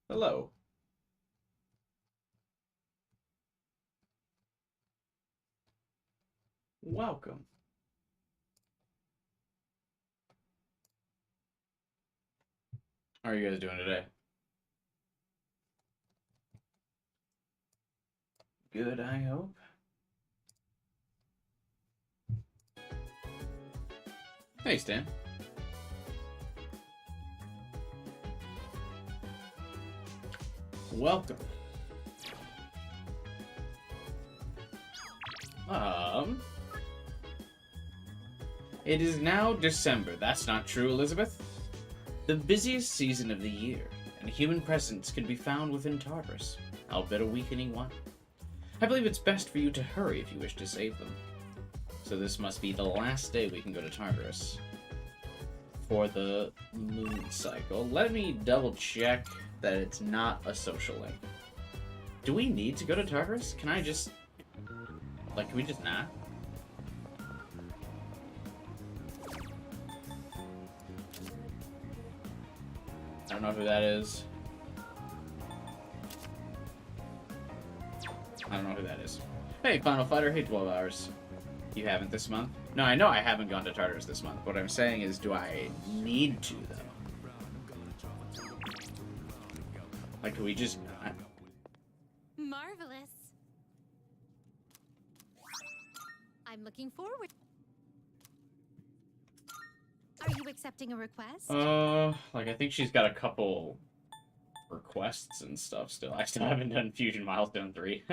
Hello. Welcome. How are you guys doing today? Good, I hope. Hey, Stan. Welcome. It is now December. That's not true, Elizabeth. The busiest season of the year, and human presence can be found within Tartarus, albeit a weakening one. I believe it's best for you to hurry if you wish to save them. So this must be the last day we can go to Tartarus for the moon cycle. Let me double check that it's not a social link. Do we need to go to Tartarus? Can I just... like, can we just not? I don't know who that is. I don't know who that is. Hey, Final Fighter. Hey, 12 hours. You haven't this month? No, I know I haven't gone to Tartarus this month. What I'm saying is, do I need to, though? Like, can we just not? Marvelous. I'm looking forward. Are you accepting a request? Like, I think she's got a couple requests and stuff still. I still haven't done Fusion Milestone 3.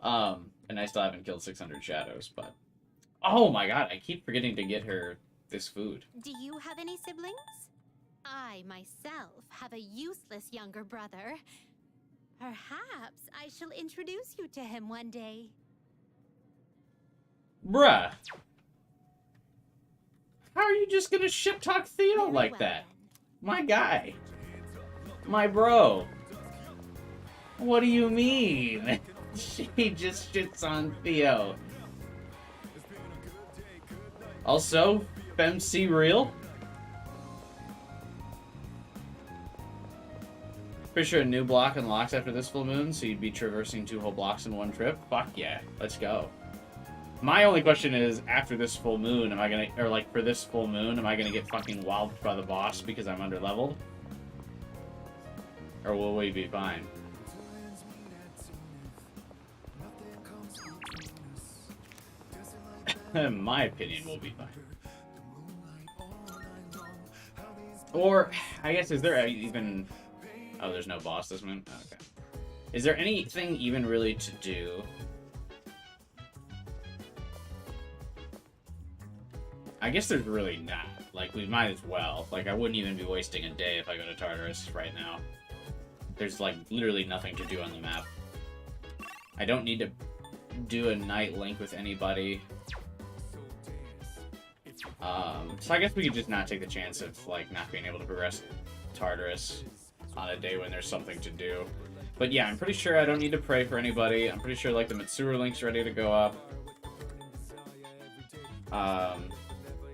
And I still haven't killed 600 shadows, but... oh my god, I keep forgetting to get her this food. Do you have any siblings? I, myself, have a useless younger brother. Perhaps I shall introduce you to him one day. Bruh. How are you just gonna shit-talk Theo Very like well, that? then. My guy. My bro. What do you mean? She just shits on Theo. Also, FemC real? Pretty sure a new block unlocks after this full moon, so you'd be traversing 2 whole blocks in one trip? Fuck yeah, let's go. My only question is, after this full moon, am I gonna, or like for this full moon, am I gonna get fucking walloped by the boss because I'm underleveled? Or will we be fine? In my opinion, we'll be fine. Or, I guess, is there even... oh, there's no boss this moon? Oh, okay. Is there anything even really to do? I guess there's really not. Like, we might as well. Like, I wouldn't even be wasting a day if I go to Tartarus right now. There's, like, literally nothing to do on the map. I don't need to do a night link with anybody. So I guess we could just not take the chance of, like, not being able to progress Tartarus on a day when there's something to do. But yeah, I'm pretty sure I don't need to pray for anybody. I'm pretty sure, like, the Mitsuru link's ready to go up.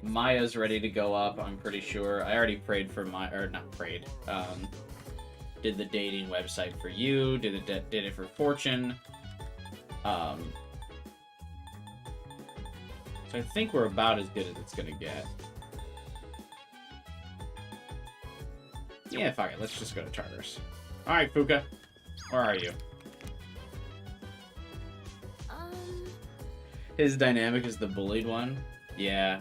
Maya's ready to go up, I'm pretty sure. I already prayed for or not prayed. Did the dating website for you, did it for Fortune. So I think we're about as good as it's gonna get. Yeah, fuck it. Let's just go to Tartarus. Alright, Fuka. Where are you? His dynamic is the bullied one? Yeah.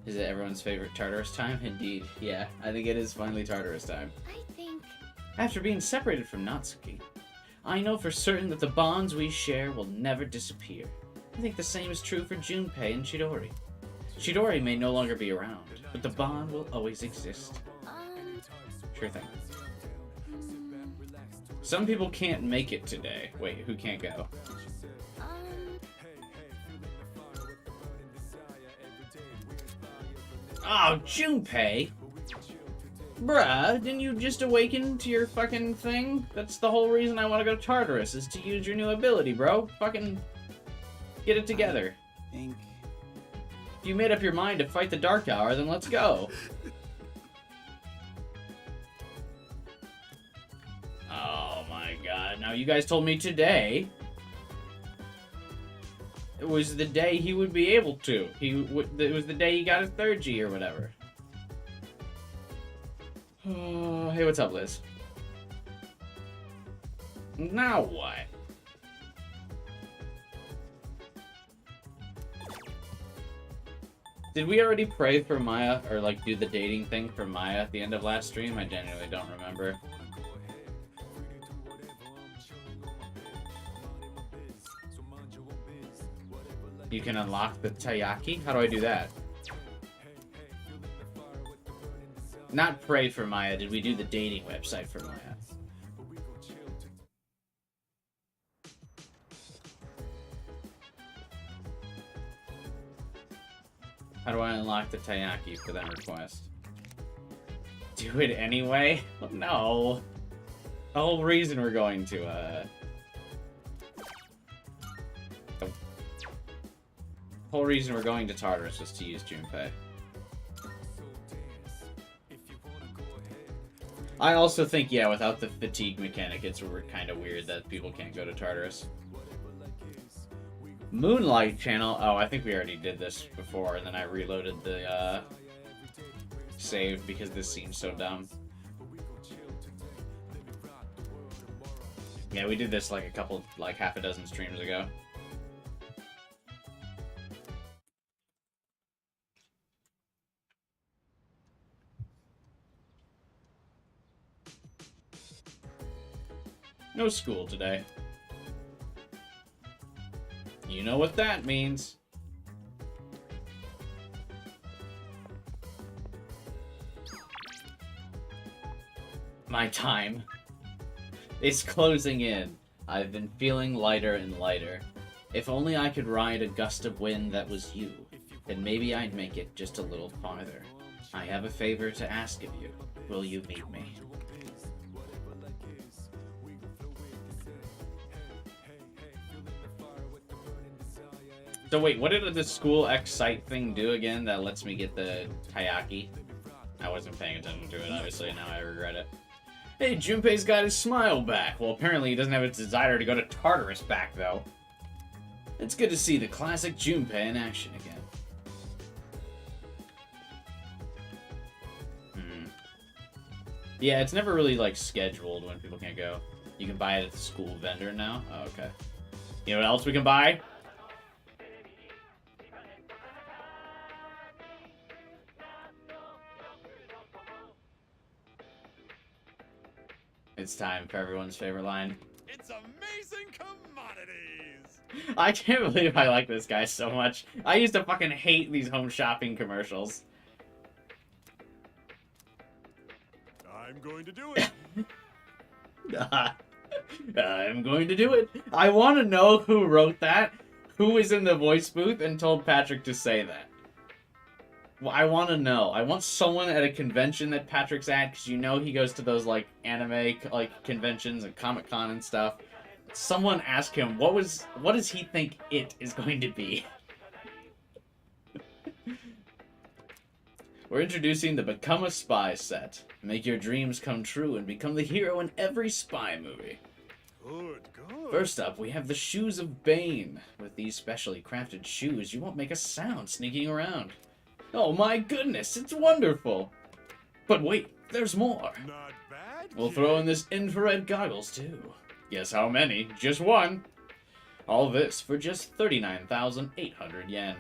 Is it everyone's favorite Tartarus time? Indeed. Yeah, I think it is finally Tartarus time. I think... after being separated from Natsuki, I know for certain that the bonds we share will never disappear. I think the same is true for Junpei and Chidori. Chidori may no longer be around, but the bond will always exist. Sure thing. Some people can't make it today. Wait, who can't go? Oh, Junpei! Bruh, didn't you just awaken to your fucking thing? That's the whole reason I want to go to Tartarus, is to use your new ability, bro. Fucking get it together. I think If you made up your mind to fight the Dark Hour, then let's go. Oh my god. Now, you guys told me today it was the day he would be able to. It was the day he got his 3rd G or whatever. Oh, hey, what's up, Liz? Now what? Did we already pray for Maya, or like do the dating thing for Maya at the end of last stream? I genuinely don't remember. You can unlock the Taiyaki? How do I do that? Not pray for Maya, did we do the dating website for Maya? How do I unlock the Taiyaki for that request? Do it anyway? No. The whole reason we're going to, The whole reason we're going to Tartarus was to use Junpei. I also think, yeah, without the fatigue mechanic, it's kind of weird that people can't go to Tartarus. Moonlight channel. Oh, I think we already did this before, and then I reloaded the save because this seems so dumb. Yeah, we did this like half a dozen streams ago. No school today. You know what that means. My time. It's closing in. I've been feeling lighter and lighter. If only I could ride a gust of wind that was you, then maybe I'd make it just a little farther. I have a favor to ask of you. Will you meet me? So wait, what did the school X site thing do again that lets me get the Taiyaki? I wasn't paying attention to it, obviously, and now I regret it. Hey, Junpei's got his smile back. Well, apparently he doesn't have his desire to go to Tartarus back, though. It's good to see the classic Junpei in action again. Yeah, it's never really, like, scheduled when people can't go. You can buy it at the school vendor now? Oh, okay. You know what else we can buy? It's time for everyone's favorite line. It's amazing commodities! I can't believe I like this guy so much. I used to fucking hate these home shopping commercials. I'm going to do it. I'm going to do it. I want to know who wrote that, who was in the voice booth and told Patrick to say that. Well, I want to know. I want someone at a convention that Patrick's at, because you know he goes to those, like, anime, like, conventions and Comic-Con and stuff. Someone ask him, what does he think it is going to be? We're introducing the Become a Spy set. Make your dreams come true and become the hero in every spy movie. Good, good. First up, we have the Shoes of Bane. With these specially crafted shoes, you won't make a sound sneaking around. Oh my goodness, it's wonderful! But wait, there's more! Not bad, We'll kid. throw in this infrared goggles too. Guess how many? Just one! All this for just 39,800 yen.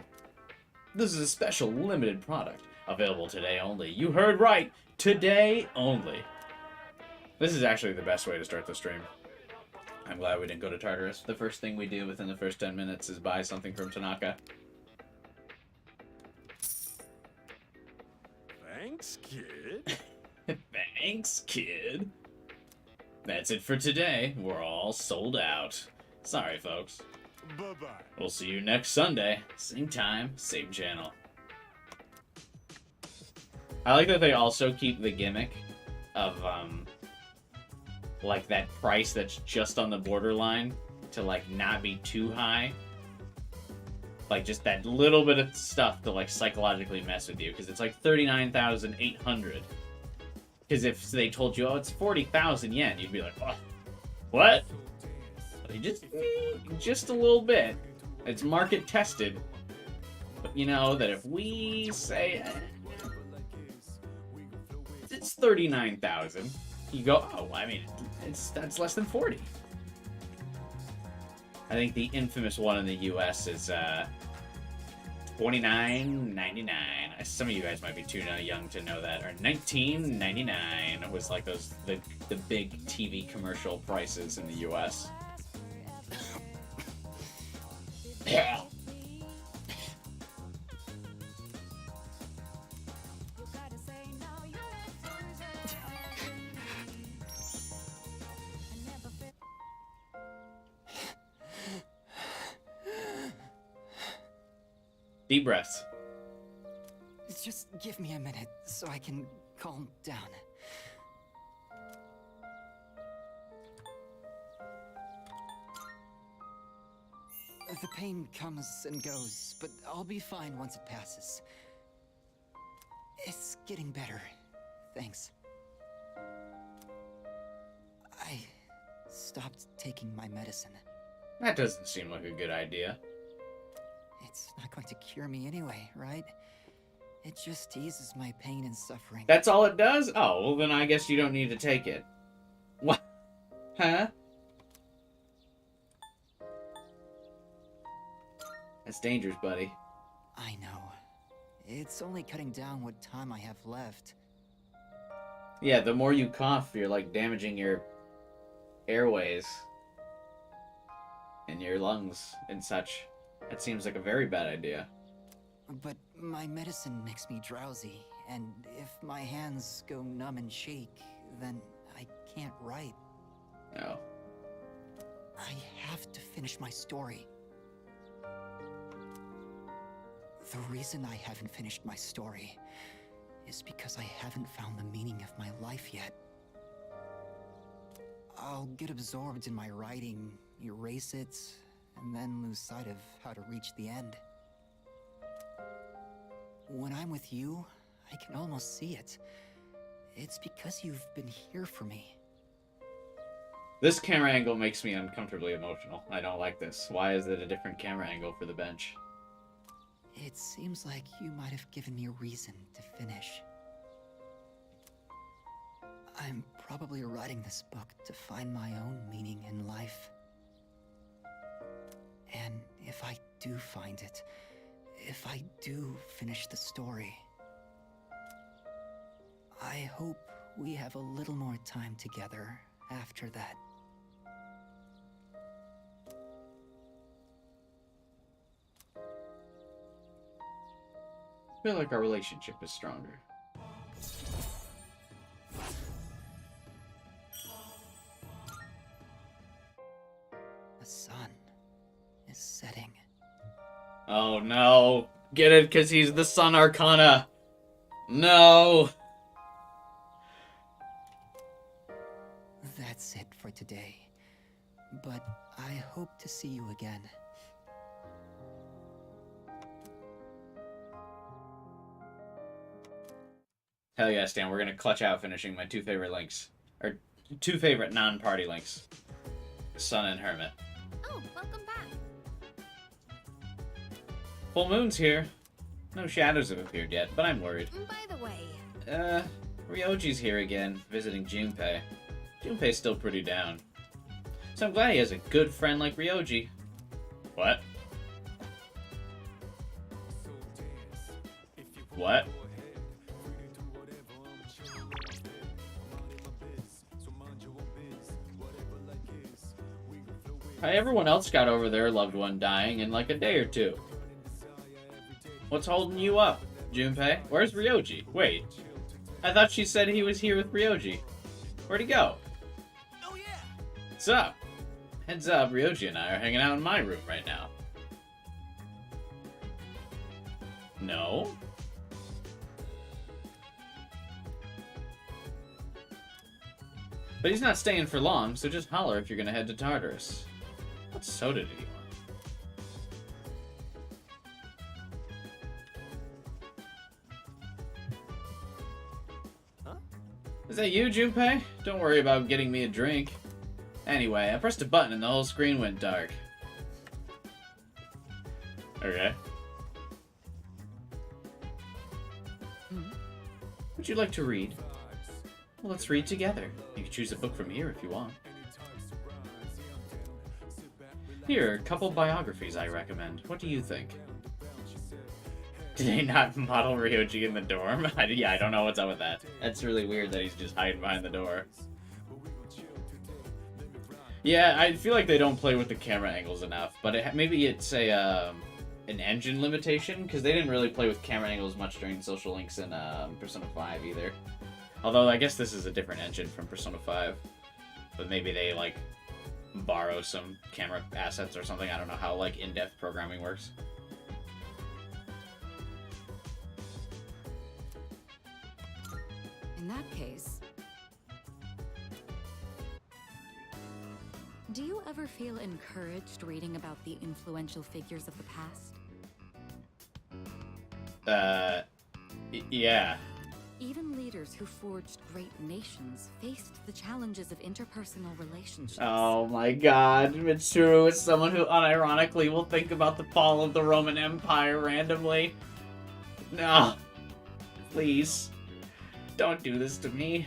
This is a special limited product, available today only. You heard right! Today only! This is actually the best way to start the stream. I'm glad we didn't go to Tartarus. The first thing we do within the first 10 minutes is buy something from Tanaka. Thanks, kid. Thanks, kid. That's it for today. We're all sold out. Sorry, folks. Bye-bye. We'll see you next Sunday. Same time, same channel. I like that they also keep the gimmick of, like, that price that's just on the borderline to, like, not be too high. Like, just that little bit of stuff to, like, psychologically mess with you. Because it's like 39,800. Because if they told you, oh, it's 40,000 yen, you'd be like, oh, what? Just a little bit. It's market tested. But you know that if we say it's 39,000, you go, oh, I mean, that's less than 40. I think the infamous one in the U.S. is $29.99. Some of you guys might be too young to know that. Or $19.99 was like the big TV commercial prices in the U.S. Yeah. Deep breaths. Just give me a minute so I can calm down. The pain comes and goes, but I'll be fine once it passes. It's getting better. Thanks. I stopped taking my medicine. That doesn't seem like a good idea. It's not going to cure me anyway, right? It just eases my pain and suffering. That's all it does? Oh, well then I guess you don't need to take it. What? Huh? That's dangerous, buddy. I know. It's only cutting down what time I have left. Yeah, the more you cough, you're like damaging your airways and your lungs and such. That seems like a very bad idea. But my medicine makes me drowsy, and if my hands go numb and shake, then I can't write. No. I have to finish my story. The reason I haven't finished my story is because I haven't found the meaning of my life yet. I'll get absorbed in my writing, erase it, and then lose sight of how to reach the end. When I'm with you, I can almost see it. It's because you've been here for me. This camera angle makes me uncomfortably emotional. I don't like this. Why is it a different camera angle for the bench? It seems like you might have given me a reason to finish. I'm probably writing this book to find my own meaning in life. And if I do find it, if I do finish the story, I hope we have a little more time together after that. I feel like our relationship is stronger. The sun is setting. Oh no. Get it? Because he's the Sun Arcana. No. That's it for today. But I hope to see you again. Hell yeah, Stan. We're going to clutch out finishing my two favorite links. Or two favorite non-party links. Sun and Hermit. Oh, welcome back. Full moon's here. No shadows have appeared yet, but I'm worried. By the way, Ryoji's here again, visiting Junpei. Junpei's still pretty down. So I'm glad he has a good friend like Ryoji. What? What? Everyone else got over their loved one dying in like a day or two. What's holding you up, Junpei? Where's Ryoji? Wait. I thought she said he was here with Ryoji. Where'd he go? Oh yeah! What's up? Heads up, Ryoji and I are hanging out in my room right now. No? But he's not staying for long, so just holler if you're gonna head to Tartarus. What soda did he Is that you, Junpei? Don't worry about getting me a drink. Anyway, I pressed a button and the whole screen went dark. Okay. Would you like to read? Well, let's read together. You can choose a book from here if you want. Here are a couple biographies I recommend. What do you think? Did they not model Ryoji in the dorm? Yeah, I don't know what's up with that. That's really weird that he's just hiding behind the door. Yeah, I feel like they don't play with the camera angles enough, but maybe it's a an engine limitation, because they didn't really play with camera angles much during Social Links in Persona 5 either. Although I guess this is a different engine from Persona 5, but maybe they like borrow some camera assets or something. I don't know how like in-depth programming works. In that case, do you ever feel encouraged reading about the influential figures of the past? Yeah. Even leaders who forged great nations faced the challenges of interpersonal relationships. Oh my god, Mitsuru is someone who unironically will think about the fall of the Roman Empire randomly. No. Please. Don't do this to me.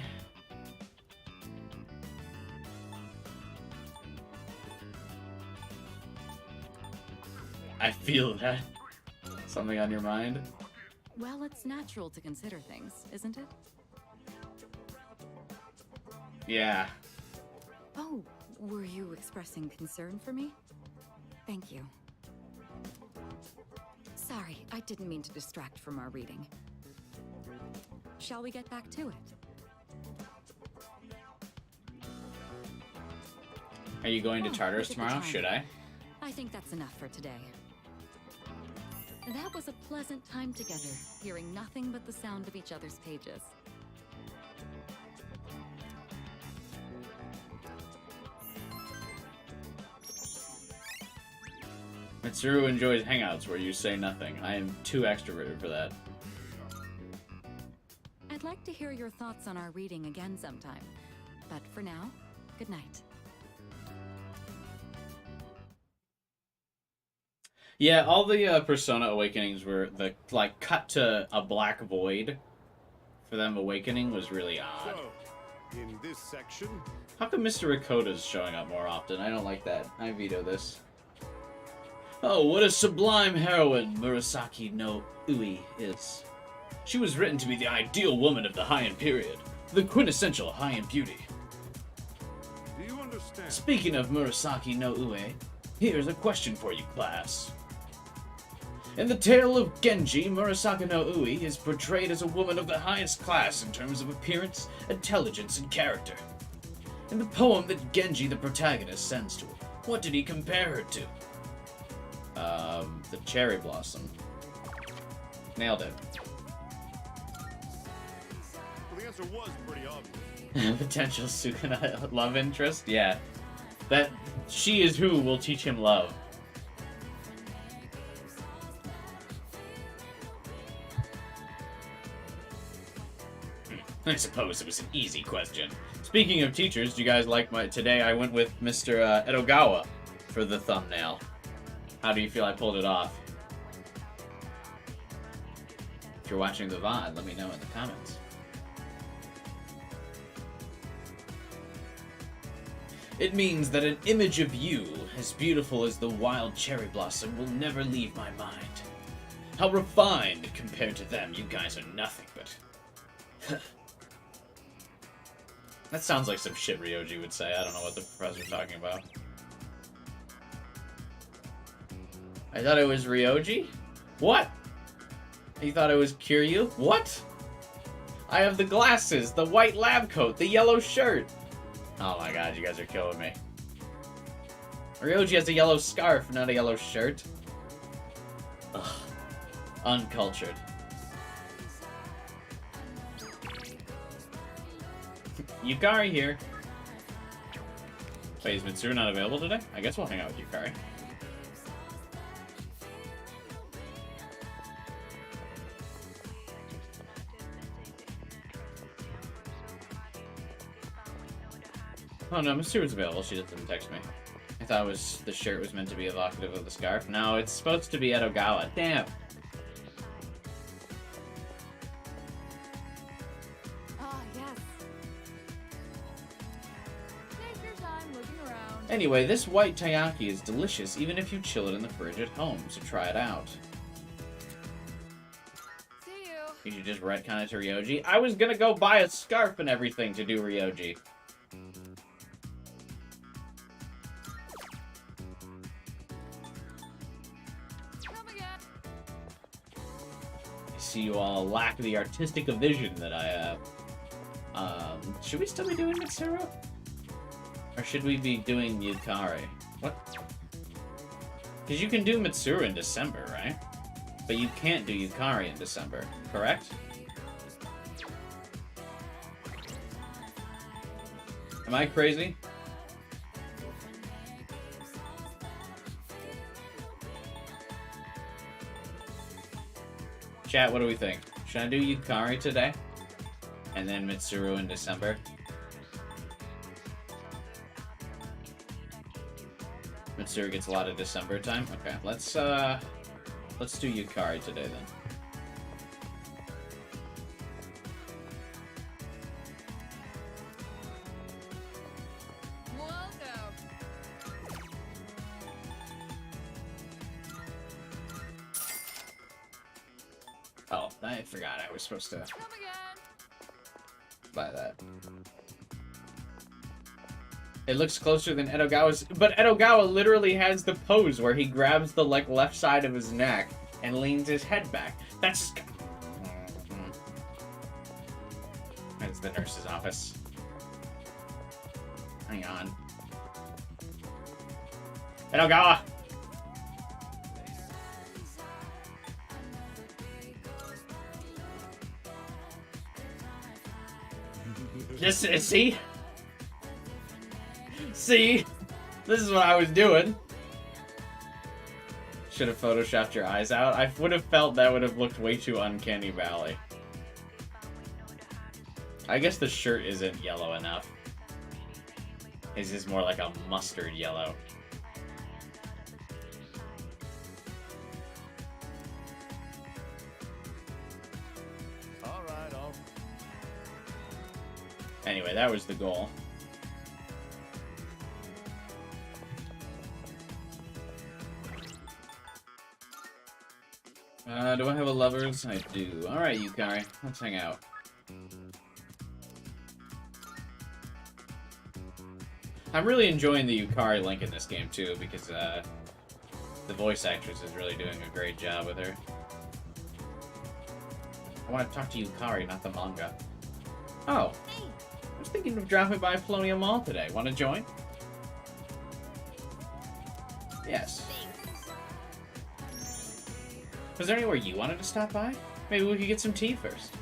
I feel that. Something on your mind? Well, it's natural to consider things, isn't it? Yeah. Oh, were you expressing concern for me? Thank you. Sorry, I didn't mean to distract from our reading. Shall we get back to it? Are you going to Tartarus look at the tomorrow? time. Should I? I think that's enough for today. That was a pleasant time together, hearing nothing but the sound of each other's pages. Mitsuru enjoys hangouts where you say nothing. I am too extroverted for that. I'd like to hear your thoughts on our reading again sometime. But for now, good night. Yeah, all the Persona Awakenings were the like cut to a black void for them awakening was really odd. So, in this section, How come Mr. Rikota's showing up more often? I don't like that. I veto this. Oh, what a sublime heroine Murasaki no Ui is. She was written to be the ideal woman of the Heian period, the quintessential Heian beauty. do you understand? Speaking of Murasaki no Ue, here's a question for you, class. In the tale of Genji, Murasaki no Ui is portrayed as a woman of the highest class in terms of appearance, intelligence, and character. In the poem that Genji, the protagonist, sends to her, what did he compare her to? The cherry blossom. Nailed it. Well, the answer was pretty obvious. Potential Sukuna love interest? Yeah. That she is who will teach him love. I suppose it was an easy question. Speaking of teachers, do you guys like my... Today I went with Mr. Edogawa for the thumbnail. How do you feel I pulled it off? If you're watching the VOD, let me know in the comments. It means that an image of you, as beautiful as the wild cherry blossom, will never leave my mind. How refined compared to them, you guys are nothing but... That sounds like some shit Ryoji would say. I don't know what the professor's talking about. I thought it was Ryoji? What? You thought it was Kiryu? What? I have the glasses, the white lab coat, the yellow shirt. Oh my god, you guys are killing me. Ryoji has a yellow scarf, not a yellow shirt. Ugh. Uncultured. Yukari here. Wait, is Mitsuru not available today? I guess we'll hang out with Yukari. Oh no, Mitsuru's available. She doesn't text me. I thought the shirt was meant to be evocative of the scarf. No, it's supposed to be Edogawa. Damn. Ah, yes. Take your time looking around. Anyway, this white taiyaki is delicious even if you chill it in the fridge at home, so try it out. See you. You should just retcon it to Ryoji. I was gonna go buy a scarf and everything to do Ryoji. Come again. I see you all lack the artistic vision that I have. Should we still be doing Mitsuru? Or should we be doing Yukari? What? Because you can do Mitsuru in December, right? But you can't do Yukari in December, correct? Am I crazy? Chat, what do we think? Should I do Yukari today? And then Mitsuru in December? Mitsuru gets a lot of December time? Okay, let's do Yukari today then. Welcome. Oh, I forgot I was supposed to Come again. buy that. It looks closer than Edogawa's, but Edogawa literally has the pose where he grabs the left side of his neck and leans his head back. That's just... That's the nurse's office. Hang on. Edogawa! Just see? See? This is what I was doing. Should have photoshopped your eyes out. I would have felt that would have looked way too Uncanny Valley. I guess the shirt isn't yellow enough. His is more like a mustard yellow. Alright, Anyway, that was the goal. Do I have a lovers? I do. Alright, Yukari. Let's hang out. I'm really enjoying the Yukari link in this game, too, because, the voice actress is really doing a great job with her. I want to talk to Yukari, not the manga. Oh. Hey, I was thinking of dropping by Polonia Mall today. Want to join? Yes. thanks. Was there anywhere you wanted to stop by? Maybe we could get some tea first.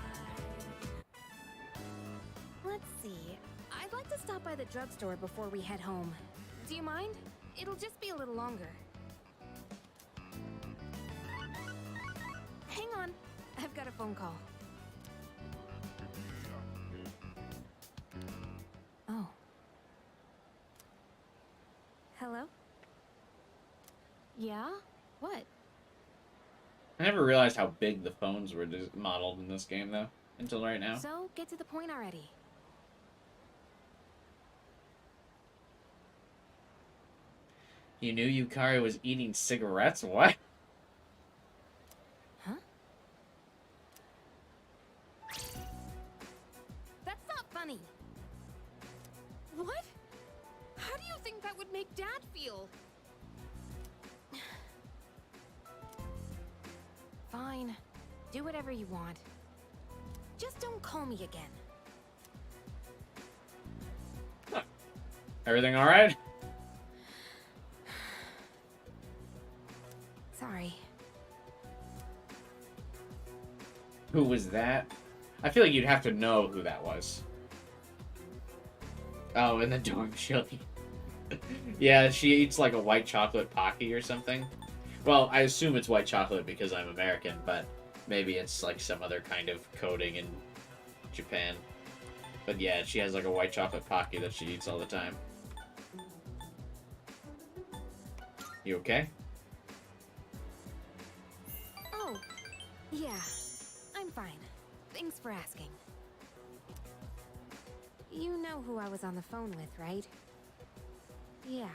Let's see. I'd like to stop by the drugstore before we head home. Do you mind? It'll just be a little longer. Hang on. I've got a phone call. Oh. Hello? Yeah? What? I never realized how big the phones were modeled in this game, though, until right now. So, get to the point already. You knew Yukari was eating cigarettes? What? Huh? That's not funny. What? How do you think that would make Dad feel? Fine. Do whatever you want. Just don't call me again. Everything alright? Sorry. Who was that? I feel like you'd have to know who that was. Oh, in the dorm chili. Yeah, she eats like a white chocolate Pocky or something. Well, I assume it's white chocolate because I'm American, but maybe it's like some other kind of coating in Japan. But yeah, she has like a white chocolate Pocky that she eats all the time. You okay? Oh, yeah. I'm fine. Thanks for asking. You know who I was on the phone with, right? Yeah,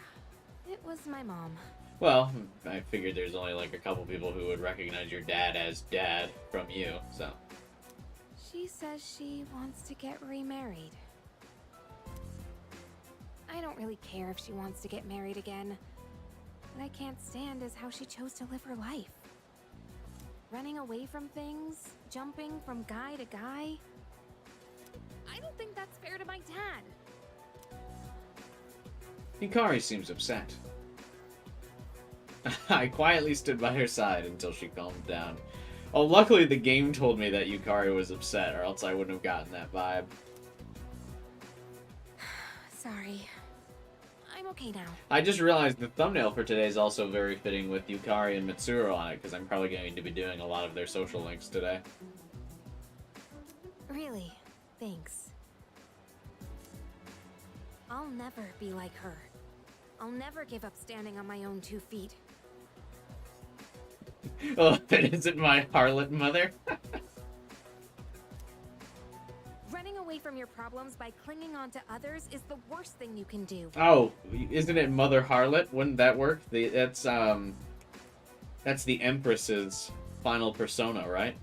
it was my mom. Well, I figured there's only like a couple people who would recognize your dad as dad from you, so. She says she wants to get remarried. I don't really care if she wants to get married again. What I can't stand is how she chose to live her life. Running away from things, jumping from guy to guy. I don't think that's fair to my dad. Yukari seems upset. I quietly stood by her side until she calmed down. Oh, luckily the game told me that Yukari was upset, or else I wouldn't have gotten that vibe. Sorry. I'm okay now. I just realized the thumbnail for today is also very fitting with Yukari and Mitsuru on it, because I'm probably going to be doing a lot of their social links today. Really, thanks. I'll never be like her. I'll never give up standing on my own 2 feet. Oh, that isn't my harlot mother? Running away from your problems by clinging on to others is the worst thing you can do. Oh, isn't it Mother Harlot? Wouldn't that work? That's the Empress's final persona, right?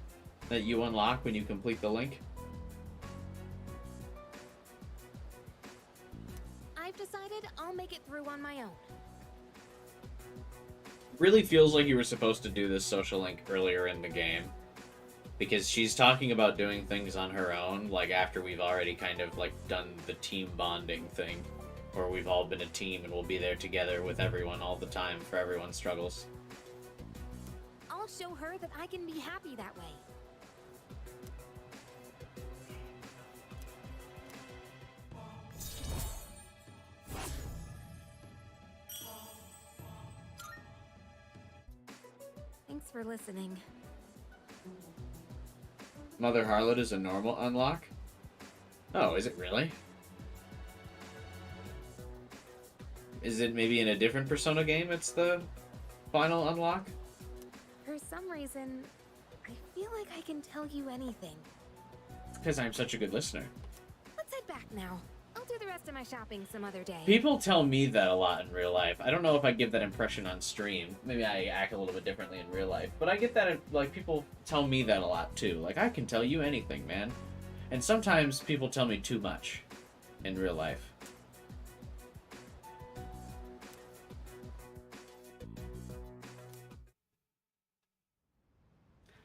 That you unlock when you complete the link? I've decided I'll make it through on my own. Really feels like you were supposed to do this social link earlier in the game. Because she's talking about doing things on her own, like after we've already kind of like done the team bonding thing. Where we've all been a team and we'll be there together with everyone all the time for everyone's struggles. I'll show her that I can be happy that way. Thanks for listening. Mother Harlot is a normal unlock? Oh, is it really? Is it maybe in a different Persona game it's the final unlock? For some reason, I feel like I can tell you anything. Because I'm such a good listener. Let's head back now. I'll do the rest of my shopping some other day. People tell me that a lot in real life. I don't know if I give that impression on stream. Maybe I act a little bit differently in real life. But I get that, like, people tell me that a lot, too. Like, I can tell you anything, man. And sometimes people tell me too much in real life.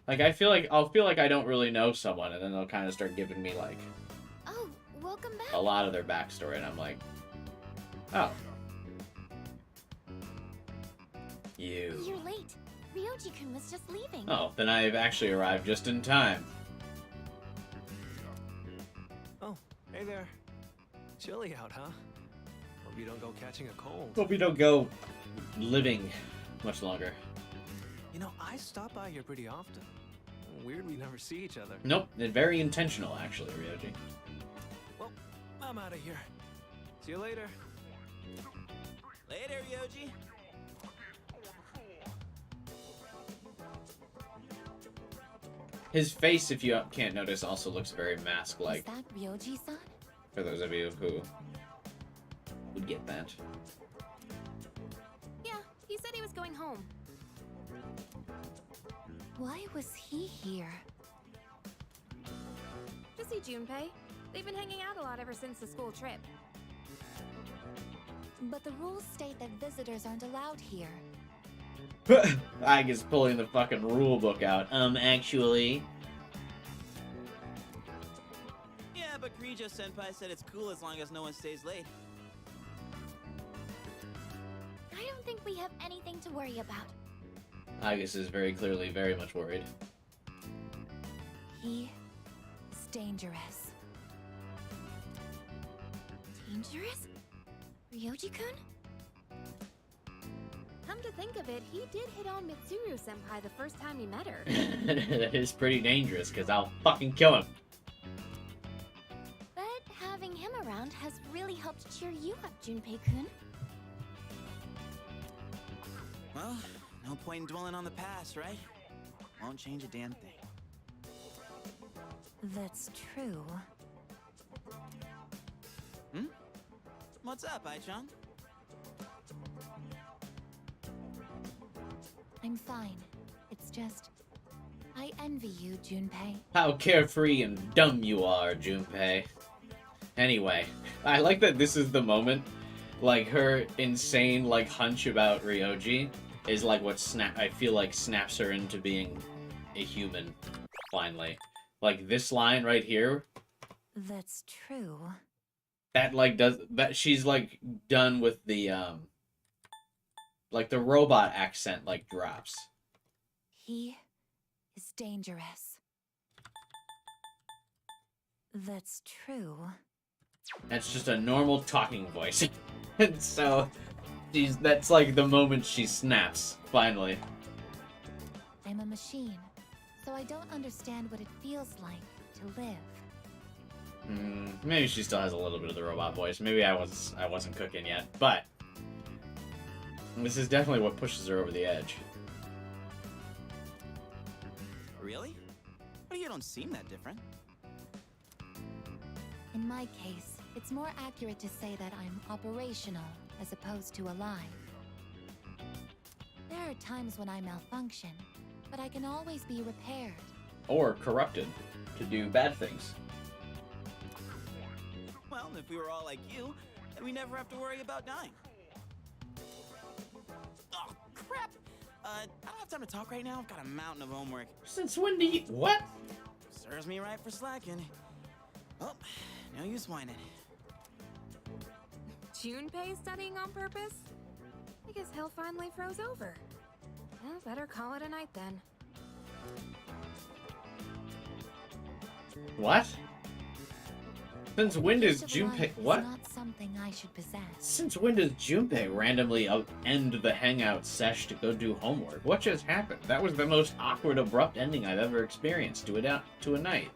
Like, I'll feel like I don't really know someone, and then they'll kind of start giving me, like, Oh, welcome back. a lot of their backstory, and I'm like, oh. You. You're late. Ryoji-kun was just leaving. Oh, then I've actually arrived just in time. Oh, hey there. Chilly out, huh? Hope you don't go catching a cold. Hope you don't go living much longer. You know, I stop by here pretty often. Weird we never see each other. Nope, very intentional, actually, Ryoji. Well, I'm out of here. See you later. Later, Ryoji. His face, if you can't notice, also looks very Is mask-like, that Ryoji-san? for those of you who would get that. Yeah, he said he was going home. Why was he here? To see Junpei. They've been hanging out a lot ever since the school trip. But the rules state that visitors aren't allowed here. Aigis pulling the fucking rule book out. Actually. Yeah, but Kirijo-senpai said it's cool as long as no one stays late. I don't think we have anything to worry about. Aigis is very clearly very much worried. He is dangerous. Dangerous? Ryoji-kun? Come to think of it, he did hit on Mitsuru-senpai the first time he met her. That is pretty dangerous, because I'll fucking kill him. But helped cheer you up, Junpei-kun? Well, no point in dwelling on the past, right? Won't change a damn thing. That's true. What's up, Ai-chan? I'm fine. It's just... I envy you, Junpei. How carefree and dumb you are, Junpei. Anyway, I like that this is the moment, like, her insane, like, hunch about Ryoji is, like, what I feel like snaps her into being a human, finally. Like, this line right here. That's true. That, like, she's, like, done with the, like, the robot accent, like, drops. He is dangerous. That's true. That's just a normal talking voice. And so, that's, like, the moment she snaps, finally. I'm a machine, so I don't understand what it feels like to live. Maybe she still has a little bit of the robot voice. Maybe I wasn't cooking yet, but this is definitely what pushes her over the edge. Really? But you don't seem that different. In my case, it's more accurate to say that I'm operational as opposed to alive. There are times when I malfunction, but I can always be repaired. Or corrupted to do bad things. Well, if we were all like you, then we never have to worry about dying. Oh, crap! I don't have time to talk right now. I've got a mountain of homework. Since when do you... What? Serves me right for slacking. Well, no use whining. Junpei studying on purpose? I guess hell finally froze over. Well, better call it a night then. What? Since when does Peace of life Junpei... is What? not something I should possess. Since when does Junpei randomly end the hangout sesh to go do homework? What just happened? That was the most awkward, abrupt ending I've ever experienced to a night.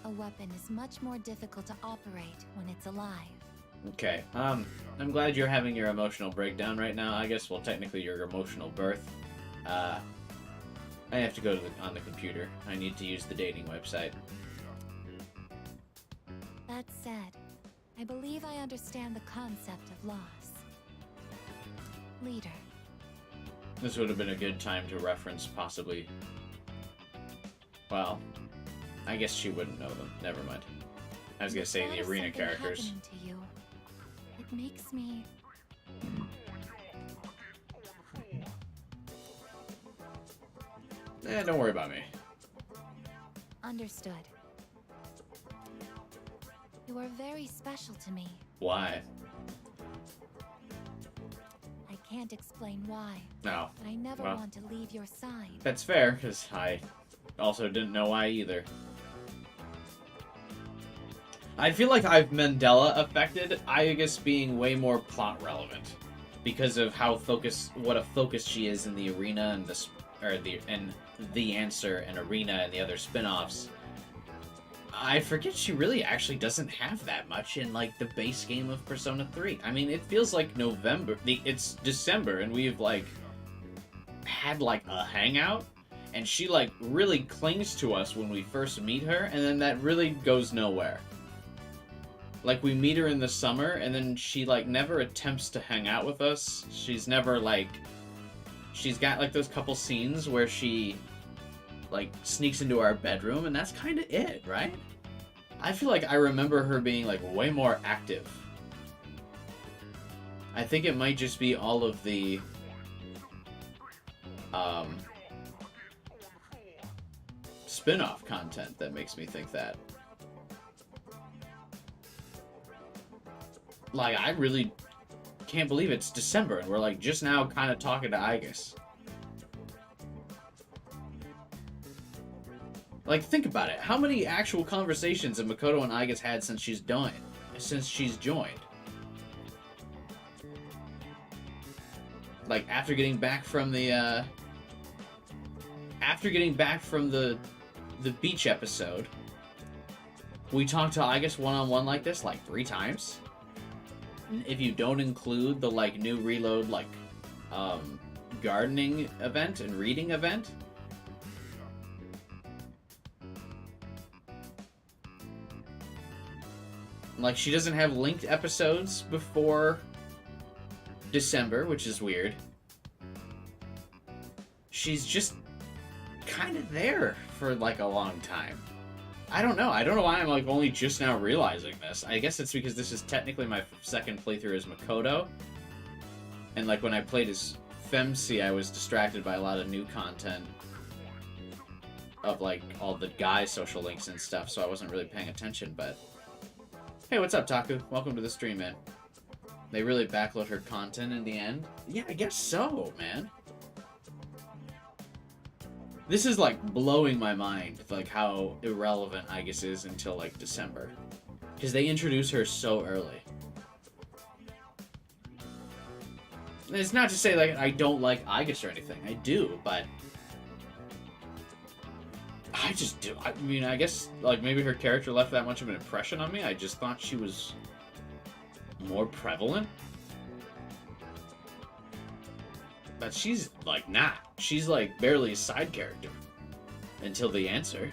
A weapon is much more difficult to operate when it's alive. Okay, I'm glad you're having your emotional breakdown right now. I guess, well, technically your emotional birth. I have to go to on the computer. I need to use the dating website. That said, I believe I understand the concept of loss. Leader. This would have been a good time to reference, possibly... Well, I guess she wouldn't know them. Never mind. I was gonna say the arena Something characters. happening to you. It makes me... Don't worry about me. Understood. You are very special to me. Why? I can't explain why, No. but I never Well, want to leave your side. that's fair, because I also didn't know why either. I feel like I've Mandela affected Aigis being way more plot relevant because of how what a focus she is in the arena and the answer and arena and the other spin-offs. I forget she really actually doesn't have that much in like the base game of Persona 3. I mean, it feels like it's December and we've like had like a hangout and she like really clings to us when we first meet her and then that really goes nowhere. Like, we meet her in the summer, and then she, like, never attempts to hang out with us. She's never, like... She's got, like, those couple scenes where she, like, sneaks into our bedroom, and that's kind of it, right? I feel like I remember her being, like, way more active. I think it might just be all of the... spin-off content that makes me think that. Like, I really can't believe it's December, and we're, like, just now kind of talking to Aigis. Like, think about it. How many actual conversations have Makoto and Aigis had since she's joined? Like, after getting back from the beach episode, We talked to Aigis one-on-one like this like 3 times. If you don't include the like new reload like gardening event and reading event. Like, she doesn't have linked episodes before December, which is weird. She's just kind of there for, like, a long time. I don't know. I don't know why I'm, like, only just now realizing this. I guess it's because this is technically my second playthrough as Makoto. And, like, when I played as Femsi, I was distracted by a lot of new content of, like, all the guy social links and stuff, so I wasn't really paying attention, but... Hey, what's up, Taku? Welcome to the stream, man. They really backload her content in the end? Yeah, I guess so, man. This is, like, blowing my mind, like, how irrelevant Aigis is until, like, December. Because they introduce her so early. And it's not to say, like, I don't like Aigis or anything. I do, but... I just do. I mean, I guess, like, maybe her character left that much of an impression on me. I just thought she was more prevalent. But she's, like, not. She's, like, barely a side character. Until the answer.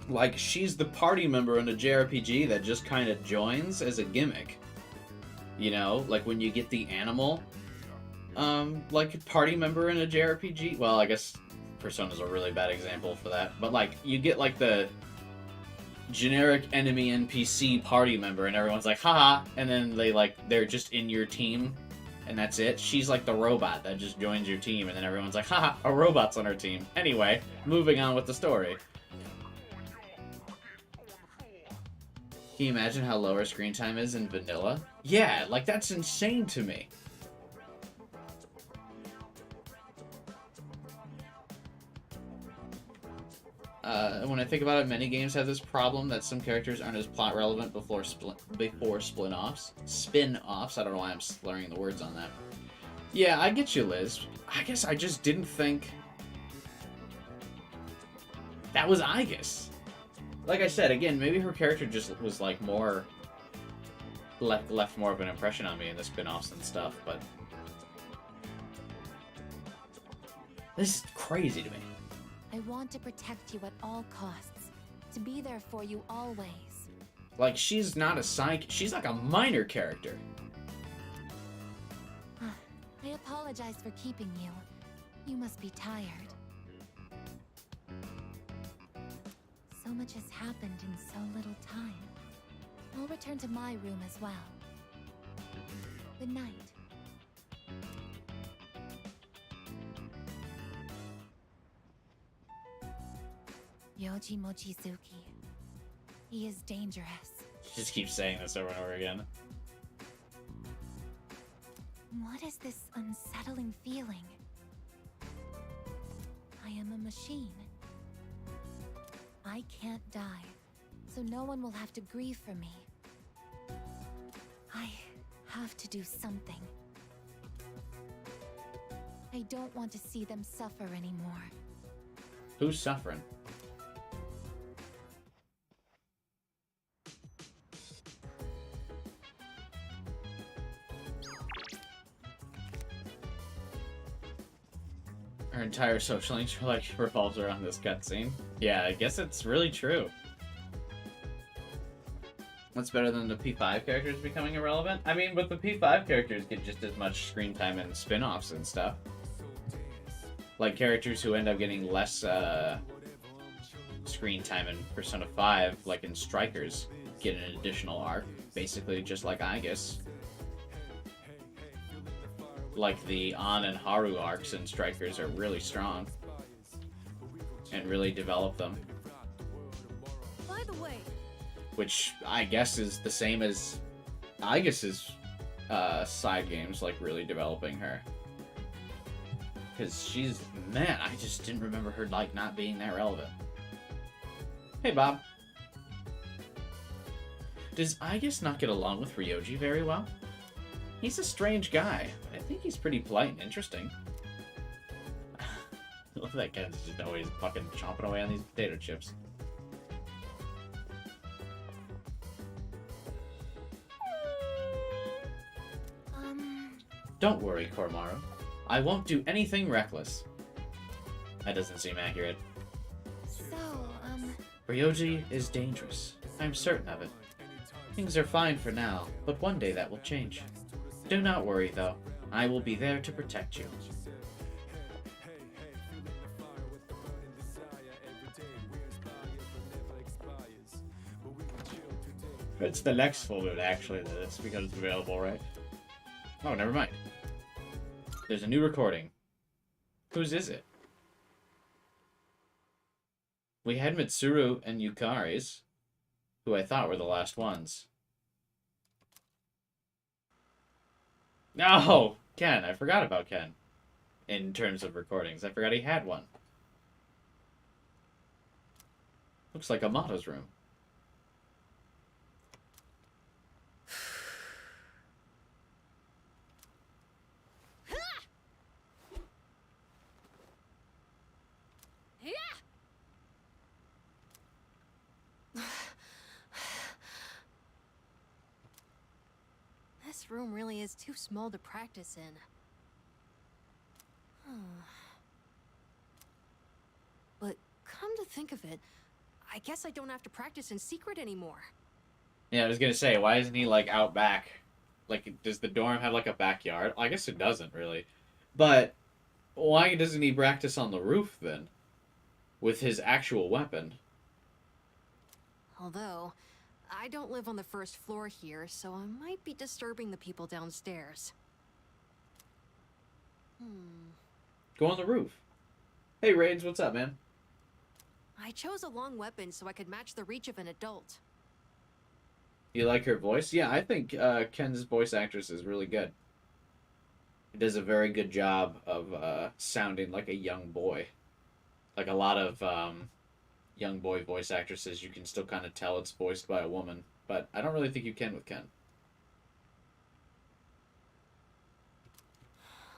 Like, she's the party member in a JRPG that just kind of joins as a gimmick. You know? Like, when you get the animal... like, party member in a JRPG. Well, I guess Persona's a really bad example for that. But, like, you get, like, the generic enemy NPC party member, and everyone's like, haha, and then they, like, they're just in your team, and that's it. She's, like, the robot that just joins your team, and then everyone's like, haha, a robot's on our team. Anyway, moving on with the story. Can you imagine how low her screen time is in vanilla? Yeah, like, that's insane to me. When I think about it, many games have this problem that some characters aren't as plot relevant before spin-offs. Spin-offs. I don't know why I'm slurring the words on that. Yeah, I get you, Liz. I guess I just didn't think that was Aigis. Like I said, again, maybe her character just was like more left more of an impression on me in the spin-offs and stuff, but this is crazy to me. I want to protect you at all costs. To be there for you always. Like, she's not a side... She's like a minor character. I apologize for keeping you. You must be tired. So much has happened in so little time. I'll return to my room as well. Good night. Yoji Mochizuki. He is dangerous. She just keeps saying this over and over again. What is this unsettling feeling? I am a machine. I can't die, so no one will have to grieve for me. I have to do something. I don't want to see them suffer anymore. Who's suffering? Our entire social link like revolves around this cutscene. Yeah, I guess it's really true. What's better than the P5 characters becoming irrelevant? I mean, but the P5 characters get just as much screen time in spin-offs and stuff. Like characters who end up getting less screen time in Persona 5, like in Strikers, get an additional arc, basically just like Aigis. Like the An and Haru arcs in Strikers are really strong and really develop them. By the way, which I guess is the same as Aigis's side games, like really developing her. Because she's, man, I just didn't remember her like not being that relevant. Hey, Bob. Does Aigis not get along with Ryoji very well? He's a strange guy, but I think he's pretty polite and interesting. love that Ken's just always fucking chomping away on these potato chips. Don't worry, Kormaru. I won't do anything reckless. That doesn't seem accurate. So, Ryoji is dangerous. I'm certain of it. Things are fine for now, but one day that will change. Do not worry, though. I will be there to protect you. It's the next full moon, actually, that this becomes available, right? Oh, never mind. There's a new recording. Whose is it? We had Mitsuru and Yukari's, who I thought were the last ones. No! Ken. I forgot about Ken. In terms of recordings. I forgot he had one. Looks like Amato's room. this room really is too small to practice in. But come to think of it, I guess I don't have to practice in secret anymore. Yeah, I was gonna say, why isn't he, like, out back? Like, does the dorm have, like, a backyard? I guess it doesn't, really. But why doesn't he practice on the roof, then? With his actual weapon? Although, I don't live on the first floor here, so I might be disturbing the people downstairs. Go on the roof. Hey, Raids, what's up, man? I chose a long weapon so I could match the reach of an adult. You like her voice? Yeah, I think Ken's voice actress is really good. He does a very good job of sounding like a young boy. Like a lot of young boy voice actresses, you can still kind of tell it's voiced by a woman. But I don't really think you can with Ken.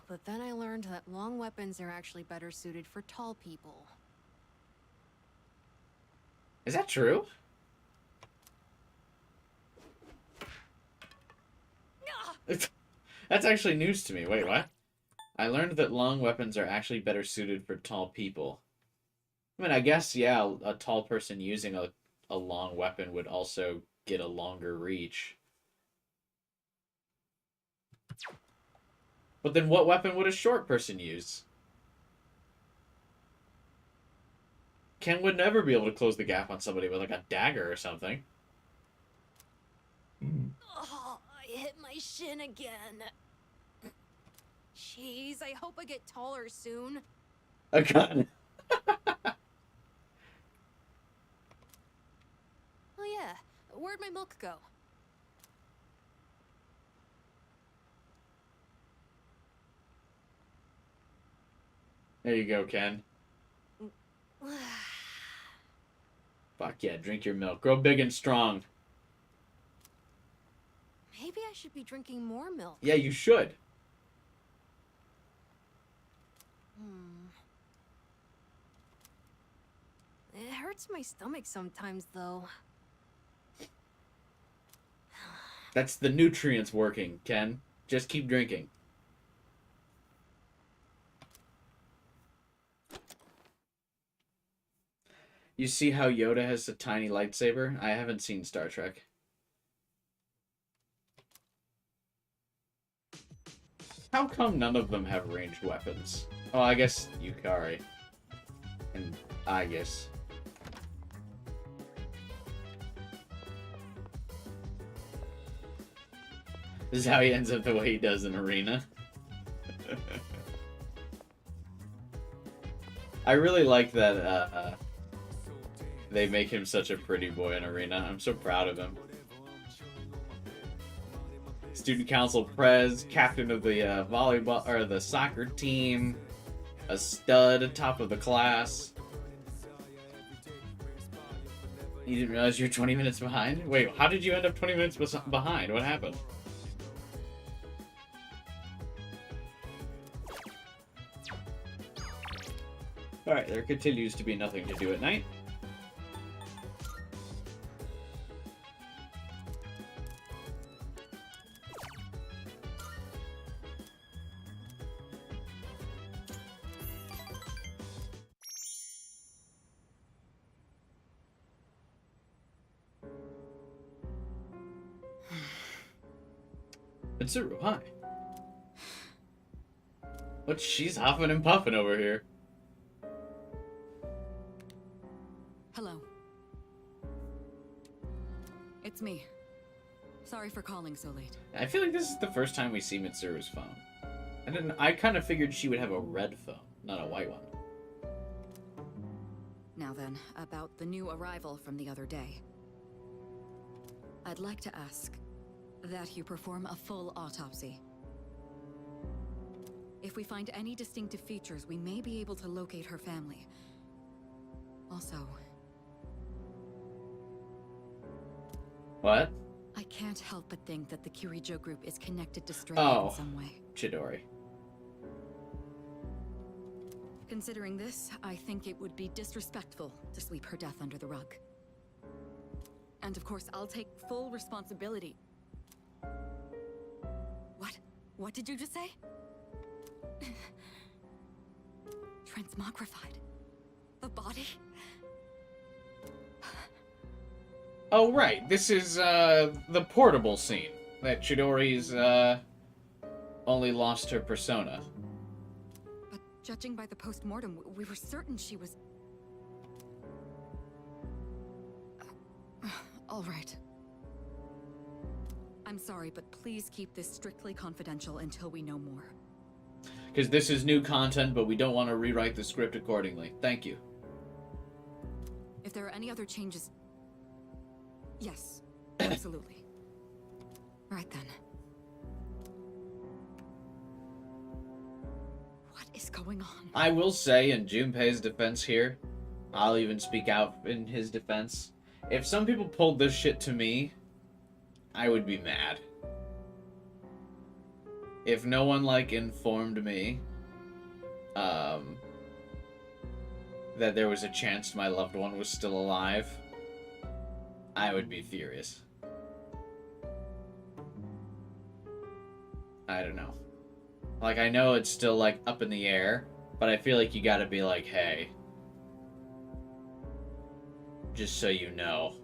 But then I learned that long weapons are actually better suited for tall people. Is that true? That's actually news to me. Wait, what? I learned that long weapons are actually better suited for tall people. I mean, I guess, yeah, a tall person using a long weapon would also get a longer reach. But then what weapon would a short person use? Ken would never be able to close the gap on somebody with, like, a dagger or something. Oh, I hit my shin again. Jeez, I hope I get taller soon. A gun. Oh yeah, where'd my milk go? There you go, Ken. Fuck yeah, drink your milk. Grow big and strong. Maybe I should be drinking more milk. Yeah, you should. It hurts my stomach sometimes, though. That's the nutrients working, Ken. Just keep drinking. You see how Yoda has a tiny lightsaber? I haven't seen Star Trek. How come none of them have ranged weapons? Oh, I guess Yukari. And Aigis. This is how he ends up the way he does in Arena. I really like that they make him such a pretty boy in Arena. I'm so proud of him. Student council prez, captain of the volleyball or the soccer team, a stud, top of the class. You didn't realize you're 20 minutes behind? Wait, how did you end up 20 minutes behind? What happened? Alright, there continues to be nothing to do at night. Mitsuru, hi. What? She's huffing and puffing over here. Hello. It's me. Sorry for calling so late. I feel like this is the first time we see Mitsuru's phone. I kind of figured she would have a red phone, not a white one. Now then, about the new arrival from the other day. I'd like to ask that you perform a full autopsy. If we find any distinctive features, we may be able to locate her family. Also... What? I can't help but think that the Kirijo group is connected to Stray in some way. Chidori. Considering this, I think it would be disrespectful to sweep her death under the rug. And of course, I'll take full responsibility. What? What did you just say? Transmogrified? The body? Oh, right. This is, the portable scene. That Chidori's, only lost her persona. But judging by the post-mortem, we were certain she was... All right. I'm sorry, but please keep this strictly confidential until we know more. Because this is new content, but we don't want to rewrite the script accordingly. Thank you. If there are any other changes... Yes, absolutely. Right then. What is going on? I will say, in Junpei's defense here, I'll even speak out in his defense. If some people pulled this shit to me, I would be mad. If no one, like, informed me, that there was a chance my loved one was still alive, I would be furious. I don't know. Like, I know it's still, like, up in the air, but I feel like you gotta be like, hey, just so you know,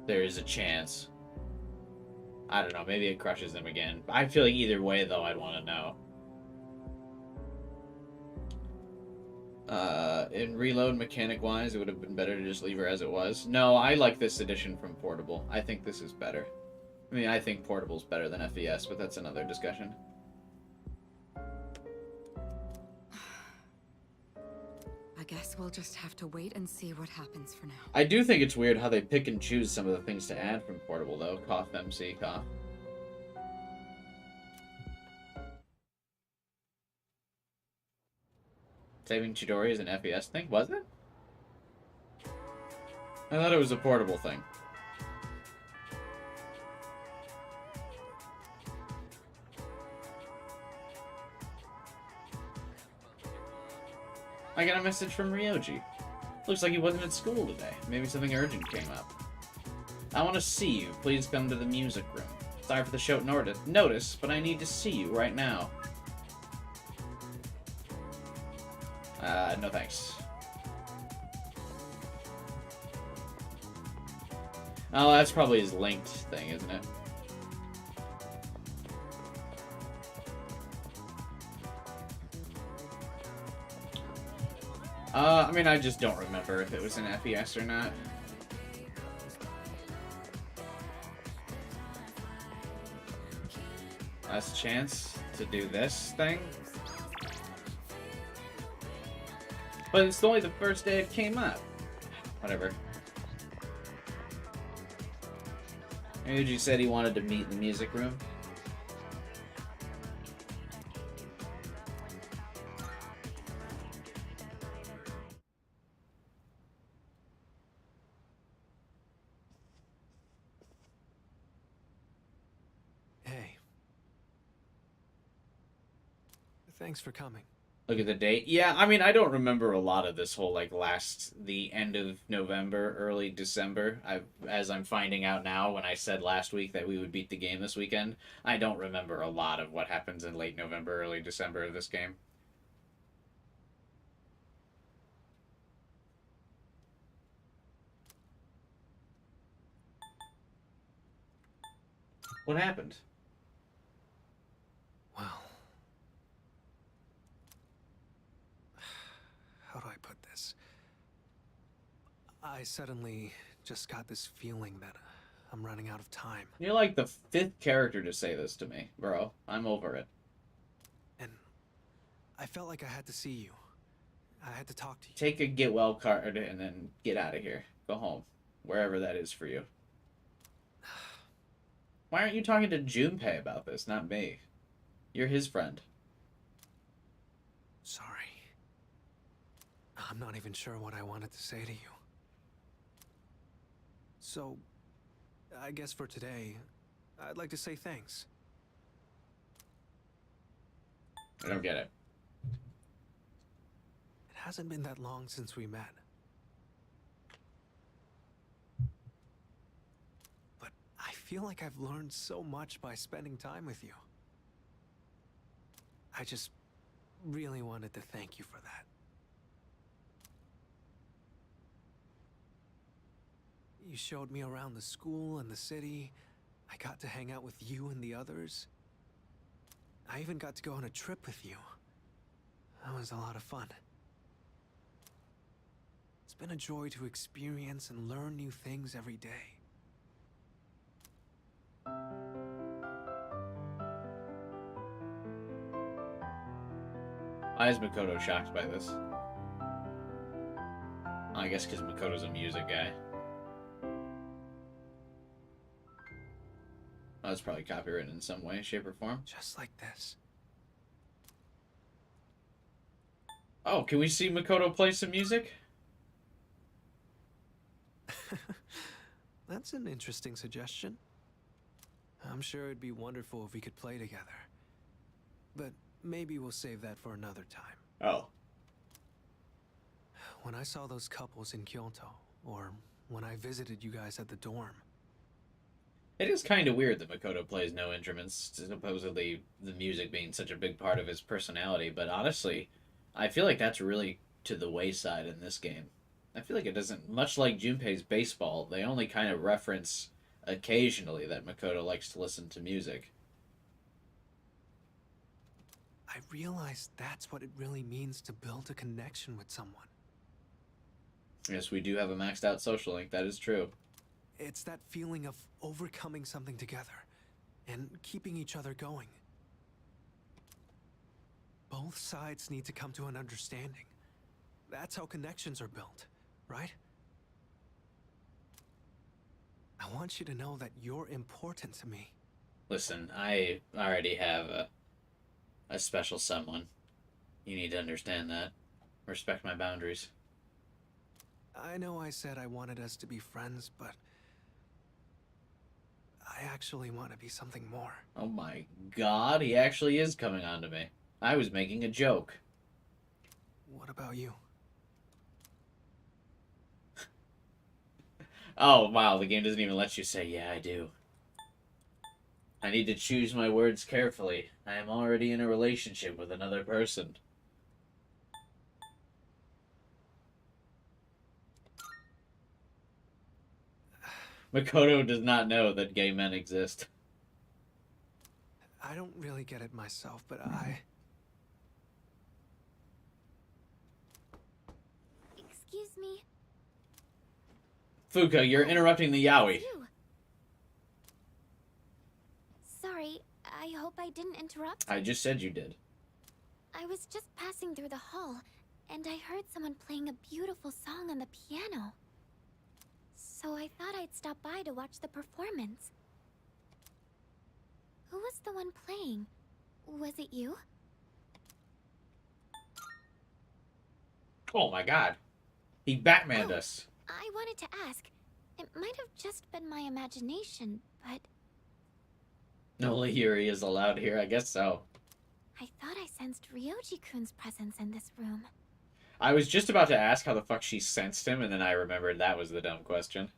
there is a chance. I don't know, maybe it crushes them again. I feel like either way, though, I'd want to know. In Reload, mechanic-wise, it would have been better to just leave her as it was. No, I like this edition from Portable. I think this is better. I mean, I think Portable's better than FES, but that's another discussion. I guess we'll just have to wait and see what happens for now. I do think it's weird how they pick and choose some of the things to add from Portable, though. Cough, MC, cough. Saving Chidori is an FES thing? Was it? I thought it was a Portable thing. I got a message from Ryoji. Looks like he wasn't at school today. Maybe something urgent came up. I want to see you. Please come to the music room. Sorry for the short notice, but I need to see you right now. No thanks. Oh, that's probably his linked thing, isn't it? I mean, I just don't remember if it was an FES or not. Last chance to do this thing. But it's only the first day it came up. Whatever. Ryuji said he wanted to meet in the music room. Hey. Thanks for coming. Look at the date. Yeah, I mean, I don't remember a lot of this whole, like, the end of November, early December. As I'm finding out now, when I said last week that we would beat the game this weekend, I don't remember a lot of what happens in late November, early December of this game. What happened? Well, how do I put this? I suddenly just got this feeling that I'm running out of time. You're like the 5th character to say this to me, bro. I'm over it. And I felt like I had to see you. I had to talk to you. Take a get well card and then get out of here. Go home. Wherever that is for you. Why aren't you talking to Junpei about this, not me? You're his friend. Sorry. I'm not even sure what I wanted to say to you. So, I guess for today, I'd like to say thanks. I don't get it. It hasn't been that long since we met. But I feel like I've learned so much by spending time with you. I just really wanted to thank you for that. You showed me around the school and the city. I got to hang out with you and the others. I even got to go on a trip with you. That was a lot of fun. It's been a joy to experience and learn new things every day. Why is Makoto shocked by this? I guess because Makoto's a music guy. Oh, it's probably copyrighted in some way, shape, or form. Just like this. Oh, can we see Makoto play some music? That's an interesting suggestion. I'm sure it'd be wonderful if we could play together. But maybe we'll save that for another time. Oh. When I saw those couples in Kyoto, or when I visited you guys at the dorm. It is kind of weird that Makoto plays no instruments, supposedly the music being such a big part of his personality, but honestly, I feel like that's really to the wayside in this game. I feel like it doesn't, much like Junpei's baseball, they only kind of reference occasionally that Makoto likes to listen to music. I realized that's what it really means to build a connection with someone. Yes, we do have a maxed out social link, that is true. It's that feeling of overcoming something together and keeping each other going. Both sides need to come to an understanding. That's how connections are built, right? I want you to know that you're important to me. Listen, I already have a special someone. You need to understand that. Respect my boundaries. I know I said I wanted us to be friends, but I actually want to be something more. Oh my god, he actually is coming on to me. I was making a joke. What about you? Oh wow, the game doesn't even let you say, yeah, I do. I need to choose my words carefully. I am already in a relationship with another person. Makoto does not know that gay men exist. I don't really get it myself, but Excuse me. Fuka, you're interrupting the yaoi. You. Sorry, I hope I didn't interrupt. I just said you did. I was just passing through the hall, and I heard someone playing a beautiful song on the piano. So I thought I'd stop by to watch the performance. Who was the one playing? Was it you? Oh my god. He Batmaned us. I wanted to ask. It might have just been my imagination, but No Lahiri is allowed here, I guess so. I thought I sensed Ryoji-kun's presence in this room. I was just about to ask how the fuck she sensed him, and then I remembered that was the dumb question.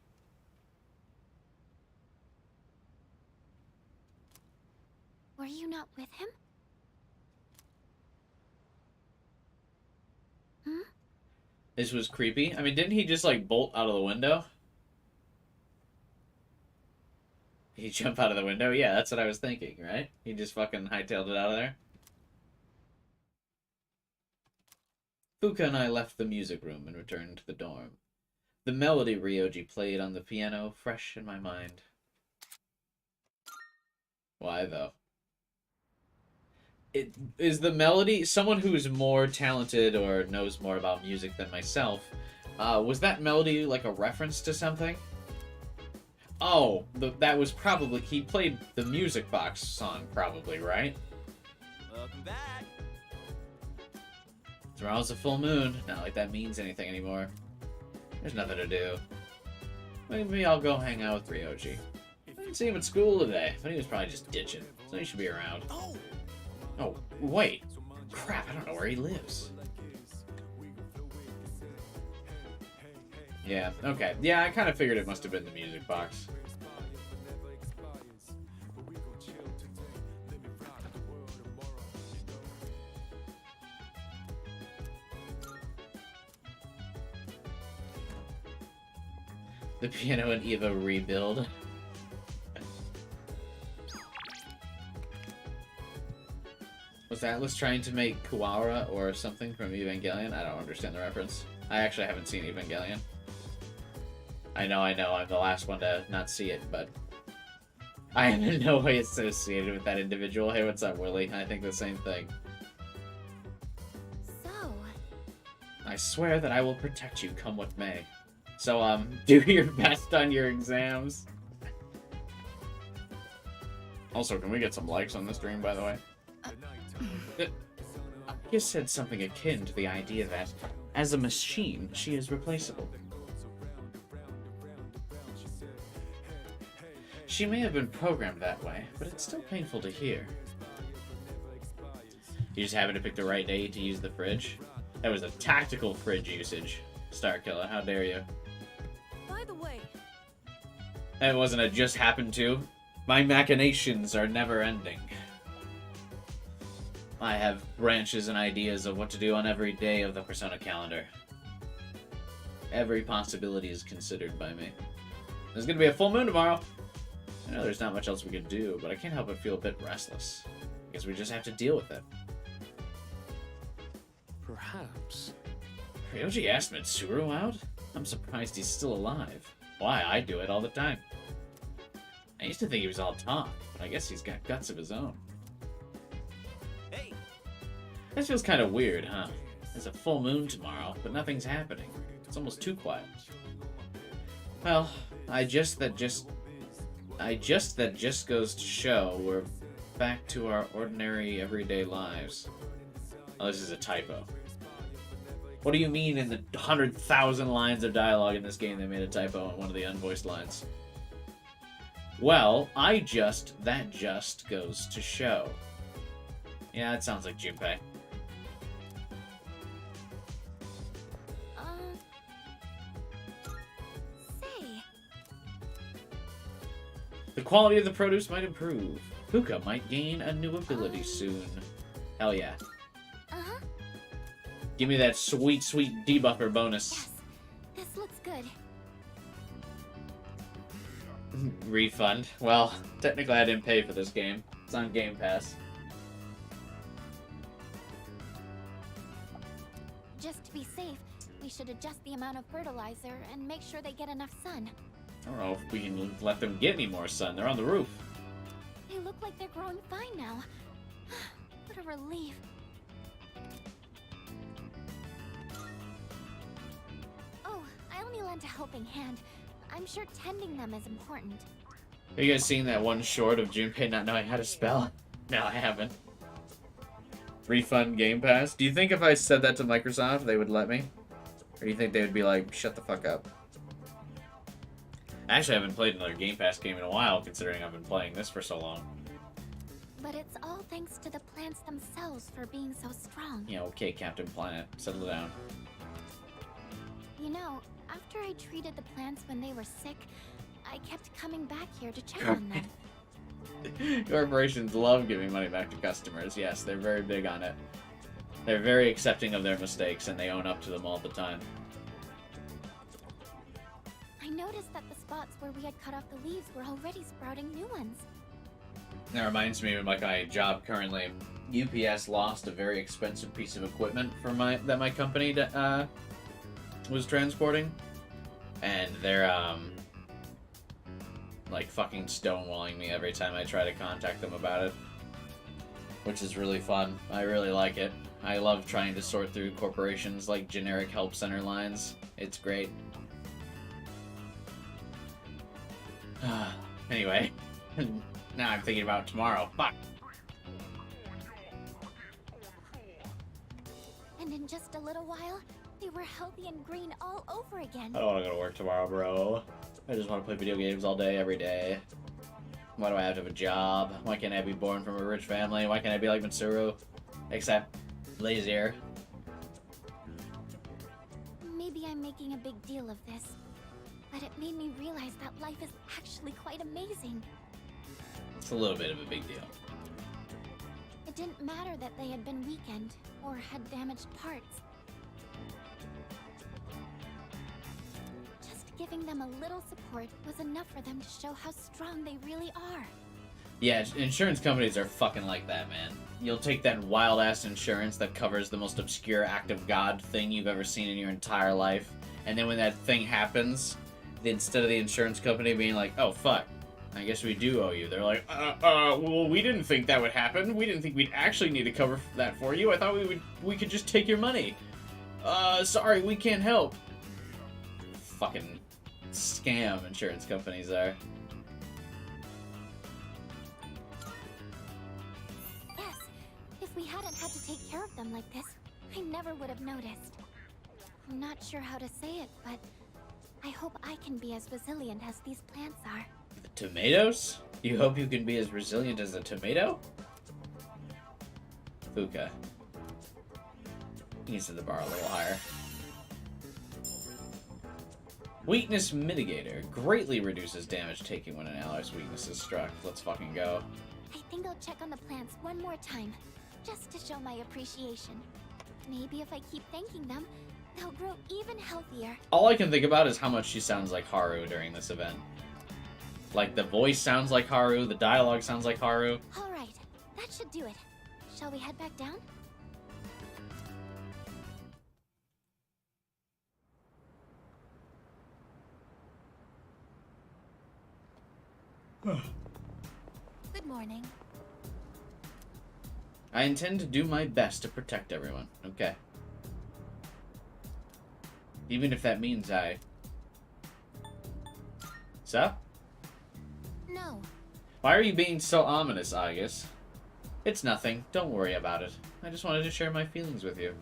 Were you not with him? Hmm? This was creepy. I mean, didn't he just, like, bolt out of the window? He jump out of the window? Yeah, that's what I was thinking, right? He just fucking hightailed it out of there. Fuka and I left the music room and returned to the dorm. The melody Ryoji played on the piano fresh in my mind. Why, though? Is the melody... Someone who's more talented or knows more about music than myself, was that melody like a reference to something? Oh, that was probably... He played the Music Box song, probably, right? Welcome back. Tomorrow's a full moon. Not like that means anything anymore. There's nothing to do. Maybe I'll go hang out with Ryoji. I didn't see him at school today, but he was probably just ditching, so he should be around. Oh, wait. Crap, I don't know where he lives. Yeah, okay. Yeah, I kind of figured it must have been the Music Box. The piano and Eva rebuild. Was Atlas trying to make Kuwara or something from Evangelion? I don't understand the reference. I actually haven't seen Evangelion. I know, I'm the last one to not see it, but I am in no way associated with that individual. Hey, what's up, Willie? I think the same thing. So... I swear that I will protect you, come what may. So, do your best on your exams. Also, can we get some likes on this stream, by the way? You said something akin to the idea that, as a machine, she is replaceable. She may have been programmed that way, but it's still painful to hear. You just happened to pick the right day to use the fridge? That was a tactical fridge usage. Starkiller, how dare you? By the way, That wasn't a just happened to. My machinations are never ending. I have branches and ideas of what to do on every day of the Persona calendar. Every possibility is considered by me. There's gonna be a full moon tomorrow. I know there's not much else we could do, but I can't help but feel a bit restless. I guess we just have to deal with it. Perhaps. Ryoji asked Mitsuru out? I'm surprised he's still alive. Why, I do it all the time. I used to think he was all talk, but I guess he's got guts of his own. Hey, This feels kind of weird, huh? There's a full moon tomorrow, but nothing's happening. It's almost too quiet. Well, that just goes to show we're back to our ordinary, everyday lives. Oh, this is a typo. What do you mean in the 100,000 lines of dialogue in this game they made a typo on one of the unvoiced lines? Well, that just goes to show. Yeah, it sounds like Junpei. Say... The quality of the produce might improve. Puka might gain a new ability soon. Hell yeah. Uh-huh. Give me that sweet, sweet debuffer bonus. Yes. This looks good. Refund. Well, technically I didn't pay for this game. It's on Game Pass. Just to be safe, we should adjust the amount of fertilizer and make sure they get enough sun. I don't know if we can let them get any more sun. They're on the roof. They look like they're growing fine now. What a relief. Oh, I only lent a helping hand. I'm sure tending them is important. Have you guys seen that one short of Junpei not knowing how to spell? No, I haven't. Refund Game Pass? Do you think if I said that to Microsoft, they would let me? Or do you think they would be like, shut the fuck up? Actually, I haven't played another Game Pass game in a while, considering I've been playing this for so long. But it's all thanks to the plants themselves for being so strong. Yeah, okay, Captain Planet. Settle down. You know, after I treated the plants when they were sick, I kept coming back here to check on them. Corporations love giving money back to customers. Yes, they're very big on it. They're very accepting of their mistakes, and they own up to them all the time. I noticed that the spots where we had cut off the leaves were already sprouting new ones. That reminds me of like my job currently. UPS lost a very expensive piece of equipment for that my company was transporting, and they're like fucking stonewalling me every time I try to contact them about it, which is really fun. I really like it. I love trying to sort through corporations like generic help center lines. It's great. Anyway, now I'm thinking about tomorrow. Fuck. And in just a little while, they were healthy and green all over again. I don't want to go to work tomorrow, bro. I just want to play video games all day, every day. Why do I have to have a job? Why can't I be born from a rich family? Why can't I be like Mitsuru? Except lazier. Maybe I'm making a big deal of this, but it made me realize that life is actually quite amazing. It's a little bit of a big deal. It didn't matter that they had been weakened or had damaged parts. Just giving them a little support was enough for them to show how strong they really are. Yeah, insurance companies are fucking like that, man. You'll take that wild-ass insurance that covers the most obscure act of God thing you've ever seen in your entire life, and then when that thing happens, instead of the insurance company being like, oh, fuck, I guess we do owe you, they're like, well, we didn't think that would happen. We didn't think we'd actually need to cover that for you. I thought we could just take your money. Sorry, we can't help. Fucking scam insurance companies are. Yes, if we hadn't had to take care of them like this, I never would have noticed. I'm not sure how to say it, but I hope I can be as resilient as these plants are. Tomatoes? You hope you can be as resilient as a tomato? Fuka. He needs to set the bar a little higher. Weakness Mitigator. Greatly reduces damage taken when an ally's weakness is struck. Let's fucking go. I think I'll check on the plants one more time, just to show my appreciation. Maybe if I keep thanking them, they'll grow even healthier. All I can think about is how much she sounds like Haru during this event. Like, the voice sounds like Haru, the dialogue sounds like Haru. Alright, that should do it. Shall we head back down? Good morning. I intend to do my best to protect everyone. Okay. Even if that means I... So? No. Why are you being so ominous, Aigis? It's nothing. Don't worry about it. I just wanted to share my feelings with you.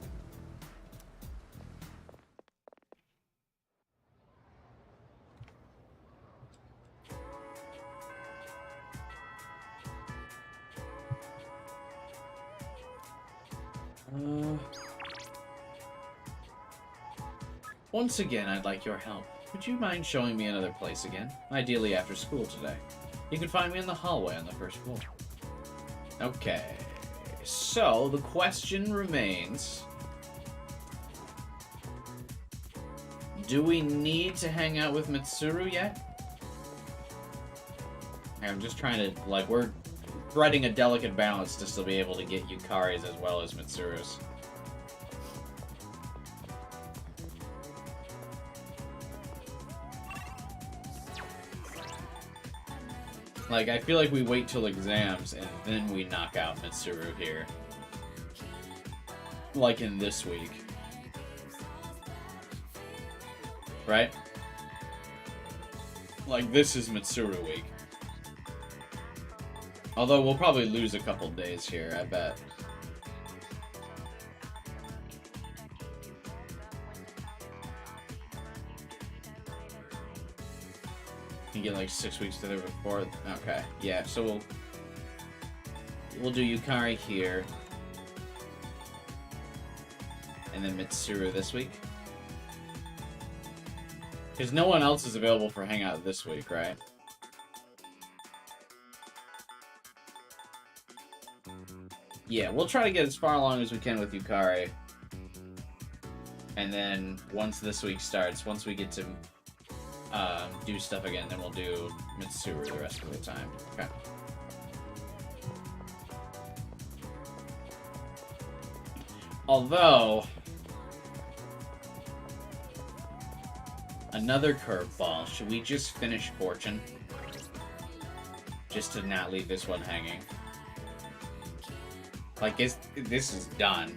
Once again, I'd like your help. Would you mind showing me another place again? Ideally after school today. You can find me in the hallway on the first floor. Okay. So, the question remains... do we need to hang out with Mitsuru yet? I'm just trying to, like, we're threading a delicate balance to still be able to get Yukari's as well as Mitsuru's. Like, I feel like we wait till exams and then we knock out Mitsuru here. Like in this week. Right? Like, this is Mitsuru week. Although we'll probably lose a couple days here, I bet. You get like 6 weeks to there before. Okay, yeah, so we'll... we'll do Yukari here. And then Mitsuru this week. Because no one else is available for Hangout this week, right? Yeah, we'll try to get as far along as we can with Yukari. And then once this week starts, once we get to do stuff again, then we'll do Mitsuru the rest of the time. Okay. Although, another curveball. Should we just finish Fortune? Just to not leave this one hanging. Like, this is done.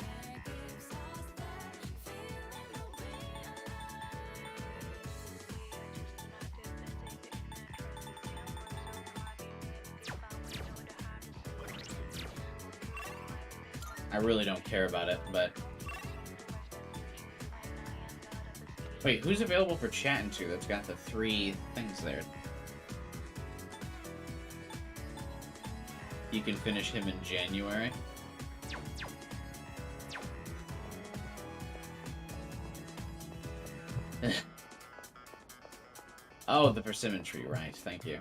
I really don't care about it, but... Wait, who's available for chatting to that's got the 3 things there? You can finish him in January. Oh, the persimmon tree, right. Thank you.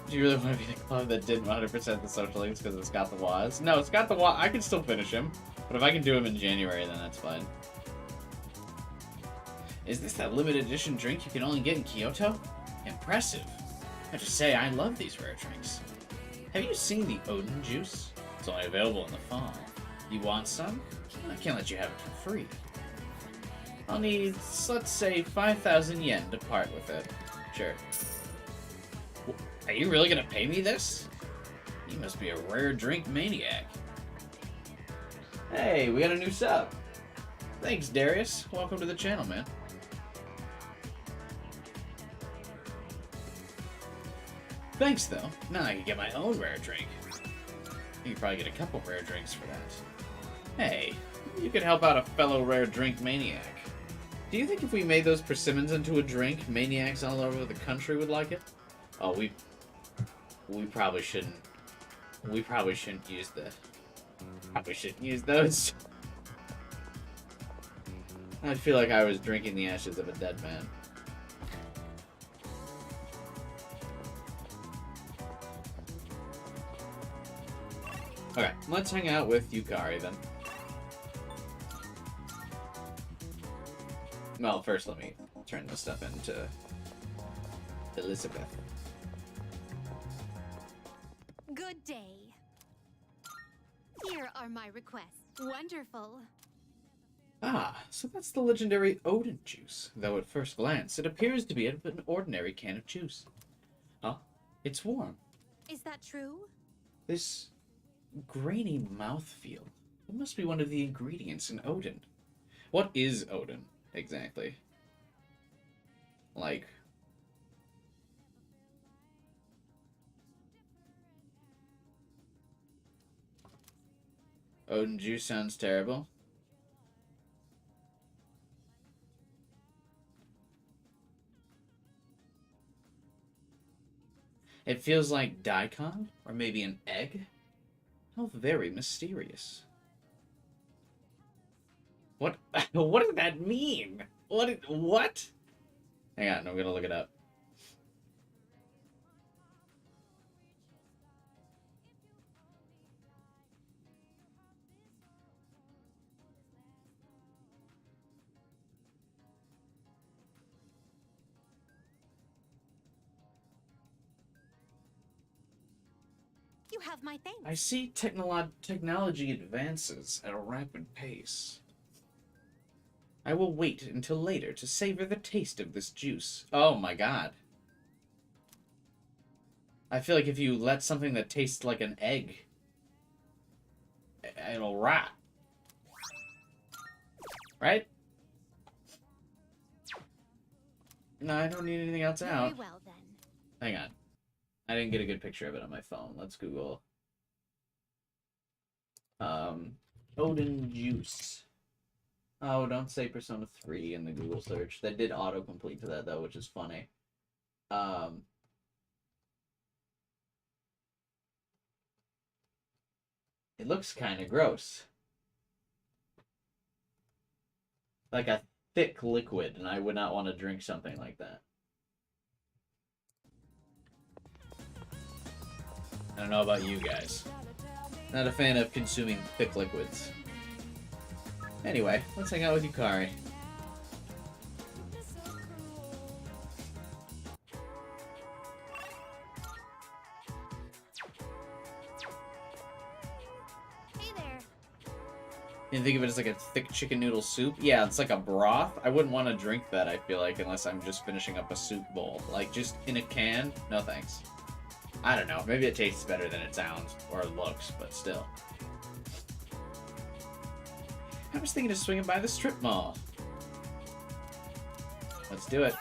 Do you really want to be the club that did 100% the social links because it's got the Waz? No, it's got the Waz. I can still finish him. But if I can do him in January, then that's fine. Is this that limited edition drink you can only get in Kyoto? Impressive. I have to say, I love these rare drinks. Have you seen the Odin juice? It's only available in the fall. You want some? I can't let you have it for free. I'll need, let's say, 5,000 yen to part with it. Sure. Are you really gonna pay me this? You must be a rare drink maniac. Hey, we got a new sub. Thanks, Darius. Welcome to the channel, man. Thanks, though. Now I can get my own rare drink. You could probably get a couple rare drinks for that. Hey, you could help out a fellow rare drink maniac. Do you think if we made those persimmons into a drink, maniacs all over the country would like it? Oh, we probably shouldn't. We probably shouldn't use the... Probably shouldn't use those. I feel like I was drinking the ashes of a dead man. Okay, let's hang out with Yukari then. Well, first let me turn this stuff into Elizabeth. Good day. Here are my requests. Wonderful. Ah, so that's the legendary Odin juice, though at first glance it appears to be an ordinary can of juice. Huh? It's warm. Is that true? This grainy mouthfeel. It must be one of the ingredients in Odin. What is Odin, exactly? Like... Odin juice sounds terrible. It feels like daikon, or maybe an egg. How very mysterious. What? What does that mean? What? Hang on, I'm gonna look it up. You have my thanks. I see technology advances at a rapid pace. I will wait until later to savor the taste of this juice. Oh my god. I feel like if you let something that tastes like an egg, it'll rot. Right? No, I don't need anything else out. Very well then. Hang on. I didn't get a good picture of it on my phone. Let's Google. Odin juice. Oh, don't say Persona 3 in the Google search. That did autocomplete to that, though, which is funny. It looks kind of gross. Like a thick liquid, and I would not want to drink something like that. I don't know about you guys. Not a fan of consuming thick liquids. Anyway, let's hang out with Yukari. Hey there. You think of it as like a thick chicken noodle soup? Yeah, it's like a broth. I wouldn't want to drink that, I feel like, unless I'm just finishing up a soup bowl. Like, just in a can? No thanks. I don't know. Maybe it tastes better than it sounds, or it looks, but still. I was thinking of swinging by the strip mall. Let's do it.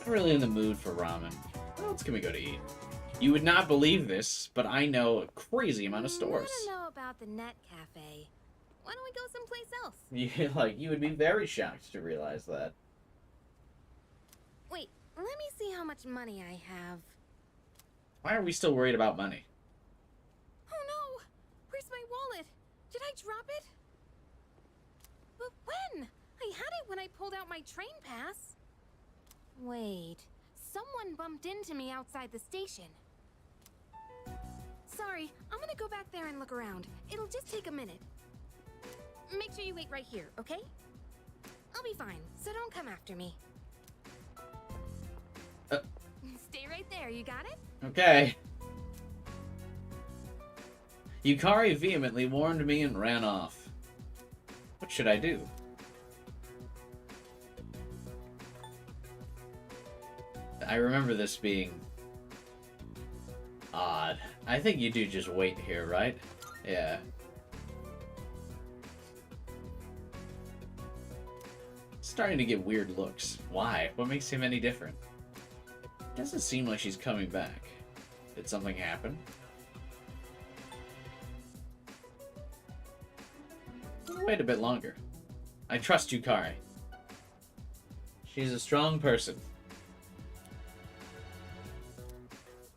I'm really in the mood for ramen. What else can we go to eat? You would not believe this, but I know a crazy amount of stores. I don't know about the Net Cafe. Why don't we go someplace else? You would be very shocked to realize that. Wait, let me see how much money I have. Why are we still worried about money? Oh no! Where's my wallet? Did I drop it? But when? I had it when I pulled out my train pass. Wait, someone bumped into me outside the station. Sorry, I'm gonna go back there and look around. It'll just take a minute. Make sure you wait right here, okay? I'll be fine, so don't come after me. Stay right there, you got it? Okay. Yukari vehemently warned me and ran off. What should I do? I remember this being odd. I think you do just wait here, right? Yeah. Starting to get weird looks. Why? What makes him any different? Doesn't seem like she's coming back. Did something happen? Wait a bit longer. I trust Yukari. She's a strong person.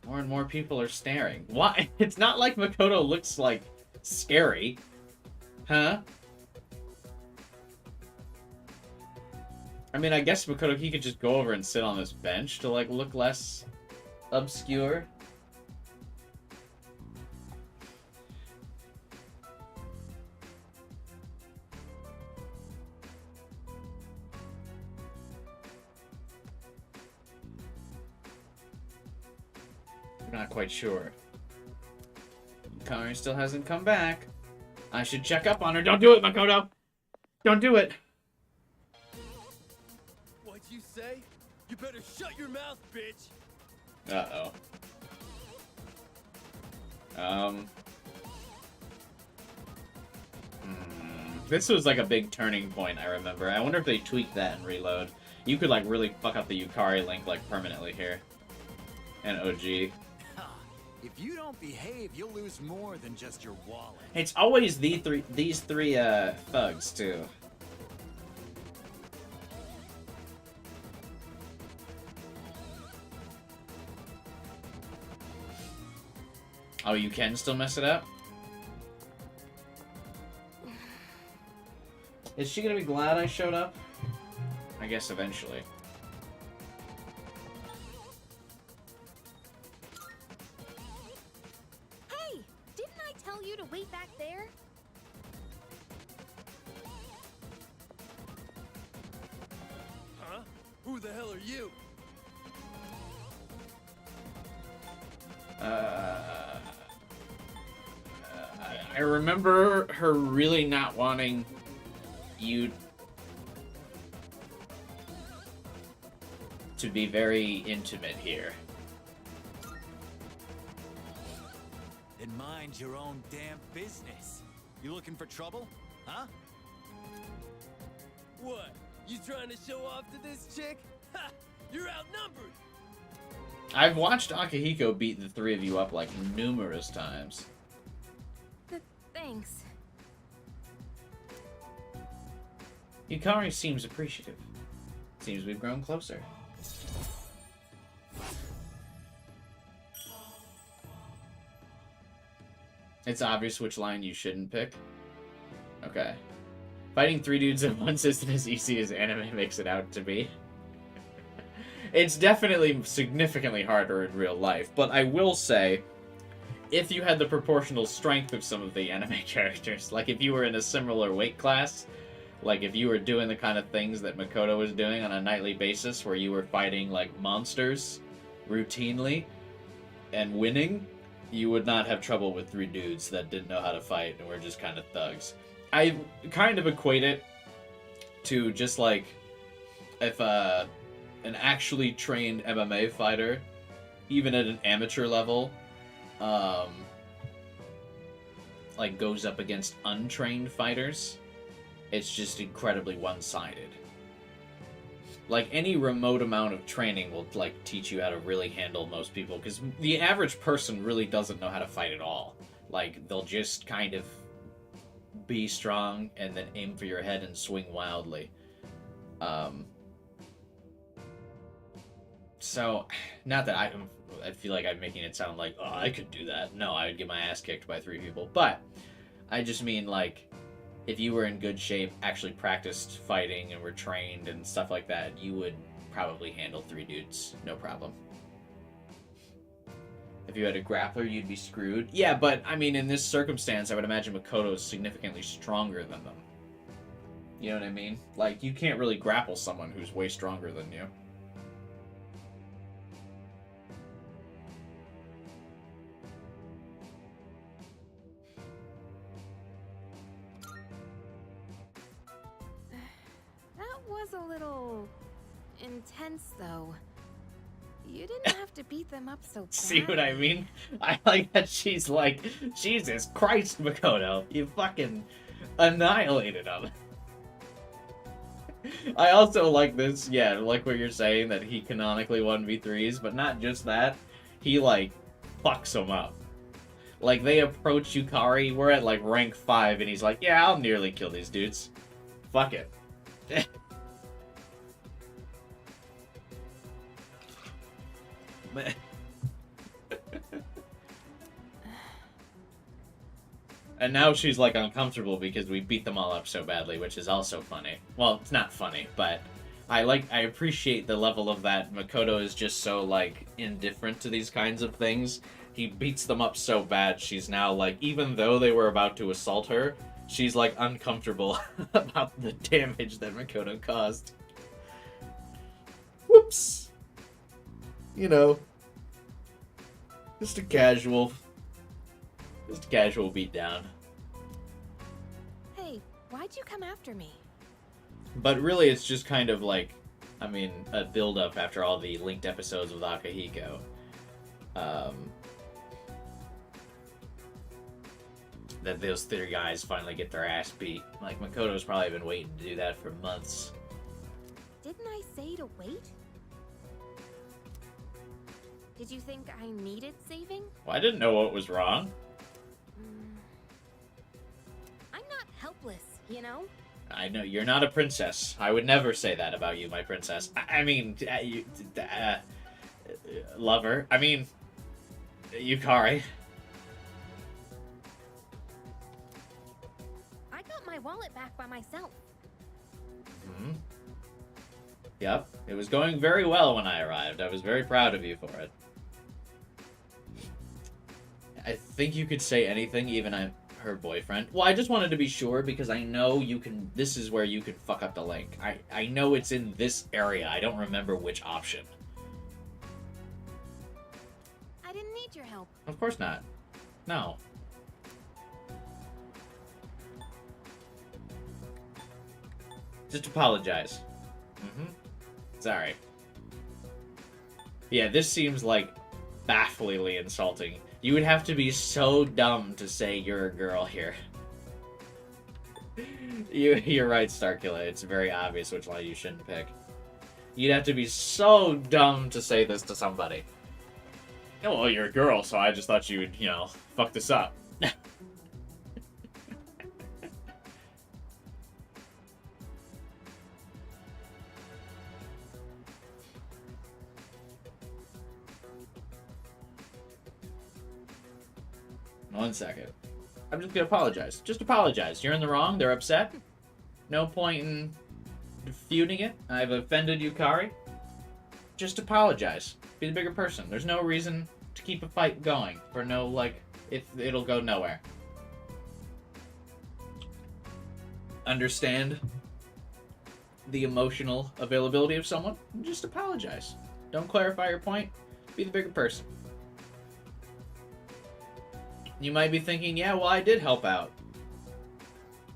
More and more people are staring. Why? It's not like Makoto looks like scary. Huh? I mean, I guess Makoto, he could just go over and sit on this bench to, like, look less obscure. I'm not quite sure. Yukari still hasn't come back. I should check up on her. Don't do it, Makoto! Don't do it! What'd you say? You better shut your mouth, bitch! Uh-oh. This was like a big turning point, I remember. I wonder if they tweaked that in Reload. You could, like, really fuck up the Yukari link, like, permanently here. And OG. If you don't behave, you'll lose more than just your wallet. It's always these three thugs, too. Oh, you can still mess it up? Is she gonna be glad I showed up? I guess eventually. Hey! Didn't I tell you to wait back there? Huh? Who the hell are you? I remember her really not wanting you to be very intimate here. Then mind your own damn business. You looking for trouble? Huh? What? You trying to show off to this chick? Ha! You're outnumbered! I've watched Akihiko beat the three of you up like numerous times. Thanks. Yukari seems appreciative. Seems we've grown closer. It's obvious which line you shouldn't pick. Okay. Fighting 3 dudes at once isn't as easy as anime makes it out to be. It's definitely significantly harder in real life, but I will say, if you had the proportional strength of some of the anime characters, like if you were in a similar weight class, like if you were doing the kind of things that Makoto was doing on a nightly basis, where you were fighting like monsters routinely and winning, you would not have trouble with 3 dudes that didn't know how to fight and were just kind of thugs. I kind of equate it to just like if an actually trained MMA fighter, even at an amateur level, like goes up against untrained fighters, it's just incredibly one-sided. Like any remote amount of training will like teach you how to really handle most people, because the average person really doesn't know how to fight at all. Like they'll just kind of be strong and then aim for your head and swing wildly. So, not that I feel like I'm making it sound like, oh, I could do that. No, I would get my ass kicked by 3 people. But I just mean, like, if you were in good shape, actually practiced fighting and were trained and stuff like that, you would probably handle 3 dudes. No problem. If you had a grappler, you'd be screwed. Yeah, but, I mean, in this circumstance, I would imagine Makoto is significantly stronger than them. You know what I mean? Like, you can't really grapple someone who's way stronger than you. That was a little intense, though. You didn't have to beat them up so bad. See what I mean? I like that she's like, Jesus Christ, Makoto, you fucking annihilated him. I also like this, yeah, like what you're saying, that he canonically 1v3s, but not just that, he, like, fucks them up. Like, they approach Yukari, we're at, like, rank 5, and he's like, yeah, I'll nearly kill these dudes. Fuck it. And now she's like uncomfortable because we beat them all up so badly, which is also funny. Well, it's not funny, but I appreciate the level of that. Makoto is just so like indifferent to these kinds of things. He beats them up so bad, she's now like, even though they were about to assault her, she's like uncomfortable about the damage that Makoto caused. Whoops. You know, just a casual beatdown. Hey, why'd you come after me? But really, it's just kind of like, I mean, a build-up after all the linked episodes with Akihiko. That those 3 guys finally get their ass beat. Like, Makoto's probably been waiting to do that for months. Didn't I say to wait? Did you think I needed saving? Well, I didn't know what was wrong. I'm not helpless, you know? I know, you're not a princess. I would never say that about you, my princess. I mean, lover. I mean, Yukari. I got my wallet back by myself. Hmm. Yep, it was going very well when I arrived. I was very proud of you for it. I think you could say anything, even her boyfriend. Well, I just wanted to be sure because I know you can. This is where you can fuck up the link. I know it's in this area. I don't remember which option. I didn't need your help. Of course not. No. Just apologize. Sorry. Yeah, this seems like bafflingly insulting. You would have to be so dumb to say you're a girl here. You're right, Starkilla. It's very obvious which one you shouldn't pick. You'd have to be so dumb to say this to somebody. Oh, well, you're a girl, so I just thought you would, you know, fuck this up. 1 second. I'm just gonna apologize. Just apologize. You're in the wrong. They're upset. No point in feuding it. I've offended Yukari. Just apologize. Be the bigger person. There's no reason to keep a fight going. For no, like, it'll go nowhere. Understand the emotional availability of someone. Just apologize. Don't clarify your point. Be the bigger person. You might be thinking, yeah, well, I did help out.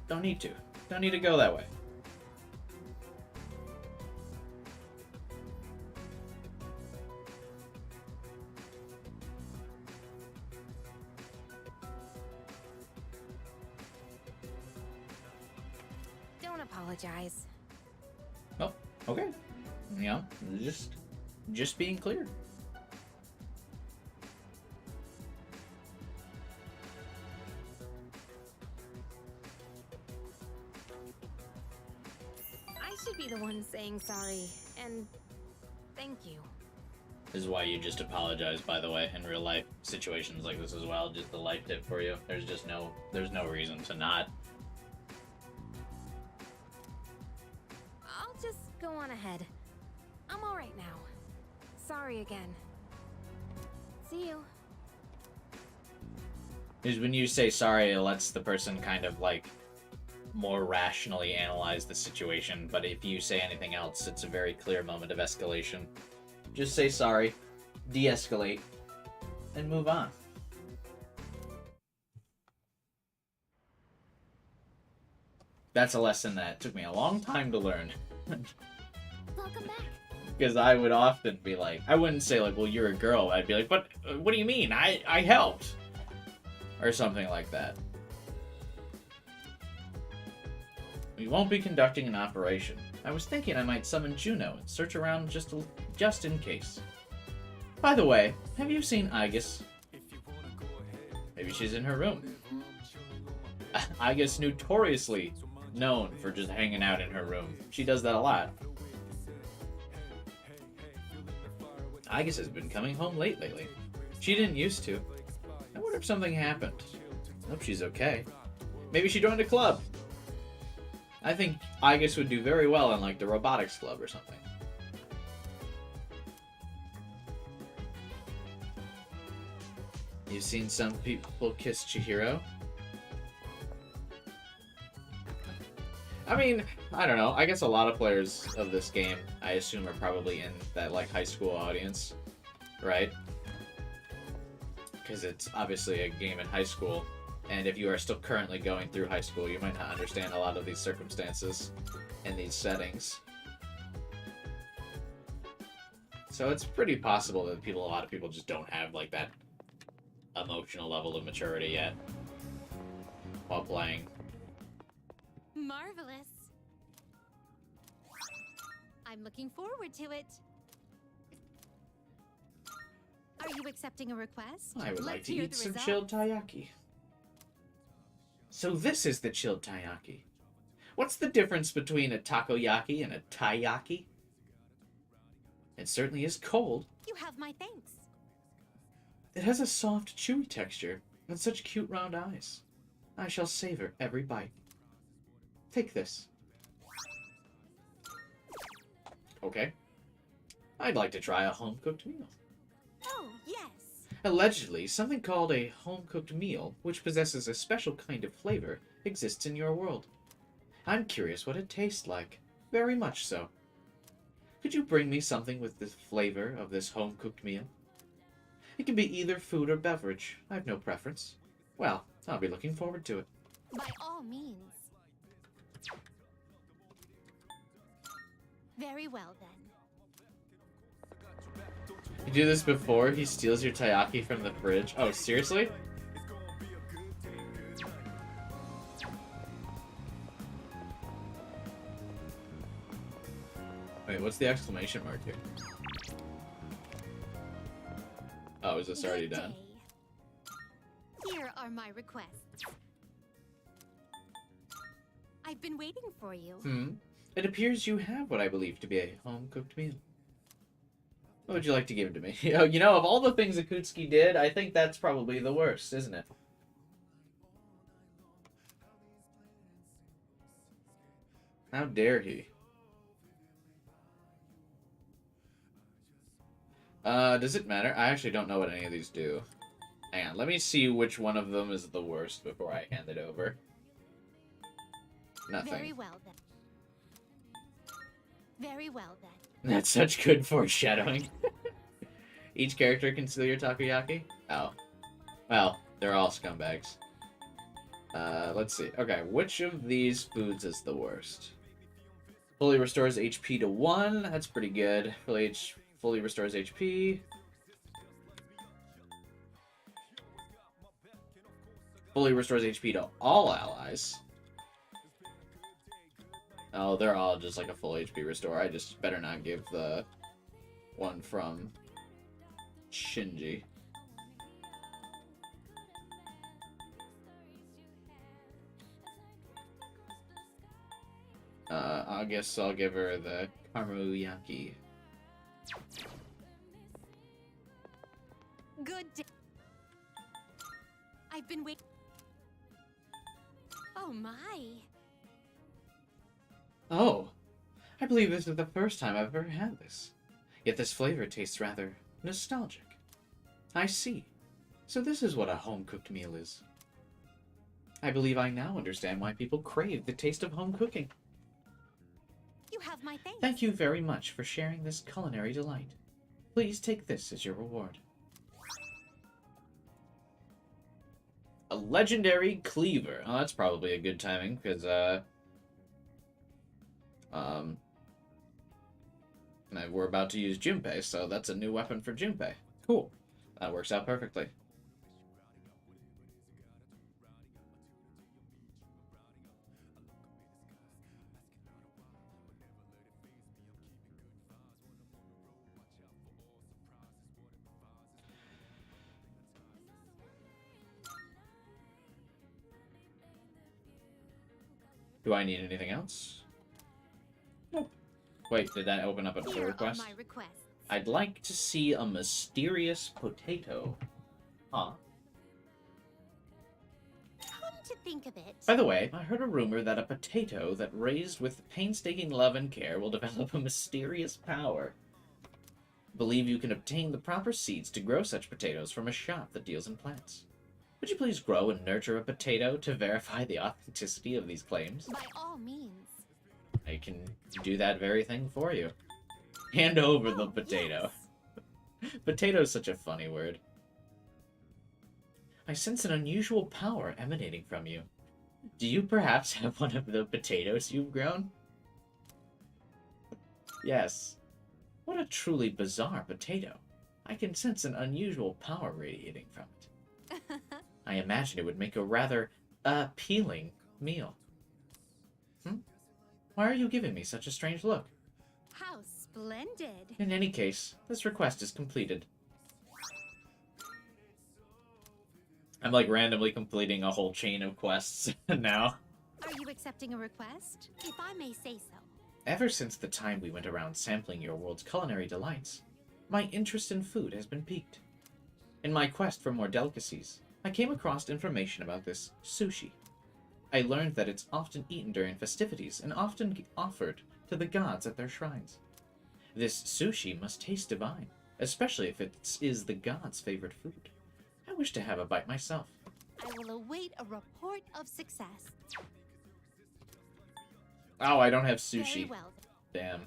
Don't need to. Don't need to go that way. Don't apologize. Oh, okay. Yeah, just being clear. I should be the one saying sorry, and thank you. This is why you just apologize, by the way, in real life situations like this as well. Just a life tip for you. There's no reason to not. I'll just go on ahead. I'm alright now. Sorry again. See you. Because when you say sorry, it lets the person kind of like more rationally analyze the situation. But if you say anything else, it's a very clear moment of escalation. Just say sorry, de-escalate, and move on. That's a lesson that took me a long time to learn. Welcome back. Because I would often be like, I wouldn't say like, well, you're a girl. I'd be like, but what do you mean? I helped. Or something like that. We won't be conducting an operation. I was thinking I might summon Juno and search around just in case. By the way, have you seen Aigis? Maybe she's in her room. Aigis notoriously known for just hanging out in her room. She does that a lot. Aigis has been coming home late lately. She didn't used to. I wonder if something happened. Hope she's okay. Maybe she joined a club. I think Aigis would do very well in like the robotics club or something. You've seen some people kiss Chihiro? I mean, I don't know. I guess a lot of players of this game, I assume, are probably in that like high school audience, right? Because it's obviously a game in high school, and if you are still currently going through high school, you might not understand a lot of these circumstances and these settings. So it's pretty possible that a lot of people just don't have like that emotional level of maturity yet while playing. Marvelous. I'm looking forward to it. Are you accepting a request? I would like Let's to hear eat the some results. chilled taiyaki. So this is the chilled taiyaki. What's the difference between a takoyaki and a taiyaki? It certainly is cold. You have my thanks. It has a soft, chewy texture and such cute round eyes. I shall savor every bite. Take this. Okay. I'd like to try a home-cooked meal. Oh, yes. Allegedly, something called a home-cooked meal, which possesses a special kind of flavor, exists in your world. I'm curious what it tastes like. Very much so. Could you bring me something with the flavor of this home-cooked meal? It can be either food or beverage. I have no preference. Well, I'll be looking forward to it. By all means. Very well, then. You do this before he steals your taiyaki from the fridge? Oh, seriously? Wait, what's the exclamation mark here? Oh, is this already Good done? day. Here are my requests. I've been waiting for you. It appears you have what I believe to be a home-cooked meal. What would you like to give to me? You know, of all the things Akutsuki did, I think that's probably the worst, isn't it? How dare he? Does it matter? I actually don't know what any of these do. Hang on, let me see which one of them is the worst before I hand it over. Nothing. Very well then. Very well then. That's such good foreshadowing. Each character can steal your takoyaki? Oh. Well, they're all scumbags. Let's see. Okay, which of these foods is the worst? Fully restores HP to 1. That's pretty good. Fully restores HP. Fully restores HP to all allies. Oh, they're all just like a full HP restore. I just better not give the one from Shinji. I guess I'll give her the Kamuyaki. Good day. I've been waiting. Oh my. Oh, I believe this is the first time I've ever had this. Yet this flavor tastes rather nostalgic. I see. So this is what a home-cooked meal is. I believe I now understand why people crave the taste of home cooking. You have my thanks. Thank you very much for sharing this culinary delight. Please take this as your reward. A legendary cleaver. Oh, that's probably a good timing, because, we're about to use Junpei, so that's a new weapon for Junpei. Cool. That works out perfectly. Do I need anything else? Nope. Wait, did that open up a Here request? are my requests. I'd like to see a mysterious potato. Huh. Come to think of it. By the way, I heard a rumor that a potato that raised with painstaking love and care will develop a mysterious power. Believe you can obtain the proper seeds to grow such potatoes from a shop that deals in plants. Would you please grow and nurture a potato to verify the authenticity of these claims? By all means. I can do that very thing for you. Hand over the potato. Yes. Potato is such a funny word. I sense an unusual power emanating from you. Do you perhaps have one of the potatoes you've grown? Yes. What a truly bizarre potato. I can sense an unusual power radiating from it. I imagine it would make a rather appealing meal. Why are you giving me such a strange look? How splendid. In any case, this request is completed. I'm like randomly completing a whole chain of quests now. Are you accepting a request? If I may say so. Ever since the time we went around sampling your world's culinary delights, my interest in food has been piqued. In my quest for more delicacies, I came across information about this sushi. I learned that it's often eaten during festivities and often offered to the gods at their shrines. This sushi must taste divine, especially if it is the gods' favorite food. I wish to have a bite myself. I will await a report of success. Oh, I don't have sushi. Very well. Damn.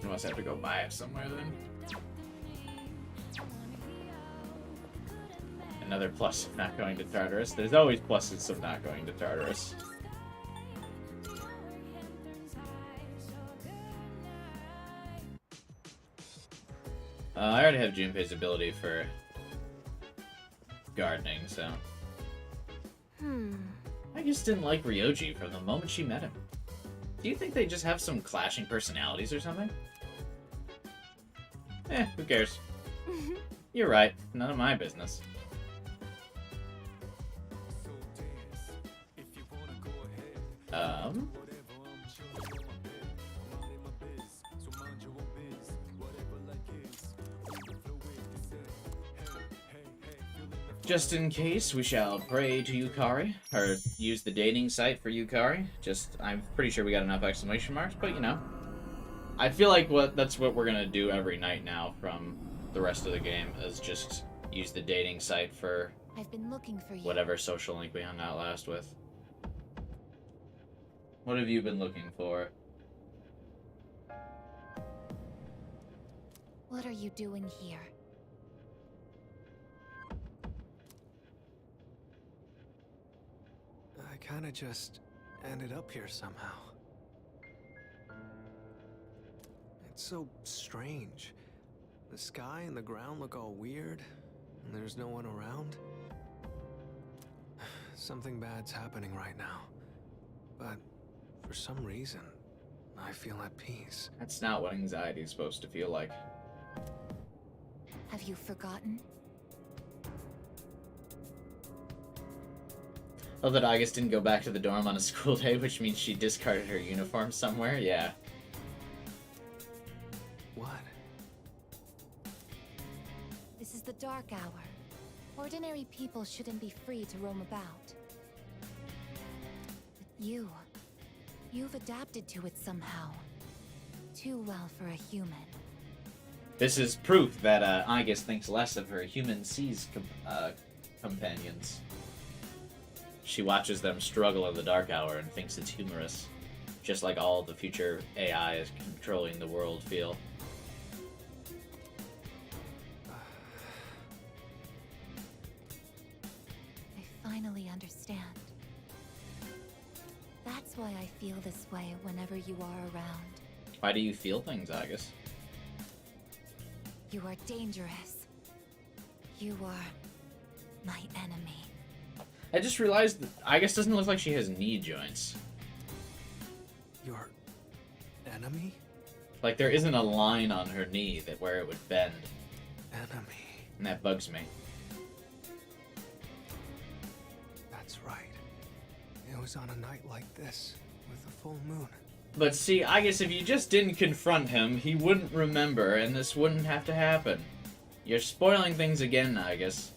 I must have to go buy it somewhere then. Another plus of not going to Tartarus. There's always pluses of not going to Tartarus. I already have Junpei's ability for gardening, so... I just didn't like Ryoji from the moment she met him. Do you think they just have some clashing personalities or something? Who cares? You're right. None of my business. Just in case, we shall pray to Yukari, or use the dating site for Yukari. I'm pretty sure we got enough exclamation marks, but you know. I feel like that's what we're gonna do every night now from the rest of the game, is just use the dating site for I've been looking for you. whatever social link we hung out last with. What have you been looking for? What are you doing here? I kinda just ended up here somehow. It's so strange. The sky and the ground look all weird, and there's no one around. Something bad's happening right now. But for some reason, I feel at peace. That's not what anxiety is supposed to feel like. Have you forgotten? Oh, that Aigis didn't go back to the dorm on a school day, which means she discarded her uniform somewhere? Yeah. What? This is the dark hour. Ordinary people shouldn't be free to roam about. But you've adapted to it somehow. Too well for a human. This is proof that Aigis thinks less of her human seas companions. She watches them struggle in the dark hour and thinks it's humorous. Just like all the future AI is controlling the world feel. I finally understand. That's why I feel this way whenever you are around. Why do you feel things, Aigis? You are dangerous. You are my enemy. I just realized that Aigis doesn't look like she has knee joints. Your enemy? Like there isn't a line on her knee where it would bend. Enemy. And that bugs me. That's right. It was on a night like this, with a full moon. But see, I guess if you just didn't confront him, he wouldn't remember, and this wouldn't have to happen. You're spoiling things again, Aigis.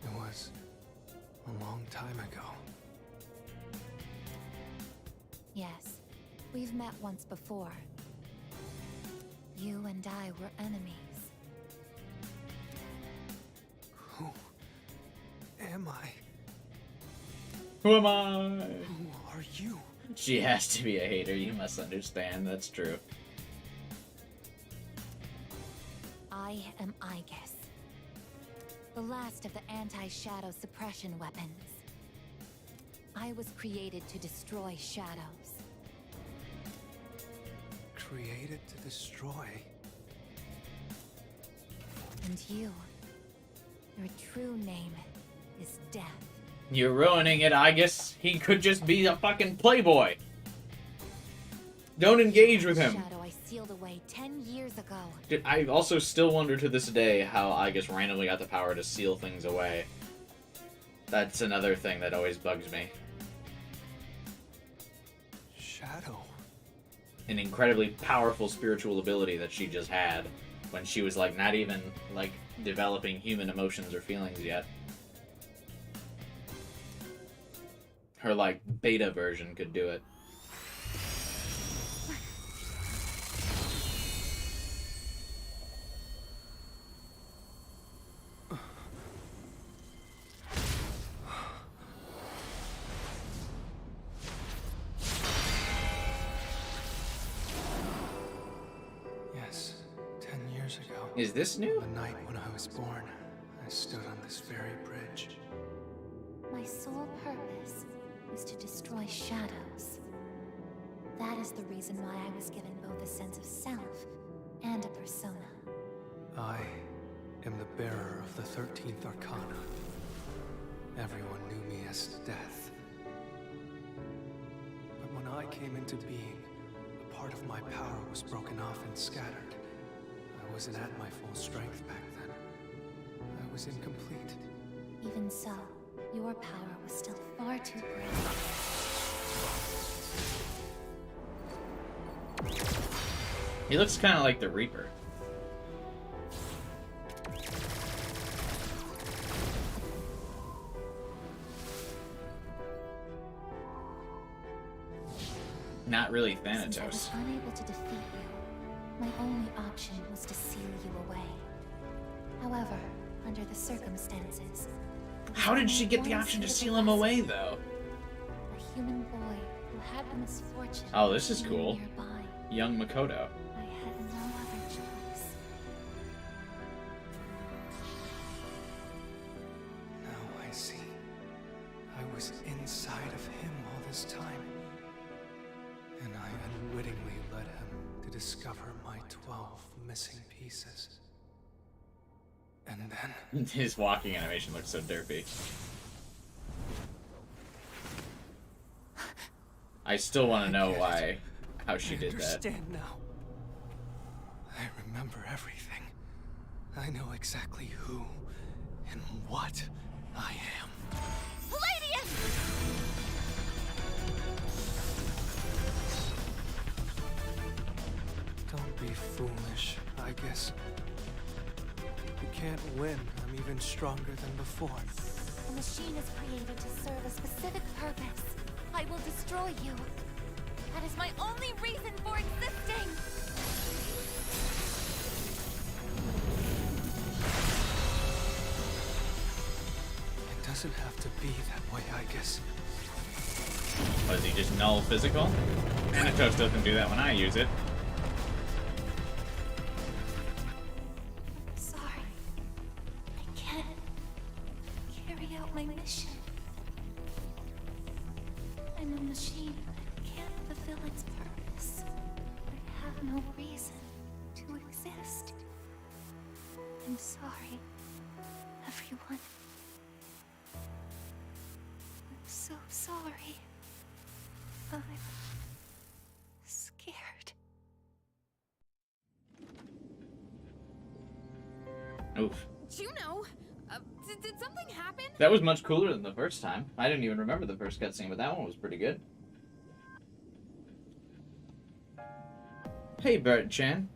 It was a long time ago. Yes, we've met once before. You and I were enemies. Who am I? Who am I? Who are you? She has to be a hater, you must understand, that's true. I am Aigis, the last of the anti-shadow suppression weapons. I was created to destroy shadows. Created to destroy? And your true name is Death. You're ruining it, Aigis. He could just be a fucking playboy. Don't engage with him. Shadow I sealed away 10 years ago. Dude, I also still wonder to this day how Aigis randomly got the power to seal things away. That's another thing that always bugs me. Shadow. An incredibly powerful spiritual ability that she just had when she was like not even like developing human emotions or feelings yet. Her like beta version could do it. Yes, 10 years ago. Is this new? The night when I was born, I stood on this very bridge. My sole purpose was to destroy shadows. That is the reason why I was given both a sense of self and a persona. I am the bearer of the 13th Arcana. Everyone knew me as Death. But when I came into being, a part of my power was broken off and scattered. I wasn't at my full strength back then. I was incomplete. Even so, your power was still far too great. He looks kind of like the Reaper. Not really Since I was Thanatos. unable to defeat you, my only option was to seal you away. However, under the circumstances... there was How did she only get the one option to suitable seal him vessel. away, though? A human boy who had the misfortune Oh, this of is being cool. nearby. Young Makoto. I had no other choice. Now I see. I was inside of him all this time. And I unwittingly led him to discover my 12 missing pieces. And then... His walking animation looks so derpy. I still want to know how she did that. I understand now. I remember everything. I know exactly who and what I am. Palladium! Don't be foolish, I guess. You can't win. I'm even stronger than before. The machine is created to serve a specific purpose. I will destroy you. That is my only reason for existing! It doesn't have to be that way, I guess. Was he just null physical? Thanatos doesn't do that when I use it. Sorry. I can't carry out my mission. I'm a machine that can't fulfill its purpose. I have no reason to exist. I'm sorry, everyone. I'm so sorry. I'm scared. Oof. Juno, did something happen? That was much cooler than the first time. I didn't even remember the first cutscene, but that one was pretty good. Hey, Bert-chan.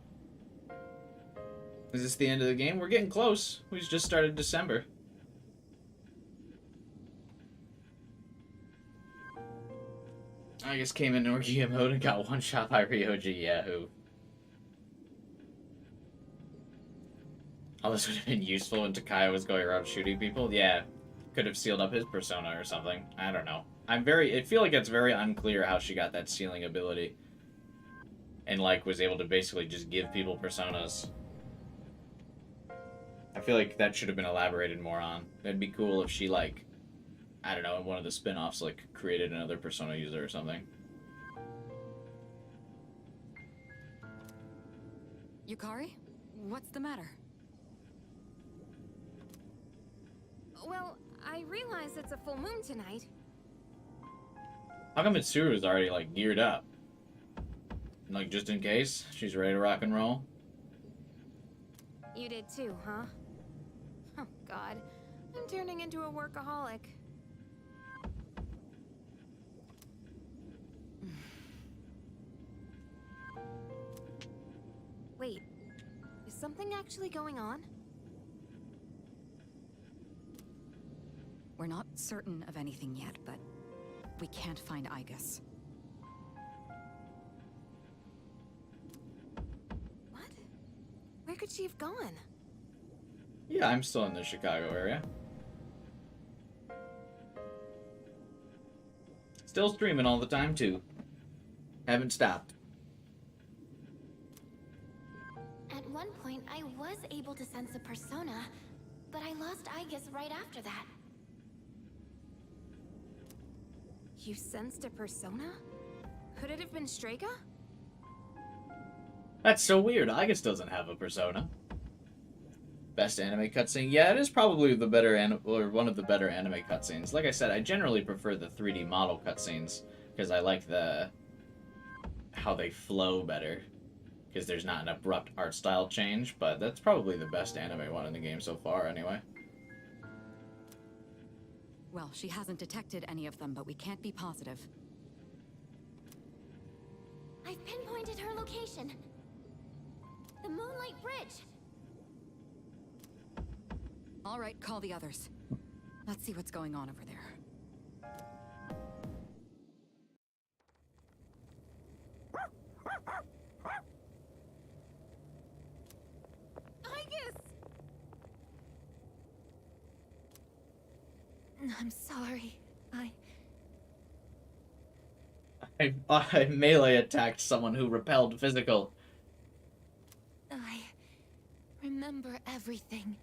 Is this the end of the game? We're getting close. We just started December. I just came in Orgia mode and got one shot by Ryoji Yahoo. Oh, this would have been useful when Takaya was going around shooting people. Yeah, could have sealed up his persona or something. I don't know. I feel like it's very unclear how she got that sealing ability. And, like, was able to basically just give people personas. I feel like that should have been elaborated more on. It'd be cool if she, like, I don't know, in one of the spin-offs, like, created another persona user or something. Yukari? What's the matter? Well, I realize it's a full moon tonight. How come Mitsuru's already, like, geared up? Like, just in case? She's ready to rock and roll? You did too, huh? Oh, God. I'm turning into a workaholic. Wait, is something actually going on? We're not certain of anything yet, but we can't find Aigis. What? Where could she have gone? Yeah, I'm still in the Chicago area. Still streaming all the time, too. Haven't stopped. At one point, I was able to sense a persona, but I lost Aigis right after that. You sensed a persona? Could it have been Strega? That's so weird. Aigis doesn't have a persona. Best anime cutscene? Yeah, it is probably the better or one of the better anime cutscenes. Like I said, I generally prefer the 3D model cutscenes because I like how they flow better. Because there's not an abrupt art style change, but that's probably the best anime one in the game so far, anyway. Well, she hasn't detected any of them, but we can't be positive. I've pinpointed her location. The Moonlight Bridge. All right, call the others. Let's see what's going on over there. I'm sorry. I melee attacked someone who repelled physical. I remember everything.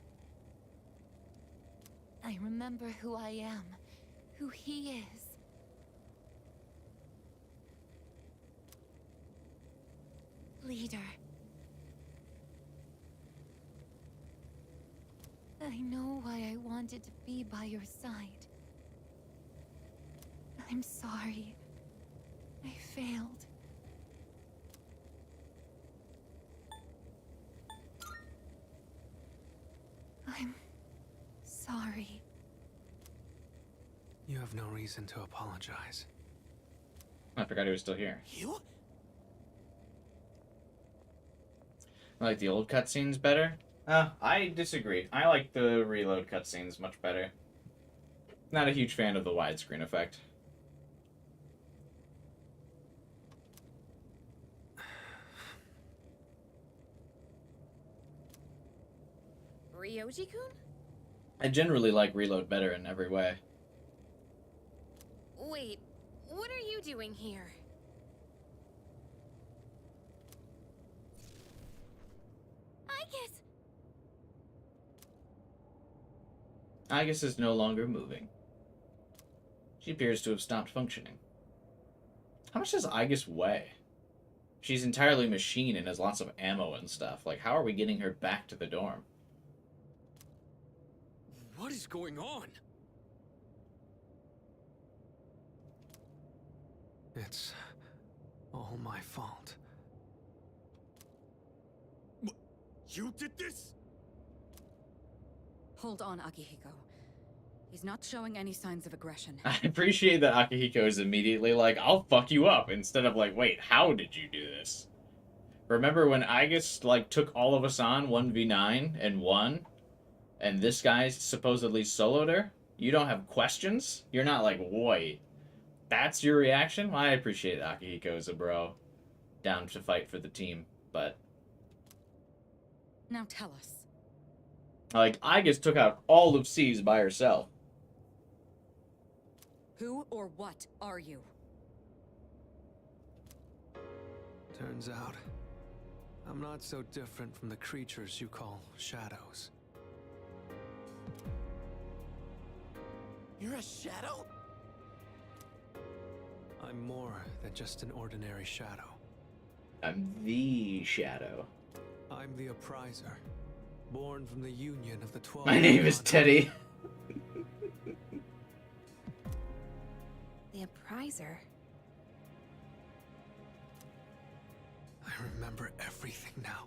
I remember who I am, who he is. Leader. I know why I wanted to be by your side. I'm sorry. I failed. I'm sorry. You have no reason to apologize. I forgot he was still here. You? I like the old cutscenes better. I disagree. I like the reload cutscenes much better. Not a huge fan of the widescreen effect. Ryoji-kun? I generally like reload better in every way. Wait, what are you doing here? Aigis is no longer moving. She appears to have stopped functioning. How much does Aigis weigh? She's entirely machine and has lots of ammo and stuff. Like, how are we getting her back to the dorm? What is going on? It's all my fault. You did this? Hold on, Akihiko. He's not showing any signs of aggression. I appreciate that Akihiko is immediately like, I'll fuck you up, instead of like, wait, how did you do this? Remember when Aigis, like, took all of us on 1v9 and won? And this guy supposedly soloed her? You don't have questions? You're not like, wait, that's your reaction? Well, I appreciate Akihiko as a bro. Down to fight for the team, but... Now tell us. Like, Aigis took out all of C's by herself. Who or what are you? Turns out, I'm not so different from the creatures you call shadows. You're a shadow? I'm more than just an ordinary shadow. I'm the Shadow. I'm the Appriser, born from the union of the 12. My name is Teddy. The Appriser? I remember everything now.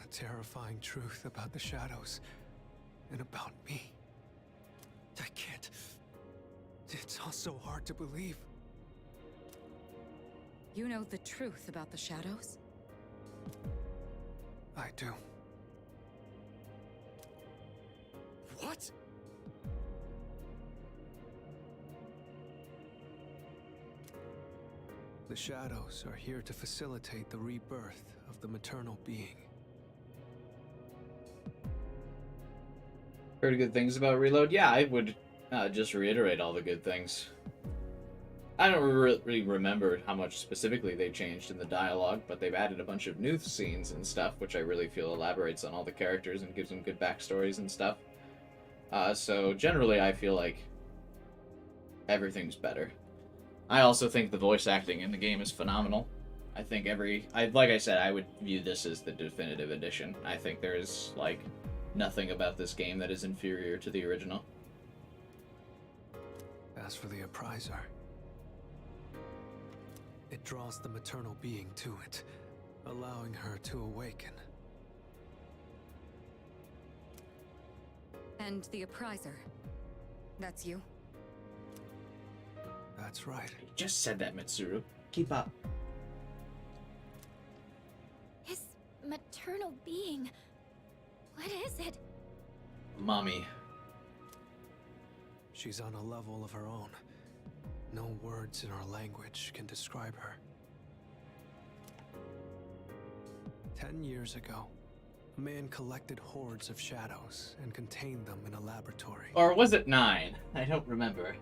The terrifying truth about the shadows and about me. I can't. It's all so hard to believe. You know the truth about the shadows? I do. What? The shadows are here to facilitate the rebirth of the maternal being. Heard good things about Reload? Yeah, I would just reiterate all the good things. I don't really remember how much specifically they changed in the dialogue, but they've added a bunch of new scenes and stuff, which I really feel elaborates on all the characters and gives them good backstories and stuff. So generally, I feel like everything's better. I also think the voice acting in the game is phenomenal. I think like I said, I would view this as the definitive edition. I think there is, like, nothing about this game that is inferior to the original. As for the Appriser, it draws the maternal being to it, allowing her to awaken. And the Appriser. That's you? That's right. You just said that, Mitsuru. Keep up. His maternal being. What is it? Mommy. She's on a level of her own. No words in our language can describe her. 10 years ago, A man collected hordes of shadows and contained them in a laboratory. Or was it 9? I don't remember.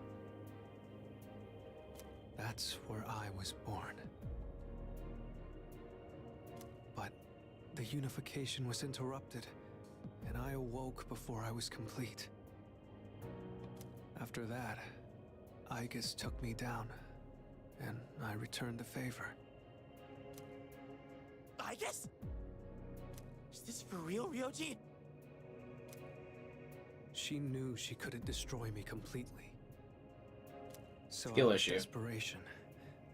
That's where I was born. But the unification was interrupted, and I awoke before I was complete. After that, Aigis took me down, and I returned the favor. Aigis? Is this for real, Ryoji? She knew she couldn't destroy me completely. So Skill out of issue. desperation,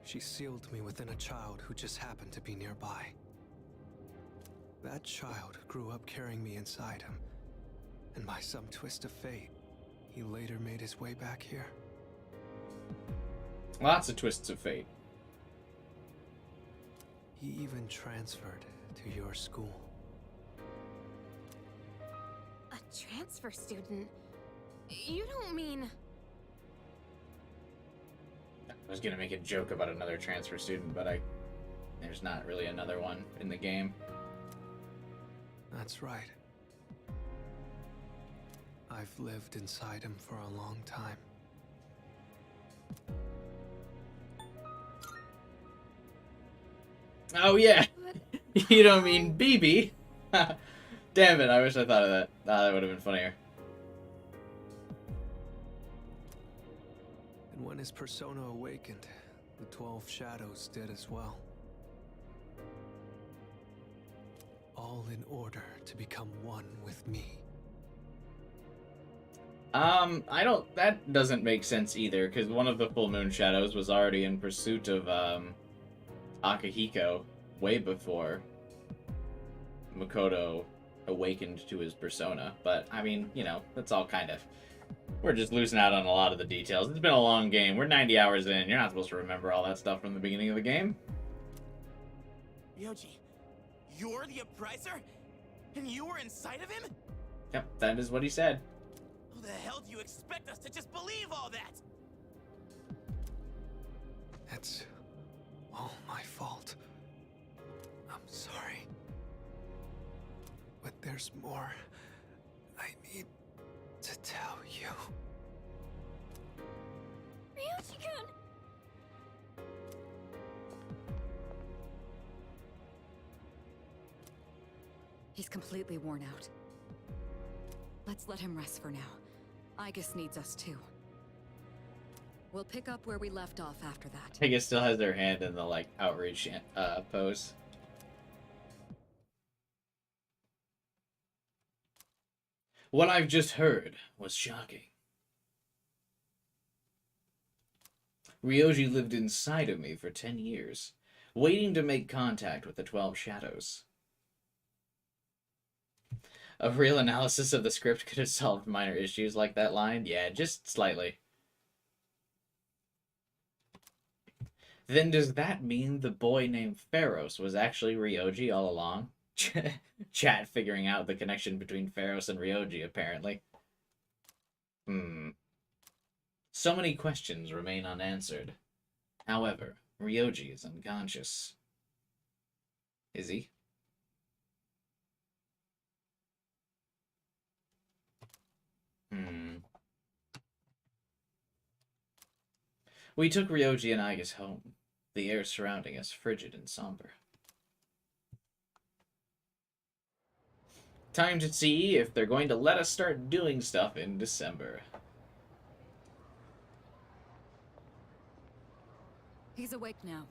she sealed me within a child who just happened to be nearby. That child grew up carrying me inside him, and by some twist of fate, he later made his way back here. Lots of twists of fate. He even transferred to your school. A transfer student? You don't mean... I was gonna make a joke about another transfer student, but there's not really another one in the game. That's right. I've lived inside him for a long time. Oh yeah! You don't mean BB? Damn it, I wish I thought of that. That would have been funnier. And when his persona awakened, the 12 shadows did as well. All in order to become one with me. That doesn't make sense either, because one of the full moon shadows was already in pursuit of, Akihiko way before Makoto awakened to his persona. But, I mean, you know, that's all kind of... We're just losing out on a lot of the details. It's been a long game. We're 90 hours in. You're not supposed to remember all that stuff from the beginning of the game. Ryoji, you're the Appriser? And you were inside of him? Yep, that is what he said. How the hell do you expect us to just believe all that? It's all my fault. I'm sorry. But there's more I need to tell you. Ryoji-kun! He's completely worn out. Let's let him rest for now. Aigis needs us too. We'll pick up where we left off after that. Aigis still has their hand in the, like, outreach pose. What I've just heard was shocking. Ryoji lived inside of me for 10 years, waiting to make contact with the 12 shadows. A real analysis of the script could have solved minor issues like that line. Yeah, just slightly. Then does that mean the boy named Pharos was actually Ryoji all along? Chat figuring out the connection between Pharos and Ryoji, apparently. So many questions remain unanswered. However, Ryoji is unconscious. Is he? We took Ryoji and Aigis home, the air surrounding us frigid and somber. Time to see if they're going to let us start doing stuff in December. He's awake now.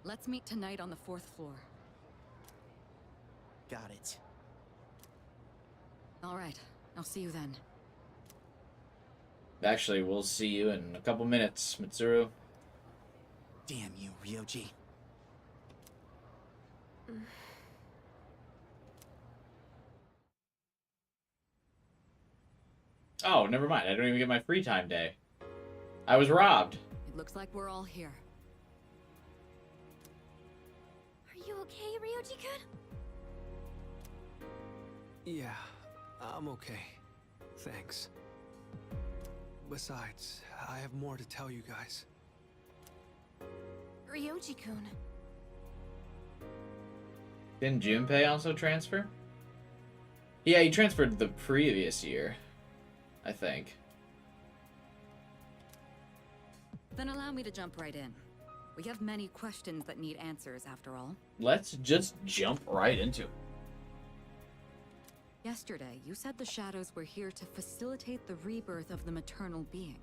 Let's meet tonight on the 4th floor. Got it. All right, I'll see you then. Actually, we'll see you in a couple minutes, Mitsuru. Damn you, Ryoji. Oh, never mind. I don't even get my free time day. I was robbed. It looks like we're all here. Are you okay, Ryoji-kun? Yeah, I'm okay. Thanks. Besides, I have more to tell you guys. Ryoji-kun. Didn't Junpei also transfer? Yeah, he transferred the previous year, I think. Then allow me to jump right in. We have many questions that need answers, after all. Let's just jump right into it. Yesterday, you said the shadows were here to facilitate the rebirth of the maternal being.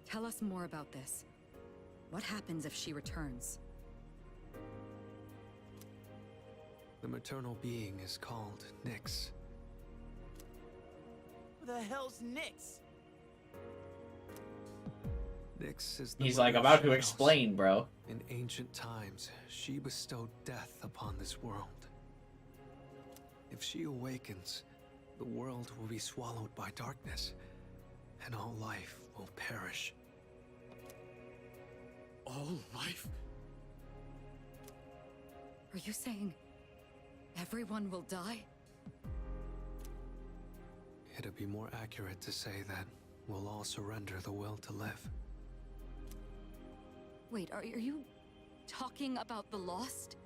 Tell us more about this. What happens if she returns? The maternal being is called Nyx. Who the hell's Nyx? Nyx is the He's mother like of about to shadows. explain, bro. In ancient times, she bestowed death upon this world. If she awakens, the world will be swallowed by darkness, and all life will perish. All life? Are you saying everyone will die? It'd be more accurate to say that we'll all surrender the will to live. Wait, are you talking about the Lost?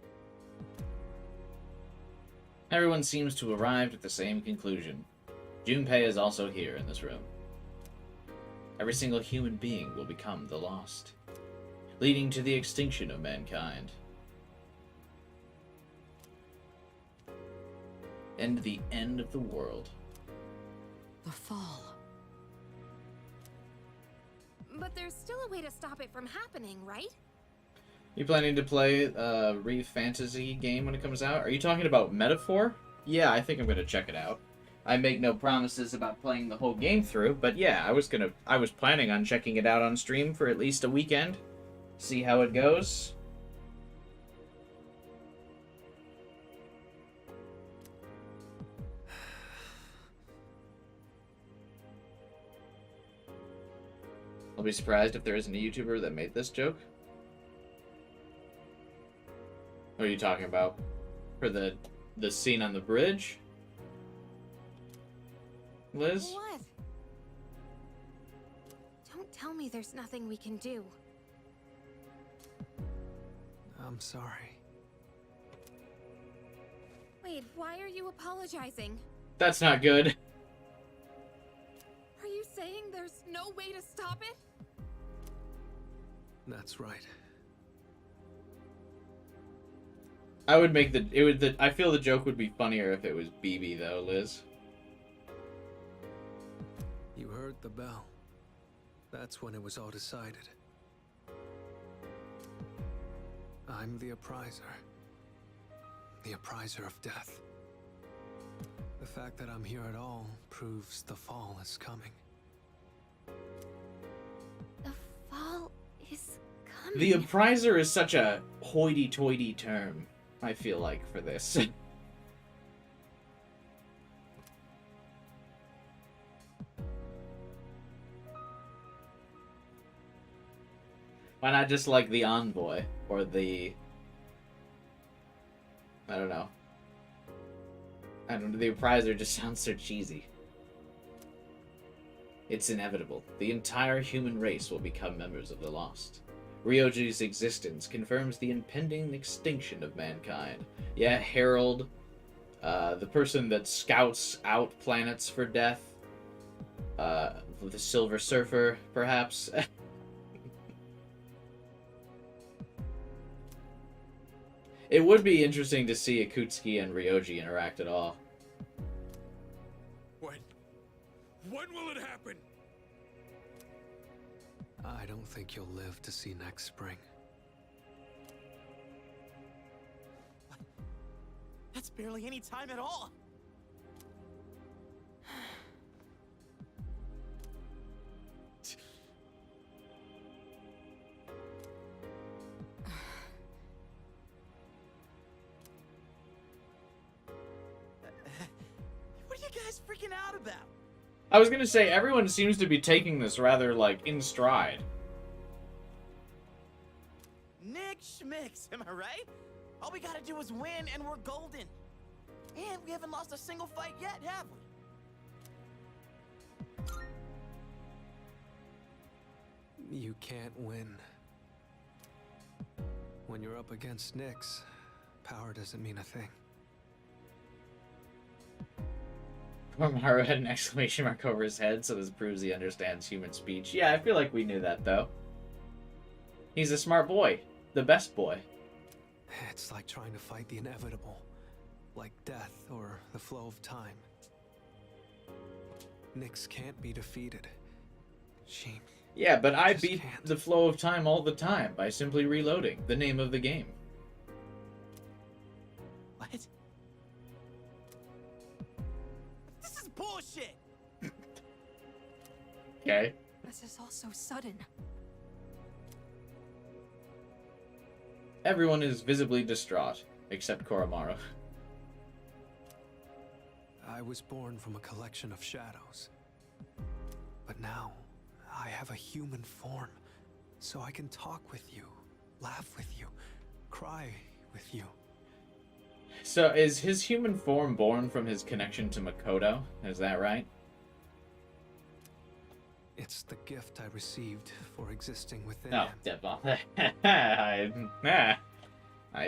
Everyone seems to have arrived at the same conclusion. Junpei is also here in this room. Every single human being will become the Lost, leading to the extinction of mankind. And the end of the world. The Fall. But there's still a way to stop it from happening, right? You planning to play a Reef Fantasy game when it comes out? Are you talking about Metaphor? Yeah, I think I'm gonna check it out. I make no promises about playing the whole game through, but yeah, I was planning on checking it out on stream for at least a weekend. See how it goes. I'll be surprised if there isn't a YouTuber that made this joke. What are you talking about? For the scene on the bridge? Liz? What? Don't tell me there's nothing we can do. I'm sorry. Wait, why are you apologizing? That's not good. Are you saying there's no way to stop it? That's right. I feel the joke would be funnier if it was BB though, Liz. You heard the bell. That's when it was all decided. I'm the appriser. The appriser of death. The fact that I'm here at all proves the fall is coming. The fall is coming. The appriser is such a hoity-toity term, I feel like, for this. Why not just like the envoy or the... I don't know. The appriser just sounds so cheesy. It's inevitable. The entire human race will become members of the Lost. Ryoji's existence confirms the impending extinction of mankind. Yeah, Harold, the person that scouts out planets for death, the Silver Surfer, perhaps. It would be interesting to see Akutsuki and Ryoji interact at all. When will it happen? I don't think you'll live to see next spring. That's barely any time at all. What are you guys freaking out about? I was gonna say, everyone seems to be taking this rather, like, in stride. Nick Schmicks, am I right? All we gotta do is win and we're golden. And we haven't lost a single fight yet, have we? You can't win. When you're up against Nyx, power doesn't mean a thing. Maru had an exclamation mark over his head, so this proves he understands human speech. Yeah, I feel like we knew that, though. He's a smart boy. The best boy. It's like trying to fight the inevitable. Like death or the flow of time. Nyx can't be defeated. She... Yeah, but I just beat can't. the flow of time all the time by simply reloading. The name of the game. What? This is bullshit! Okay. This is all so sudden. Everyone is visibly distraught, except Koromaru. I was born from a collection of shadows. But now, I have a human form, so I can talk with you, laugh with you, cry with you. So, is his human form born from his connection to Makoto? Is that right? It's the gift I received for existing within Oh, him. Devil. I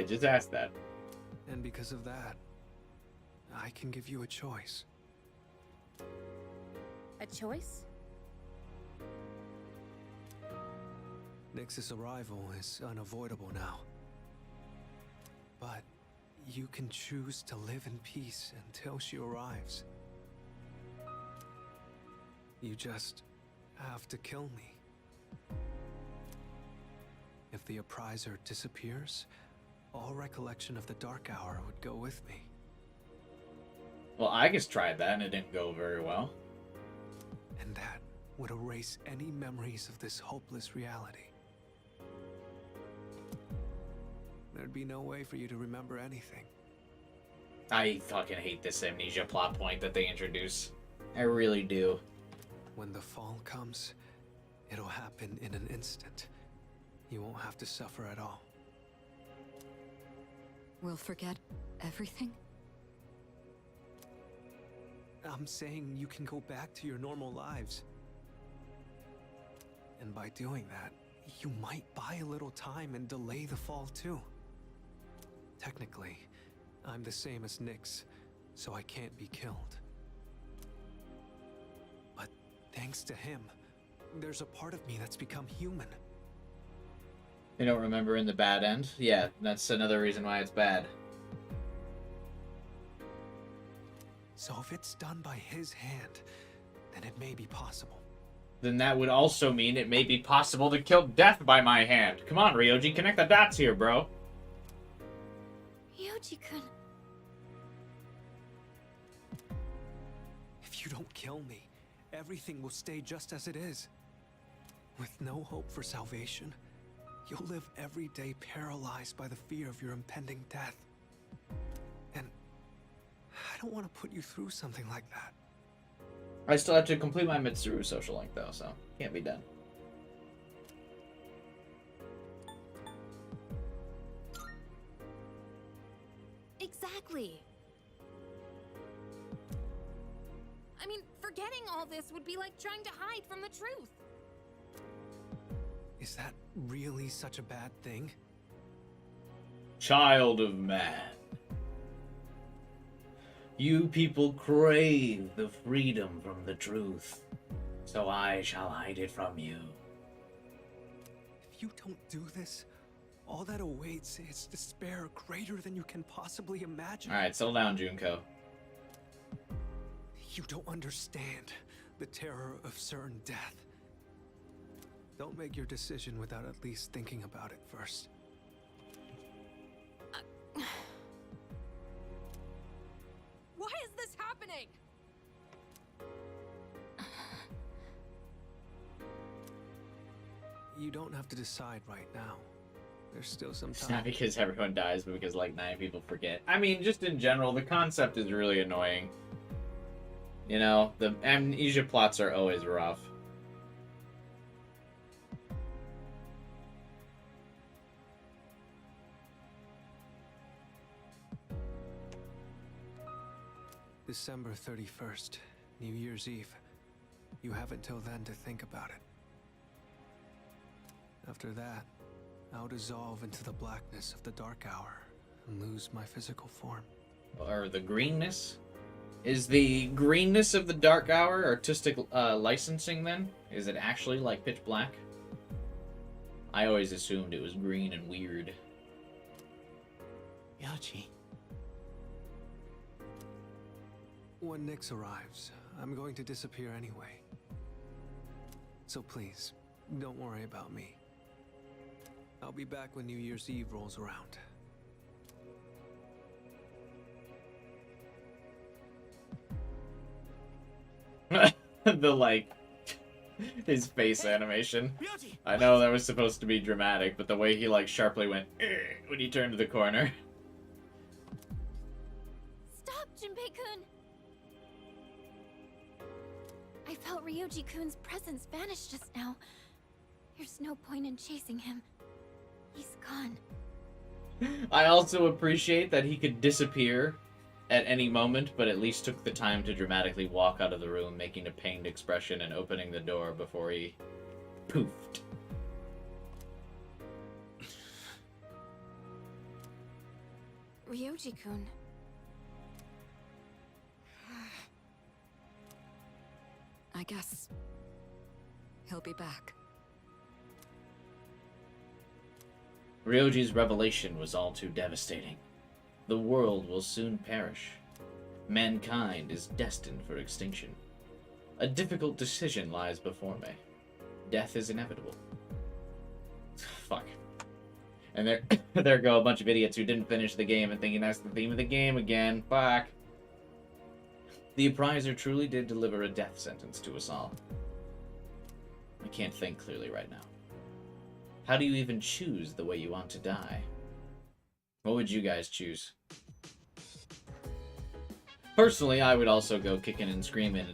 just asked that. And because of that, I can give you a choice. A choice? Nyx's arrival is unavoidable now. But you can choose to live in peace until she arrives. You just have to kill me. If the appriser disappears, all recollection of the Dark Hour would go with me. Well, Aigis tried that and it didn't go very well. And that would erase any memories of this hopeless reality. There'd be no way for you to remember anything. I fucking hate this amnesia plot point that they introduce. I really do. When the fall comes, it'll happen in an instant. You won't have to suffer at all. We'll forget everything? I'm saying you can go back to your normal lives. And by doing that, you might buy a little time and delay the fall too. Technically, I'm the same as Nyx, so I can't be killed. But thanks to him, there's a part of me that's become human. You don't remember in the bad end? Yeah, that's another reason why it's bad. So if it's done by his hand, then it may be possible. Then that would also mean it may be possible to kill death by my hand. Come on, Ryoji, connect the dots here, bro. Ryoji-kun. If you don't kill me, everything will stay just as it is. With no hope for salvation, you'll live every day paralyzed by the fear of your impending death. And I don't want to put you through something like that. I still have to complete my Mitsuru social link, though, so can't be done. Exactly. I mean, forgetting all this would be like trying to hide from the truth. Is that really such a bad thing? Child of man. You people crave the freedom from the truth, so I shall hide it from you. If you don't do this, all that awaits is despair greater than you can possibly imagine. Alright, settle down, Junko. You don't understand the terror of certain death. Don't make your decision without at least thinking about it first. Why is this happening? You don't have to decide right now. There's still some It's not time. because everyone dies, but because like 9 people forget. I mean, just in general, the concept is really annoying. You know, the amnesia plots are always rough. December 31st, New Year's Eve. You have until then to think about it. After that, I'll dissolve into the blackness of the Dark Hour, and lose my physical form. Or the greenness? Is the greenness of the Dark Hour artistic licensing then? Is it actually like pitch black? I always assumed it was green and weird. Yoji. When Nyx arrives, I'm going to disappear anyway. So please, don't worry about me. I'll be back when New Year's Eve rolls around. The, like, his face animation. I know that was supposed to be dramatic, but the way he, like, sharply went when he turned to the corner. Stop, Junpei-kun! I felt Ryuji-kun's presence vanish just now. There's no point in chasing him. He's gone. I also appreciate that he could disappear at any moment, but at least took the time to dramatically walk out of the room, making a pained expression and opening the door before he poofed. Ryoji-kun. I guess he'll be back. Ryoji's revelation was all too devastating. The world will soon perish. Mankind is destined for extinction. A difficult decision lies before me. Death is inevitable. Fuck. And there go a bunch of idiots who didn't finish the game and thinking that's the theme of the game again. Fuck. The appraiser truly did deliver a death sentence to us all. I can't think clearly right now. How do you even choose the way you want to die? What would you guys choose? Personally, I would also go kicking and screaming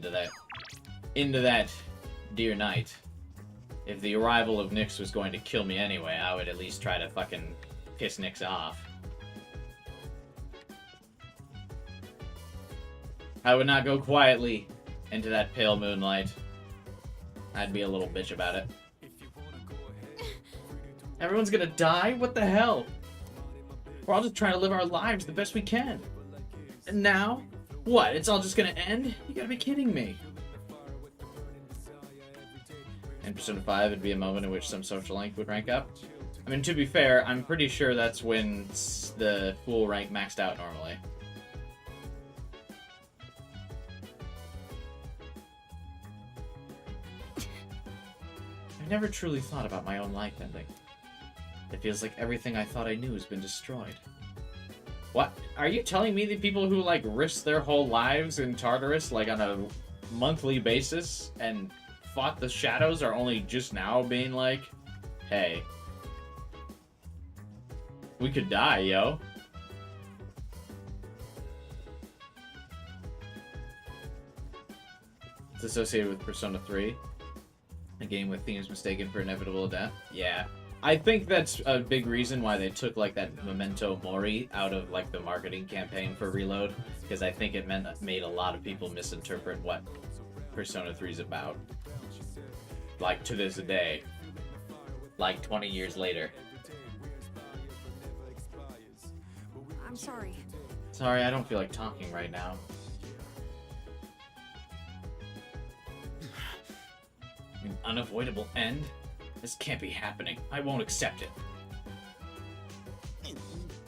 into that dear night. If the arrival of Nyx was going to kill me anyway, I would at least try to fucking piss Nyx off. I would not go quietly into that pale moonlight. I'd be a little bitch about it. Everyone's gonna die? What the hell? We're all just trying to live our lives the best we can. And now? What? It's all just gonna end? You gotta be kidding me. In Persona 5, it'd be a moment in which some social rank would rank up. I mean, to be fair, I'm pretty sure that's when the full rank maxed out normally. I've never truly thought about my own life ending. It feels like everything I thought I knew has been destroyed. What? Are you telling me the people who, like, risked their whole lives in Tartarus, like, on a monthly basis, and fought the shadows are only just now being like, hey, we could die, yo. It's associated with Persona 3, a game with themes mistaken for inevitable death. Yeah. I think that's a big reason why they took, like, that Memento Mori out of, like, the marketing campaign for Reload, because I think it made a lot of people misinterpret what Persona 3 is about. Like, to this day. Like, 20 years later. I'm sorry. Sorry, I don't feel like talking right now. An unavoidable end? This can't be happening. I won't accept it.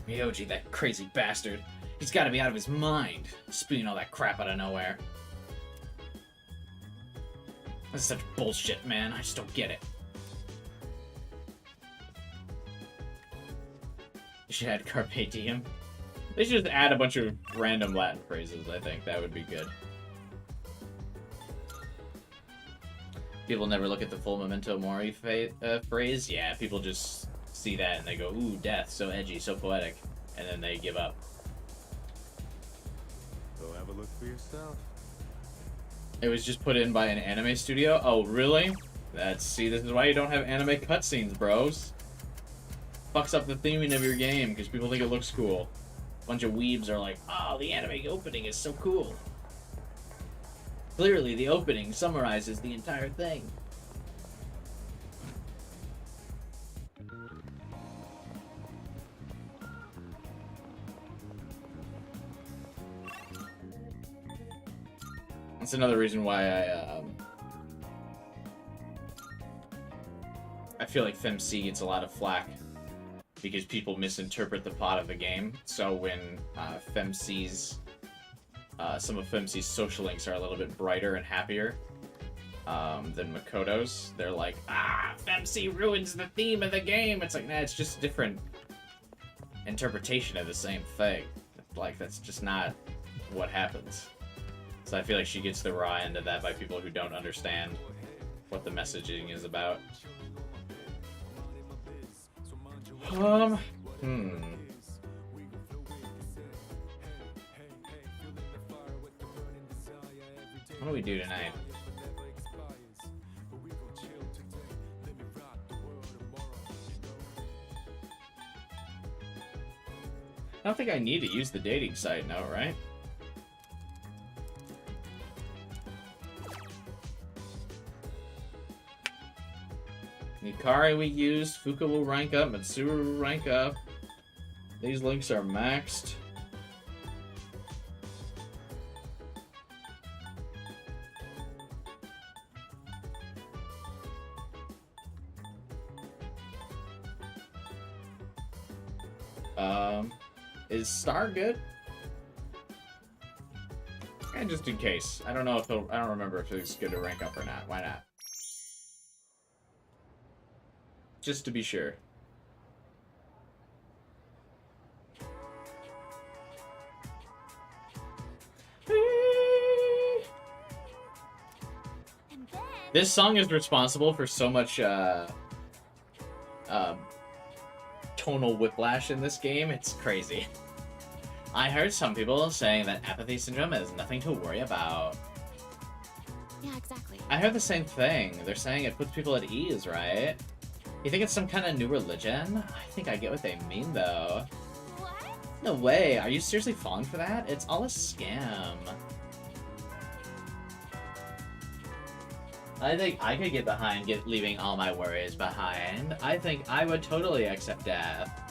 Ryoji, that crazy bastard. He's gotta be out of his mind, spewing all that crap out of nowhere. That's such bullshit, man. I just don't get it. You should add Carpe Diem. They should just add a bunch of random Latin phrases, I think. That would be good. People never look at the full Memento Mori phrase. Yeah, people just see that and they go, ooh, death, so edgy, so poetic. And then they give up. Go have a look for yourself. It was just put in by an anime studio? Oh, really? See, this is why you don't have anime cutscenes, bros. Fucks up the theming of your game, because people think it looks cool. A bunch of weebs are like, oh, the anime opening is so cool. Clearly, the opening summarizes the entire thing. That's another reason why I feel like FemC gets a lot of flack, because people misinterpret the plot of the game. So when FemC's some of FemC's social links are a little bit brighter and happier than Makoto's, they're like, FemC ruins the theme of the game. It's like, nah, it's just a different interpretation of the same thing. Like, that's just not what happens. So I feel like she gets the raw end of that by people who don't understand what the messaging is about. What do we do tonight? I don't think I need to use the dating site now, right? Yukari we used, Fuka will rank up, Matsuru will rank up. These links are maxed. Is Star good? And just in case. I don't know if I don't remember if it's good to rank up or not. Why not? Just to be sure. This song is responsible for so much tonal whiplash in this game. It's crazy. I heard some people saying that apathy syndrome is nothing to worry about. Yeah, exactly. I heard the same thing. They're saying it puts people at ease, right? You think it's some kind of new religion? I think I get what they mean, though. What? No way. Are you seriously falling for that? It's all a scam. I think I could get behind leaving all my worries behind. I think I would totally accept death.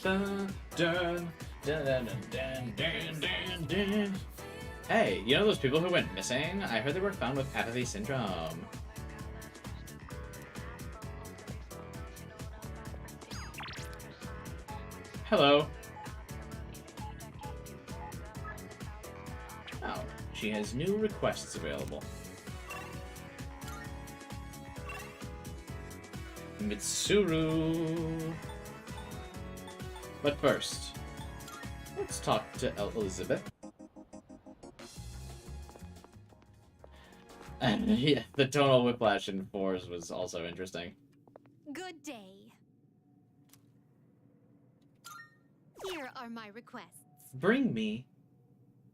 Dun, dun, dun, dun, dun, dun, dun, dun. Hey, you know those people who went missing? I heard they were found with apathy syndrome. Hello. Oh, she has new requests available. Mitsuru. But first, let's talk to Elizabeth. And yeah, the tonal whiplash in 4s was also interesting. Good day. Here are my requests. Bring me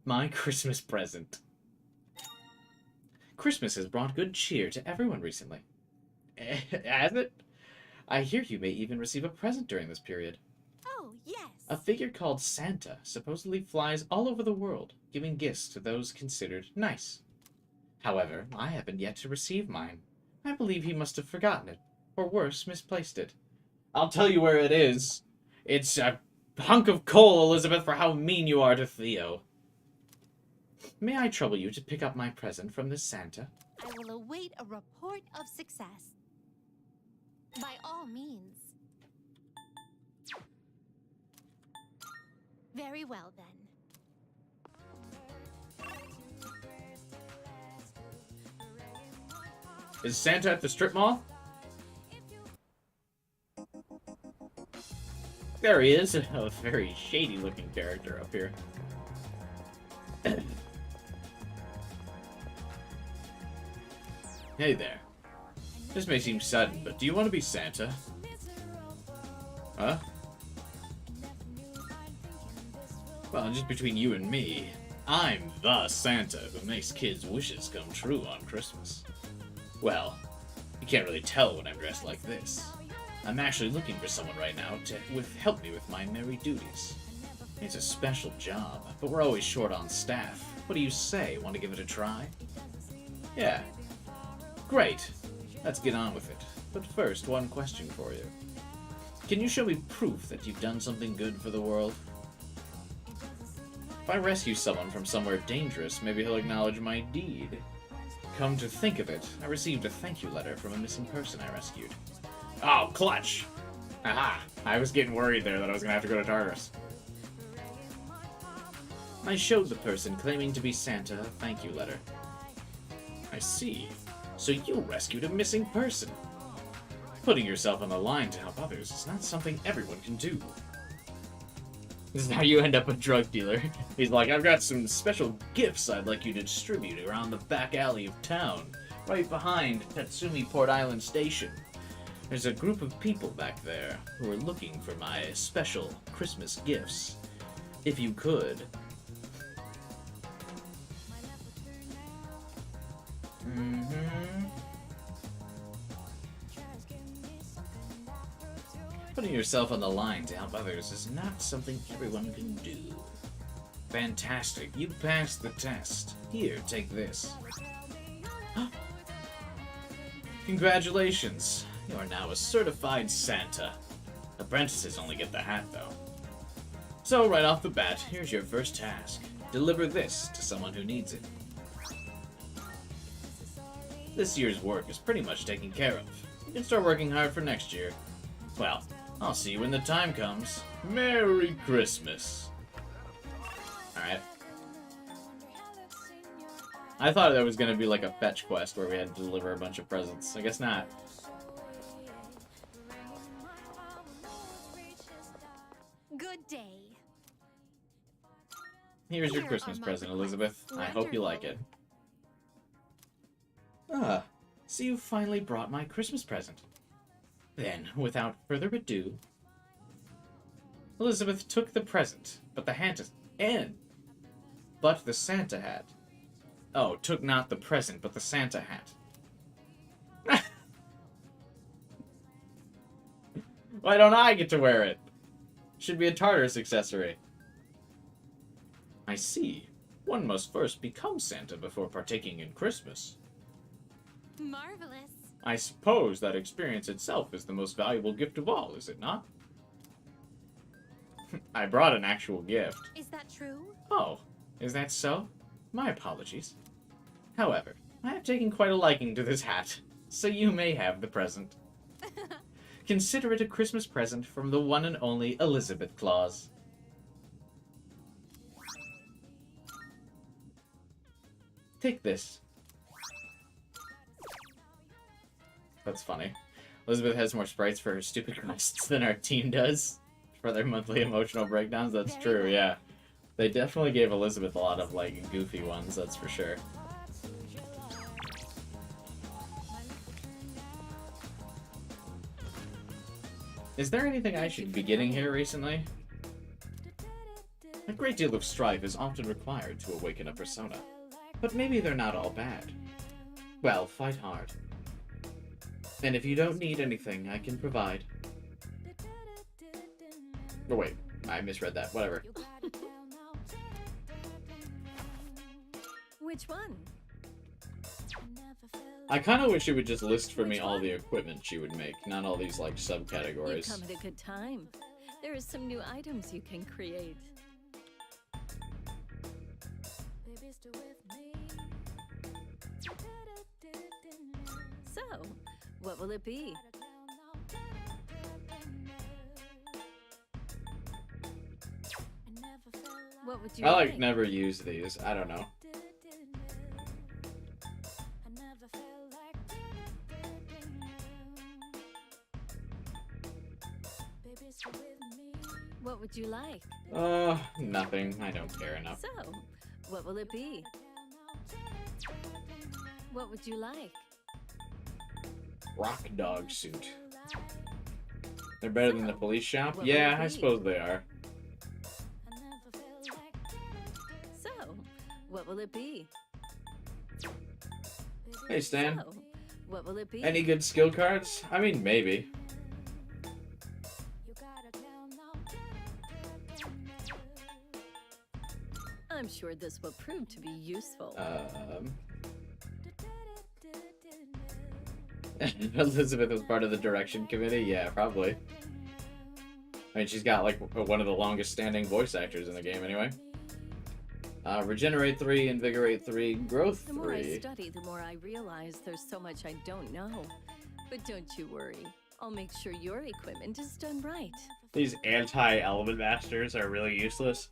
my Christmas present. Christmas has brought good cheer to everyone recently. Has it? I hear you may even receive a present during this period. Oh, yes. A figure called Santa supposedly flies all over the world, giving gifts to those considered nice. However, I haven't yet to receive mine. I believe he must have forgotten it, or worse, misplaced it. I'll tell you where it is. It's a hunk of coal, Elizabeth, for how mean you are to Theo. May I trouble you to pick up my present from this Santa? I will await a report of success. By all means. Very well, then. Is Santa at the strip mall? There he is. A very shady looking character up here. Hey there. This may seem sudden, but do you want to be Santa? Huh? Well, just between you and me, I'm the Santa who makes kids' wishes come true on Christmas. Well, you can't really tell when I'm dressed like this. I'm actually looking for someone right now to help me with my merry duties. It's a special job, but we're always short on staff. What do you say? Want to give it a try? Yeah. Great. Let's get on with it. But first, one question for you. Can you show me proof that you've done something good for the world? If I rescue someone from somewhere dangerous, maybe he'll acknowledge my deed. Come to think of it, I received a thank you letter from a missing person I rescued. Oh, clutch! Aha! I was getting worried there that I was gonna have to go to Tartarus. I showed the person claiming to be Santa a thank you letter. I see. So you rescued a missing person. Putting yourself on the line to help others is not something everyone can do. This is how you end up a drug dealer. He's like, I've got some special gifts I'd like you to distribute around the back alley of town, right behind Tatsumi Port Island Station. There's a group of people back there who are looking for my special Christmas gifts. If you could. Putting yourself on the line to help others is not something everyone can do. Fantastic, you passed the test. Here, take this. Congratulations, you are now a certified Santa. Apprentices only get the hat, though. So, right off the bat, here's your first task. Deliver this to someone who needs it. This year's work is pretty much taken care of. You can start working hard for next year. Well, I'll see you when the time comes. Merry Christmas. Alright. I thought there was gonna be like a fetch quest where we had to deliver a bunch of presents. I guess not. Good day. Here's your Christmas present, Elizabeth. I hope you like it. Ah, so you finally brought my Christmas present. Then, without further ado, Elizabeth took the present, but the hat is in. But the Santa hat. Oh, took not the present, but the Santa hat. Why don't I get to wear it? Should be a Tartarus accessory. I see. One must first become Santa before partaking in Christmas. Marvelous. I suppose that experience itself is the most valuable gift of all, is it not? I brought an actual gift. Is that true? Oh, is that so? My apologies. However, I have taken quite a liking to this hat, so you may have the present. Consider it a Christmas present from the one and only Elizabeth Claus. Take this. That's funny. Elizabeth has more sprites for her stupid quests than our team does for their monthly emotional breakdowns. That's true, yeah. They definitely gave Elizabeth a lot of, like, goofy ones, that's for sure. Is there anything I should be getting here recently? A great deal of strife is often required to awaken a persona, but maybe they're not all bad. Well, fight hard. And if you don't need anything, I can provide. Oh wait, I misread that, whatever. Which one? I kind of wish it would just list for me all the equipment she would make, not all these, like, subcategories. You've come at a good time. There are some new items you can create. So, what will it be? What would you I, like, never use these. I don't know. What would you like? Nothing. I don't care enough. So, what will it be? What would you like? Rock dog suit. They're better than the police shop? What Yeah, will it I be? suppose they are. So, what will it be? Hey, Stan. So, what will it be? Any good skill cards? I mean, maybe. I'm sure this will prove to be useful. Elizabeth was part of the direction committee? Yeah, probably. I mean, she's got like one of the longest standing voice actors in the game anyway. Regenerate 3, Invigorate 3, Growth 3. The more I study, the more I realize there's so much I don't know. But don't you worry. I'll make sure your equipment is done right. These anti-element masters are really useless.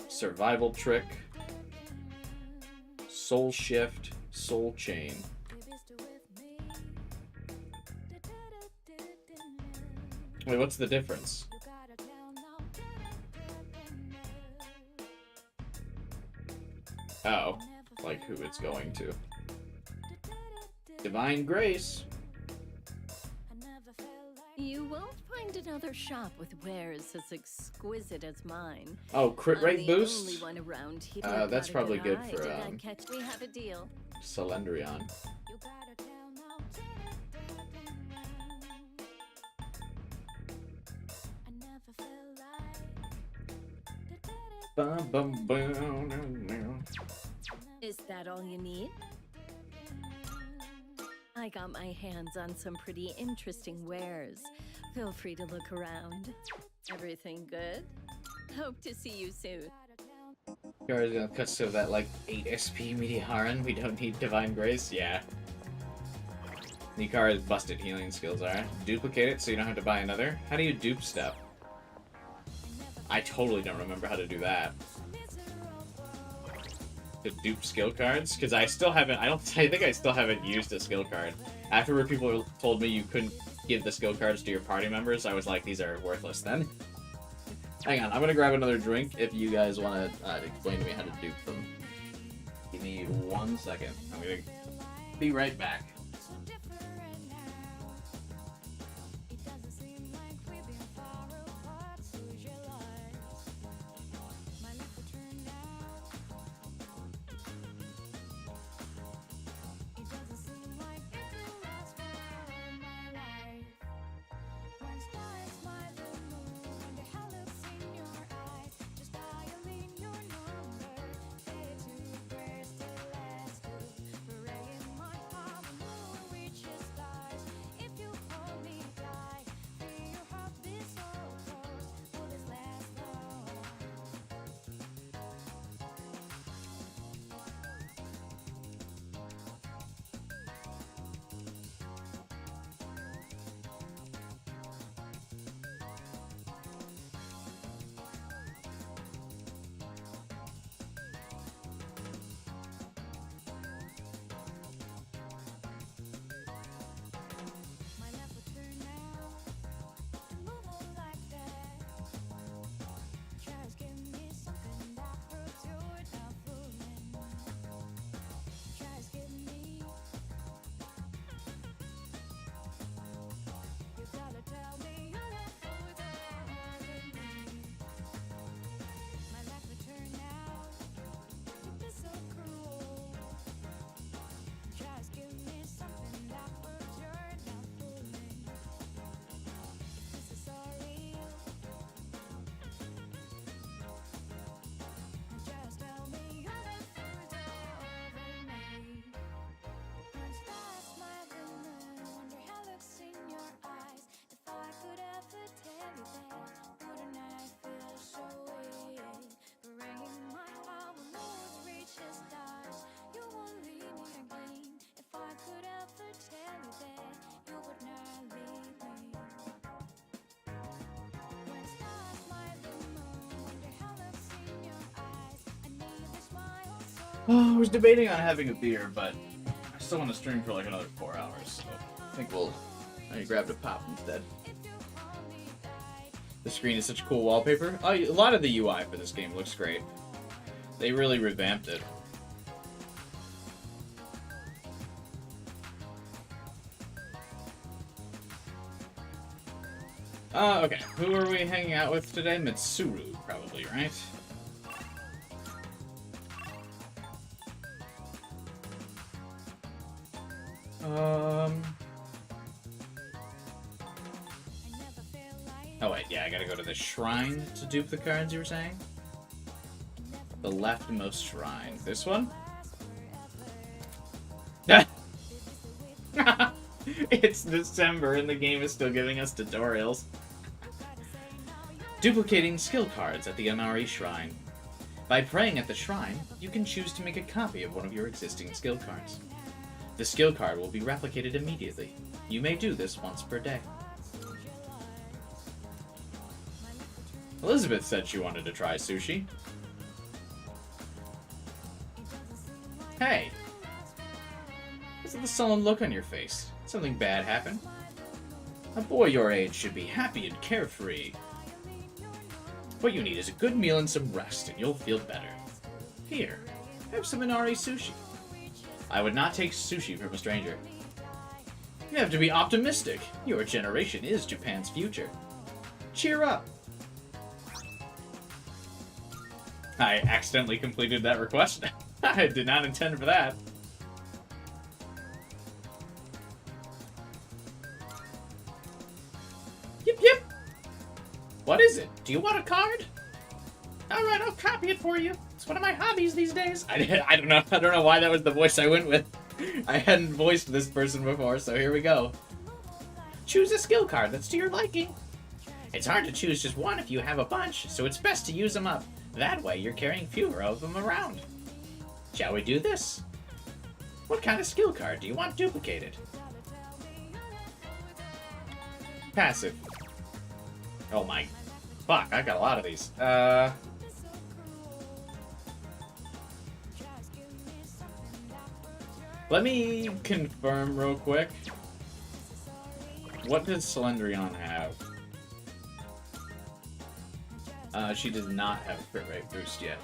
Survival Trick. Soul Shift. Soul Chain. Wait, what's the difference? Oh, like who it's going to. Divine Grace. You won't find another shop with wares as exquisite as mine. Oh, crit rate boost? Only one around here. That's probably good for We have a deal. Solendrion. Is that all you need? I got my hands on some pretty interesting wares. Feel free to look around. Everything good? Hope to see you soon. Yukari's gonna cut to that like 8 SP Mediharan. We don't need Divine Grace. Yeah. Yukari's busted healing skills are. Duplicate it so you don't have to buy another. How do you dupe stuff? I totally don't remember how to do that. To dupe skill cards? Because I still haven't, I think I still haven't used a skill card. Afterward, people told me you couldn't give the skill cards to your party members. I was like, these are worthless then. Hang on, I'm gonna grab another drink if you guys want to explain to me how to dupe them. Give me 1 second. I'm gonna be right back. I was debating on having a beer, but I still want to stream for like another 4 hours, so I think I grabbed a pop instead. The screen is such cool wallpaper. Oh, a lot of the UI for this game looks great. They really revamped it. Okay. Who are we hanging out with today? Mitsuru, probably, right? Oh wait, yeah, I gotta go to the shrine to dupe the cards you were saying? The leftmost shrine. This one? It's December and the game is still giving us tutorials. Duplicating skill cards at the MRE Shrine. By praying at the shrine, you can choose to make a copy of one of your existing skill cards. The skill card will be replicated immediately. You may do this once per day. Elizabeth said she wanted to try sushi. Hey! What's the sullen look on your face? Something bad happened? A boy your age should be happy and carefree. What you need is a good meal and some rest, and you'll feel better. Here, have some Inari sushi. I would not take sushi from a stranger. You have to be optimistic. Your generation is Japan's future. Cheer up. I accidentally completed that request. I did not intend for that. Yip yip. What is it? Do you want a card? All right, I'll copy it for you. It's one of my hobbies these days. I don't know why that was the voice I went with. I hadn't voiced this person before, so here we go. Choose a skill card that's to your liking. It's hard to choose just one if you have a bunch, so it's best to use them up. That way you're carrying fewer of them around. Shall we do this? What kind of skill card do you want duplicated? Passive. Oh my... Fuck, I got a lot of these. Let me confirm real quick. What does Slendrion have? She does not have a crit rate boost yet.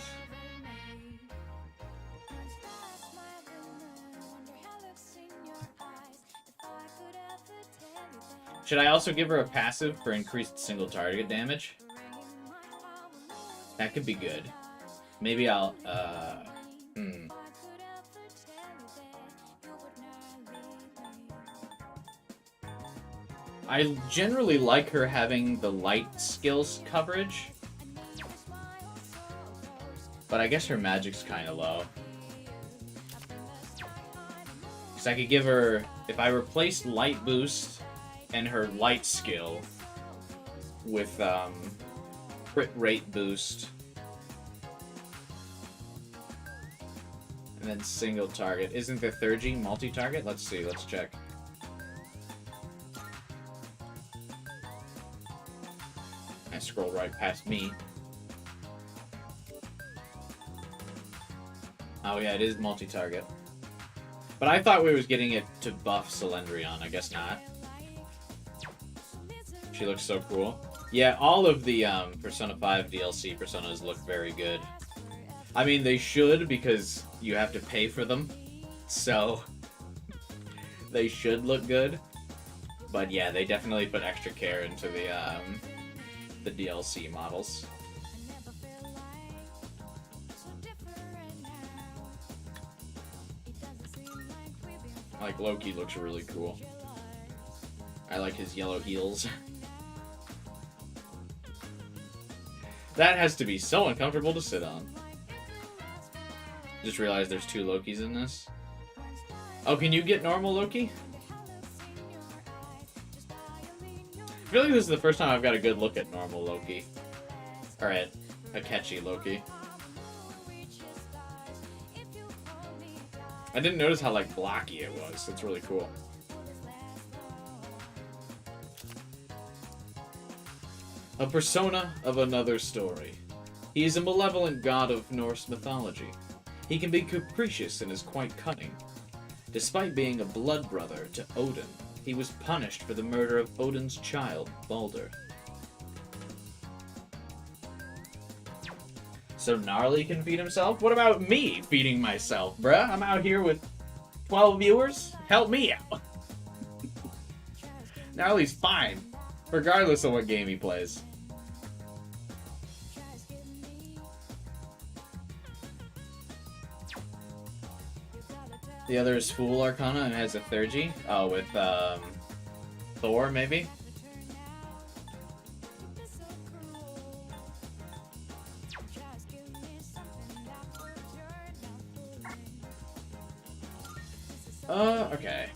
Should I also give her a passive for increased single target damage? That could be good. Maybe I'll, I generally like her having the light skills coverage. But I guess her magic's kind of low. Because I could give her... If I replaced light boost and her light skill with crit rate boost and then single target. Isn't the third G multi-target? Let's see, let's check. I scroll right past me. Oh yeah, it is multi-target. But I thought we was getting it to buff Slendrion. I guess not. She looks so cool. Yeah, all of the Persona 5 DLC Personas look very good. I mean, they should, because you have to pay for them. So, they should look good. But yeah, they definitely put extra care into the DLC models. Like, Loki looks really cool. I like his yellow heels. That has to be so uncomfortable to sit on. Just realized there's 2 Lokis in this. Oh, can you get normal Loki? I feel like this is the first time I've got a good look at normal Loki. Alright, Akechi Loki. I didn't notice how, like, blocky it was. It's really cool. A persona of another story. He is a malevolent god of Norse mythology. He can be capricious and is quite cunning. Despite being a blood brother to Odin, he was punished for the murder of Odin's child, Baldur. So Gnarly can feed himself? What about me feeding myself, bruh? I'm out here with 12 viewers? Help me out. Gnarly's fine, regardless of what game he plays. The other is Fool Arcana and has a 3G. Oh, with Thor, maybe? Okay.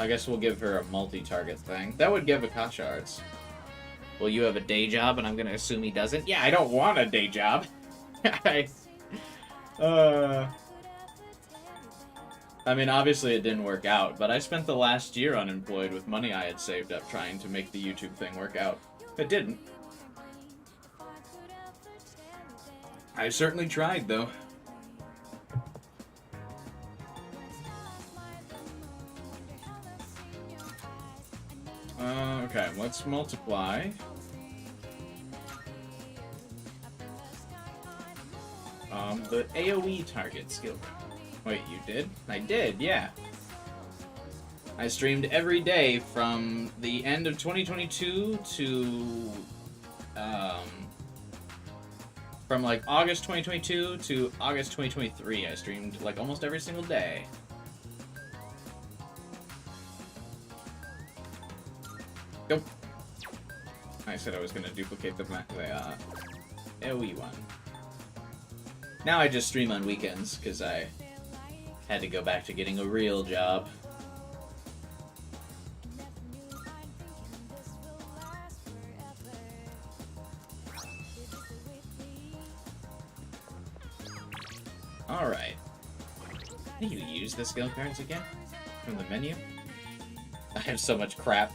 I guess we'll give her a multi-target thing. That would give Akasha Arts. Well, you have a day job, and I'm gonna assume he doesn't? Yeah, I don't want a day job. I mean, obviously it didn't work out, but I spent the last year unemployed with money I had saved up trying to make the YouTube thing work out. It didn't. I certainly tried, though. Okay, let's multiply. The AoE target skill. Wait, you did? I did, yeah. I streamed every day from the end of 2022 to, from like August 2022 to August 2023. I streamed like almost every single day. Nope. I said I was gonna duplicate the AoE one. Now I just stream on weekends, because I had to go back to getting a real job. Alright. Can you use the skill cards again? From the menu? I have so much crap.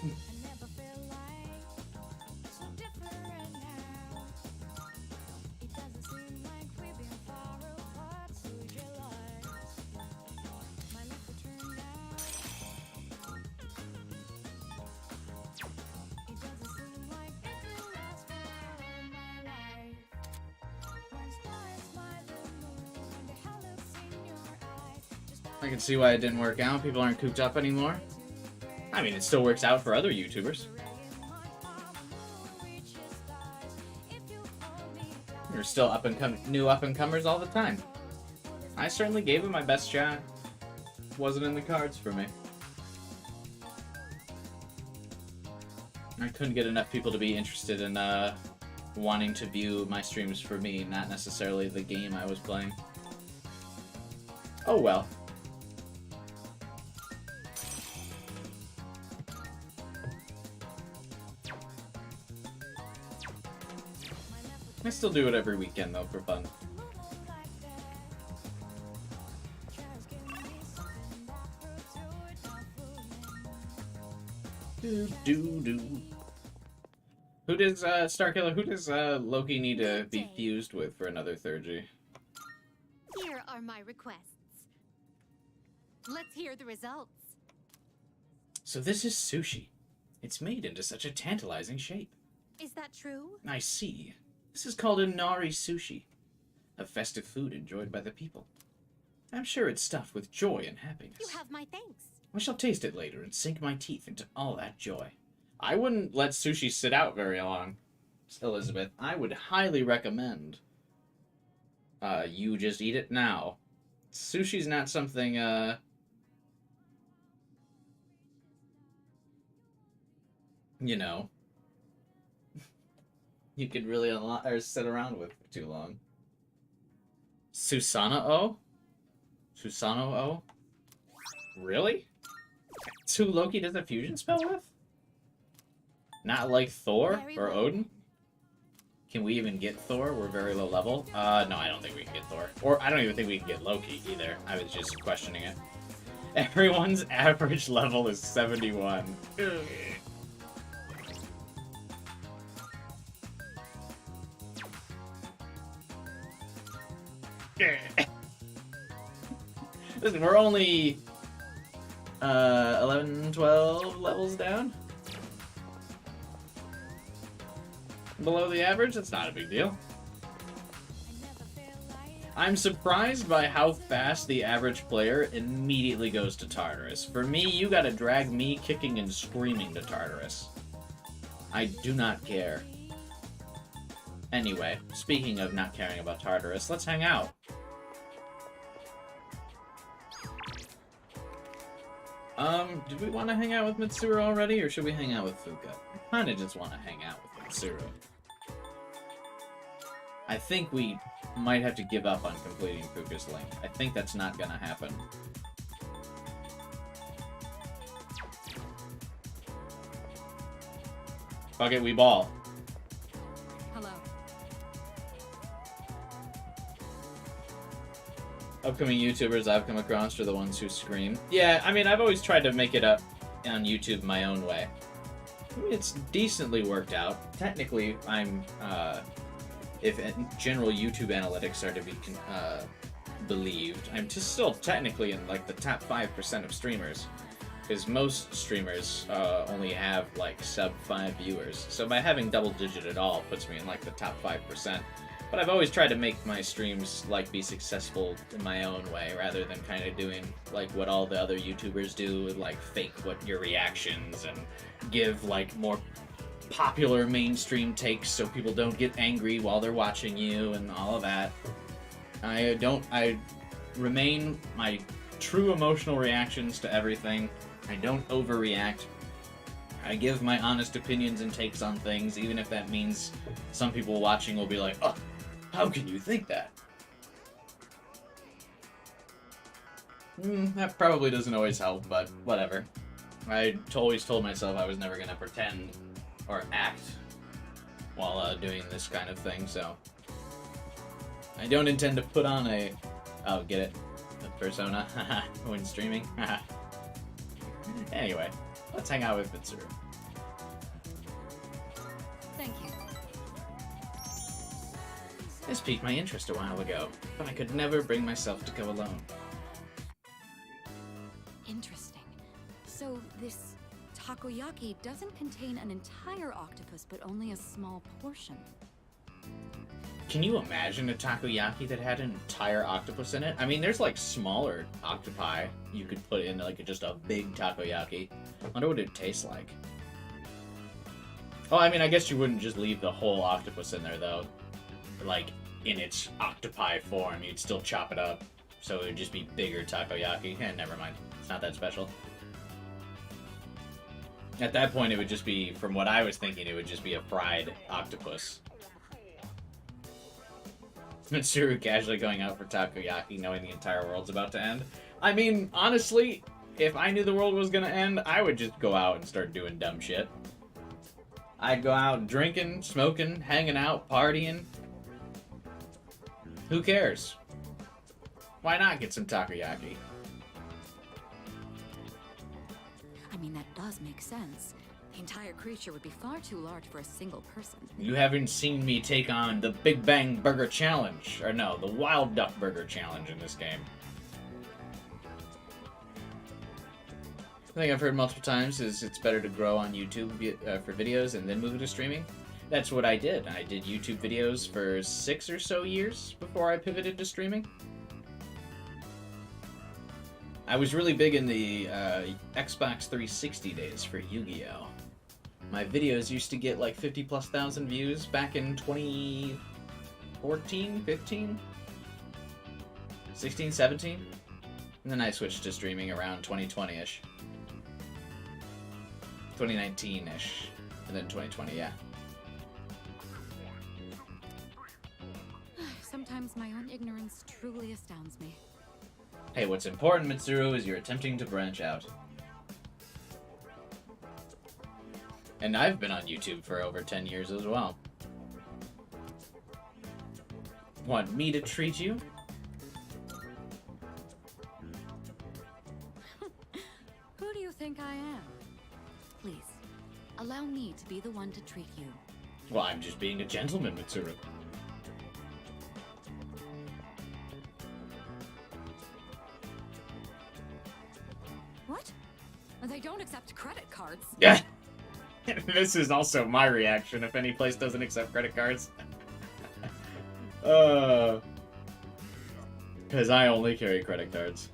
I can see why it didn't work out. People aren't cooped up anymore. I mean, it still works out for other YouTubers. There's still new up-and-comers all the time. I certainly gave it my best shot. Wasn't in the cards for me. I couldn't get enough people to be interested in wanting to view my streams for me, not necessarily the game I was playing. Oh well. I still do it every weekend, though, for fun. Who does, Starkiller, who does, Loki need to be fused with for another Thurgy? Here are my requests. Let's hear the results. So this is sushi. It's made into such a tantalizing shape. Is that true? I see. This is called Inari Sushi, a festive food enjoyed by the people. I'm sure it's stuffed with joy and happiness. You have my thanks. I shall taste it later and sink my teeth into all that joy. I wouldn't let sushi sit out very long, Elizabeth. I would highly recommend you just eat it now. Sushi's not something, you know, you could really sit around with for too long. Susanoo? Susanoo? Really? That's who Loki does a fusion spell with? Not like Thor or Odin? Can we even get Thor? We're very low level. No, I don't think we can get Thor. Or I don't even think we can get Loki either. I was just questioning it. Everyone's average level is 71. Ugh. Listen, we're only 11, 12 levels down. Below the average? That's not a big deal. I'm surprised by how fast the average player immediately goes to Tartarus. For me, you gotta drag me kicking and screaming to Tartarus. I do not care. Anyway, speaking of not caring about Tartarus, let's hang out. Did we want to hang out with Mitsuru already, or should we hang out with Fuka? I kinda just want to hang out with Mitsuru. I think we might have to give up on completing Fuka's link. I think that's not gonna happen. Fuck it, we ball. Hello. Upcoming YouTubers I've come across are the ones who scream. Yeah, I mean, I've always tried to make it up on YouTube my own way. I mean, it's decently worked out. Technically, I'm, if general YouTube analytics are to be believed, I'm just still technically in, like, the top 5% of streamers. Because most streamers only have, like, sub 5 viewers. So by having double digit at all puts me in, like, the top 5%. But I've always tried to make my streams, like, be successful in my own way, rather than kind of doing, like, what all the other YouTubers do, with, like, fake your reactions, and give, like, more popular mainstream takes so people don't get angry while they're watching you, and all of that. I remain my true emotional reactions to everything. I don't overreact. I give my honest opinions and takes on things, even if that means some people watching will be like, oh, how can you think that? That probably doesn't always help, but whatever. I always told myself I was never going to pretend or act while doing this kind of thing, so I don't intend to put on a, oh, get it, the persona, when streaming. Anyway, let's hang out with Mitsuru. Thank you. This piqued my interest a while ago, but I could never bring myself to go alone. Interesting. So this takoyaki doesn't contain an entire octopus, but only a small portion. Can you imagine a takoyaki that had an entire octopus in it? I mean, there's like smaller octopi you could put in like just a big takoyaki. I wonder what it'd taste like. Oh, I mean, I guess you wouldn't just leave the whole octopus in there though. Like, in its octopi form, you'd still chop it up. So it would just be bigger takoyaki. Never mind. It's not that special. At that point, it would just be, from what I was thinking, it would just be a fried octopus. Mitsuru casually going out for takoyaki, knowing the entire world's about to end. I mean, honestly, if I knew the world was gonna end, I would just go out and start doing dumb shit. I'd go out drinking, smoking, hanging out, partying. Who cares? Why not get some takoyaki? I mean, that does make sense. The entire creature would be far too large for a single person. You haven't seen me take on the Big Bang Burger Challenge. Or no, the Wild Duck Burger Challenge in this game. The thing I've heard multiple times is it's better to grow on YouTube for videos and then move into streaming. That's what I did. I did YouTube videos for 6 or so years before I pivoted to streaming. I was really big in the Xbox 360 days for Yu-Gi-Oh! My videos used to get like 50,000+ views back in 2014, 15, 16, 17. And then I switched to streaming around 2020-ish. 2019-ish. And then 2020, yeah. Sometimes my own ignorance truly astounds me. Hey, what's important, Mitsuru, is you're attempting to branch out. And I've been on YouTube for over 10 years as well. Want me to treat you? Who do you think I am? Please, allow me to be the one to treat you. Well, I'm just being a gentleman, Mitsuru. What? They don't accept credit cards. Yeah. This is also my reaction if any place doesn't accept credit cards. Because I only carry credit cards.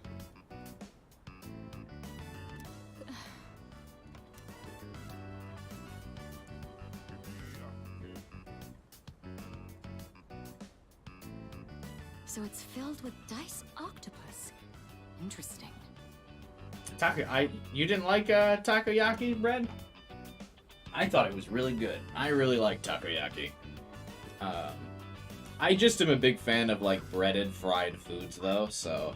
So it's filled with diced octopus. Interesting. You didn't like takoyaki bread? I thought it was really good. I really like takoyaki. I just am a big fan of like breaded fried foods though, so.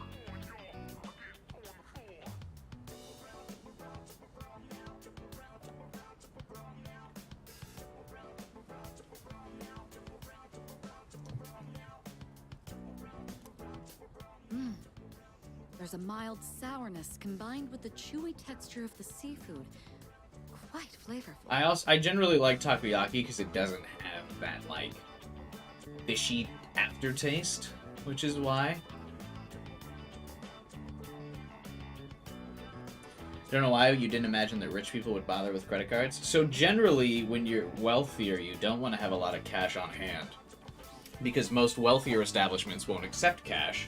There's a mild sourness combined with the chewy texture of the seafood. Quite flavorful. I generally like takoyaki because it doesn't have that, like, fishy aftertaste, which is why. Don't know why you didn't imagine that rich people would bother with credit cards. So generally, when you're wealthier, you don't want to have a lot of cash on hand. Because most wealthier establishments won't accept cash.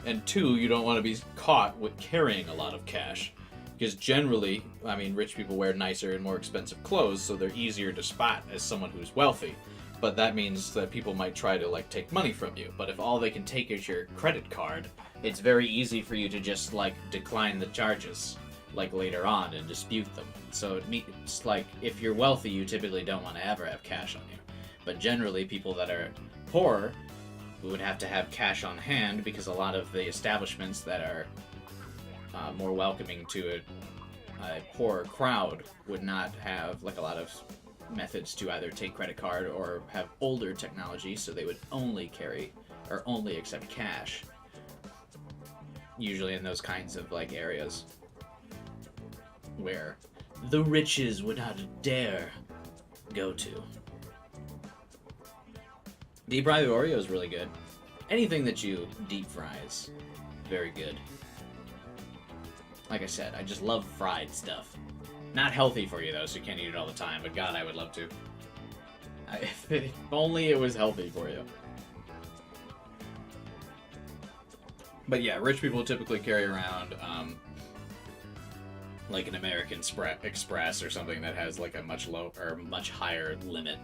And two, you don't want to be caught with carrying a lot of cash. Because generally, I mean, rich people wear nicer and more expensive clothes, so they're easier to spot as someone who's wealthy. But that means that people might try to, like, take money from you. But if all they can take is your credit card, it's very easy for you to just, like, decline the charges, like, later on and dispute them. So it's like, if you're wealthy, you typically don't want to ever have cash on you. But generally, people that are poor would have to have cash on hand because a lot of the establishments that are more welcoming to a poorer crowd would not have, like, a lot of methods to either take credit card or have older technology, so they would only carry or only accept cash. Usually in those kinds of, like, areas where the riches would not dare go to. Deep fried Oreo is really good. Anything that you deep fry is very good. Like I said, I just love fried stuff. Not healthy for you though, so you can't eat it all the time, but God, I would love to. If only it was healthy for you. But yeah, rich people typically carry around like an American Express or something that has like a much higher limit.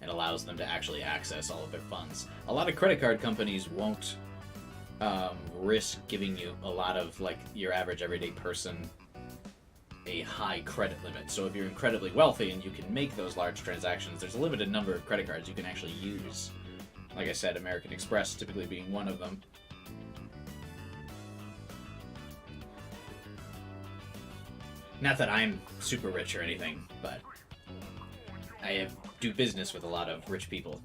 It allows them to actually access all of their funds. A lot of credit card companies won't risk giving you a lot of, like, your average everyday person a high credit limit. So if you're incredibly wealthy and you can make those large transactions, there's a limited number of credit cards you can actually use. Like I said, American Express typically being one of them. Not that I'm super rich or anything, but I do business with a lot of rich people.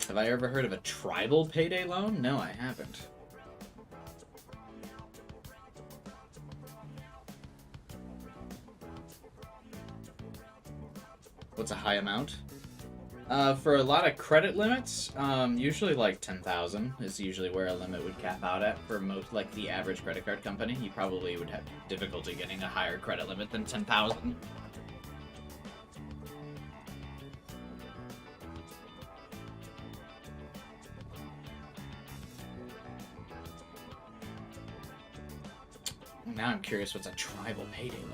Have I ever heard of a tribal payday loan? No, I haven't. What's a high amount? For a lot of credit limits, usually like 10,000 is usually where a limit would cap out at for most, like, the average credit card company. You probably would have difficulty getting a higher credit limit than 10,000. Now I'm curious, what's a tribal payday loan?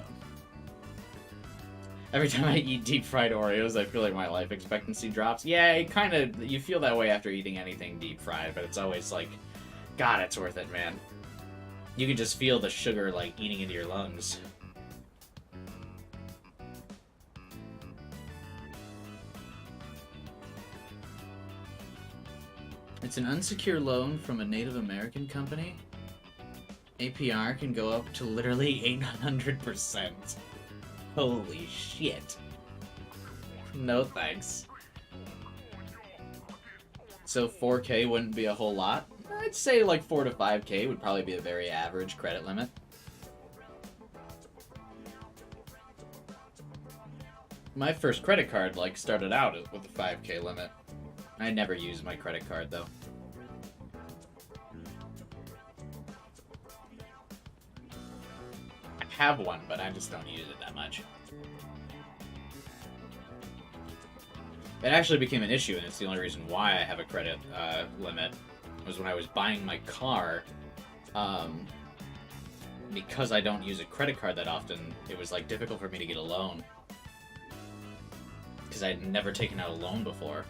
Every time I eat deep fried Oreos, I feel like my life expectancy drops. Yeah, it kind of, you feel that way after eating anything deep fried, but it's always like, God, it's worth it, man. You can just feel the sugar, like, eating into your lungs. It's an unsecured loan from a Native American company. APR can go up to literally 800%. Holy shit. No thanks. So 4K wouldn't be a whole lot? I'd say like 4 to 5K would probably be a very average credit limit. My first credit card, like, started out with a 5K limit. I never used my credit card, though. I have one, but I just don't use it that much. It actually became an issue, and it's the only reason why I have a credit limit, was when I was buying my car. Because I don't use a credit card that often, it was, like, difficult for me to get a loan. Because I'd never taken out a loan before.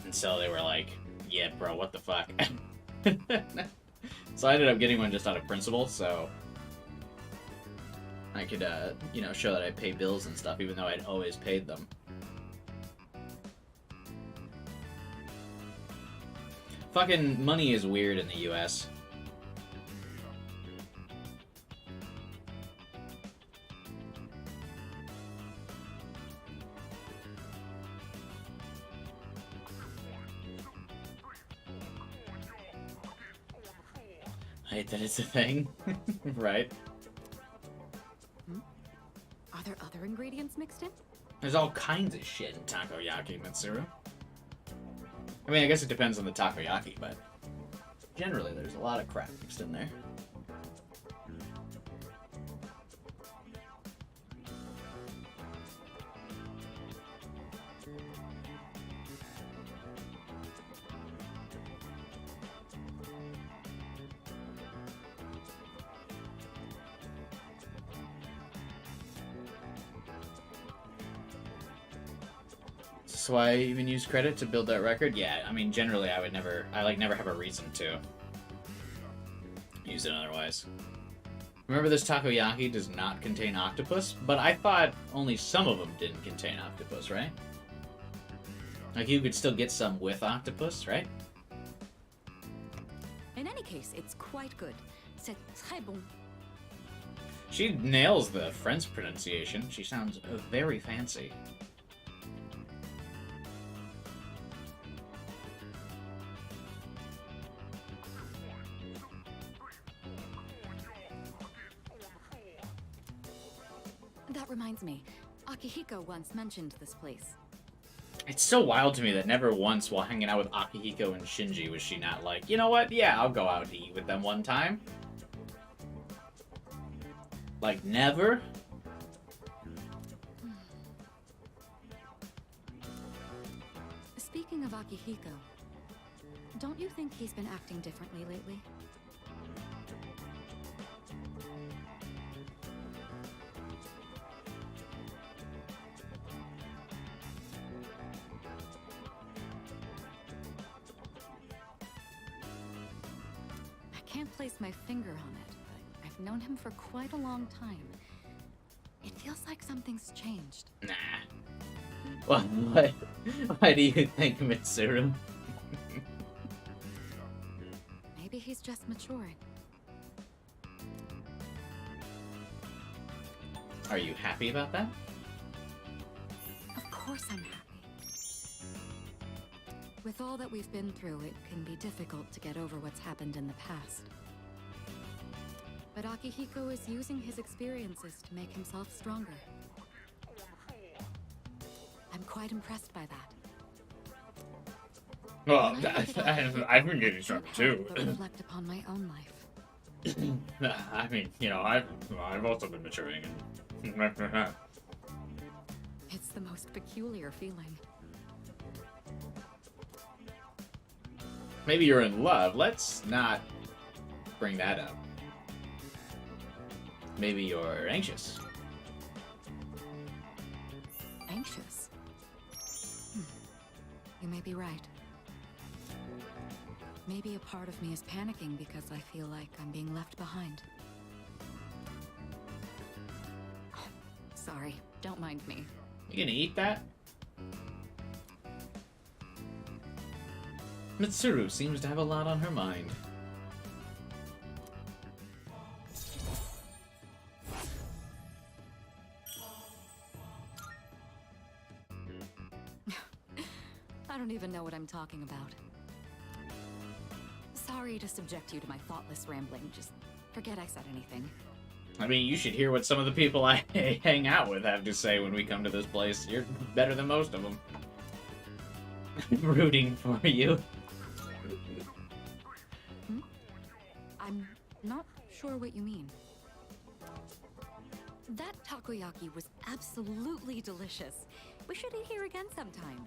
And so they were like, yeah, bro, what the fuck? So I ended up getting one just out of principle, so I could, you know, show that I pay bills and stuff, even though I'd always paid them. Fucking money is weird in the US. I hate that it's a thing. Right? Are there other ingredients mixed in? There's all kinds of shit in takoyaki, Mitsuru. I mean, I guess it depends on the takoyaki, but generally there's a lot of crap mixed in there. So I even use credit to build that record? Yeah, I mean, generally I would never have a reason to use it otherwise. Remember, this takoyaki does not contain octopus, but I thought only some of them didn't contain octopus, right? Like, you could still get some with octopus, right? In any case, it's quite good. C'est très bon. She nails the French pronunciation. She sounds very fancy. That reminds me, Akihiko once mentioned this place. It's so wild to me that never once while hanging out with Akihiko and Shinji was she not like, you know what, yeah, I'll go out to eat with them one time. Like, never? Speaking of Akihiko, don't you think he's been acting differently lately? I can't place my finger on it, but I've known him for quite a long time. It feels like something's changed. Nah. Well, what? Why do you think, Mitsuru? Maybe he's just maturing. Are you happy about that? Of course I'm happy. With all that we've been through, it can be difficult to get over what's happened in the past. But Akihiko is using his experiences to make himself stronger. I'm quite impressed by that. Well, I've been getting stronger too. But reflect upon my own life. I mean, you know, I've also been maturing. And It's the most peculiar feeling. maybe you're in love. Let's not bring that up. Maybe you're anxious. Anxious? You may be right. Maybe a part of me is panicking because I feel like I'm being left behind. Sorry, don't mind me. You gonna eat that? Mitsuru seems to have a lot on her mind. I don't even know what I'm talking about. Sorry to subject you to my thoughtless rambling. Just forget I said anything. I mean, you should hear what some of the people I hang out with have to say when we come to this place. You're better than most of them. I'm rooting for you. I'm not sure what you mean. That takoyaki was absolutely delicious. We should eat here again sometime.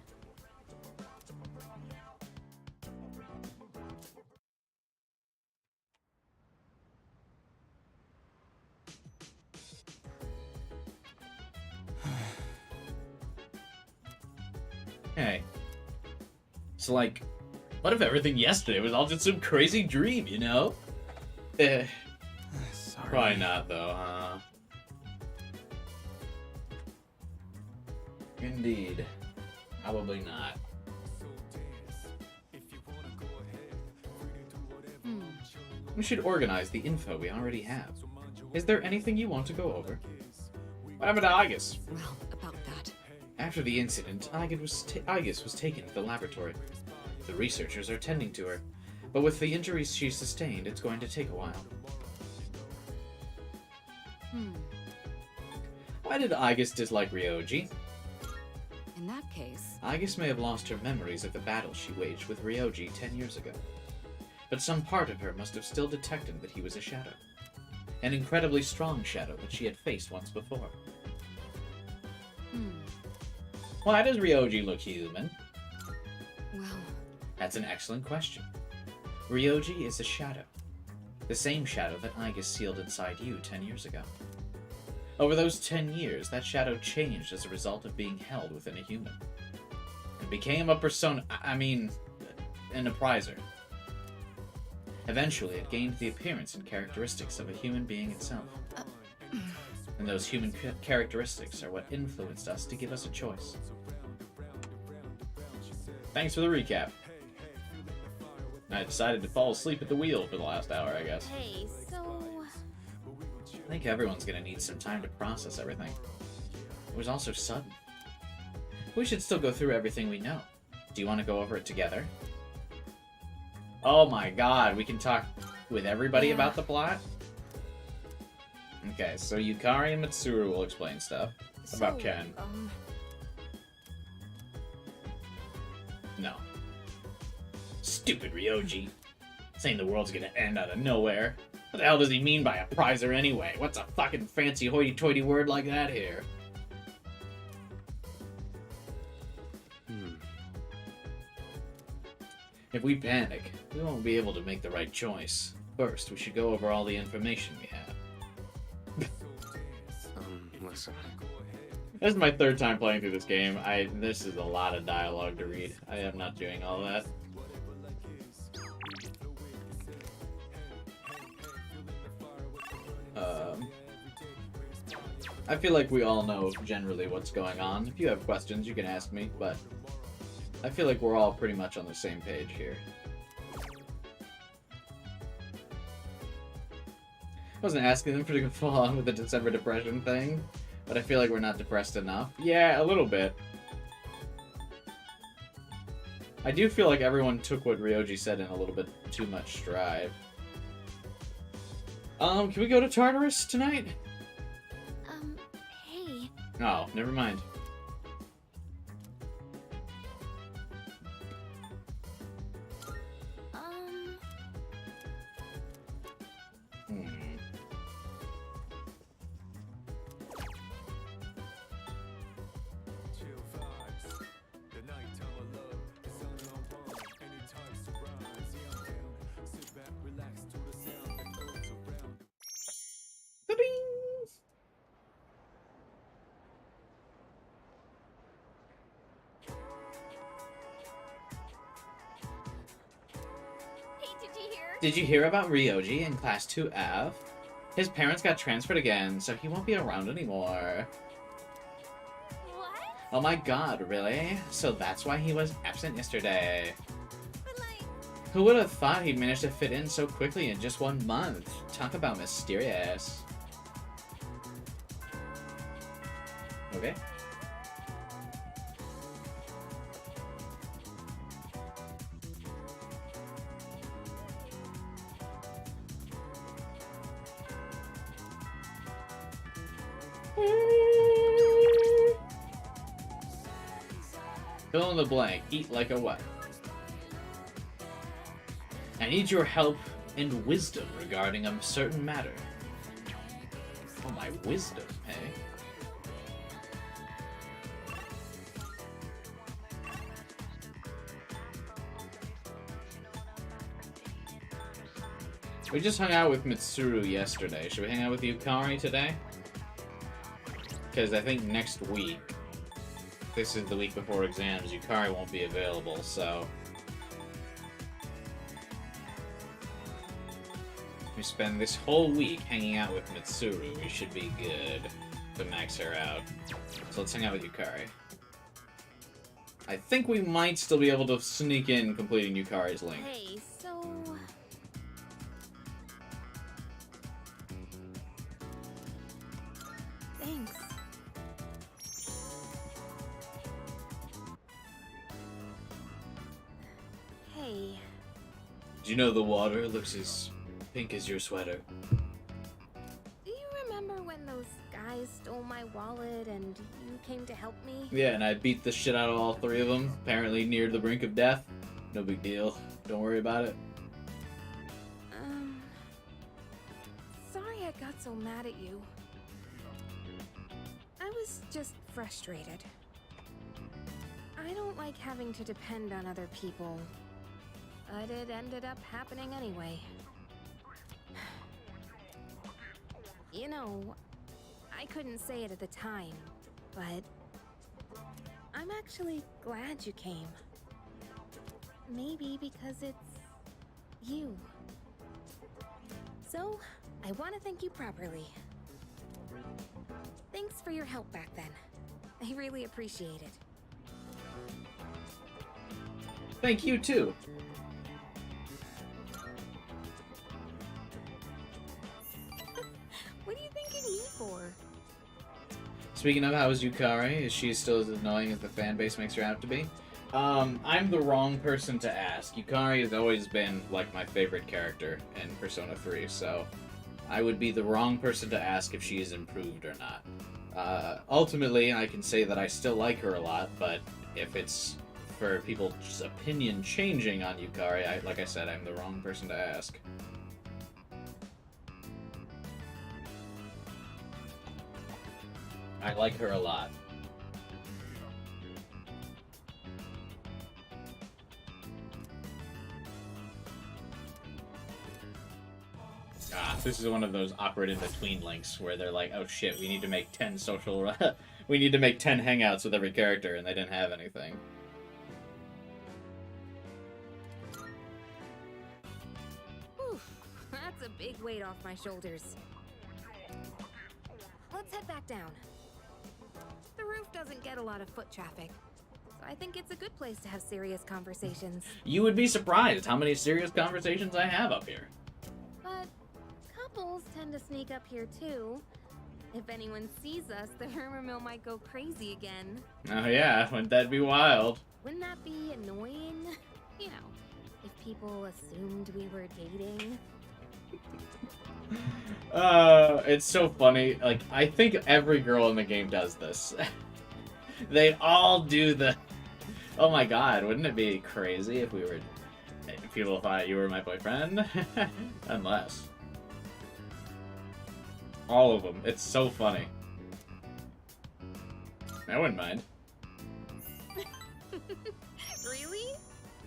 Hey. So, like, what if everything yesterday was all just some crazy dream, you know? Sorry. Probably not, though, huh? Indeed. Probably not. We should organize the info we already have. Is there anything you want to go over? What happened to Aigis? Well, about that. After the incident, Aigis was taken to the laboratory. The researchers are tending to her. But with the injuries she sustained, it's going to take a while. Why did Aigis dislike Ryoji? In that case... Aigis may have lost her memories of the battle she waged with Ryoji 10 years ago. But some part of her must have still detected that he was a shadow. An incredibly strong shadow that she had faced once before. Why does Ryoji look human? Well... That's an excellent question. Ryoji is a shadow. The same shadow that Aigis sealed inside you 10 years ago. Over those 10 years, that shadow changed as a result of being held within a human. And became a persona... an appriser. Eventually, it gained the appearance and characteristics of a human being itself. And those human characteristics are what influenced us to give us a choice. Thanks for the recap. I decided to fall asleep at the wheel for the last hour, I guess. Hey, so... I think everyone's gonna need some time to process everything. It was all so sudden. We should still go through everything we know. Do you want to go over it together? Oh my god, we can talk with everybody about the plot? Okay, so Yukari and Mitsuru will explain stuff about Ken. No. Stupid Ryoji. Saying the world's gonna end out of nowhere. What the hell does he mean by a prizer anyway? What's a fucking fancy hoity-toity word like that here? If we panic, we won't be able to make the right choice. First, we should go over all the information we have. Listen. This is my third time playing through this game. This is a lot of dialogue to read. I am not doing all that. I feel like we all know generally what's going on. If you have questions, you can ask me, but I feel like we're all pretty much on the same page here. I wasn't asking them to go on with the December depression thing, but I feel like we're not depressed enough. Yeah, a little bit. I do feel like everyone took what Ryoji said in a little bit too much stride. Can we go to Tartarus tonight? Hey. Oh, never mind. Did you hear about Ryoji in Class 2F? His parents got transferred again, so he won't be around anymore. What? Oh my god, really? So that's why he was absent yesterday. But like... Who would have thought he'd managed to fit in so quickly in just 1 month? Talk about mysterious. Okay. Fill in the blank. Eat like a what? I need your help and wisdom regarding a certain matter. Oh, my wisdom, hey? We just hung out with Mitsuru yesterday. Should we hang out with Yukari today? Because I think next week, this is the week before exams, Yukari won't be available, so... we spend this whole week hanging out with Mitsuru. We should be good to max her out. So let's hang out with Yukari. I think we might still be able to sneak in completing Yukari's link. Hey, so... Thanks. Hey. Did you know the water looks as pink as your sweater? Do you remember when those guys stole my wallet and you came to help me? Yeah, and I beat the shit out of all three of them, apparently near the brink of death. No big deal. Don't worry about it. Sorry I got so mad at you. I was just frustrated. I don't like having to depend on other people, but it ended up happening anyway. You know, I couldn't say it at the time, but I'm actually glad you came. Maybe because it's you. So, I want to thank you properly. Thanks for your help back then. I really appreciate it. Thank you, too. What are you thanking me for? Speaking of, how is Yukari? Is she still as annoying as the fan base makes her out to be? I'm the wrong person to ask. Yukari has always been, like, my favorite character in Persona 3, so I would be the wrong person to ask if she is improved or not. Ultimately, I can say that I still like her a lot, but if it's for people's opinion changing on Yukari, like I said, I'm the wrong person to ask. I like her a lot. This is one of those awkward in-between links where they're like, oh shit, we need to make 10 social... we need to make 10 hangouts with every character, and they didn't have anything. Whew, that's a big weight off my shoulders. Let's head back down. The roof doesn't get a lot of foot traffic, so I think it's a good place to have serious conversations. You would be surprised how many serious conversations I have up here. But couples tend to sneak up here too. If anyone sees us, the rumor mill might go crazy again. Oh yeah, wouldn't that be wild? Wouldn't that be annoying? You know, if people assumed we were dating. It's so funny. Like, I think every girl in the game does this. They all do the... Oh my god, wouldn't it be crazy if we were... If people thought you were my boyfriend? Unless. All of them. It's so funny. I wouldn't mind. Really?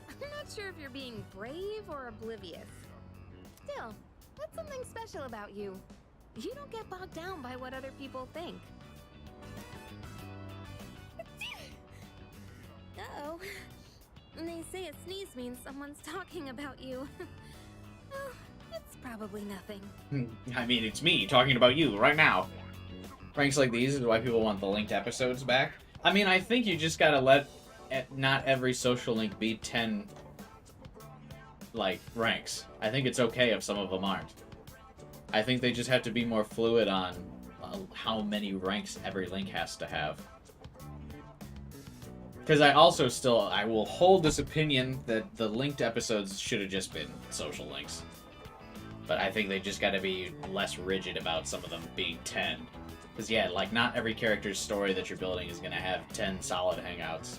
I'm not sure if you're being brave or oblivious. Still, that's something special about you. You don't get bogged down by what other people think. Uh-oh. And they say a sneeze means someone's talking about you. Well, it's probably nothing. I mean, it's me talking about you right now. Pranks like these is why people want the linked episodes back. I mean, I think you just gotta let not every social link be 10, like, ranks. I think it's okay if some of them aren't. I think they just have to be more fluid on how many ranks every link has to have. Because I will hold this opinion that the linked episodes should have just been social links. But I think they just gotta be less rigid about some of them being 10. Because yeah, like, not every character's story that you're building is gonna have 10 solid hangouts.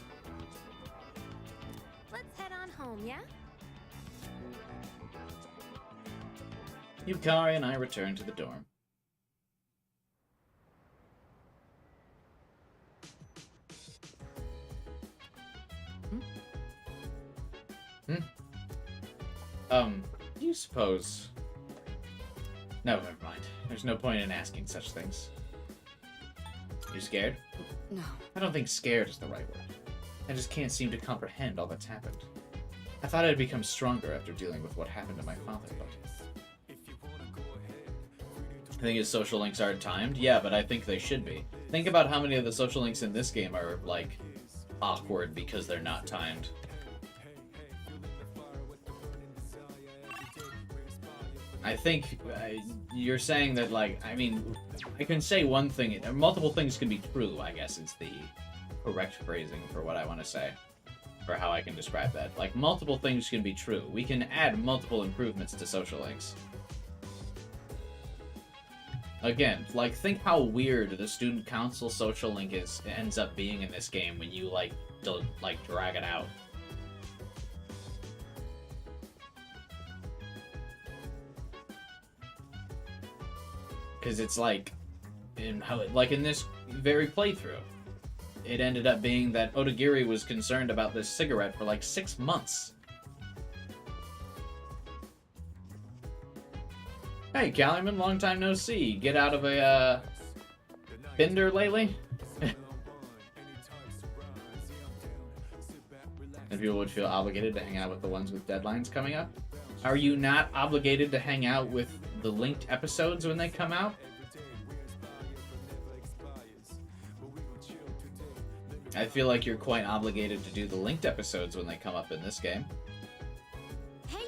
Let's head on home, yeah? Yukari and I return to the dorm. Do you suppose... No, never mind. There's no point in asking such things. You scared? No. I don't think scared is the right word. I just can't seem to comprehend all that's happened. I thought I'd become stronger after dealing with what happened to my father, but... I think his social links aren't timed? Yeah, but I think they should be. Think about how many of the social links in this game are, like, awkward because they're not timed. I think you're saying that, like, I mean, I can say one thing, multiple things can be true, I guess is the correct phrasing for what I want to say. or how I can describe that. Like, multiple things can be true. We can add multiple improvements to social links. Again, like, think how weird the student council social link ends up being in this game when you, like, drag it out. Because it's like, in this very playthrough, it ended up being that Otagiri was concerned about this cigarette for like 6 months. Hey, Calumet, long time no see. Get out of a bender lately? And people would feel obligated to hang out with the ones with deadlines coming up. Are you not obligated to hang out with the linked episodes when they come out? I feel like you're quite obligated to do the linked episodes when they come up in this game. Hey!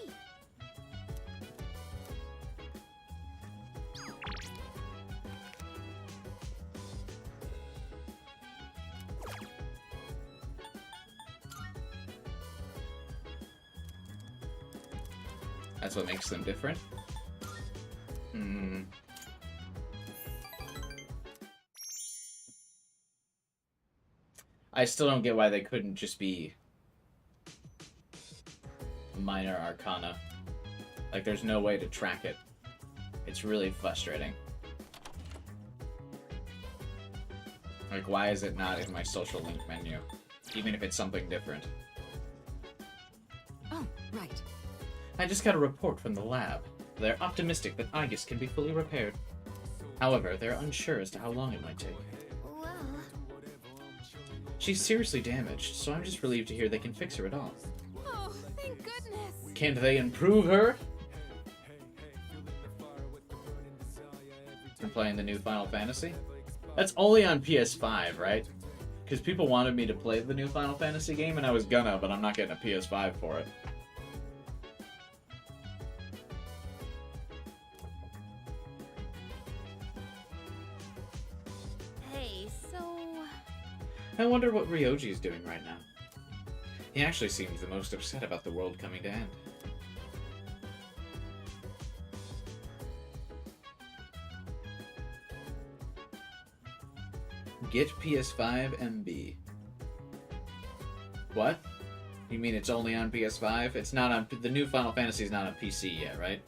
That's what makes them different. I still don't get why they couldn't just be minor arcana. Like, there's no way to track it. It's really frustrating. Like, why is it not in my social link menu? Even if it's something different. Oh, right. I just got a report from the lab. They're optimistic that Aigis can be fully repaired. However, they're unsure as to how long it might take. Well... She's seriously damaged, so I'm just relieved to hear they can fix her at all. Oh, thank goodness! Can't they improve her? I'm playing the new Final Fantasy. That's only on PS5, right? Because people wanted me to play the new Final Fantasy game, and I was gonna, but I'm not getting a PS5 for it. Hey, so... I wonder what Ryoji's doing right now. He actually seems the most upset about the world coming to end. Get PS5 MB. What? You mean it's only on PS5? It's not on... The new Final Fantasy is not on PC yet, right?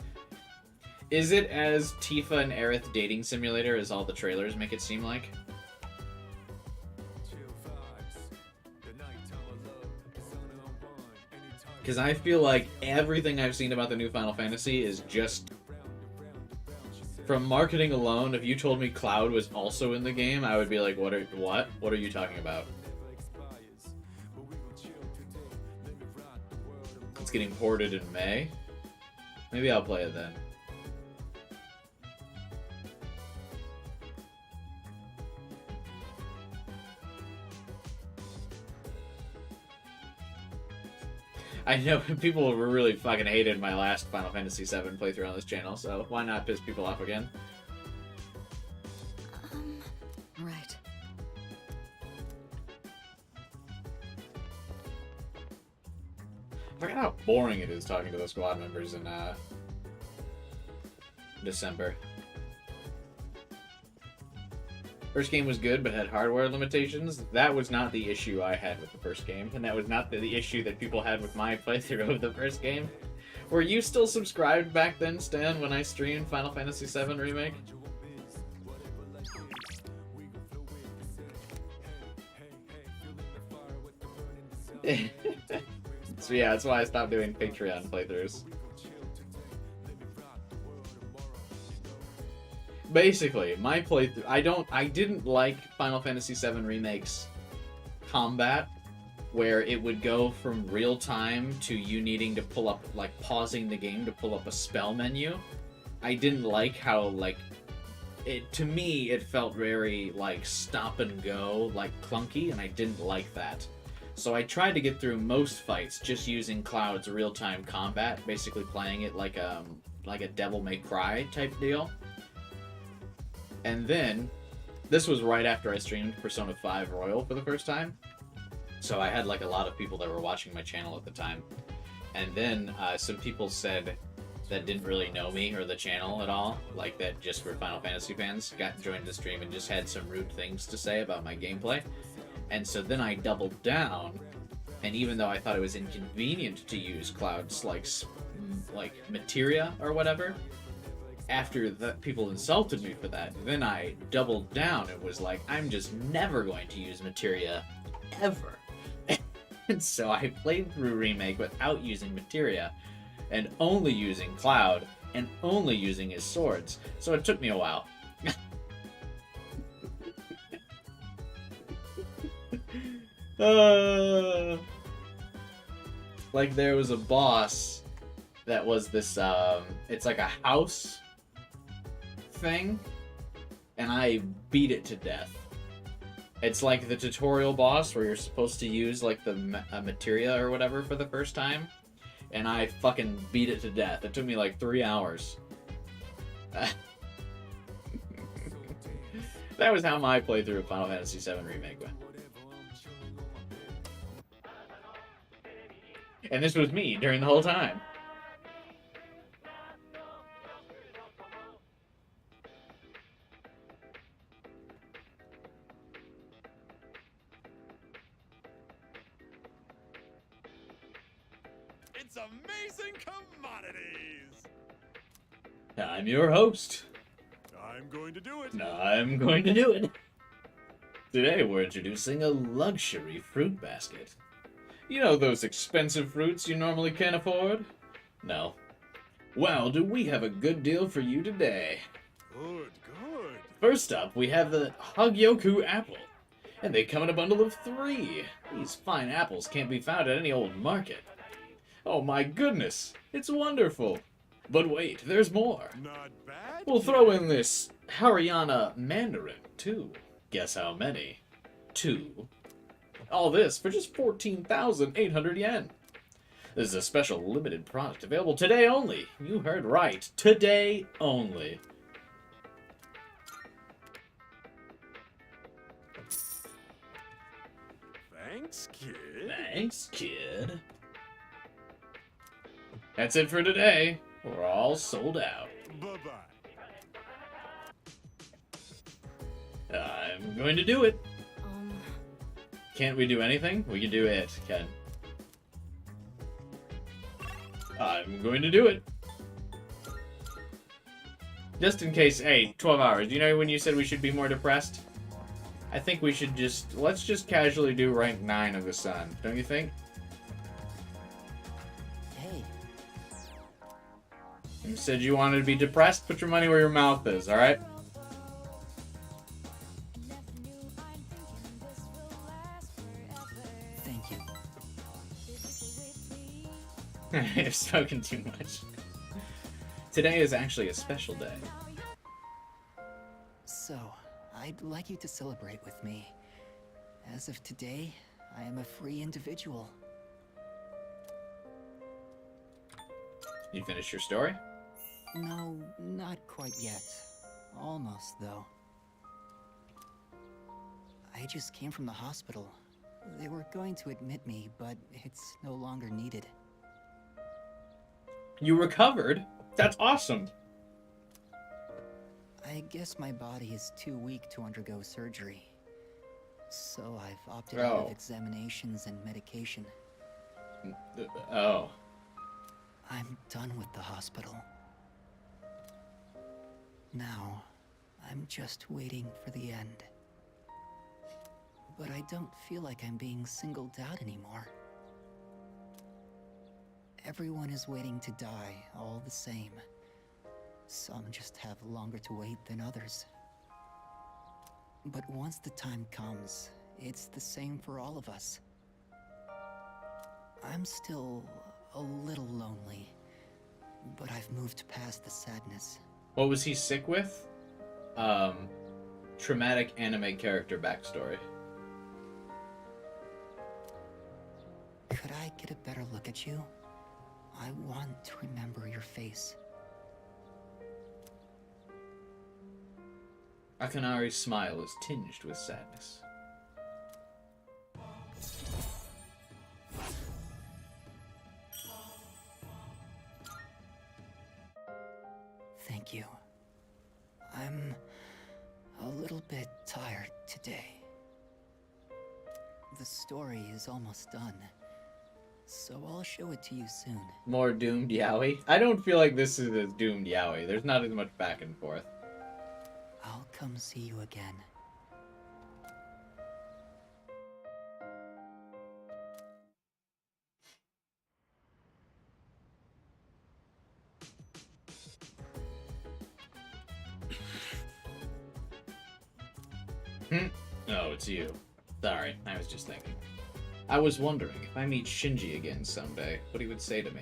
Is it as Tifa and Aerith dating simulator as all the trailers make it seem like? Because I feel like everything I've seen about the new Final Fantasy is just... From marketing alone, if you told me Cloud was also in the game, I would be like, what? What are you talking about? It's getting ported in May? Maybe I'll play it then. I know people really fucking hated my last Final Fantasy VII playthrough on this channel, so why not piss people off again? Right. I forgot how boring it is talking to the squad members in December. First game was good, but had hardware limitations. That was not the issue I had with the first game, and that was not the issue that people had with my playthrough of the first game. Were you still subscribed back then, Stan, when I streamed Final Fantasy VII Remake? So yeah, that's why I stopped doing Patreon playthroughs. Basically, my playthrough, I didn't like Final Fantasy VII Remake's combat, where it would go from real time to you needing to pull up, like, pausing the game to pull up a spell menu. I didn't like how, like, to me, it felt very, like, stop and go, like, clunky, and I didn't like that. So I tried to get through most fights just using Cloud's real-time combat, basically playing it like a Devil May Cry type deal. And then, this was right after I streamed Persona 5 Royal for the first time. So I had like a lot of people that were watching my channel at the time. And then some people said that didn't really know me or the channel at all, like that just were Final Fantasy fans, joined the stream and just had some rude things to say about my gameplay. And so then I doubled down, and even though I thought it was inconvenient to use Cloud's like materia or whatever, after that people insulted me for that, then I doubled down and was like, I'm just never going to use materia ever. And so I played through Remake without using materia, and only using Cloud, and only using his swords. So it took me a while. Like there was a boss that was this, it's like a house thing, and I beat it to death. It's like the tutorial boss where you're supposed to use like the materia or whatever for the first time. And I fucking beat it to death. It took me like 3 hours. That was how my playthrough of Final Fantasy VII Remake went. And this was me during the whole time. It's amazing commodities! I'm your host. I'm going to do it. I'm going to do it. Today we're introducing a luxury fruit basket. You know those expensive fruits you normally can't afford? No. Well, do we have a good deal for you today? Good, good. First up, we have the Hogyoku apple. And they come in a bundle of 3. These fine apples can't be found at any old market. Oh my goodness, it's wonderful. But wait, there's more. Not bad. We'll throw in this Haryana mandarin, too. Guess how many? 2. All this for just 14,800 yen. This is a special limited product available today only. You heard right. Today only. Thanks, kid. Thanks, kid. That's it for today. We're all sold out. Bye-bye. I'm going to do it. Can't we do anything? We can do it, Ken. I'm going to do it. Just in case, hey, 12 hours. You know when you said we should be more depressed? I think we should let's just casually do rank 9 of the sun. Don't you think? Hey. You said you wanted to be depressed? Put your money where your mouth is, alright? Thank you. I've spoken too much. Today is actually a special day. So, I'd like you to celebrate with me. As of today, I am a free individual. You finished your story? No, not quite yet. Almost, though. I just came from the hospital. They were going to admit me, but it's no longer needed. You recovered? That's awesome. I guess my body is too weak to undergo surgery. So I've opted out of examinations and medication. Oh. I'm done with the hospital. Now, I'm just waiting for the end. But I don't feel like I'm being singled out anymore. Everyone is waiting to die, all the same. Some just have longer to wait than others. But once the time comes, it's the same for all of us. I'm still a little lonely, but I've moved past the sadness. What was he sick with? Traumatic anime character backstory. Could I get a better look at you? I want to remember your face. Akanari's smile is tinged with sadness. Thank you. I'm a little bit tired today. The story is almost done, so I'll show it to you soon. More doomed yaoi? I don't feel like this is a doomed yaoi. There's not as much back and forth. I'll come see you again. Oh, it's you. Sorry, I was just thinking. I was wondering if I meet Shinji again someday, what he would say to me.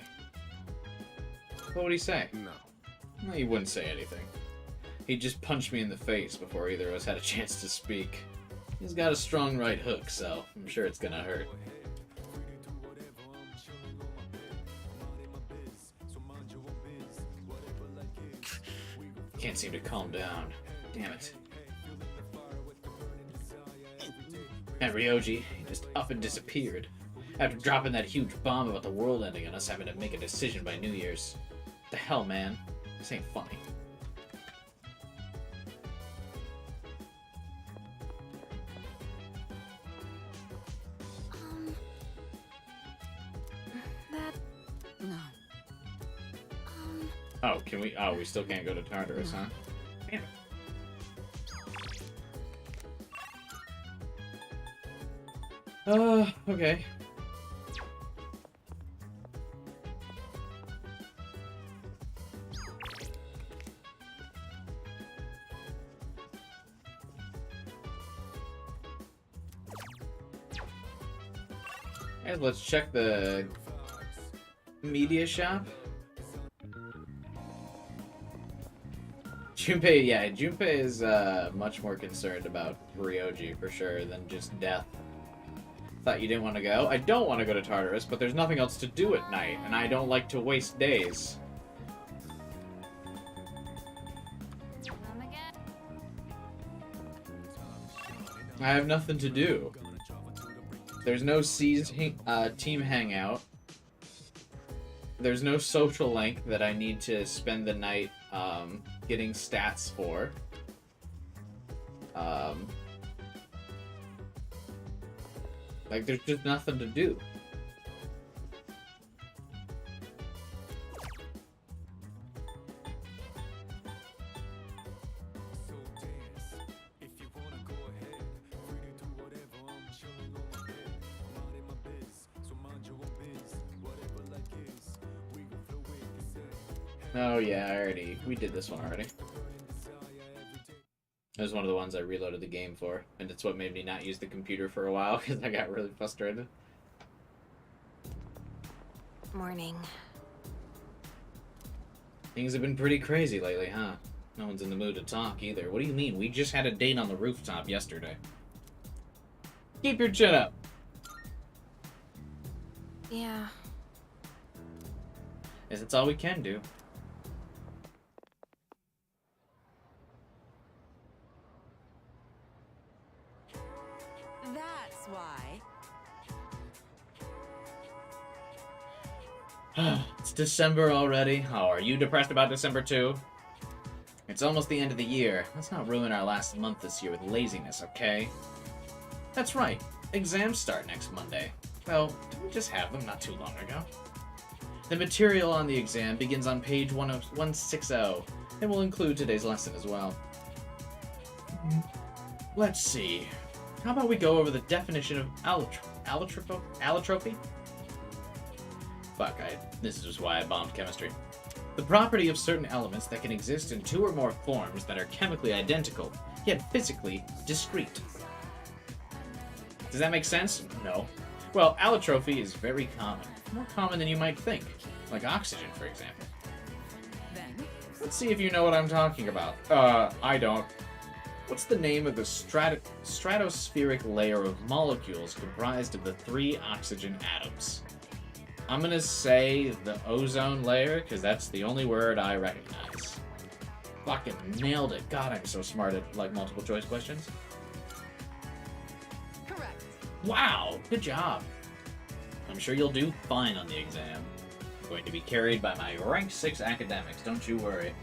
What would he say? No. Well, he wouldn't say anything. He'd just punch me in the face before either of us had a chance to speak. He's got a strong right hook, so I'm sure it's gonna hurt. Can't seem to calm down. Damn it. And Ryoji, he just up and disappeared. After dropping that huge bomb about the world ending and us having to make a decision by New Year's. What the hell, man? This ain't funny. No. Oh, can we? Oh, we still can't go to Tartarus, huh? Damn it. Okay. Guys, let's check the media shop. Junpei, yeah, Junpei is much more concerned about Ryoji for sure than just death. Thought you didn't want to go. I don't want to go to Tartarus, but there's nothing else to do at night, and I don't like to waste days. I have nothing to do. There's no team hangout. There's no social link that I need to spend the night getting stats for. Like, there's just nothing to do. Oh yeah, we did this one already. It was one of the ones I reloaded the game for, and it's what made me not use the computer for a while, because I got really frustrated. Morning. Things have been pretty crazy lately, huh? No one's in the mood to talk either. What do you mean? We just had a date on the rooftop yesterday. Keep your chin up. Yeah. Guess it's all we can do. That's why. It's December already. Oh, are you depressed about December too? It's almost the end of the year. Let's not ruin our last month this year with laziness, okay? That's right. Exams start next Monday. Well, didn't we just have them not too long ago? The material on the exam begins on page 160 and will include today's lesson as well. Let's see. How about we go over the definition of allotropy? Fuck, this is why I bombed chemistry. The property of certain elements that can exist in two or more forms that are chemically identical, yet physically discrete. Does that make sense? No. Well, allotropy is very common. More common than you might think. Like oxygen, for example. Then? Let's see if you know what I'm talking about. I don't. What's the name of the stratospheric layer of molecules comprised of the 3 oxygen atoms? I'm gonna say the ozone layer, because that's the only word I recognize. Fucking nailed it. God, I'm so smart at, like, multiple choice questions. Correct. Wow, good job. I'm sure you'll do fine on the exam. I'm going to be carried by my rank 6 academics, don't you worry.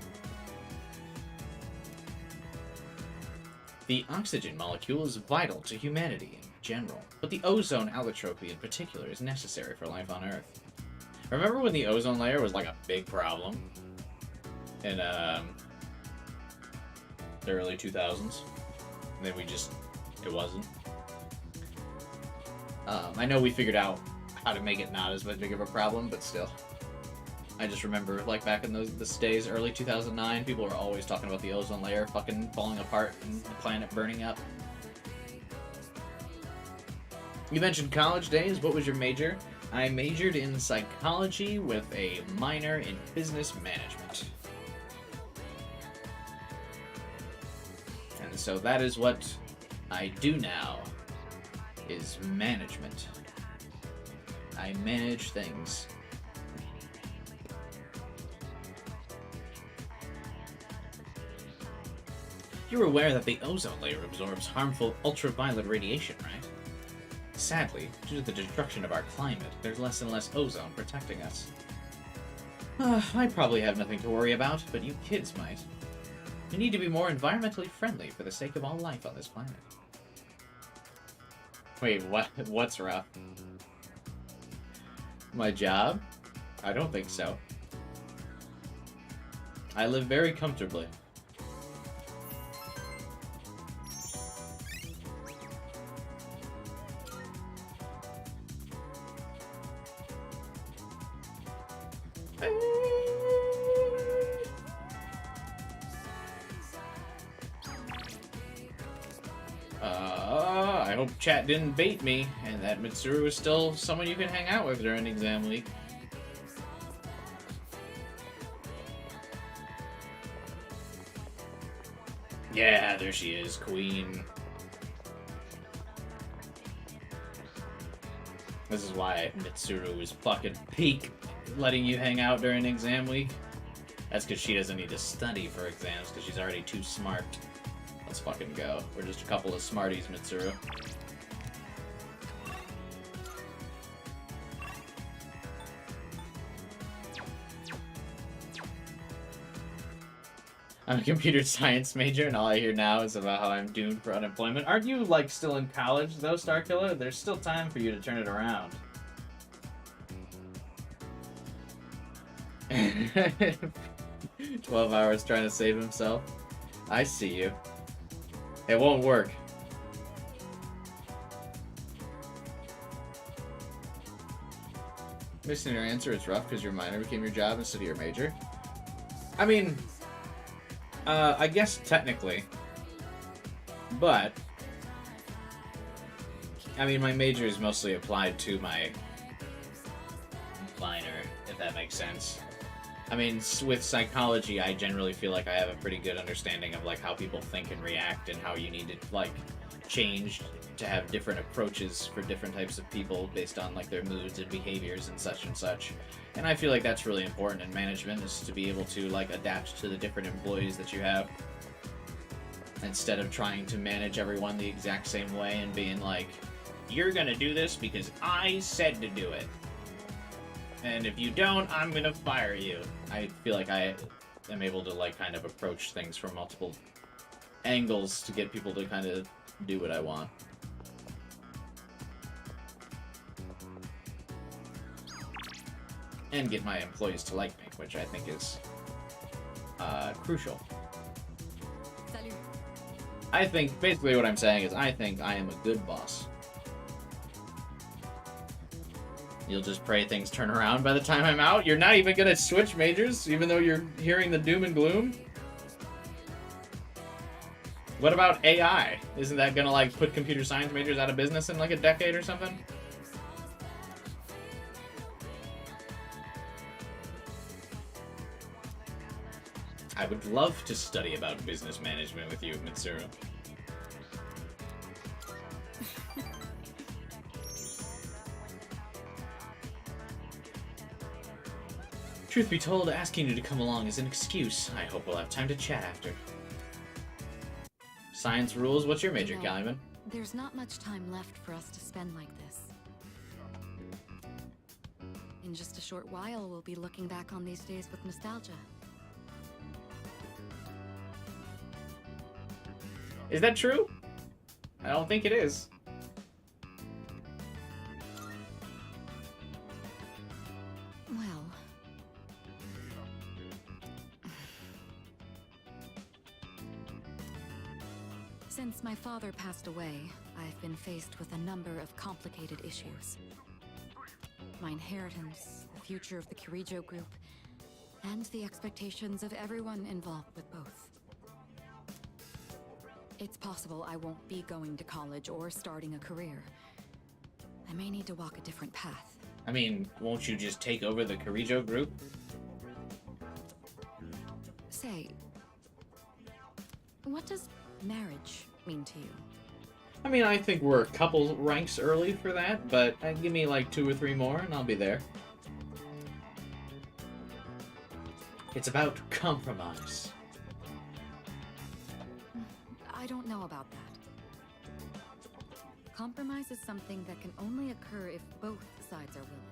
The oxygen molecule is vital to humanity in general, but the ozone allotropy in particular is necessary for life on Earth. Remember when the ozone layer was like a big problem in the early 2000s? And then it wasn't. I know we figured out how to make it not as big of a problem, but still. I just remember, like, back in those days, early 2009, people were always talking about the ozone layer fucking falling apart and the planet burning up. You mentioned college days. What was your major? I majored in psychology with a minor in business management. And so that is what I do now, is management. I manage things. You're aware that the ozone layer absorbs harmful ultraviolet radiation, right? Sadly, due to the destruction of our climate, there's less and less ozone protecting us. I probably have nothing to worry about, but you kids might. We need to be more environmentally friendly for the sake of all life on this planet. Wait, what? What's rough? My job? I don't think so. I live very comfortably. I hope chat didn't bait me, and that Mitsuru is still someone you can hang out with during exam week. Yeah, there she is, queen. This is why Mitsuru is fucking peak letting you hang out during exam week. That's because she doesn't need to study for exams, because she's already too smart. Let's fucking go. We're just a couple of smarties, Mitsuru. I'm a computer science major, and all I hear now is about how I'm doomed for unemployment. Aren't you, like, still in college, though, Starkiller? There's still time for you to turn it around. 12 hours trying to save himself. I see you. It won't work. Missing your answer is rough because your minor became your job instead of your major. I mean, I guess technically, but I mean, my major is mostly applied to my minor, if that makes sense. I mean, with psychology, I generally feel like I have a pretty good understanding of, like, how people think and react and how you need to, like, change to have different approaches for different types of people based on, like, their moods and behaviors and such and such. And I feel like that's really important in management, is to be able to, like, adapt to the different employees that you have. Instead of trying to manage everyone the exact same way and being like, you're gonna do this because I said to do it. And if you don't, I'm gonna fire you. I feel like I am able to, like, kind of approach things from multiple angles to get people to kind of do what I want. And get my employees to like me, which I think is crucial. Salut. I think, basically what I'm saying is, I think I am a good boss. You'll just pray things turn around by the time I'm out? You're not even gonna switch majors, even though you're hearing the doom and gloom? What about AI? Isn't that gonna, like, put computer science majors out of business in, like, a decade or something? I would love to study about business management with you, Mitsuru. Truth be told, asking you to come along is an excuse. I hope we'll have time to chat after. Science rules. What's your major, Calumet? There's not much time left for us to spend like this. In just a short while, we'll be looking back on these days with nostalgia. Is that true? I don't think it is. Well... Since my father passed away, I've been faced with a number of complicated issues. My inheritance, the future of the Kirijo group, and the expectations of everyone involved with both. It's possible I won't be going to college or starting a career. I may need to walk a different path. I mean, won't you just take over the Kirijo group? Say, what does marriage mean to you? I mean, I think we're a couple ranks early for that, but give me like 2 or 3 more and I'll be there. It's about compromise. I don't know about that. Compromise is something that can only occur if both sides are willing.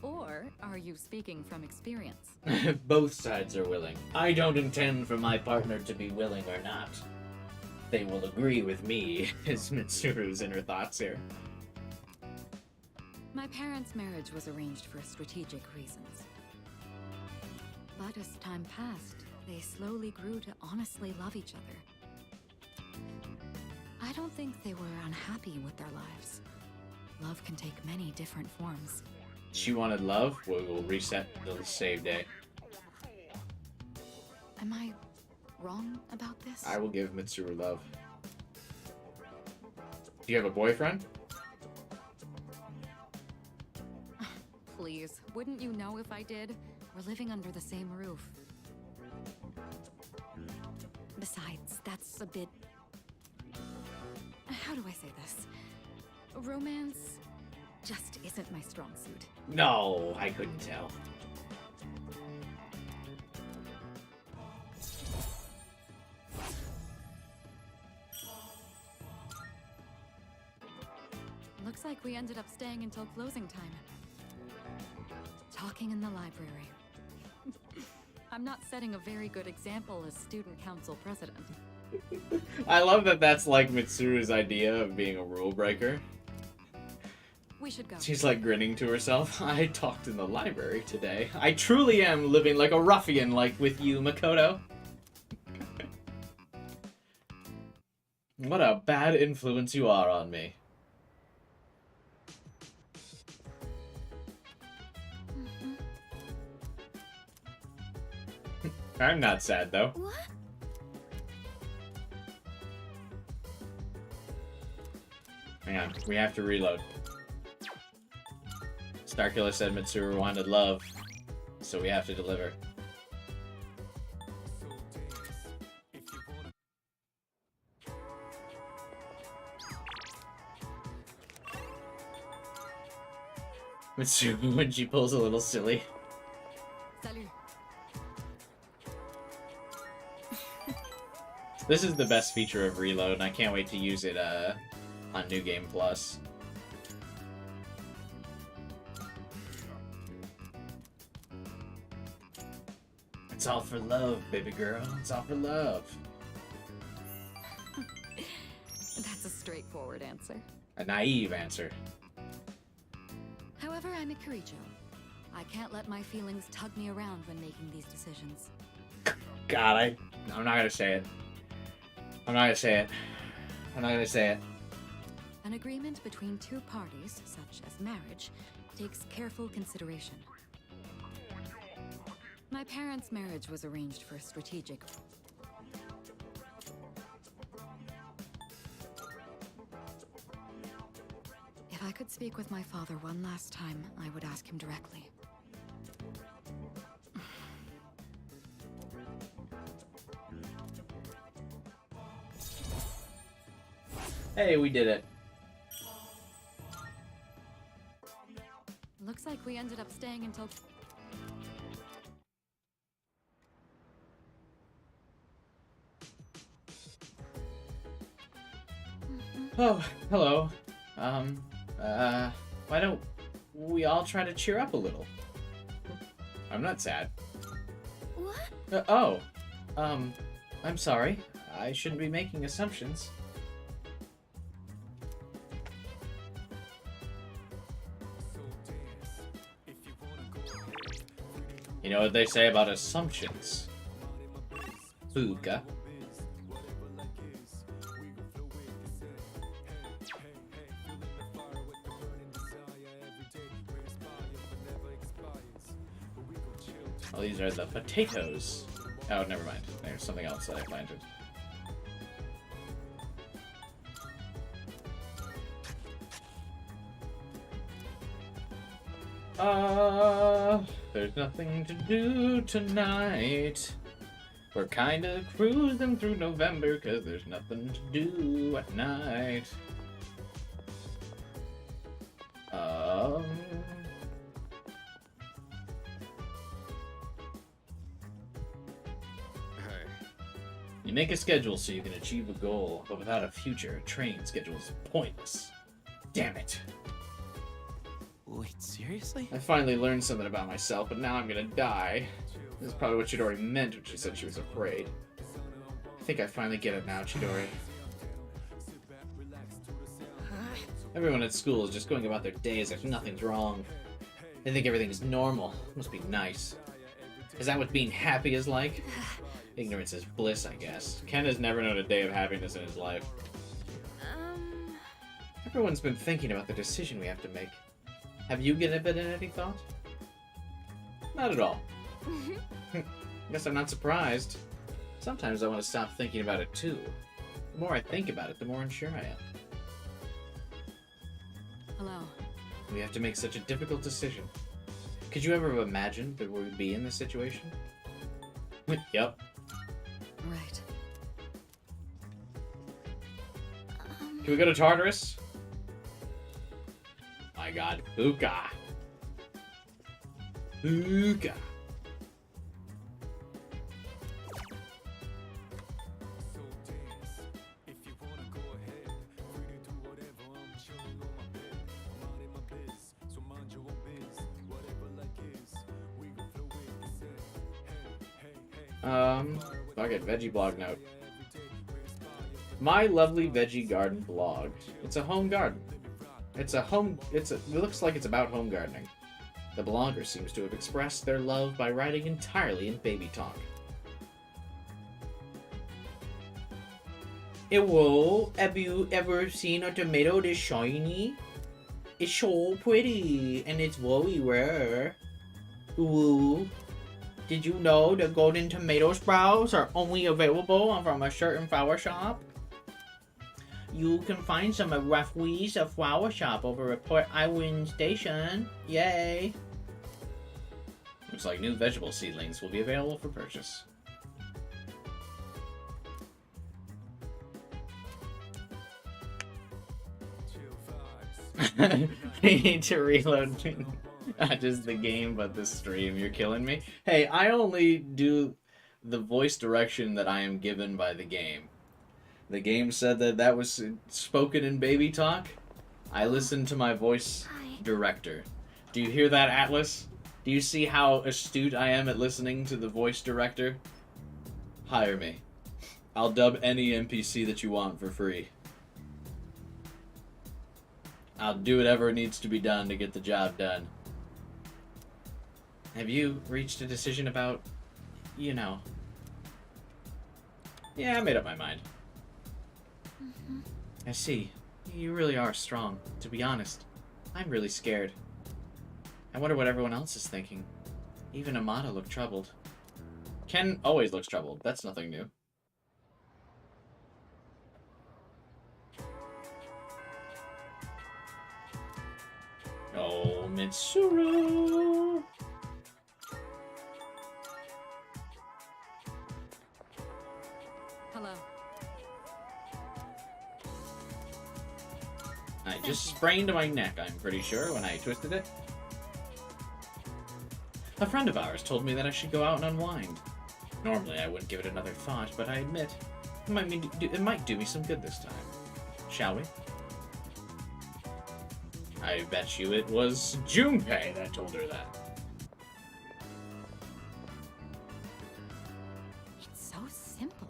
Or are you speaking from experience? Both sides are willing. I don't intend for my partner to be willing or not. They will agree with me, is Mitsuru's inner thoughts here. My parents' marriage was arranged for strategic reasons. But as time passed, they slowly grew to honestly love each other. I don't think they were unhappy with their lives. Love can take many different forms. She wanted love? We will reset the save day. Am I wrong about this? I will give Mitsuru love. Do you have a boyfriend? Please, wouldn't you know if I did? We're living under the same roof. Besides, that's a bit... How do I say this? Romance just isn't my strong suit. No, I couldn't tell. Looks like we ended up staying until closing time. Talking in the library. I'm not setting a very good example as student council president. I love that that's like Mitsuru's idea of being a rule breaker. We should go. She's like grinning to herself. I talked in the library today. I truly am living like a ruffian like with you, Makoto. What a bad influence you are on me. I'm not sad, though. What? Hang on, we have to reload. Starkiller said Mitsuru wanted love, so we have to deliver. Mitsuru, when she pulls a little silly. Salut. This is the best feature of Reload, and I can't wait to use it on New Game Plus. It's all for love, baby girl. It's all for love. That's a straightforward answer. A naive answer. However, I'm a Kirijo. I can't let my feelings tug me around when making these decisions. God, I'm not gonna say it. I'm not gonna say it. I'm not gonna say it. An agreement between two parties, such as marriage, takes careful consideration. My parents' marriage was arranged for strategic. If I could speak with my father one last time, I would ask him directly. Hey, we did it. Looks like we ended up staying until... Oh, hello. Why don't we all try to cheer up a little? I'm not sad. What? I'm sorry. I shouldn't be making assumptions. You know what they say about assumptions? Fuka. Oh, these are the potatoes. Oh, never mind. There's something else that I planted. There's nothing to do tonight. We're kinda cruising through November, 'cause there's nothing to do at night. You make a schedule so you can achieve a goal, but without a future, a training schedule is pointless. Damn it. Wait, seriously? I finally learned something about myself, but now I'm gonna die. This is probably what Chidori meant when she said she was afraid. I think I finally get it now, Chidori. Everyone at school is just going about their days like nothing's wrong. They think everything is normal. Must be nice. Is that what being happy is like? Ignorance is bliss, I guess. Ken has never known a day of happiness in his life. Everyone's been thinking about the decision we have to make. Have you given it any thought? Not at all. Guess I'm not surprised. Sometimes I want to stop thinking about it too. The more I think about it, the more unsure I am. Hello. We have to make such a difficult decision. Could you ever have imagined that we would be in this situation? Yep. Right. Can we go to Tartarus? My god, Buka. Buka. Fuck it, veggie blog note. My lovely veggie garden blog. It's a home garden. It looks like it's about home gardening. The blogger seems to have expressed their love by writing entirely in baby talk. Whoa, have you ever seen a tomato this shiny? It's so pretty, and it's very rare. Ooh. Did you know the golden tomato sprouts are only available from a certain flower shop? You can find some at Rafui's flower shop over at Port Iwin Station. Yay! Looks like new vegetable seedlings will be available for purchase. I need to reload not just the game, but the stream. You're killing me. Hey, I only do the voice direction that I am given by the game. The game said that that was spoken in baby talk. I listened to my voice director. Do you hear that, Atlas? Do you see how astute I am at listening to the voice director? Hire me. I'll dub any NPC that you want for free. I'll do whatever needs to be done to get the job done. Have you reached a decision about, you know? Yeah, I made up my mind. I see. You really are strong. To be honest, I'm really scared. I wonder what everyone else is thinking. Even Amada looked troubled. Ken always looks troubled. That's nothing new. Oh, Mitsuru! Hello. I just sprained my neck, I'm pretty sure, when I twisted it. A friend of ours told me that I should go out and unwind. Normally I wouldn't give it another thought, but I admit, it might do me some good this time. Shall we? I bet you it was Junpei that told her that. It's so simple.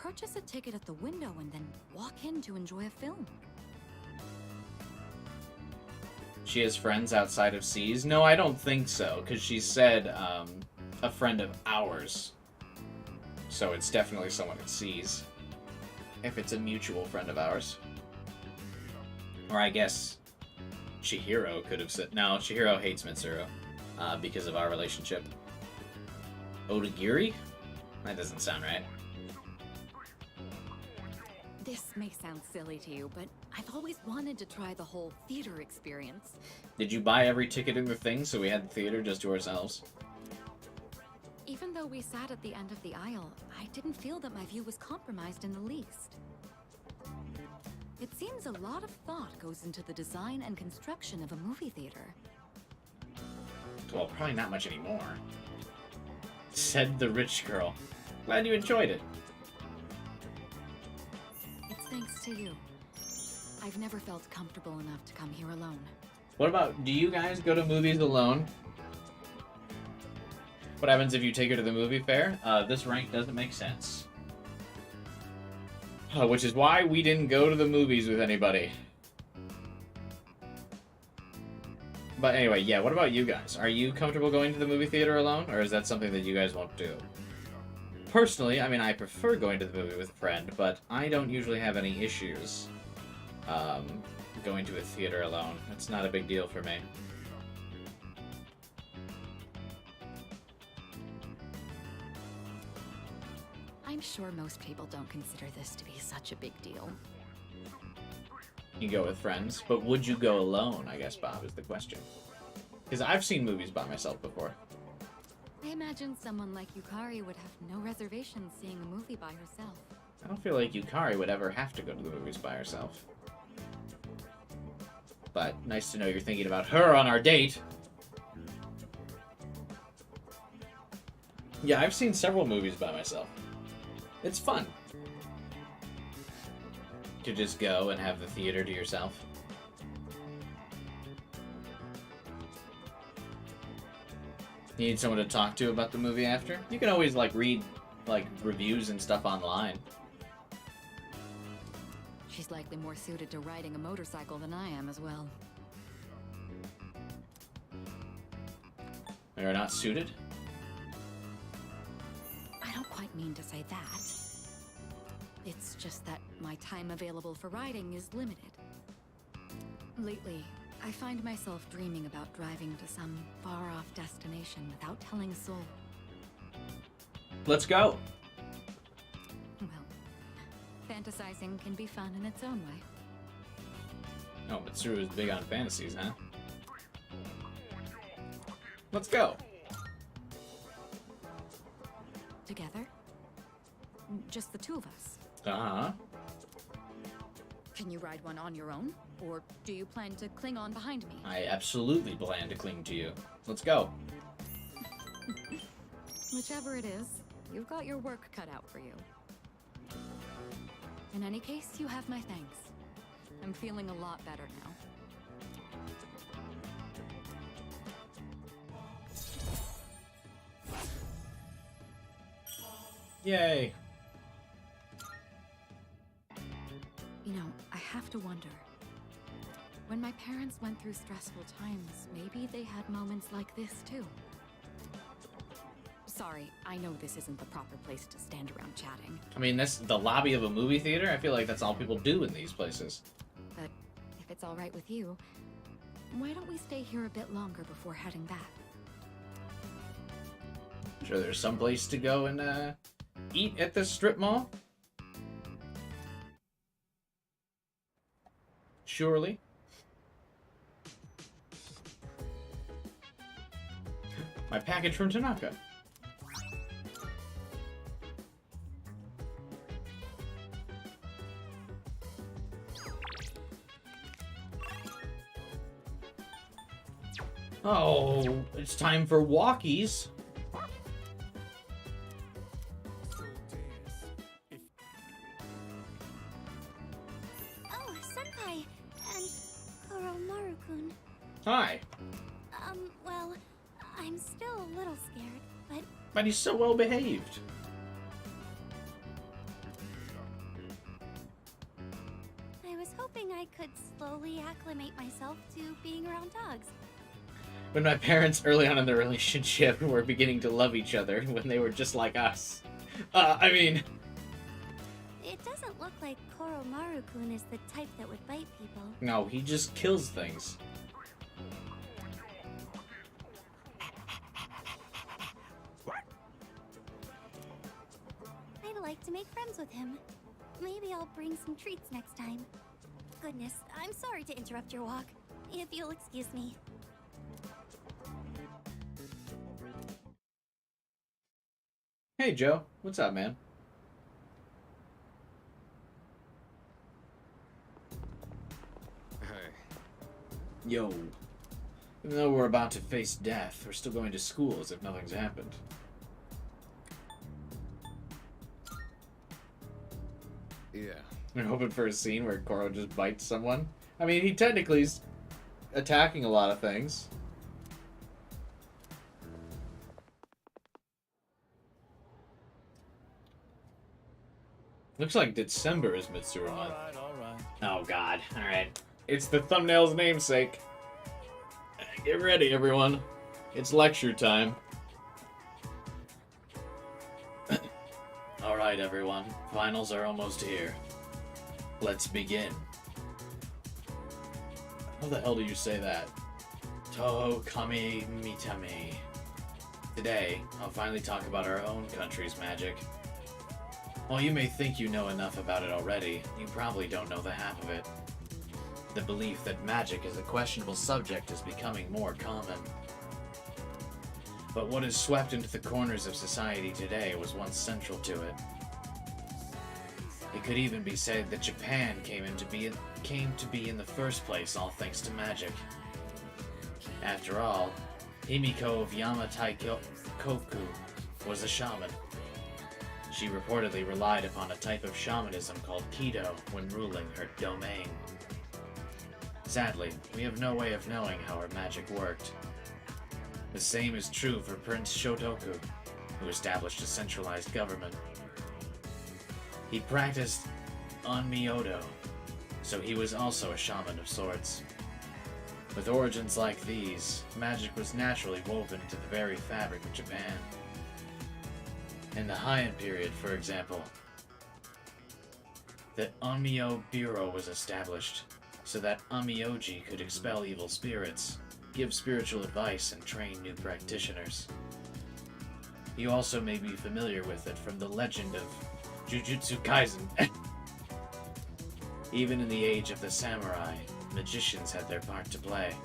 purchase a ticket at the window and then walk in to enjoy a film. She has friends outside of C's? No, I don't think so, because she said a friend of ours. So it's definitely someone at C's. If it's a mutual friend of ours. Or I guess Chihiro could have said... No, Chihiro hates Mitsuru because of our relationship. Odagiri? That doesn't sound right. This may sound silly to you, but I've always wanted to try the whole theater experience. Did you buy every ticket in the thing so we had the theater just to ourselves? Even though we sat at the end of the aisle, I didn't feel that my view was compromised in the least. It seems a lot of thought goes into the design and construction of a movie theater. Well, probably not much anymore. Said the rich girl. Glad you enjoyed it. It's thanks to you. I've never felt comfortable enough to come here alone. What about, do you guys go to movies alone? What happens if you take her to the movie fair? This rank doesn't make sense. Which is why we didn't go to the movies with anybody. But anyway, yeah, what about you guys? Are you comfortable going to the movie theater alone? Or is that something that you guys won't do? Personally, I mean, I prefer going to the movie with a friend, but I don't usually have any issues going to a theater alone. It's not a big deal for me. I'm sure most people don't consider this to be such a big deal. You go with friends, but would you go alone, I guess, Bob, is the question. Because I've seen movies by myself before. I imagine someone like Yukari would have no reservations seeing a movie by herself. I don't feel like Yukari would ever have to go to the movies by herself. But nice to know you're thinking about her on our date. Yeah, I've seen several movies by myself. It's fun to just go and have the theater to yourself. You need someone to talk to about the movie after? You can always, like, read, like, reviews and stuff online. She's likely more suited to riding a motorcycle than I am as well. You're not suited? I don't quite mean to say that. It's just that my time available for riding is limited. Lately, I find myself dreaming about driving to some far-off destination without telling a soul. Let's go! Well, fantasizing can be fun in its own way. Oh, but Suru is big on fantasies, huh? Let's go! Together? Just the two of us? Uh-huh. Can you ride one on your own? Or do you plan to cling on behind me? I absolutely plan to cling to you. Let's go. Whichever it is, you've got your work cut out for you. In any case, you have my thanks. I'm feeling a lot better now. Yay! You know, I have to wonder. When my parents went through stressful times, maybe they had moments like this too. Sorry, I know this isn't the proper place to stand around chatting. I mean, that's the lobby of a movie theater. I feel like that's all people do in these places. But if it's all right with you, why don't we stay here a bit longer before heading back? Sure, there's some place to go and eat at the strip mall. Surely. My package from Tanaka. Oh, it's time for walkies. Oh, Senpai and Koromaru-kun. Hi. Well, I'm still a little scared, but... But he's so well behaved. I was hoping I could slowly acclimate myself to being around dogs. When my parents, early on in their relationship, were beginning to love each other when they were just like us. I mean... It doesn't look like Koromaru-kun is the type that would bite people. No, he just kills things. I'd like to make friends with him. Maybe I'll bring some treats next time. Goodness, I'm sorry to interrupt your walk. If you'll excuse me. Hey, Joe. What's up, man? Hey. Yo. Even though we're about to face death, we're still going to school as if nothing's happened. Yeah. You're hoping for a scene where Koro just bites someone? I mean, he technically is attacking a lot of things. Looks like December is Mitsuru month. Alright. Oh god, alright. It's the thumbnail's namesake. Get ready, everyone. It's lecture time. Alright, everyone. Finals are almost here. Let's begin. How the hell do you say that? Toho Kami Mitame. Today, I'll finally talk about our own country's magic. While you may think you know enough about it already, you probably don't know the half of it. The belief that magic is a questionable subject is becoming more common. But what is swept into the corners of society today was once central to it. It could even be said that Japan came to be in the first place all thanks to magic. After all, Himiko of Yamataikoku was a shaman. She reportedly relied upon a type of shamanism called Kido when ruling her domain. Sadly, we have no way of knowing how her magic worked. The same is true for Prince Shotoku, who established a centralized government. He practiced Onmyodo, so he was also a shaman of sorts. With origins like these, magic was naturally woven into the very fabric of Japan. In the Heian period, for example, the Onmyo Bureau was established so that Onmyoji could expel evil spirits, give spiritual advice, and train new practitioners. You also may be familiar with it from the legend of Jujutsu Kaisen. Even in the age of the samurai, magicians had their part to play.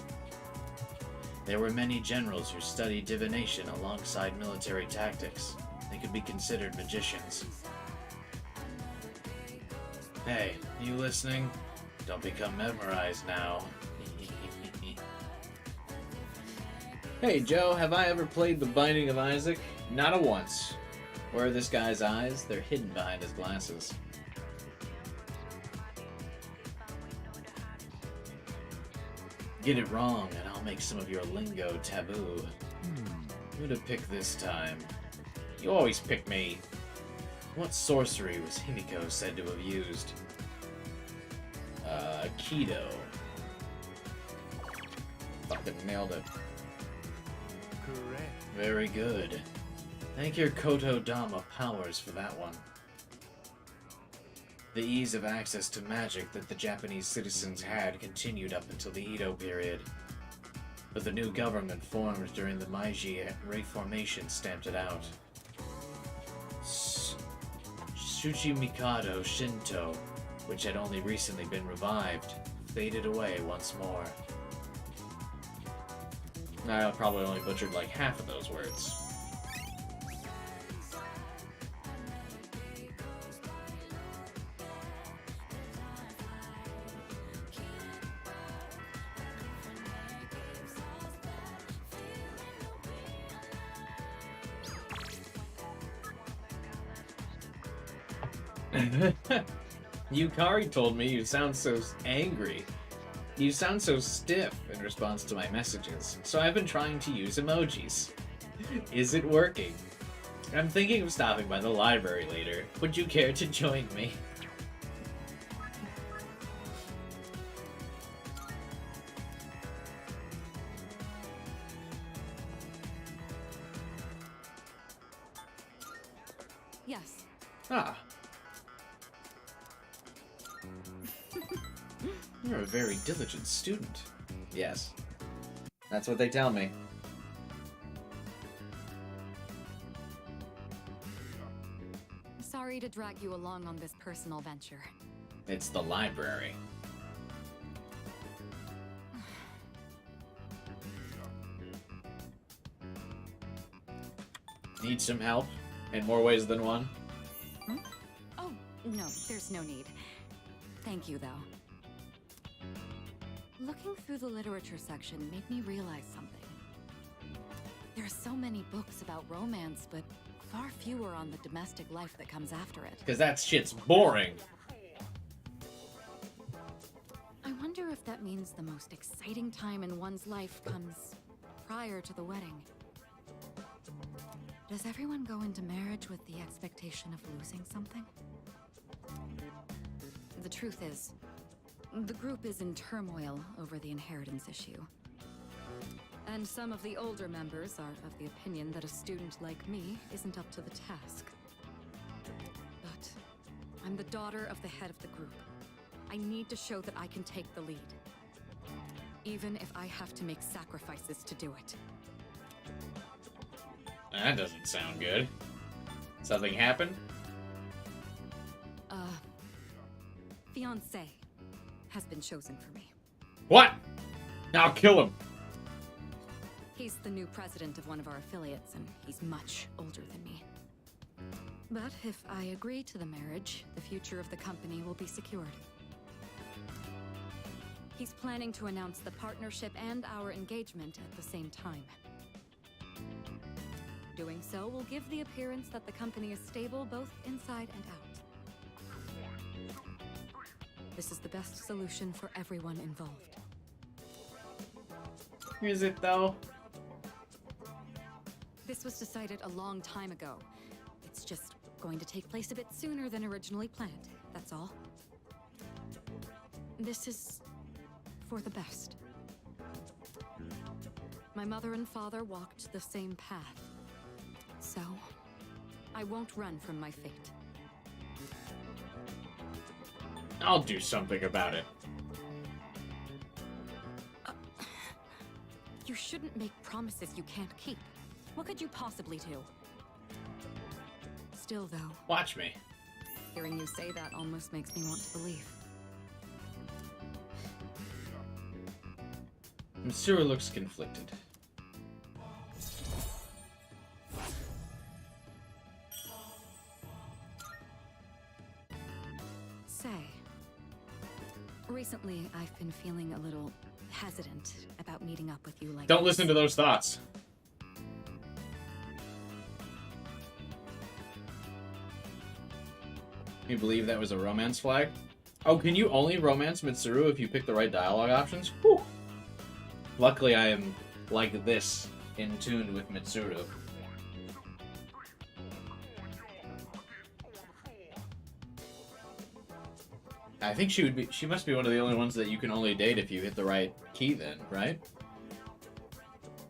There were many generals who studied divination alongside military tactics. They could be considered magicians. Hey, you listening? Don't become memorized now. Hey Joe, have I ever played The Binding of Isaac? Not a once. Where are this guy's eyes? They're hidden behind his glasses. Get it wrong, and I'll make some of your lingo taboo. Who to pick this time? You always pick me. What sorcery was Himiko said to have used? Kido. Fucking nailed it. Correct. Very good. Thank your Koto Dama powers for that one. The ease of access to magic that the Japanese citizens had continued up until the Edo period. But the new government formed during the Meiji Reformation stamped it out. Tsuchimikado Shinto, which had only recently been revived, faded away once more. I probably only butchered like half of those words. Yukari told me you sound so angry. You sound so stiff in response to my messages, so I've been trying to use emojis. Is it working? I'm thinking of stopping by the library later. Would you care to join me? Yes. Ah. You're a very diligent student. Yes. That's what they tell me. Sorry to drag you along on this personal venture. It's the library. Need some help? In more ways than one? Hmm? Oh, no, there's no need. Thank you, though. Looking through the literature section made me realize something. There are so many books about romance, but far fewer on the domestic life that comes after it. Because that shit's boring. I wonder if that means the most exciting time in one's life comes prior to the wedding. Does everyone go into marriage with the expectation of losing something? The truth is, the group is in turmoil over the inheritance issue. And some of the older members are of the opinion that a student like me isn't up to the task. But I'm the daughter of the head of the group. I need to show that I can take the lead. Even if I have to make sacrifices to do it. That doesn't sound good. Something happened? Fiancé has been chosen for me. What? Now kill him. He's the new president of one of our affiliates, and he's much older than me. But if I agree to the marriage, the future of the company will be secured. He's planning to announce the partnership and our engagement at the same time. Doing so will give the appearance that the company is stable both inside and out. This is the best solution for everyone involved. Is it though? This was decided a long time ago. It's just going to take place a bit sooner than originally planned, that's all. This is for the best. My mother and father walked the same path. So, I won't run from my fate. I'll do something about it. You shouldn't make promises you can't keep. What could you possibly do? Still, though... Watch me. Hearing you say that almost makes me want to believe. Mitsuru looks conflicted. Say, recently I've been feeling a little hesitant about meeting up with you like Don't this. listen to those thoughts. You believe that was a romance flag? Oh, can you only romance Mitsuru if you pick the right dialogue options? Whew. Luckily, I am like this, in tune with Mitsuru. I think she must be one of the only ones that you can only date if you hit the right key then, right?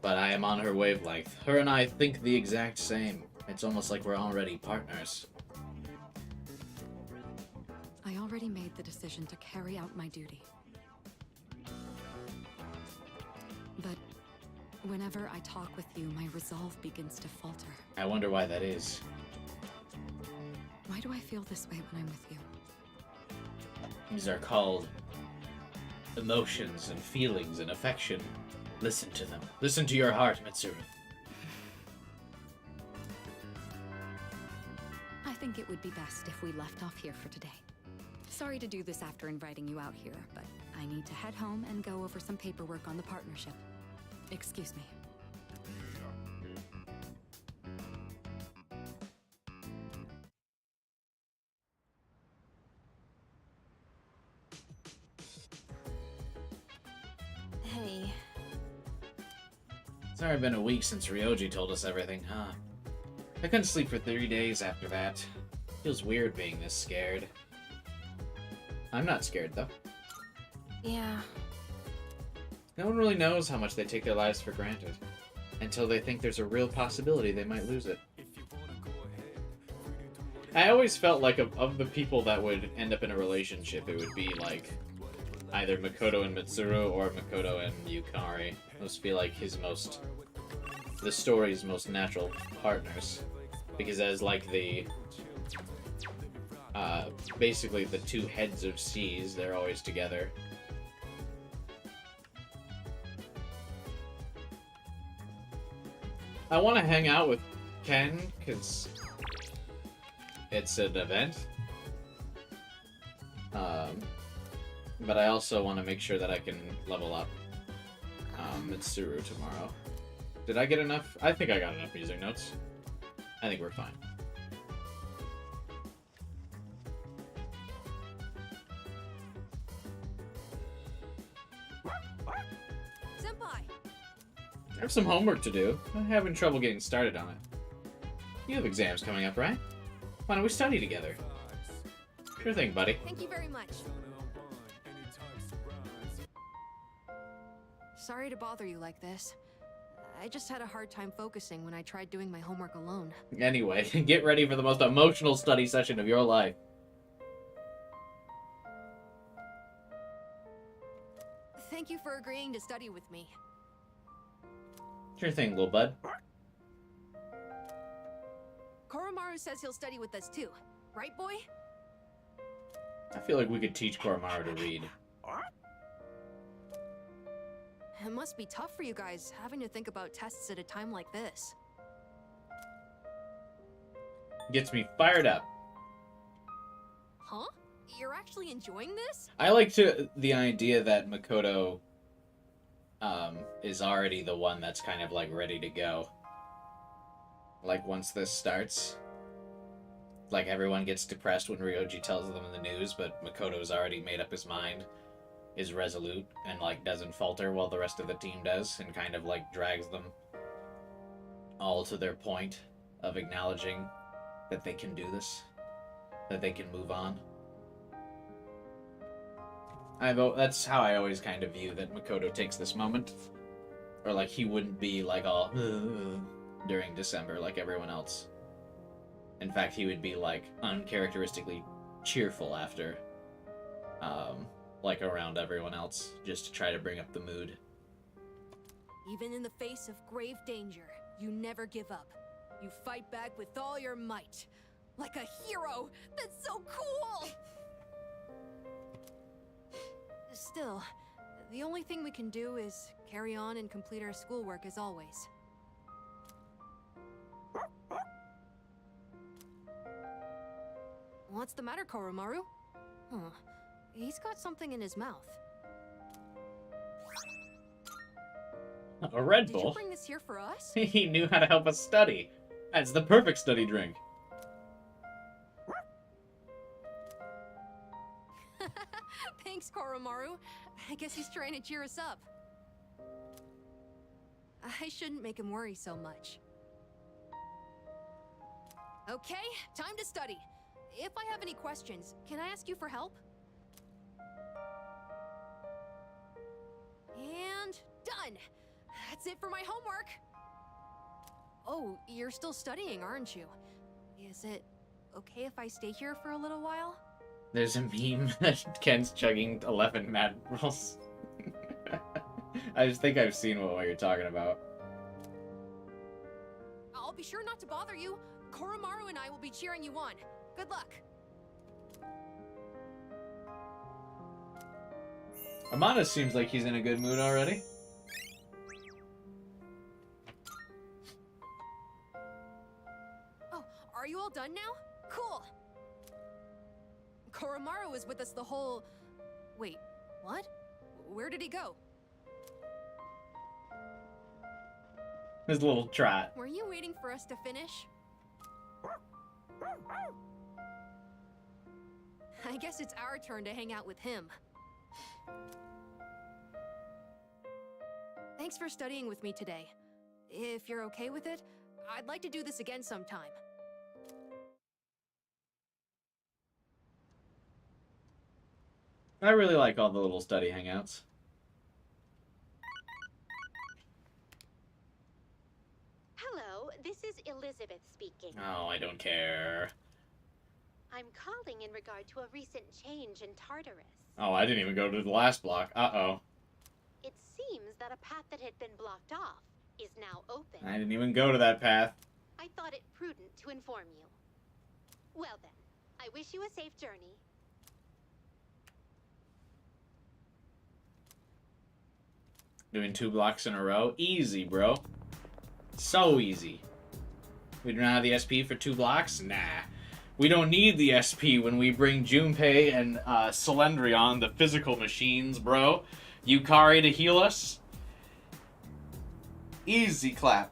But I am on her wavelength. Her and I think the exact same. It's almost like we're already partners. I already made the decision to carry out my duty. But whenever I talk with you, my resolve begins to falter. I wonder why that is. Why do I feel this way when I'm with you? These are called emotions and feelings and affection. Listen to them. Listen to your heart, Mitsuru. I think it would be best if we left off here for today. Sorry to do this after inviting you out here, but I need to head home and go over some paperwork on the partnership. Excuse me. Hey. It's already been a week since Ryoji told us everything, huh? I couldn't sleep for 3 days after that. Feels weird being this scared. I'm not scared, though. Yeah. No one really knows how much they take their lives for granted, until they think there's a real possibility they might lose it. I always felt like of the people that would end up in a relationship, it would be like either Makoto and Mitsuru or Makoto and Yukari. Those feel like the story's most natural partners. Because as like the, basically the two heads of seas, they're always together. I want to hang out with Ken, because it's an event. But I also want to make sure that I can level up Mitsuru tomorrow. Did I get enough? I think I got enough music notes. I think we're fine. Senpai! I have some homework to do. I'm having trouble getting started on it. You have exams coming up, right? Why don't we study together? Sure thing, buddy. Thank you very much. Sorry to bother you like this. I just had a hard time focusing when I tried doing my homework alone. Anyway, get ready for the most emotional study session of your life. Thank you for agreeing to study with me. Sure thing, little bud. Koromaru says he'll study with us too. Right, boy? I feel like we could teach Koromaru to read. It must be tough for you guys, having to think about tests at a time like this. Gets me fired up. Huh? You're actually enjoying this? I like the idea that Makoto is already the one that's kind of like ready to go. Like once this starts, like everyone gets depressed when Ryoji tells them the news, but Makoto's already made up his mind, is resolute, and like doesn't falter while the rest of the team does, and kind of like drags them all to their point of acknowledging that they can do this, that they can move on. That's how I always kind of view that Makoto takes this moment. Or like he wouldn't be like all during December like everyone else. In fact, he would be like uncharacteristically cheerful after, like around everyone else, just to try to bring up the mood. Even in the face of grave danger, you never give up. You fight back with all your might. Like a hero! That's so cool! Still, the only thing we can do is carry on and complete our schoolwork as always. What's the matter, Koromaru? Huh. He's got something in his mouth. A Red Did you Bull? bring this here for us? He knew how to help us study. That's the perfect study drink. Thanks, Koromaru. I guess he's trying to cheer us up. I shouldn't make him worry so much. Okay, time to study. If I have any questions, can I ask you for help? And done! That's it for my homework! Oh, you're still studying, aren't you? Is it okay if I stay here for a little while? There's a meme that Ken's chugging 11 Mad Bulls. I just think I've seen what you're talking about. I'll be sure not to bother you. Koromaru and I will be cheering you on. Good luck. Amada seems like he's in a good mood already. Oh, are you all done now? Cool. Koromaru was with us the whole... Wait, what? Where did he go? His little trot. Were you waiting for us to finish? I guess it's our turn to hang out with him. Thanks for studying with me today. If you're okay with it, I'd like to do this again sometime. I really like all the little study hangouts. Hello, this is Elizabeth speaking. Oh, I don't care. I'm calling in regard to a recent change in Tartarus. Oh, I didn't even go to the last block. Uh-oh. It seems that a path that had been blocked off is now open. I didn't even go to that path. I thought it prudent to inform you. Well then, I wish you a safe journey. Doing 2 blocks in a row? Easy, bro. So easy. We don't have the SP for 2 blocks? Nah. We don't need the SP when we bring Junpei and Cylindrion, the physical machines, bro. Yukari to heal us. Easy clap.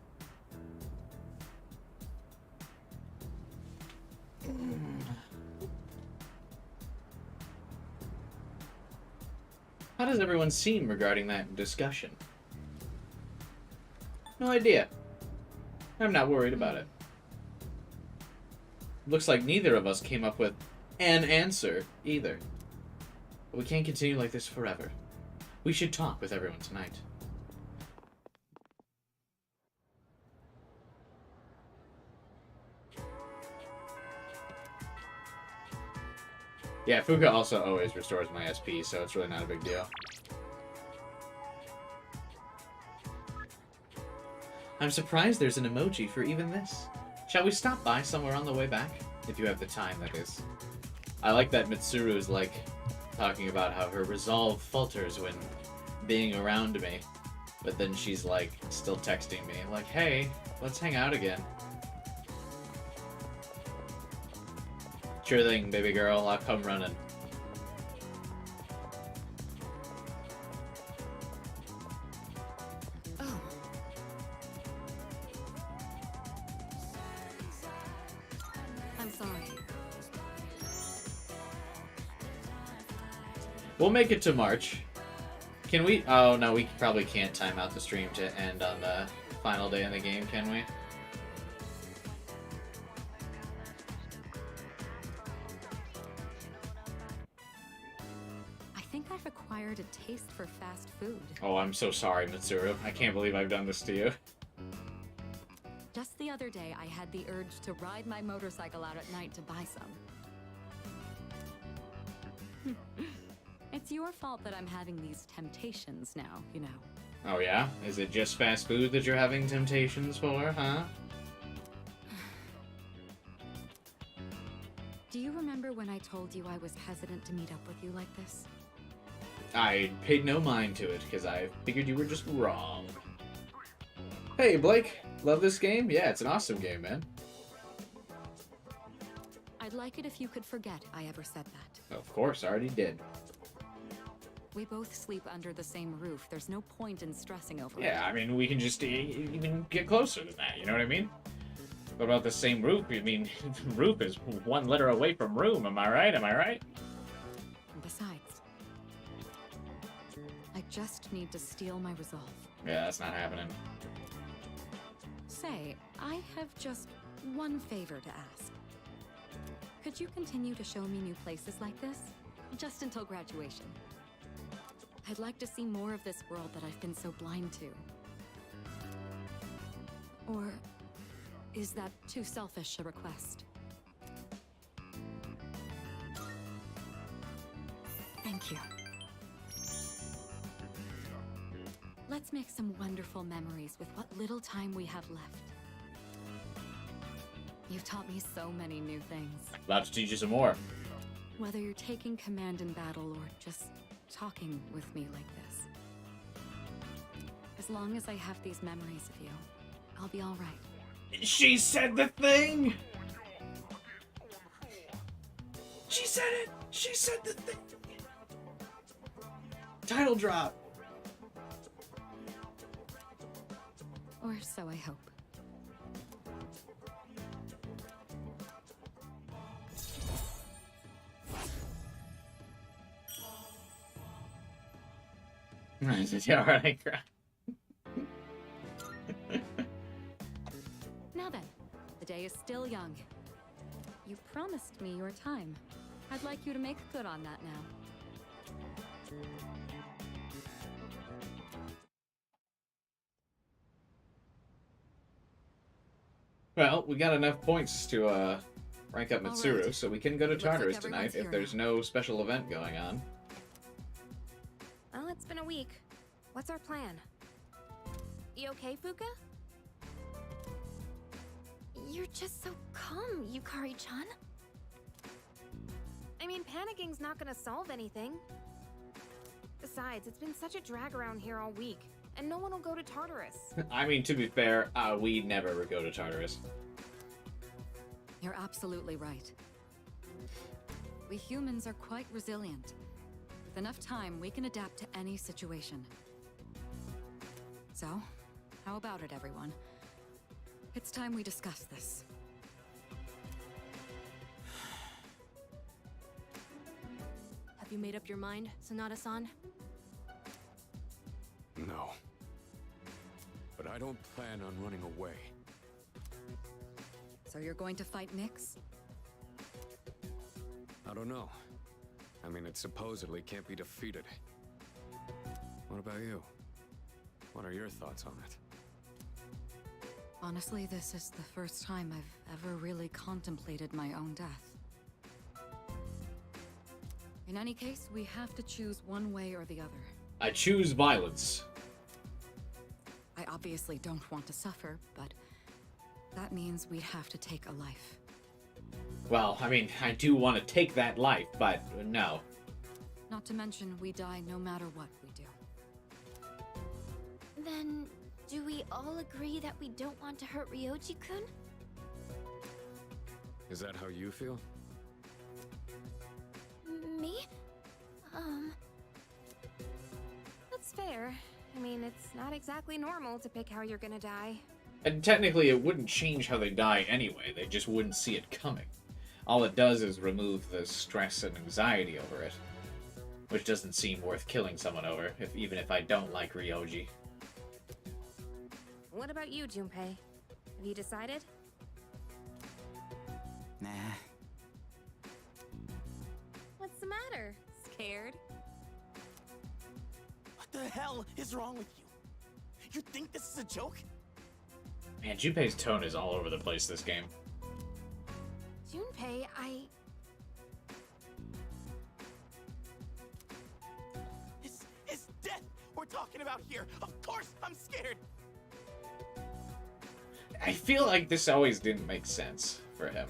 How does everyone seem regarding that discussion? No idea. I'm not worried about it. Looks like neither of us came up with an answer, either. But we can't continue like this forever. We should talk with everyone tonight. Yeah, Fuka also always restores my SP, so it's really not a big deal. I'm surprised there's an emoji for even this. Shall we stop by somewhere on the way back? If you have the time, that is. I like that Mitsuru is, like, talking about how her resolve falters when being around me. But then she's, like, still texting me, like, hey, let's hang out again. Sure thing, baby girl, I'll come running. Oh. I'm sorry. We'll make it to March. Can we? Oh, no, we probably can't time out the stream to end on the final day of the game, can we? I think I've acquired a taste for fast food. Oh, I'm so sorry, Mitsuru. I can't believe I've done this to you. Just the other day, I had the urge to ride my motorcycle out at night to buy some. It's your fault that I'm having these temptations now, you know. Oh yeah? Is it just fast food that you're having temptations for, huh? Do you remember when I told you I was hesitant to meet up with you like this? I paid no mind to it, because I figured you were just wrong. Hey, Blake. Love this game? Yeah, it's an awesome game, man. I'd like it if you could forget I ever said that. Of course, I already did. We both sleep under the same roof. There's no point in stressing over it. Yeah, I mean, we can just even get closer than that, you know what I mean? What about the same roof? I mean, roof is 1 letter away from room, am I right? Am I right? Besides, I just need to steel my resolve. Yeah, that's not happening. Say, I have just one favor to ask. Could you continue to show me new places like this? Just until graduation. I'd like to see more of this world that I've been so blind to. Or is that too selfish a request? Thank you. Let's make some wonderful memories with what little time we have left. You've taught me so many new things. About to teach you some more. Whether you're taking command in battle or just talking with me like this. As long as I have these memories of you, I'll be all right. She said the thing! She said it! She said the thing! Title drop! Or so I hope. Alright, Now then, the day is still young. You promised me your time. I'd like you to make good on that now. Well, we got enough points to rank up All Mitsuru right. so we can go to It looks like Tartarus everyone's tonight if here there's no special event going on. Well, it's been a week. What's our plan? You okay, Fuka? You're just so calm, Yukari-chan. I mean, panicking's not gonna solve anything. Besides, it's been such a drag around here all week, and no one will go to Tartarus. I mean, to be fair, we never would go to Tartarus. You're absolutely right. We humans are quite resilient. With enough time, we can adapt to any situation. So, how about it, everyone? It's time we discuss this. Have you made up your mind, Sonata-san? No. But I don't plan on running away. So you're going to fight Nyx? I don't know. I mean, it supposedly can't be defeated. What about you? What are your thoughts on it? Honestly, this is the first time I've ever really contemplated my own death. In any case, we have to choose one way or the other. I choose violence. I obviously don't want to suffer, but that means we'd have to take a life. Well, I mean, I do want to take that life, but no. Not to mention, we die no matter what we do. Then, do we all agree that we don't want to hurt Ryoji-kun? Is that how you feel? Me? That's fair. I mean, it's not exactly normal to pick how you're gonna die. And technically, it wouldn't change how they die anyway. They just wouldn't see it coming. All it does is remove the stress and anxiety over it. Which doesn't seem worth killing someone over, even if I don't like Ryoji. What about you, Junpei? Have you decided? Nah. What's the matter? Scared? What the hell is wrong with you? You think this is a joke? Man, Junpei's tone is all over the place this game. Junpei, It's death we're talking about here. Of course I'm scared. I feel like this always didn't make sense for him.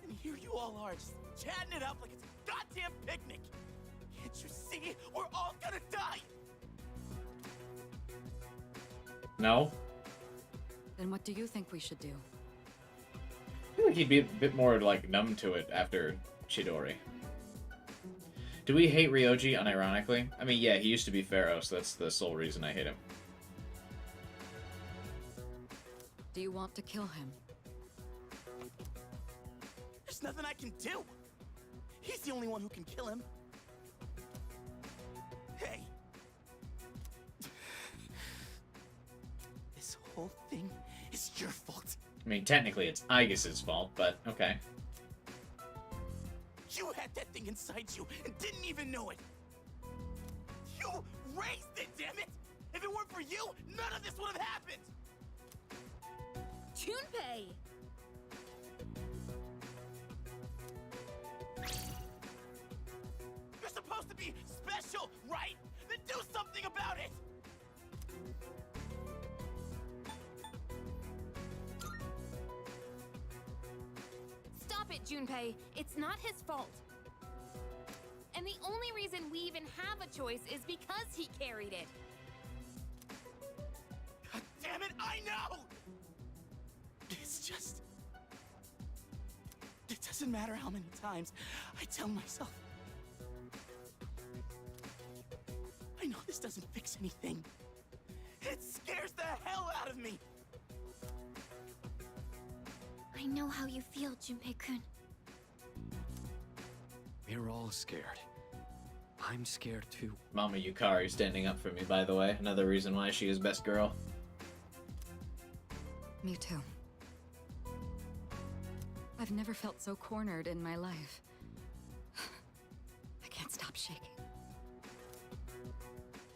And here you all are, just chatting it up like it's a goddamn picnic. Can't you see? We're all gonna die. No? Then what do you think we should do? I feel like he'd be a bit more, like, numb to it after Chidori. Do we hate Ryoji unironically? I mean, yeah, he used to be Pharaoh, so that's the sole reason I hate him. Do you want to kill him? There's nothing I can do. He's the only one who can kill him. Hey. This whole thing is your fault. I mean, technically it's Aigis' fault, but okay. You had that thing inside you and didn't even know it. You raised it, damn it! If it weren't for you, none of this would have happened. Junpei! You're supposed to be special, right? Then do something about it! Stop it, Junpei. It's not his fault. And the only reason we even have a choice is because he carried it. God damn it, I know! It's just... It doesn't matter how many times I tell myself. I know this doesn't fix anything. It scares the hell out of me! I know how you feel, Junpei-kun. We're all scared. I'm scared too. Mama Yukari standing up for me, by the way. Another reason why she is best girl. Me too. I've never felt so cornered in my life. I can't stop shaking.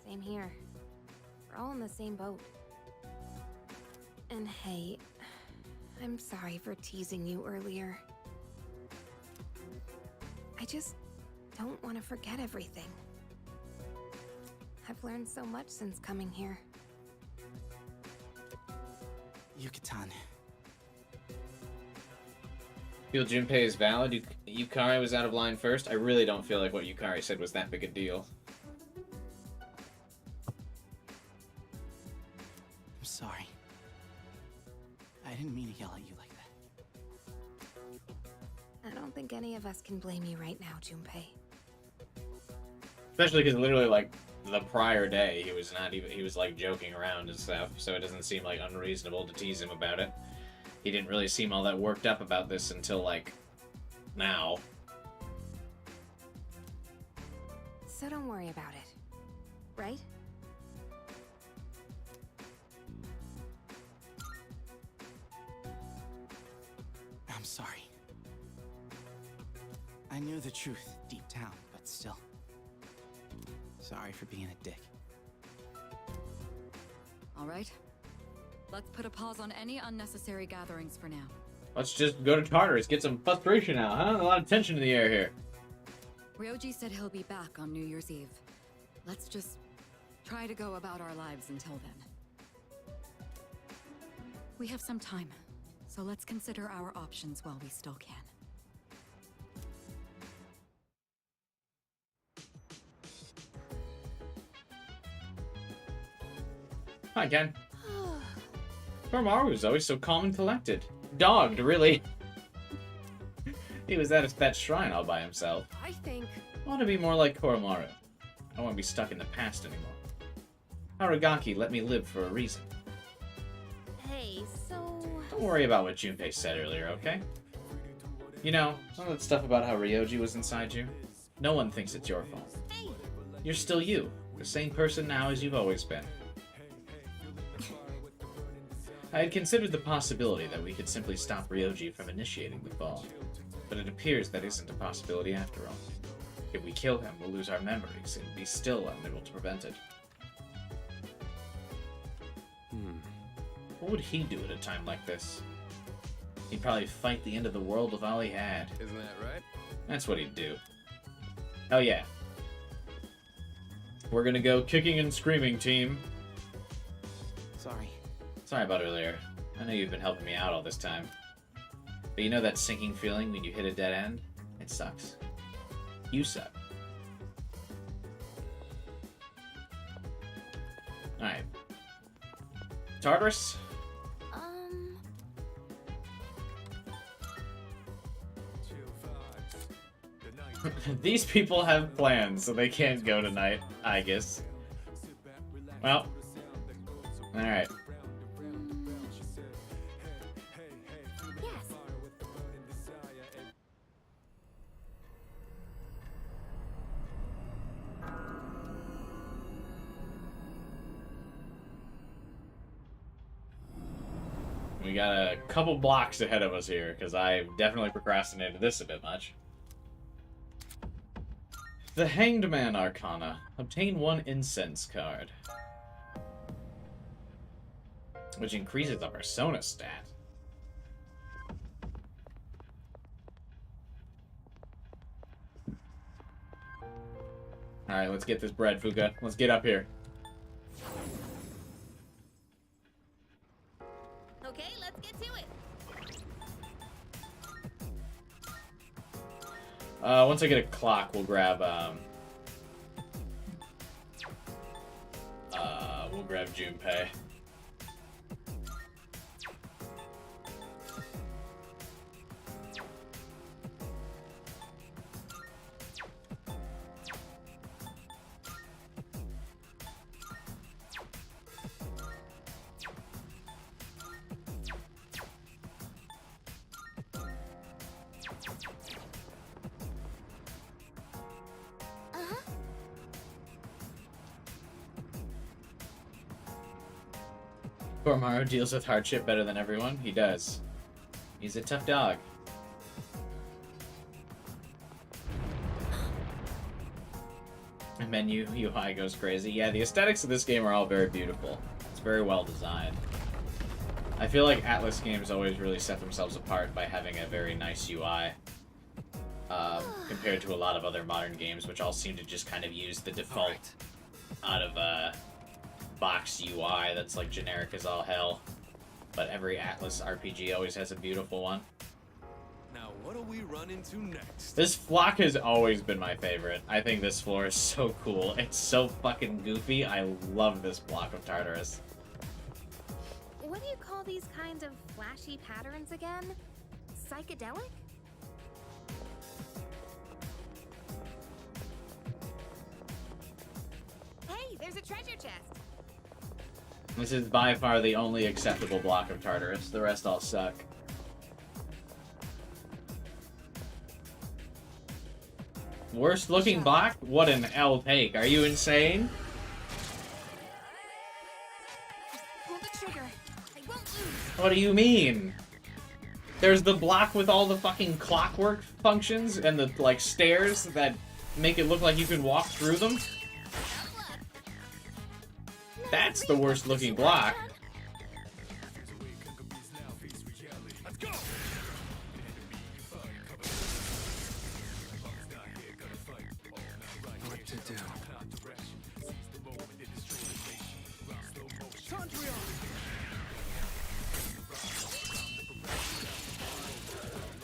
Same here. We're all in the same boat. And hey, I'm sorry for teasing you earlier. I just don't want to forget everything. I've learned so much since coming here. Yuki-tan. Feel Junpei is valid. Yukari was out of line first. I really don't feel like what Yukari said was that big a deal. I'm sorry. I didn't mean to yell at you like that. I don't think any of us can blame you right now, Junpei. Especially because literally, like, the prior day, he was like, joking around and stuff, so it doesn't seem, like, unreasonable to tease him about it. He didn't really seem all that worked up about this until, like, now. So don't worry about it, right? I'm sorry. I knew the truth deep down, but still. Sorry for being a dick. All right. Let's put a pause on any unnecessary gatherings for now. Let's just go to Tartarus, get some frustration out, huh? A lot of tension in the air here. Ryoji said he'll be back on New Year's Eve. Let's just try to go about our lives until then. We have some time, so let's consider our options while we still can. Hi, Ken. Koromaru was always so calm and collected. Dogged, really. He was at that shrine all by himself. I think... I want to be more like Koromaru. I don't want to be stuck in the past anymore. Aragaki let me live for a reason. Hey, so... Don't worry about what Junpei said earlier, okay? You know, all that stuff about how Ryoji was inside you, no one thinks it's your fault. Hey. You're still you, the same person now as you've always been. I had considered the possibility that we could simply stop Ryoji from initiating the fall, but it appears that isn't a possibility after all. If we kill him, we'll lose our memories and be still unable to prevent it. What would he do at a time like this? He'd probably fight the end of the world with all he had. Isn't that right? That's what he'd do. Oh yeah. We're gonna go kicking and screaming, team. Sorry. Sorry about earlier. I know you've been helping me out all this time. But you know that sinking feeling when you hit a dead end? It sucks. You suck. Alright. Tartarus? These people have plans, so they can't go tonight, I guess. Well. Alright. We got a couple blocks ahead of us here, because I've definitely procrastinated this a bit much. The Hanged Man Arcana. Obtain 1 incense card, which increases the persona stat. Alright, let's get this bread, Fuka. Let's get up here. Okay, let's get to it. Once I get a clock, we'll grab, Junpei. Koromaru deals with hardship better than everyone. He does. He's a tough dog. And menu UI goes crazy. Yeah, the aesthetics of this game are all very beautiful. It's very well designed. I feel like Atlas games always really set themselves apart by having a very nice UI. Compared to a lot of other modern games, which all seem to just kind of use the default out of box UI that's like generic as all hell. But every Atlas RPG always has a beautiful one. Now, what do we run into next? This flock has always been my favorite. I think this floor is so cool. It's so fucking goofy. I love this block of Tartarus. What do you call these kinds of flashy patterns again? Psychedelic? Hey, there's a treasure chest. This is by far the only acceptable block of Tartarus. The rest all suck. Worst looking block? What an L take. Are you insane? Pull the trigger. I won't lose. What do you mean? There's the block with all the fucking clockwork functions and the, like, stairs that make it look like you can walk through them. That's the worst looking block. What to do?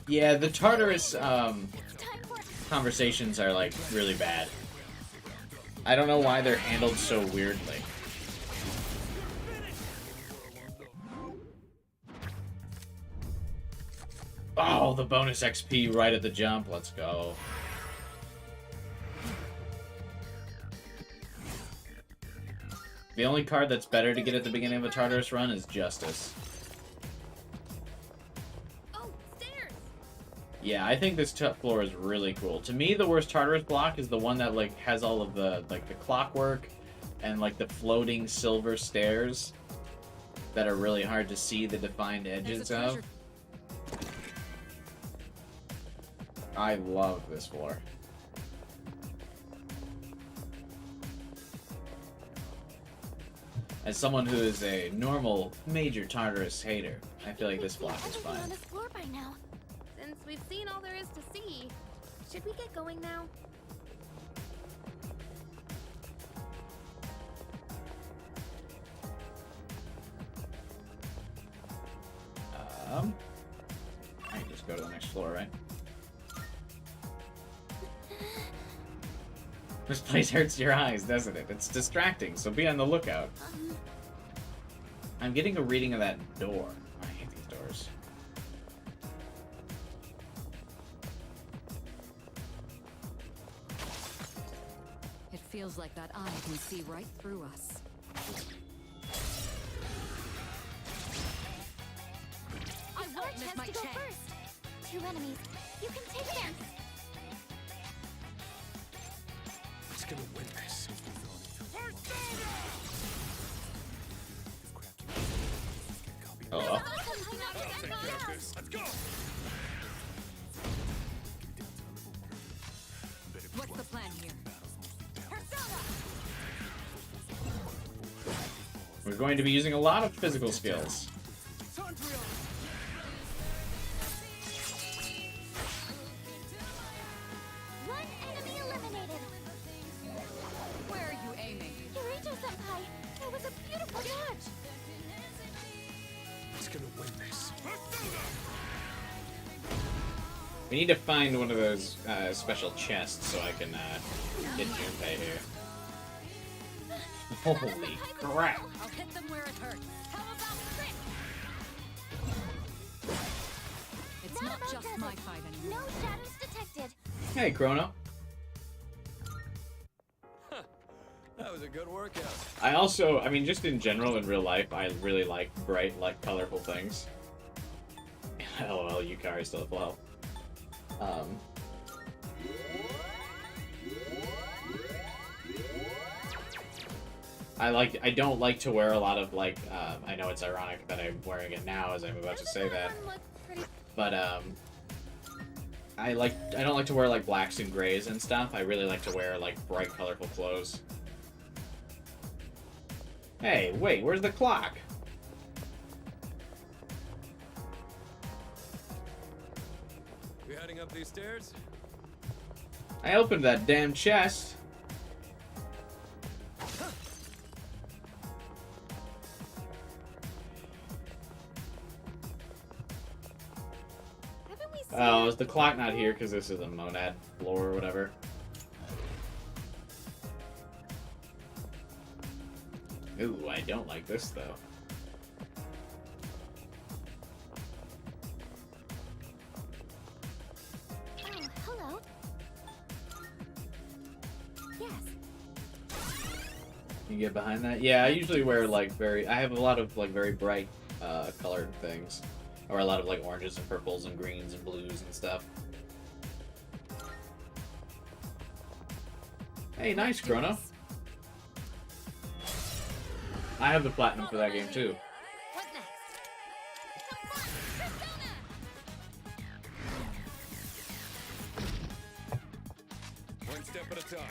Yeah, the Tartarus conversations are, like, really bad. I don't know why they're handled so weirdly. Oh, the bonus XP right at the jump. Let's go. The only card that's better to get at the beginning of a Tartarus run is Justice. Oh, stairs. Yeah, I think this floor is really cool. To me, the worst Tartarus block is the one that, like, has all of the, like, the clockwork and, like, the floating silver stairs that are really hard to see the defined edges of. I love this floor. As someone who is a normal major Tartarus hater, I feel like this block is fine. On this floor by now. Since we've seen all there is to see, should we get going now? I can just go to the next floor, right? This place hurts your eyes, doesn't it? It's distracting, so be on the lookout. I'm getting a reading of that door. I hate these doors. It feels like that eye can see right through us. I won't miss my chance to go first. 2 enemies. You can take them. Who's gonna win this? Oh. Let's go! What's the plan here? We're going to be using a lot of physical skills. One enemy eliminated. Where are you aiming? Kirijo-senpai, that was a beautiful dodge. Who's gonna win this? We need to find one of those special chests so I can get Junpei here. Holy crap! I'll hit them where it hurts. How about trick? It's not just my fight anymore. No shadows detected. Hey, Chrono. That was a good workout. I also, I mean, just in general in real life, I really like bright, like colorful things. LOL, Yukari still at full health. I don't like to wear a lot of, like, I know it's ironic that I'm wearing it now as I'm about to say that, but, I don't like to wear, like, blacks and grays and stuff. I really like to wear, like, bright, colorful clothes. Hey, wait, where's the clock? up these stairs? I opened that damn chest. Oh, is the clock not here because this is a monad floor or whatever? Ooh, I don't like this though. Oh, hello. Yes. You get behind that? Yeah, I usually wear like I have a lot of like very bright colored things. Or a lot of like oranges and purples and greens and blues and stuff. Hey, nice, Chrono. I have the platinum for that game too. One step at a time.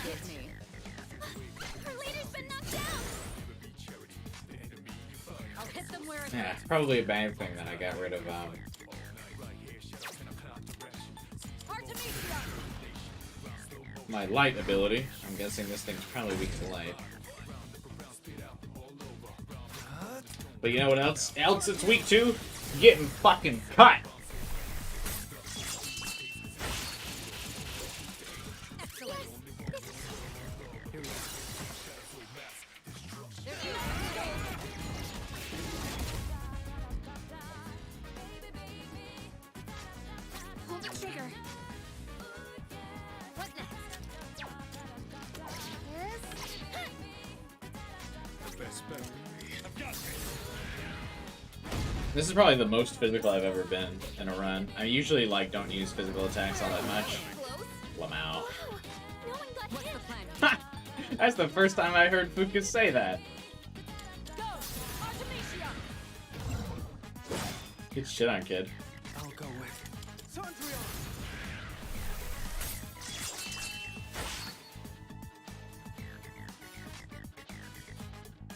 Hit me. Her leader's been knocked down. I'll hit them where it Yeah, hurts. probably a bad thing that I got rid of my light ability. I'm guessing this thing's probably weak to light. But you know what else it's weak to? Getting fucking cut! Pull the trigger. What next? This is probably the most physical I've ever been in a run. I usually like don't use physical attacks all that much. Lamau. Ha! That's the first time I heard Fuka say that. Good shit on, kid. I'll go with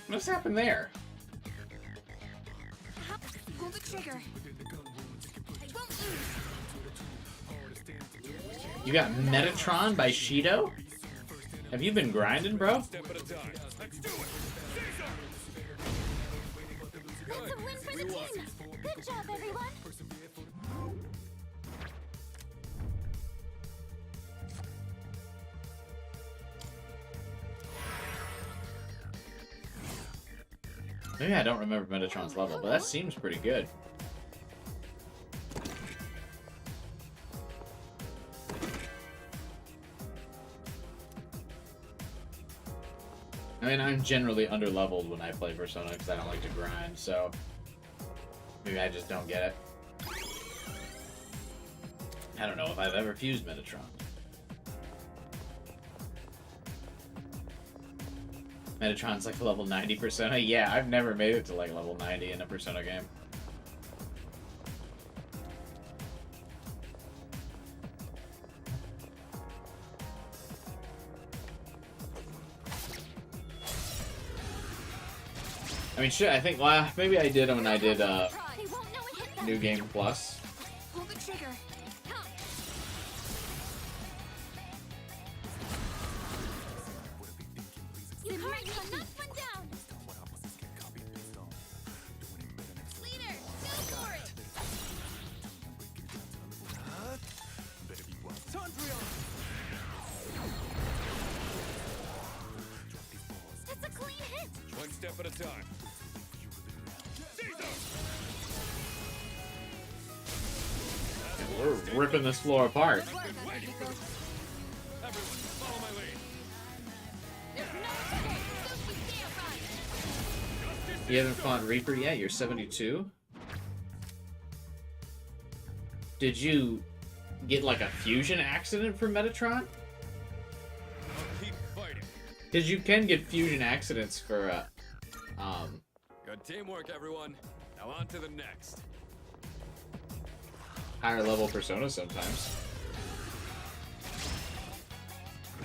What's happened there? Pull the trigger. I won't lose. You got Metatron by Shido? Have you been grinding, bro? That's a win for the team. Good job, everyone. Maybe I don't remember Metatron's level, but that seems pretty good. I mean, I'm generally underleveled when I play Persona because I don't like to grind, so maybe I just don't get it. I don't know if I've ever fused Metatron. Metatron's like level 90 Persona? Yeah, I've never made it to like level 90 in a Persona game. I mean, shit, I think, well, maybe I did when I did, New Game Plus. Pull the trigger. Yukari knocked one down. Leader, go for it. That's a clean hit. One step at a time. We're ripping this floor apart. You haven't fought Reaper yet? You're 72? Did you get like a fusion accident from Metatron? Keep fighting. Because you can get fusion accidents for, Good teamwork, everyone. Now on to the next. higher level Persona sometimes.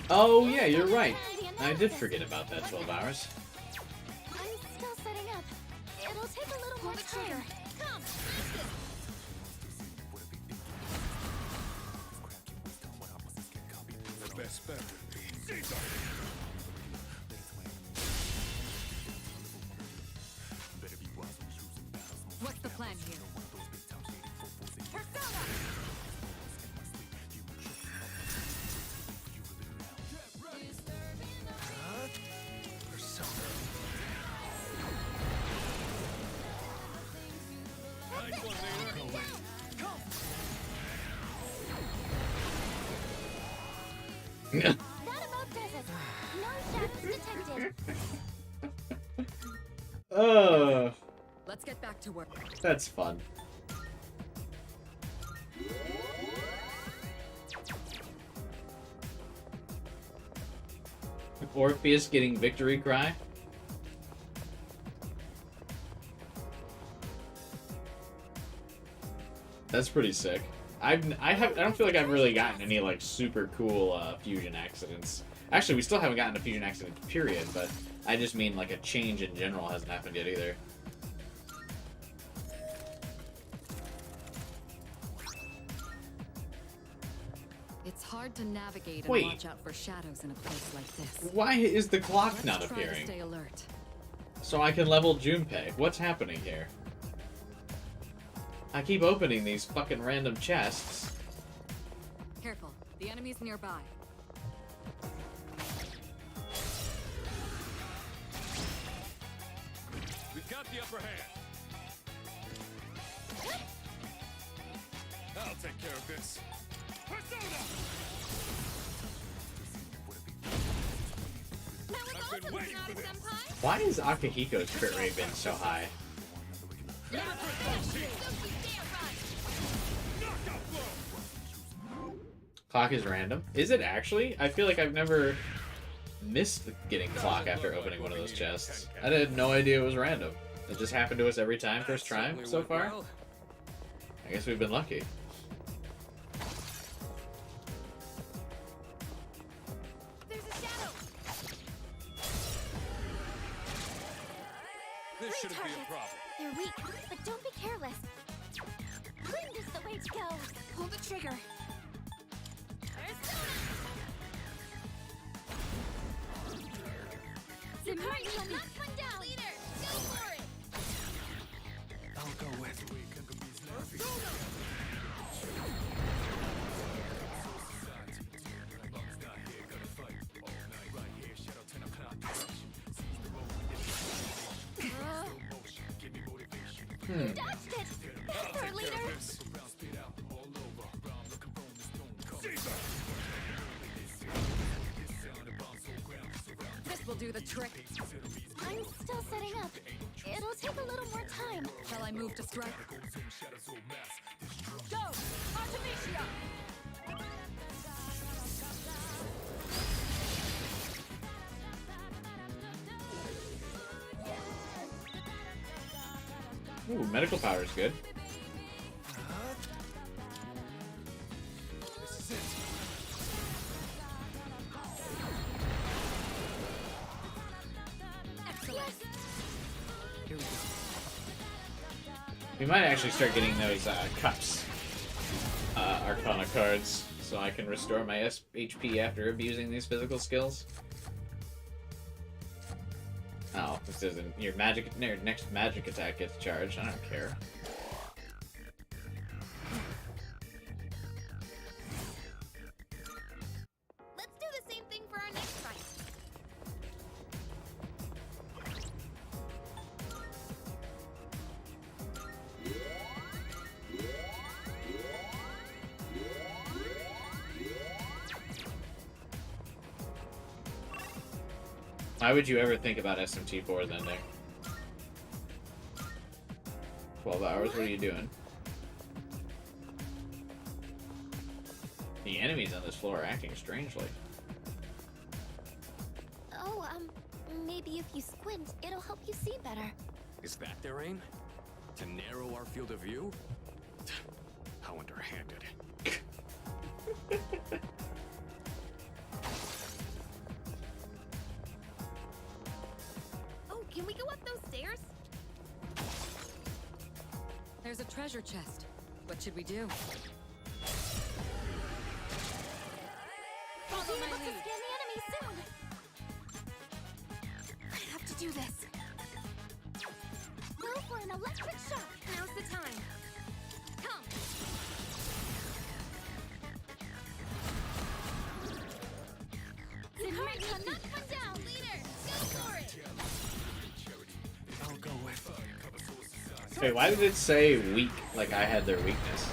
Oh yeah, you're right. I did forget about that 12 hours. I trigger. Come, The best bet would be Caesar. What's the plan here? Persona! That about does it. No shadows detected. Let's get back to work. That's fun. Orpheus getting victory cry. That's pretty sick. I don't feel like I've really gotten any like super cool fusion accidents. Actually, we still haven't gotten a fusion accident period, but I just mean like a change in general hasn't happened yet either. It's hard to navigate and Wait. watch out for shadows in a place like this. Why is the clock Let's not try to appearing? stay alert. So I can level Junpei. What's happening here? I keep opening these fucking random chests. Careful, the enemy's nearby. We've got the upper hand. I'll take care of this. Persona! I've been waiting for this. Why is Akihiko's crit rate been so high? Clock is random. Is it actually? I feel like I've never missed getting clock after opening one of those chests. I had no idea it was random. It just happened to us every time, first try so far. I guess we've been lucky. There's a shadow. This shouldn't be a Targets. problem. They're weak, but don't be careless. Wind is the way to go. Pull the trigger. Yukari, knock one down. Leader, go for it. I'll go with. You dodged it. That's our leader. This will do the trick. I'm still setting up. It'll take a little more time. Shall I move to strike? Go! Artemisia! Ooh, medical power is good. We might actually start getting those cups, Arcana cards, so I can restore my HP after abusing these physical skills. Oh, this isn't your next magic attack gets charged. I don't care. Let's do the same thing for our next fight. Why would you ever think about SMT4 then, Nick? 12 hours? What are you doing? The enemies on this floor are acting strangely. Oh, maybe if you squint, it'll help you see better. Is that their aim? To narrow our field of view? How underhanded. Oh, can we go up those stairs? treasure chest. What should we do? Follow my lead. Scan the enemy soon. I have to do this. Go for an electric shock. Now's the time. Come. Yukari, knock one down. Leader, go for it. I'll go with. Wait, why did it say weak like I had their weakness?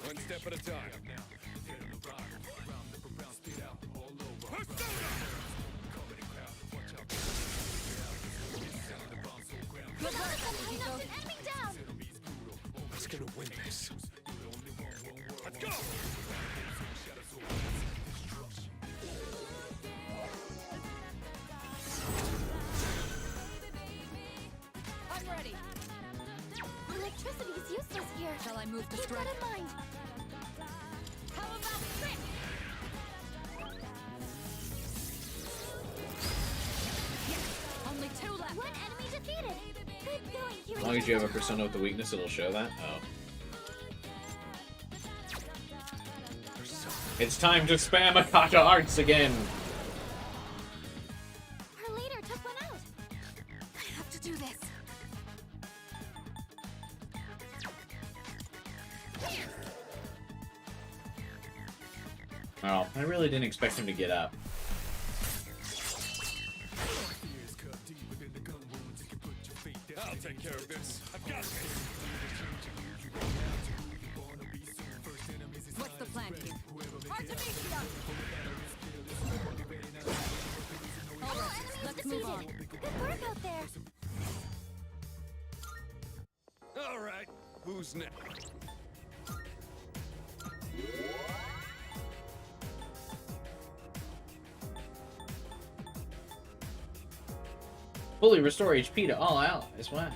One step at a time. Good work. Enemy down. Who's gonna win this? Let's go! I'm ready. Electricity is useless here. Shall I move to Keep strike? that in mind. How about trick? Only 2 left. One enemy defeated. Good going, Yuri. As long as you have a persona with the weakness, it'll show that. Oh. It's time to spam Akasha Arts again! Our leader took one out. I have to do this. Oh, I really didn't expect him to get up. I'll take care of this. I've got this. What's the plan here? Artemisia! Alright, let's move on. Good work out there. All right. Who's next? Fully restore HP to all allies. Wow.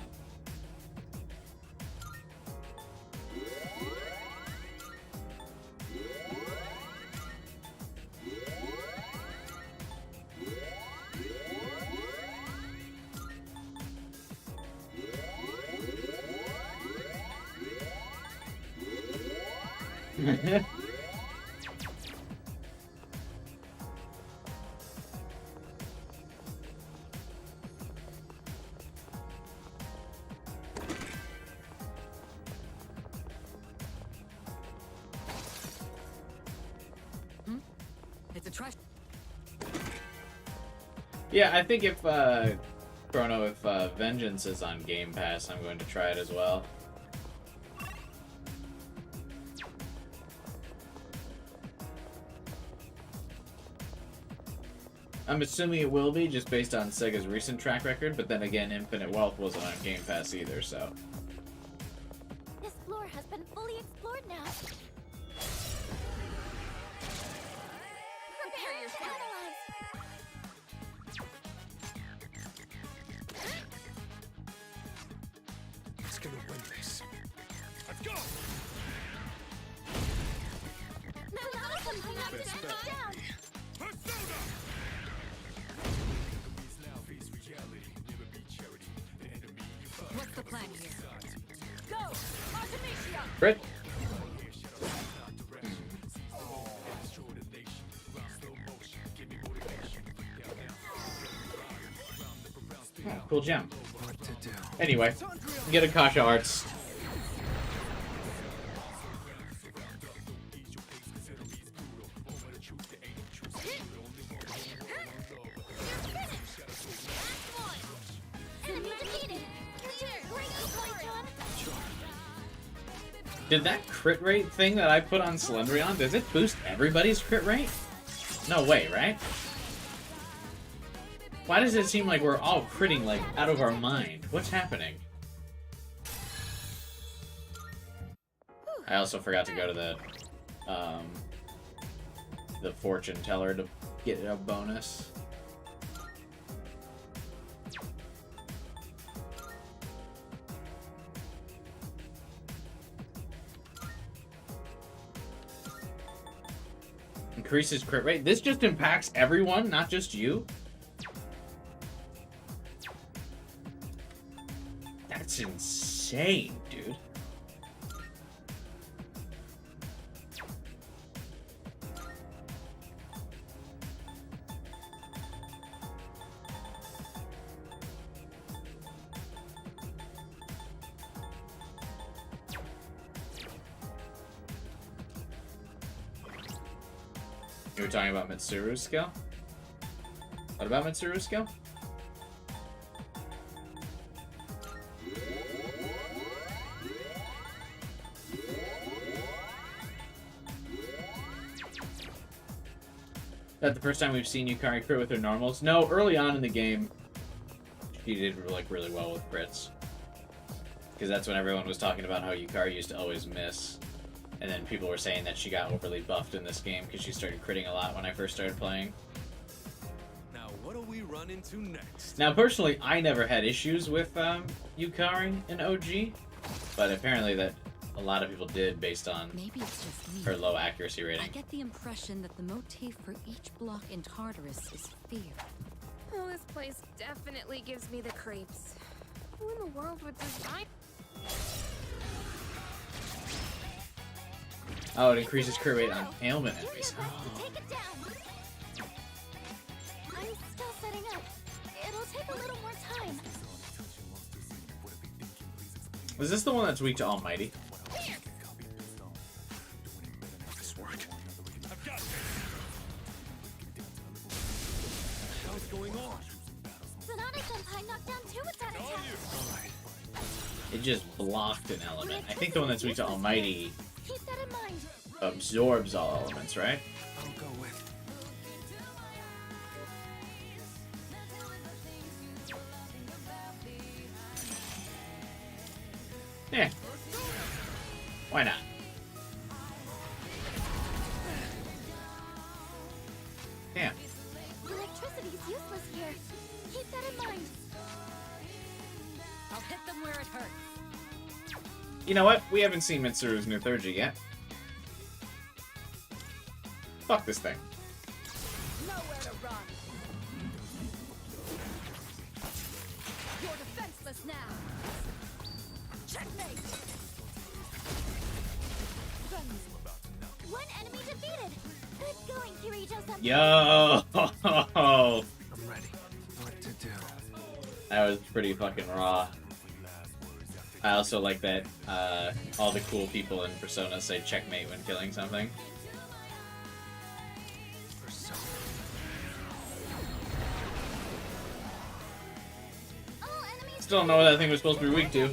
It's a treasure. Yeah, I think if, Chrono, if Vengeance is on Game Pass, I'm going to try it as well. I'm assuming it will be, just based on Sega's recent track record, but then again, Infinite Wealth wasn't on Game Pass either, so... This floor has been fully explored now. Prepare yourself. Who's gonna win this? Let's go! Down. Persona! What's the plan here? Go! Artemisia! Crit! Oh, cool gem. What to do? Anyway, get Akasha Arts. Did that crit rate thing that I put on Slendrion, does it boost everybody's crit rate? No way, right? Why does it seem like we're all critting, like, out of our mind? What's happening? I also forgot to go to the fortune teller to get a bonus. Increases crit rate. This just impacts everyone, not just you. That's insane, dude. You were talking about Mitsuru's skill? What about Mitsuru's skill? That the first time we've seen Yukari crit with her normals? No, early on in the game, she did like really well with crits. Because that's when everyone was talking about how Yukari used to always miss. And then people were saying that she got overly buffed in this game because she started critting a lot when I first started playing. Now, what do we run into next? Now, personally, I never had issues with Yukari in OG, but apparently that a lot of people did based on Maybe it's just me. her low accuracy I rating. get the impression that the motif for each block in Tartarus is fear. Oh, this place definitely gives me the creeps. Who in the world would design? Oh, it increases crit rate on ailment enemies. Take it down. I'm still setting up. It'll take a little more time. Is this the one that's weak to Almighty? This work. I've got this. What the hell's going on? Sonata-senpai knocked down 2 with that attack. It just blocked an element. I think the one that's weak to Almighty Keep that in mind. absorbs all elements, right? I'll go with. Yeah. Why not? Yeah. Electricity's useless here. Keep that in mind. I'll hit them where it hurts. You know what? We haven't seen Mitsuru's new Thurgy yet. Fuck this thing. Nowhere to run. You're defenseless now. Checkmate. One enemy defeated. Good going, Kirijo-senpai. Yo! I'm ready. What to do? That was pretty fucking raw. I also like that all the cool people in Persona say checkmate when killing something. Still don't know what that thing was supposed to be weak to.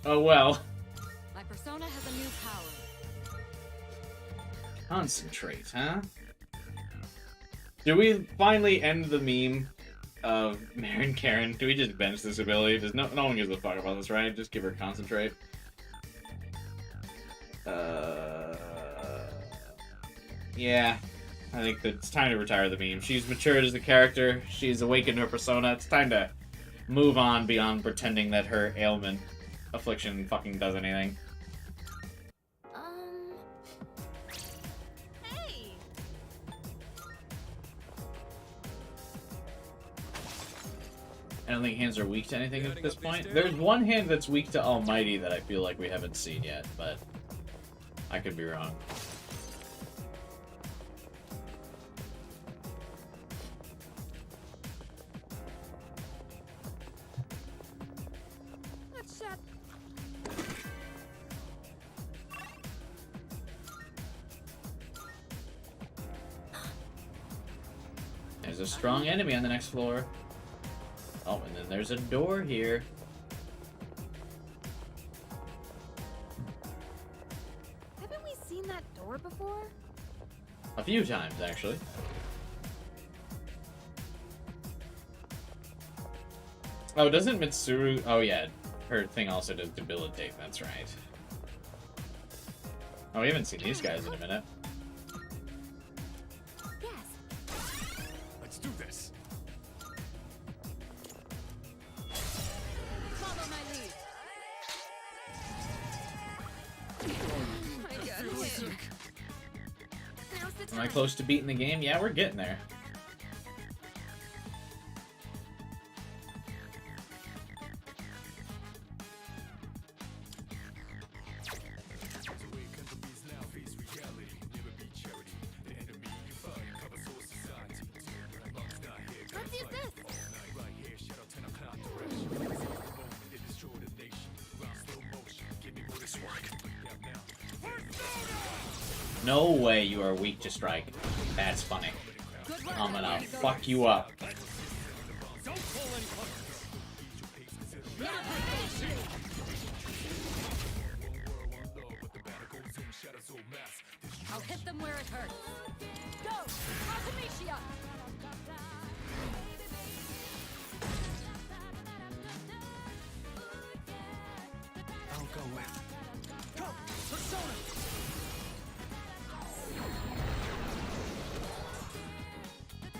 Oh well. My persona has a new power. Concentrate, huh? Do we finally end the meme of Marin Karen? Do we just bench this ability? Does no one gives a fuck about this, right? Just give her concentrate. Yeah. I think that it's time to retire the meme. She's matured as a character. She's awakened her persona. It's time to move on beyond pretending that her ailment affliction fucking does anything. Hey! I don't think hands are weak to anything at this point. There's one hand that's weak to Almighty that I feel like we haven't seen yet, but I could be wrong. Let's shut. There's a strong enemy on the next floor. Oh, and then there's a door here. Haven't we seen that door before? A few times, actually. Oh, doesn't Mitsuru... Oh, yeah. Her thing also does debilitate. That's right. Oh, we haven't seen these guys in a minute. Let's do this. Follow my lead. I got him. Now's the Am I time. close to beating the game? Yeah, we're getting there. No way you are weak to strike. That's funny. I'm gonna fuck you up. I'll hit them where it hurts. Go! Artemisia! I'll go with. Go! Persona!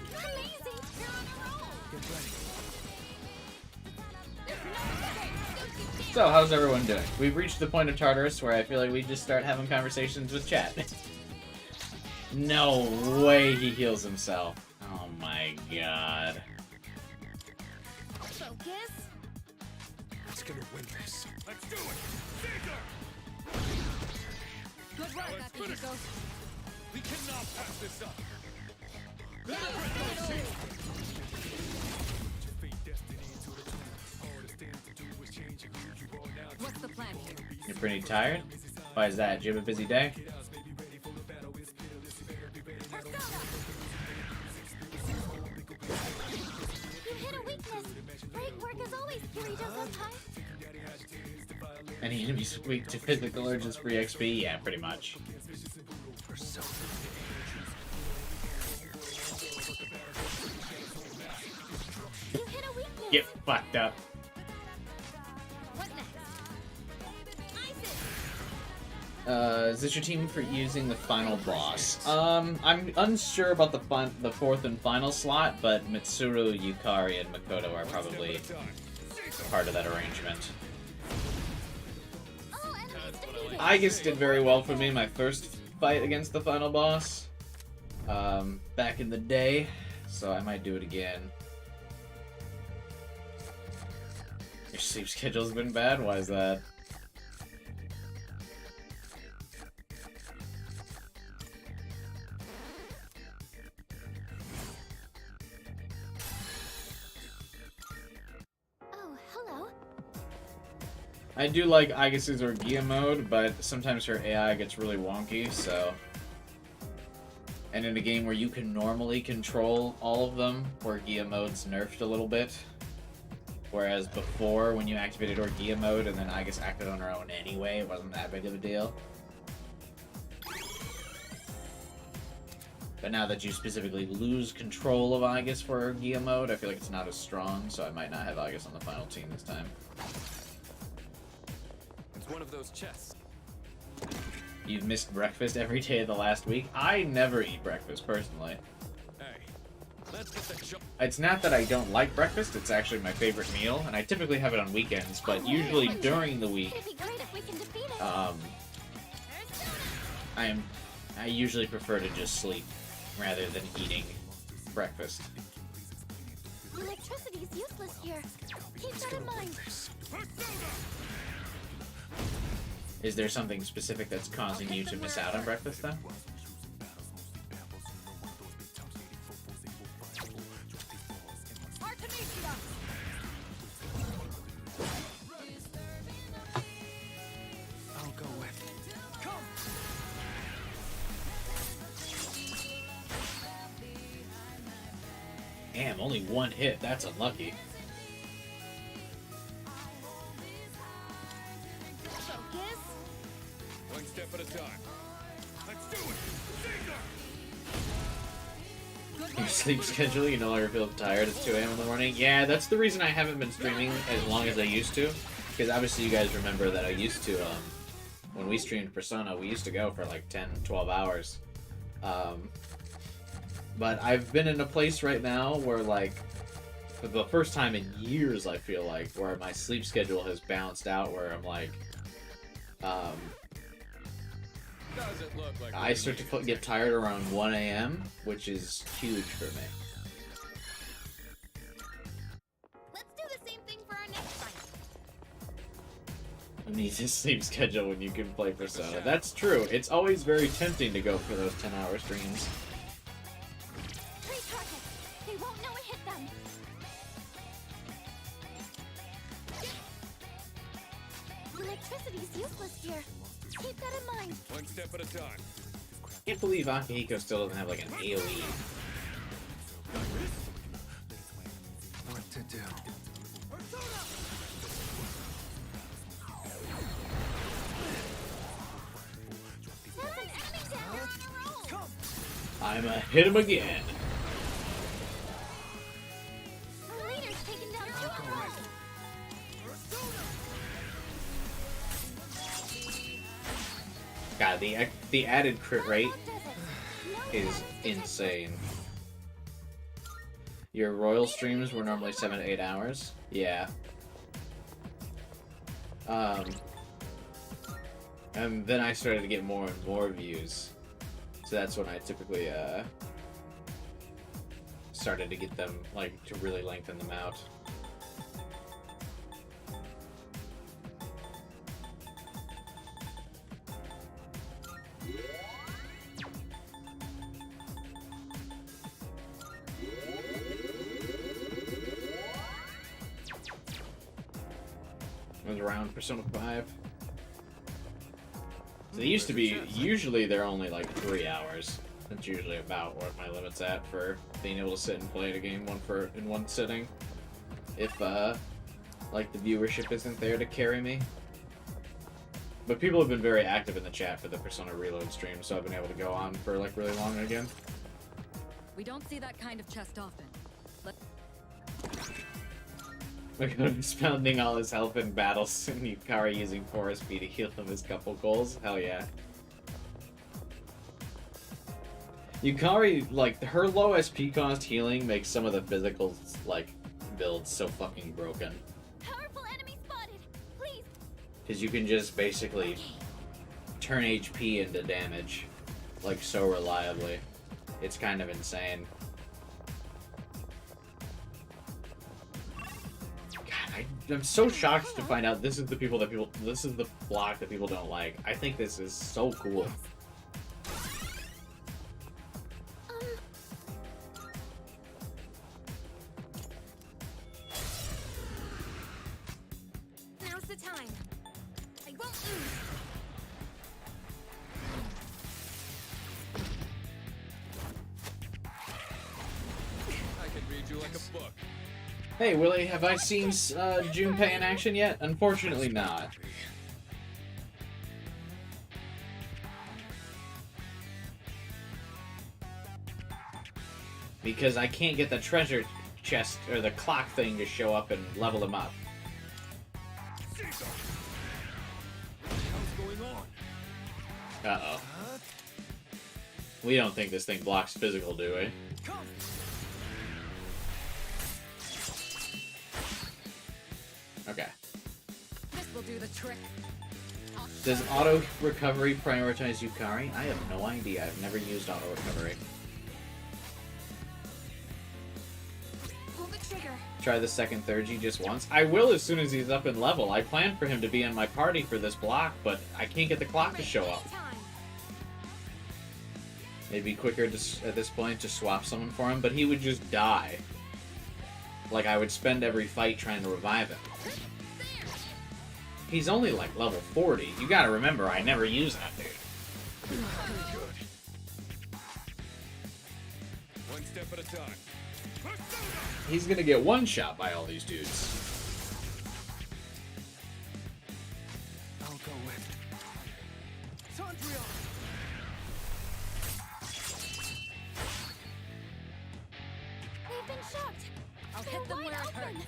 Amazing! You're on a roll! Get ready. So, how's everyone doing? We've reached the point of Tartarus where I feel like we just start having conversations with chat. No way he heals himself. Oh my god. Focus. Who's gonna win this? Let's do it! Caesar! Good work, Akihiko. We cannot pass this up! What's the plan here? You're pretty tired? Why is that? Do you have a busy day? You hit a weakness! Great work as always, Kirito-senpai! Any enemies weak to physical or just free XP? Yeah, pretty much. You hit a weakness! Get fucked up. What next? Is this your team for using the final boss? I'm unsure about the fourth and final slot, but Mitsuru, Yukari, and Makoto are probably part of that arrangement. Aigis did very well for me in my first fight against the final boss, back in the day, so I might do it again. Your sleep schedule's been bad? Why is that? Oh, hello. I do like Aigis' Orgia mode, but sometimes her AI gets really wonky, so... And in a game where you can normally control all of them, Orgia mode's nerfed a little bit. Whereas before, when you activated Orgia mode and then Aigis acted on her own anyway, it wasn't that big of a deal. But now that you specifically lose control of Aigis for Orgia mode, I feel like it's not as strong, so I might not have Aigis on the final team this time. It's one of those chests. You've missed breakfast every day of the last week? I never eat breakfast, personally. It's not that I don't like breakfast, it's actually my favorite meal, and I typically have it on weekends, but usually during the week, I usually prefer to just sleep rather than eating breakfast. Electricity's useless here. Keep that in mind. Is there something specific that's causing you to miss out on breakfast, though? I'll go with. Come! Damn, only one hit. That's unlucky. Focus. One step at a time. Let's do it! Caesar! Your sleep schedule, you no longer feel tired at 2 AM in the morning? Yeah, that's the reason I haven't been streaming as long as I used to. Because obviously you guys remember that I used to, when we streamed Persona, we used to go for like 10, 12 hours. But I've been in a place right now where, like, for the first time in years, I feel like, where my sleep schedule has balanced out, where I'm like, I start to get tired around 1 AM, which is huge for me. Let's do the same thing for our next fight. You need to sleep schedule when you can play Persona. That's true. It's always very tempting to go for those 10-hour streams. Three targets. They won't know it hit them. Electricity's useless here. Keep that in mind. One step at a time. Can't believe Akihiko still doesn't have like an AoE. What to do? I'ma hit him again. Our leader's taken down two of them. God, the added crit rate is insane. Your royal streams were normally 7 to 8 hours. Yeah. And then I started to get more and more views. So that's when I typically started to get them, like, to really lengthen them out. Was around Persona 5. So they used to be, usually they're only like 3 hours. That's usually about what my limit's at for being able to sit and play a game in one sitting. If like the viewership isn't there to carry me. But people have been very active in the chat for the Persona Reload stream, so I've been able to go on for like really long again. We don't see that kind of chest often. He's pounding all his health in battles, and Yukari using 4 SP to heal him his couple goals. Hell yeah. Yukari, like, her low SP cost healing makes some of the physical, like, builds so fucking broken. Powerful enemy spotted. Please. Because you can just basically turn HP into damage, like, so reliably. It's kind of insane. I'm so shocked to find out this is the block that people don't like. I think this is so cool. Now's the time. I won't lose. I can read you like a book. Hey, Willie, have I seen Junpei in action yet? Unfortunately not. Because I can't get the treasure chest, or the clock thing to show up and level him up. Uh-oh. We don't think this thing blocks physical, do we? Okay. This will do the trick. Does auto recovery prioritize Yukari? I have no idea. I've never used auto recovery. Pull the trigger. Try the second third G just once. I will as soon as he's up in level. I planned for him to be in my party for this block, but I can't get the clock to show up. It'd be quicker at this point to swap someone for him, but he would just die. Like, I would spend every fight trying to revive him. He's only, like, level 40. You gotta remember, I never use that dude. One step at a time. He's gonna get one shot by all these dudes. I'll go with Sandria. They've been shocked. I'll hit them where it hurts.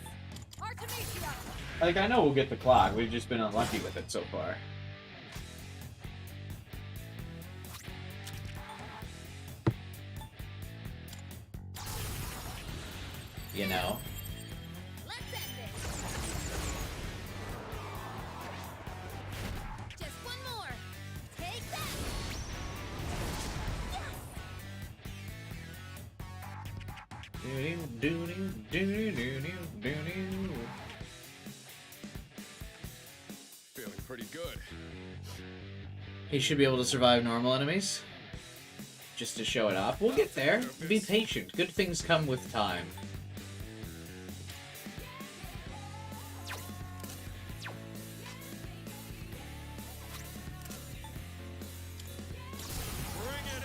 Artemisia! Like, I know we'll get the clock. We've just been unlucky with it so far. You know? Let's end this. Just one more. Take that. Feeling pretty good. He should be able to survive normal enemies. Just to show it off. We'll get there. Be patient. Good things come with time. Bring it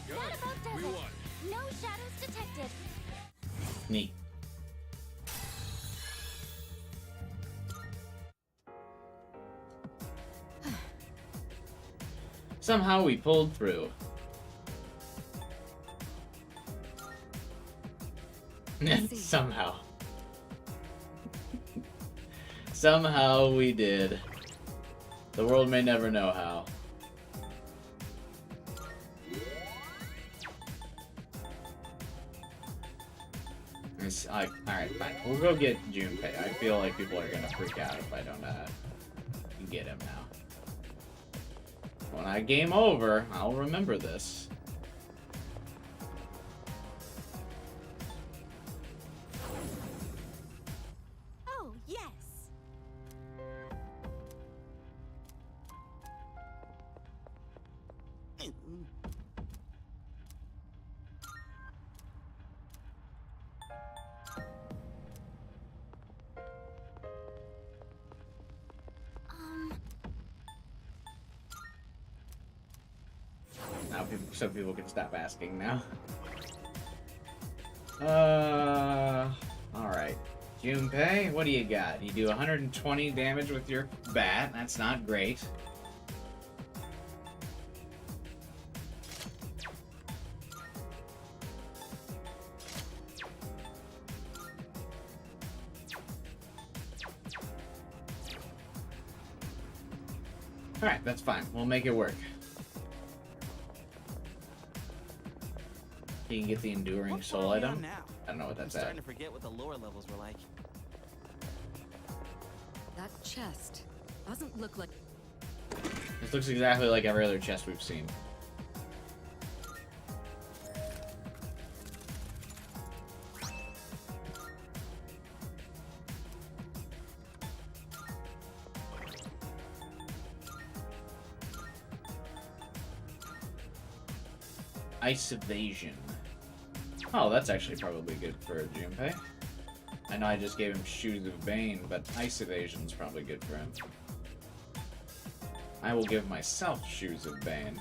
That about does it. No shadows detected. Neat. Somehow we pulled through. Somehow. Somehow we did. The world may never know how. Alright, fine. We'll go get Junpei. I feel like people are gonna freak out if I don't get him now. When I game over, I'll remember this. Oh, yes. Now so people can stop asking now. Alright. Junpei, what do you got? You do 120 damage with your bat. That's not great. Alright, that's fine. We'll make it work. You can get the enduring soul item. I don't know what that's I'm at. starting to forget what the lower levels were like. That chest doesn't look like... This looks exactly like every other chest we've seen. Ice evasion. Oh, that's actually probably good for Junpei. I know I just gave him Shoes of Bane, but Ice Evasion's probably good for him. I will give myself Shoes of Bane.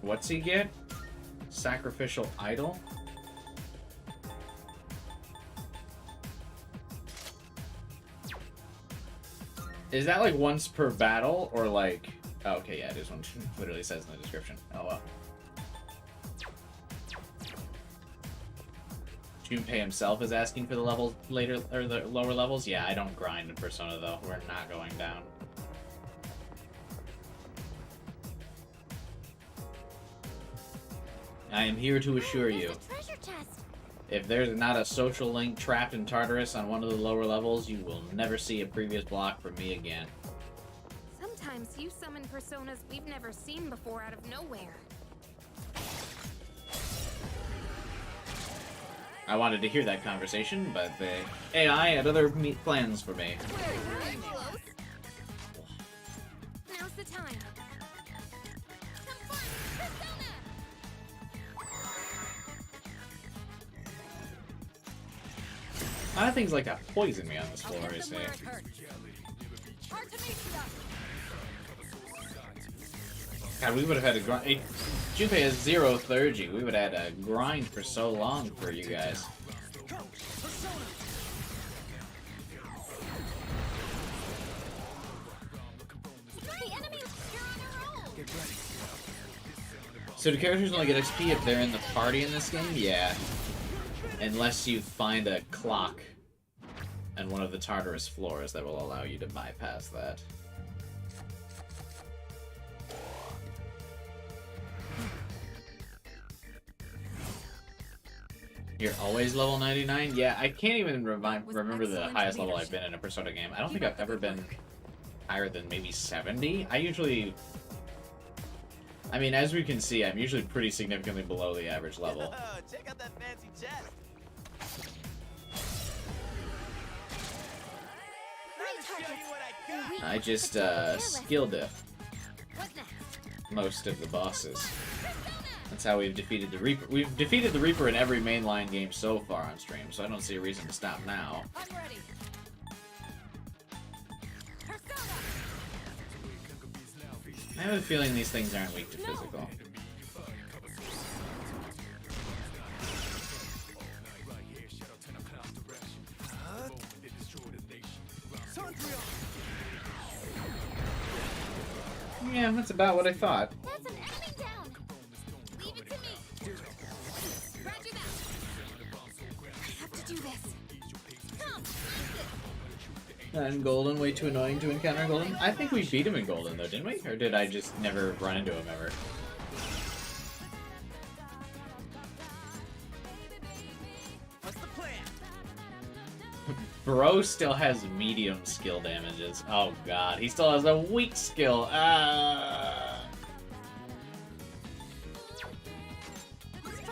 What's he get? Sacrificial Idol? Is that like once per battle, or like... Oh, okay, yeah, it is one. It literally says in the description. Oh, well. Junpei himself is asking for the levels later, or the lower levels? Yeah, I don't grind in Persona, though. We're not going down. I am here to assure you. If there's not a social link trapped in Tartarus on one of the lower levels, you will never see a previous block from me again. Sometimes you summon personas we've never seen before out of nowhere. I wanted to hear that conversation, but the AI had other plans for me. Now's the time. A lot of things like to poison me on this floor, I say. God, we would have had to grind. Junpei has 0 Clergy. We would have had to grind for so long for you guys. So do characters only get XP if they're in the party in this game? Yeah. Unless you find a clock on one of the Tartarus floors that will allow you to bypass that. You're always level 99? Yeah, I can't even remember the highest level I've been in a Persona game. I don't think I've ever been higher than maybe 70. I usually... I mean, as we can see, I'm usually pretty significantly below the average level. Check out that fancy chest. I just, skill diff most of the bosses. That's how we've defeated the Reaper. We've defeated the Reaper in every mainline game so far on stream, so I don't see a reason to stop now. I'm ready. I have a feeling these things aren't weak to physical. Yeah, that's about what I thought. That's an enemy down. Leave it to me. Roger that. I have to do this. Come, And Golden, way too annoying to encounter Golden. I think we beat him in Golden though, didn't we? Or did I just never run into him ever? What's the plan? Bro still has medium skill damages. Oh god, he still has a weak skill.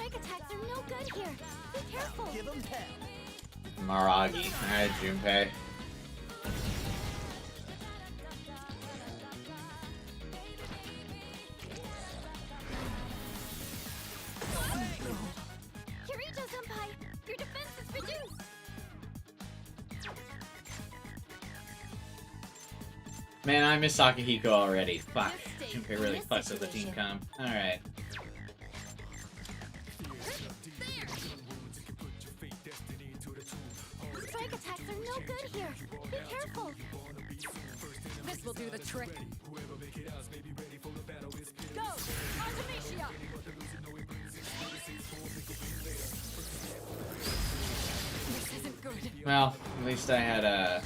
strike attacks are no good here. Be careful. Give him hell. Maragi. Alright, Junpei. Kirito-senpai, your defense is reduced. Man, I miss Sakahiko already. Fuck. Junpei really fucks with the team comp. Alright. Strike attacks are no good here. Be careful. This will do the trick. Go! Artemisia! This isn't good. Well, at least I had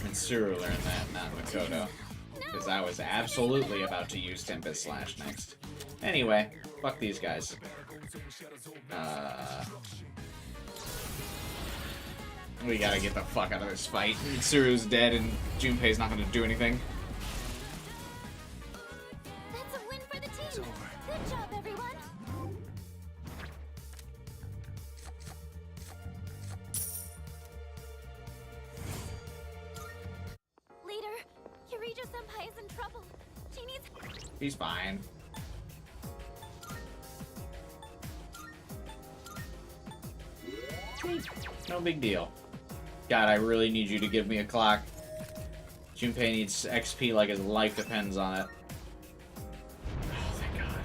Mitsuru learn that, not Makoto. Because I was absolutely about to use Tempest Slash next. Anyway, fuck these guys. We gotta get the fuck out of this fight. Mitsuru's dead and Junpei's not gonna do anything. That's a win for the team. Good job, everyone. Leader, Kirito-senpai is in trouble. She needs... He's fine. No big deal. God, I really need you to give me a clock. Junpei needs XP like his life depends on it. Oh, thank God.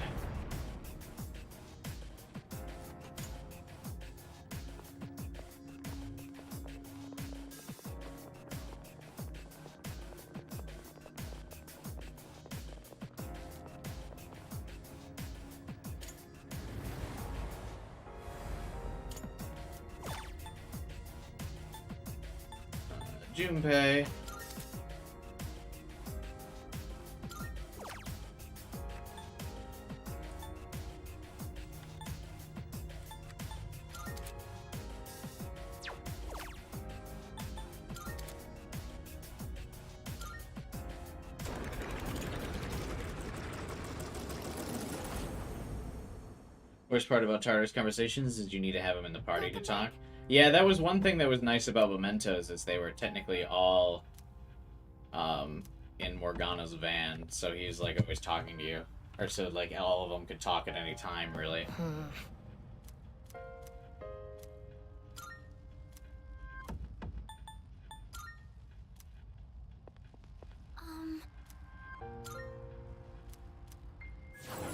Junpei. Worst part about Tartarus conversations is you need to have him in the party to talk. Yeah, that was one thing that was nice about Mementos, is they were technically all in Morgana's van, so he's like always talking to you. Or so like all of them could talk at any time, really.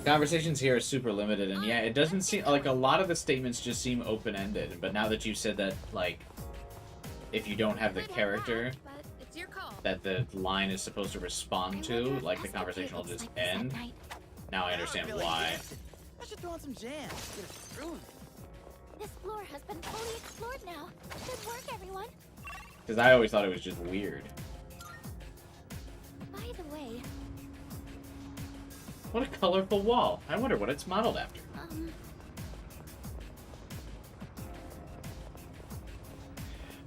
Conversations here are super limited, and yeah, it doesn't seem like a lot of the statements just seem open-ended. But now that you said that, like, if you don't have the character that the line is supposed to respond to, like, the conversation will just end. Now I understand why. I should throw on some jam. Get it through. This floor has been fully explored now. Good work, everyone. Because I always thought it was just weird. By the way, What a colorful wall. I wonder what it's modeled after.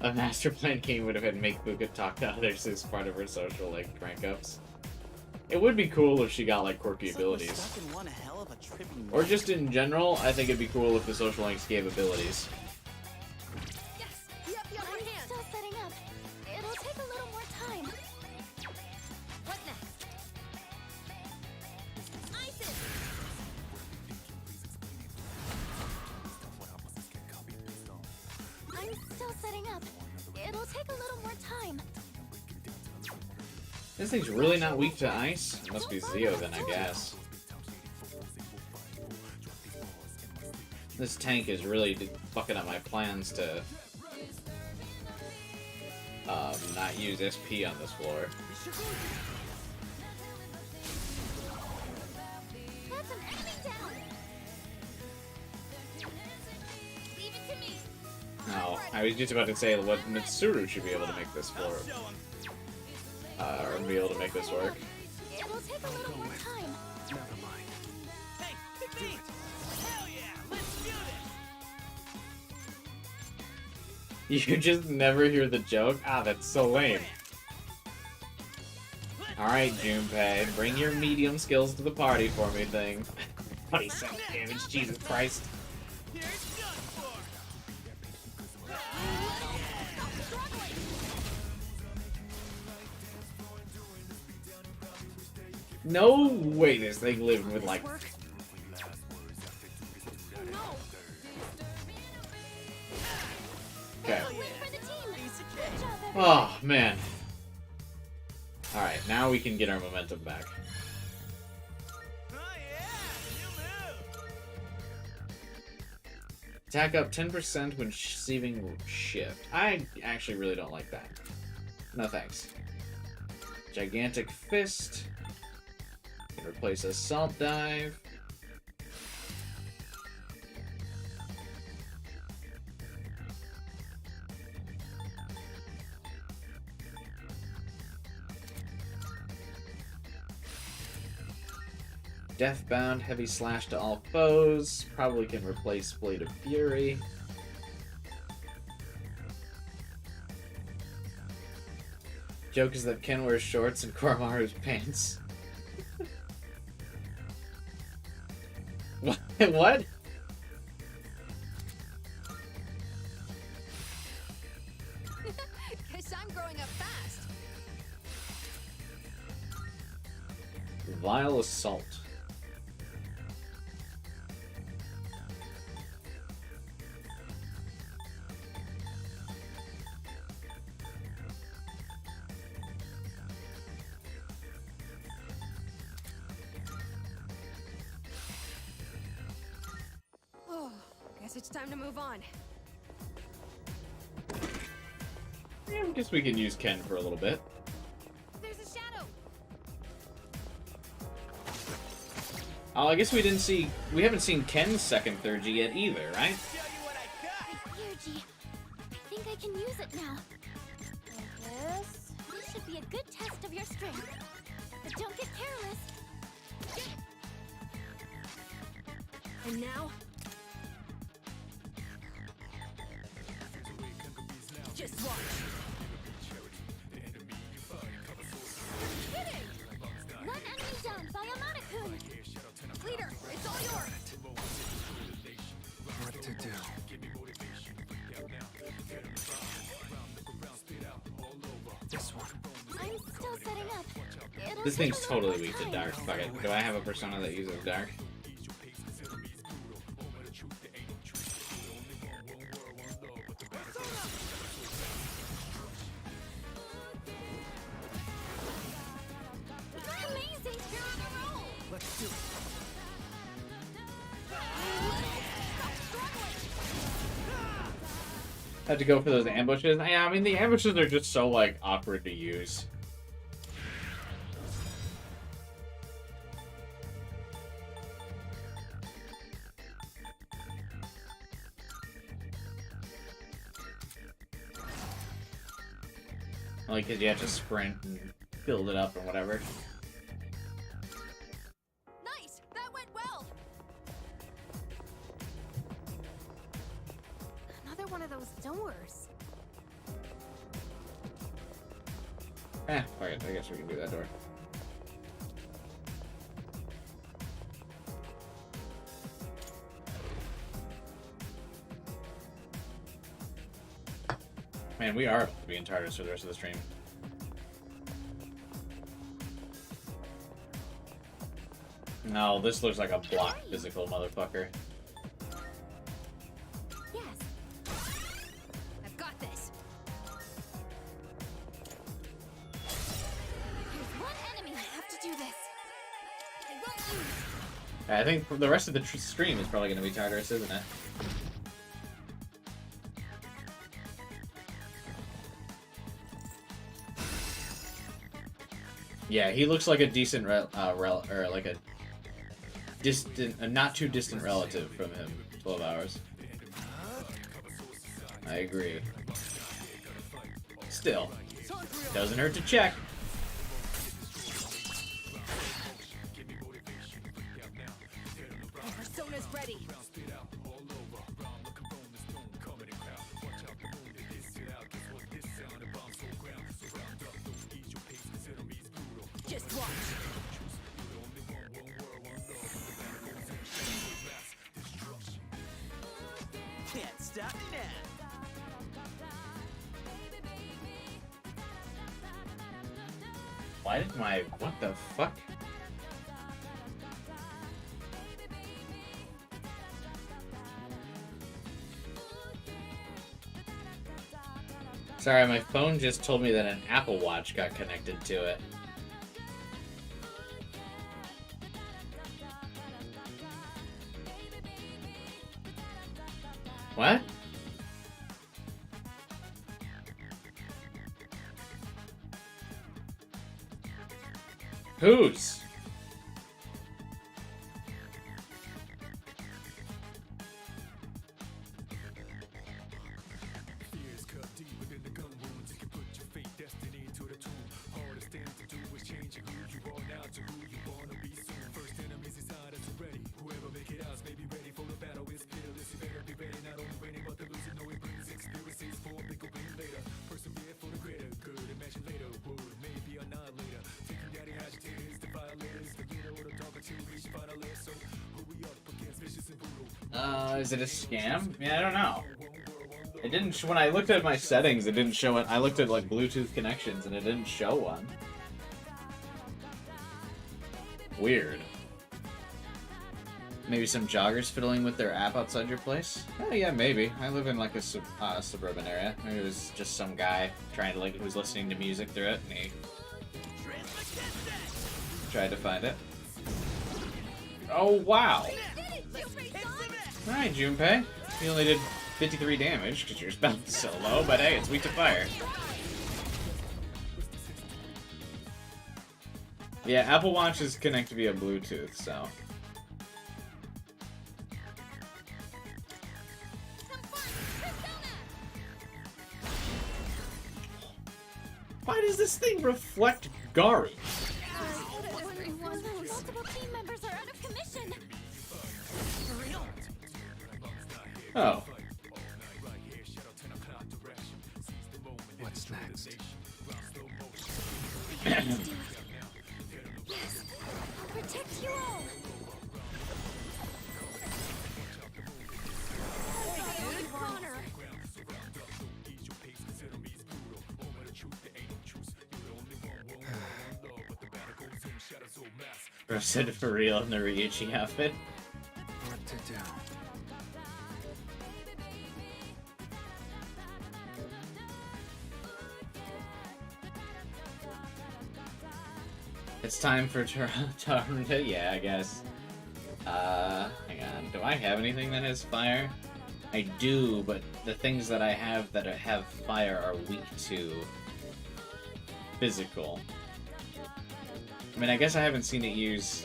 A master plan game would have had Make Fuka talk to others as part of her social, like, crank-ups. It would be cool if she got, like, quirky abilities. Or just in general, I think it'd be cool if the social links gave abilities. I'm still setting up. It'll take a little more time. What next? It'll take a little more time. This thing's really not weak to ice? It must be Zeo then, I guess. This tank is really fucking up my plans to not use SP on this floor. That's an enemy down. Leave it to me. No, I was just about to say what Mitsuru should be able to make this floor. Or be able to make this work. It'll take a little more time. Never mind. Hey, pick me! Hell yeah! Let's do this! You just never hear the joke? Ah, that's so lame. Alright, Junpei, bring your medium skills to the party for me thing. 27 damage, Jesus Christ. Here's done for! No way this thing lived with like... Okay. Oh, man. Alright, now we can get our momentum back. Attack up 10% when receiving shift. I actually really don't like that. No thanks. Gigantic Fist. Can replace Assault Dive. Deathbound, Heavy Slash to all foes. Probably can replace Blade of Fury. Joke is that Ken wears shorts and Koromaru's pants. What? What? Guess I'm growing up fast. Vile Assault. Oh, guess it's time to move on. Yeah, I guess we can use Ken for a little bit. There's a shadow. Oh, I guess we haven't seen Ken's second 3G yet either, right? Here, G. I think I can use it now. This should be a good test of your strength. But don't get careless. And now? Just watch. Hitting! One enemy down by Amada-kun. Leader, it's all yours. What to do? This one. I'm still setting up. It'll This take thing's a little totally more weak to time. Dark. Fuck it. Do I have a persona that uses Dark? Amazing! You're on a roll! Let's do it. Had to go for those ambushes. Yeah, I mean the ambushes are just so like awkward to use. Like, cause you have to sprint and build it up or whatever. Nice! That went well! Another one of those doors. Eh, fuck it. I guess we can do that door. Man, we are about to be in Tartarus for the rest of the stream. No, this looks like a block physical motherfucker. Yes. I've got this. I think the rest of the stream is probably going to be Tartarus, isn't it? Yeah, he looks like a decent or like a not too distant relative from him. 12 hours. I agree. Still, doesn't hurt to check. Persona's ready. Just watch. Can't stop me now. Why did my... What the fuck? Sorry, my phone just told me that an Apple Watch got connected to it. What? Whose? Is it a scam? Yeah, I don't know. It didn't. When I looked at my settings, it didn't show it. I looked at like Bluetooth connections, and it didn't show one. Weird. Maybe some joggers fiddling with their app outside your place? Oh yeah, maybe. I live in like a suburban area. Maybe it was just some guy trying to who was listening to music through it, and he tried to find it. Oh wow! Alright, Junpei. You only did 53 damage because your spell is so low, but hey, it's weak to fire. Yeah, Apple Watches connect via Bluetooth, so. Why does this thing reflect Gari? Multiple team members are out of commission. Oh. What's next? Yes, I'll protect you all. Bro said for real in the Ryuichi outfit. What to do? It's time for Tartarus. Yeah, I guess. Hang on. Do I have anything that has fire? I do, but the things that I have that have fire are weak to physical. I mean, I guess I haven't seen it use...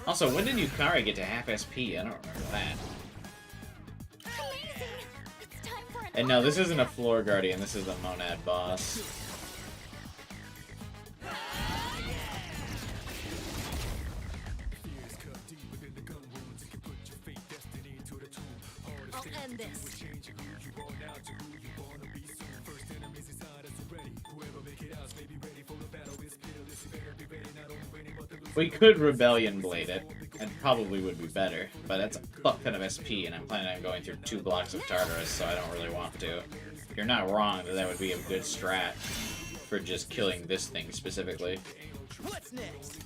Also, when did Yukari get to half SP? I don't remember that. And no, this isn't a floor guardian, this is a monad boss. I'll end this. We could Rebellion Blade it, and probably would be better, but that's a fuck ton of SP, and I'm planning on going through 2 blocks of Tartarus, so I don't really want to. You're not wrong that would be a good strat for just killing this thing specifically. What's next?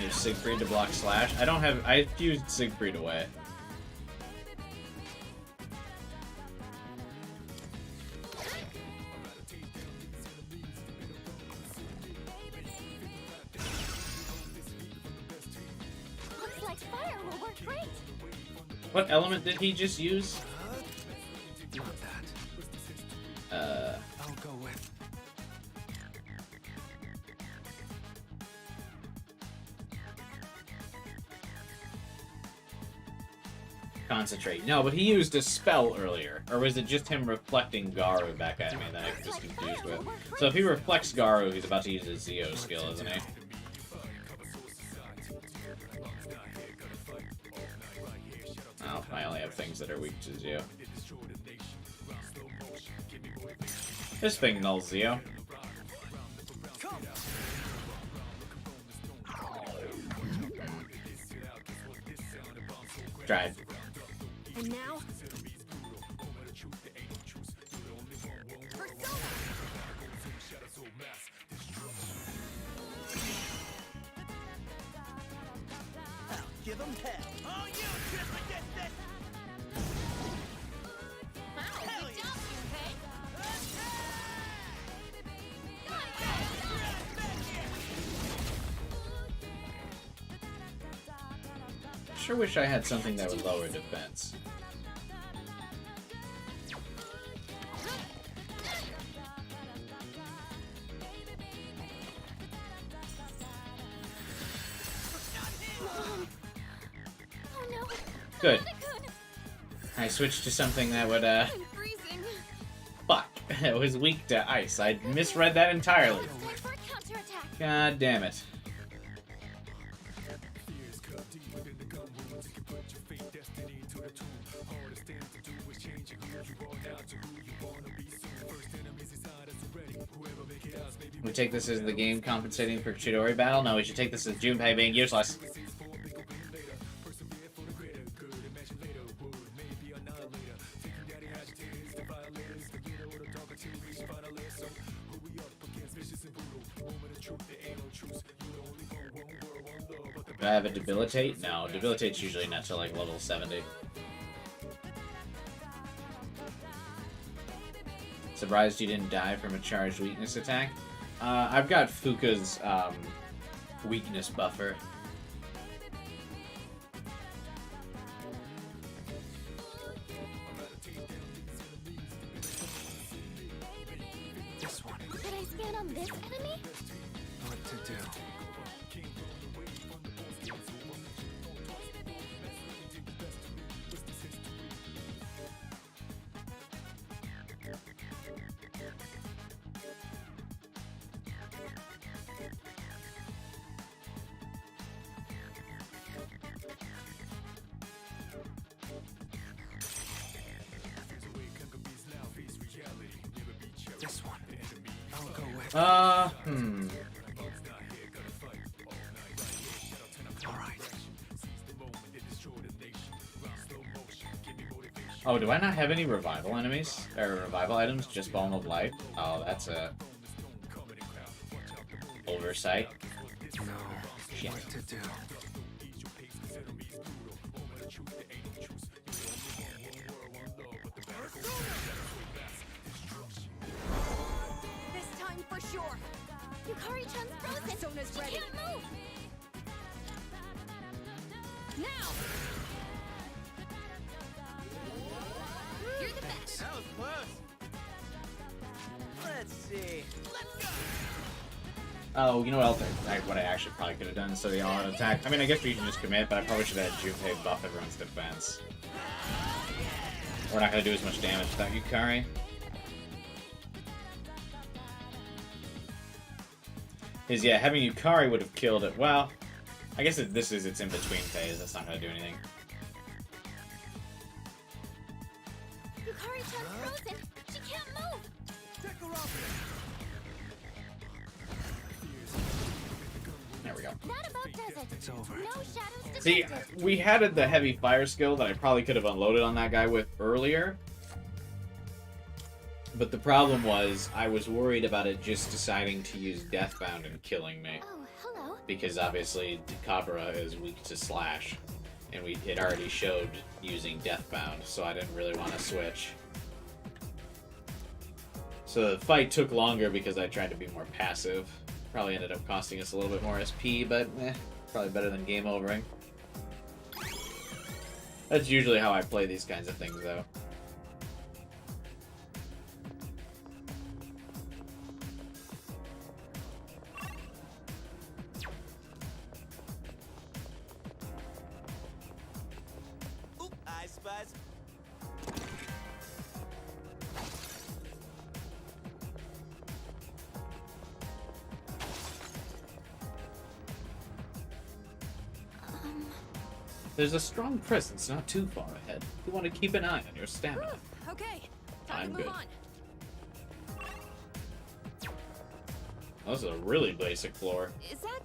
You're Siegfried to block slash. I don't have... I fused Siegfried away. Looks like fire will work great. What element did he just use? Not that. I'll go with. Concentrate. No, but he used a spell earlier. Or was it just him reflecting Garu back at me that I was confused with? So if he reflects Garu, he's about to use his Zeo skill, isn't he? Oh, I only have things that are weak to Zeo. This thing nulls Zeo. Tried. And now? Give him hell. Oh, you trip against this! Hell yeah. Sure wish I had something that would lower defense. Oh no. Good. I switched to something that would, I'm freezing. Fuck. It was weak to ice. I misread that entirely. Time for a counterattack. God damn it. We take this as the game compensating for Chidori battle? No, we should take this as Junpei being useless. Do I have a debilitate? No, debilitate's usually not till like level 70. Surprised you didn't die from a charged weakness attack? I've got Fuka's weakness buffer. This one. Should I scan on this enemy? What to do? This one. I'll go with. Alright. Oh, do I not have any revival enemies? Or revival items? Just Balm of Life? Oh, that's a... oversight. No. Shit. What to do? This time for sure. Yukari-chan's frozen. Sona's ready. She can't move. Now! You're the best. That was close. Let's see. Let's go. Oh, you know what else what I actually probably could have done instead of the all-out attack? I mean, I guess we can just commit, but I probably should have had Junpei buff everyone's defense. We're not going to do as much damage without Yukari. Because, yeah, having Yukari would have killed it. Well, I guess this is its in-between phase. That's not going to do anything. Yukari-chan's frozen. She can't move. Take her off. There we go. That about does it. It's over. No shadows See, detected. we had the heavy fire skill that I probably could have unloaded on that guy with earlier. But the problem was, I was worried about it just deciding to use Deathbound and killing me. Oh, hello. because obviously Cabra is weak to slash, and it already showed using Deathbound, so I didn't really want to switch. So the fight took longer because I tried to be more passive. Probably ended up costing us a little bit more SP, but probably better than game overing. That's usually how I play these kinds of things, though. Oop, I spies. There's a strong presence not too far ahead. You want to keep an eye on your stamina. Okay, I'm time to good. move on. Oh, this is a really basic floor. Is that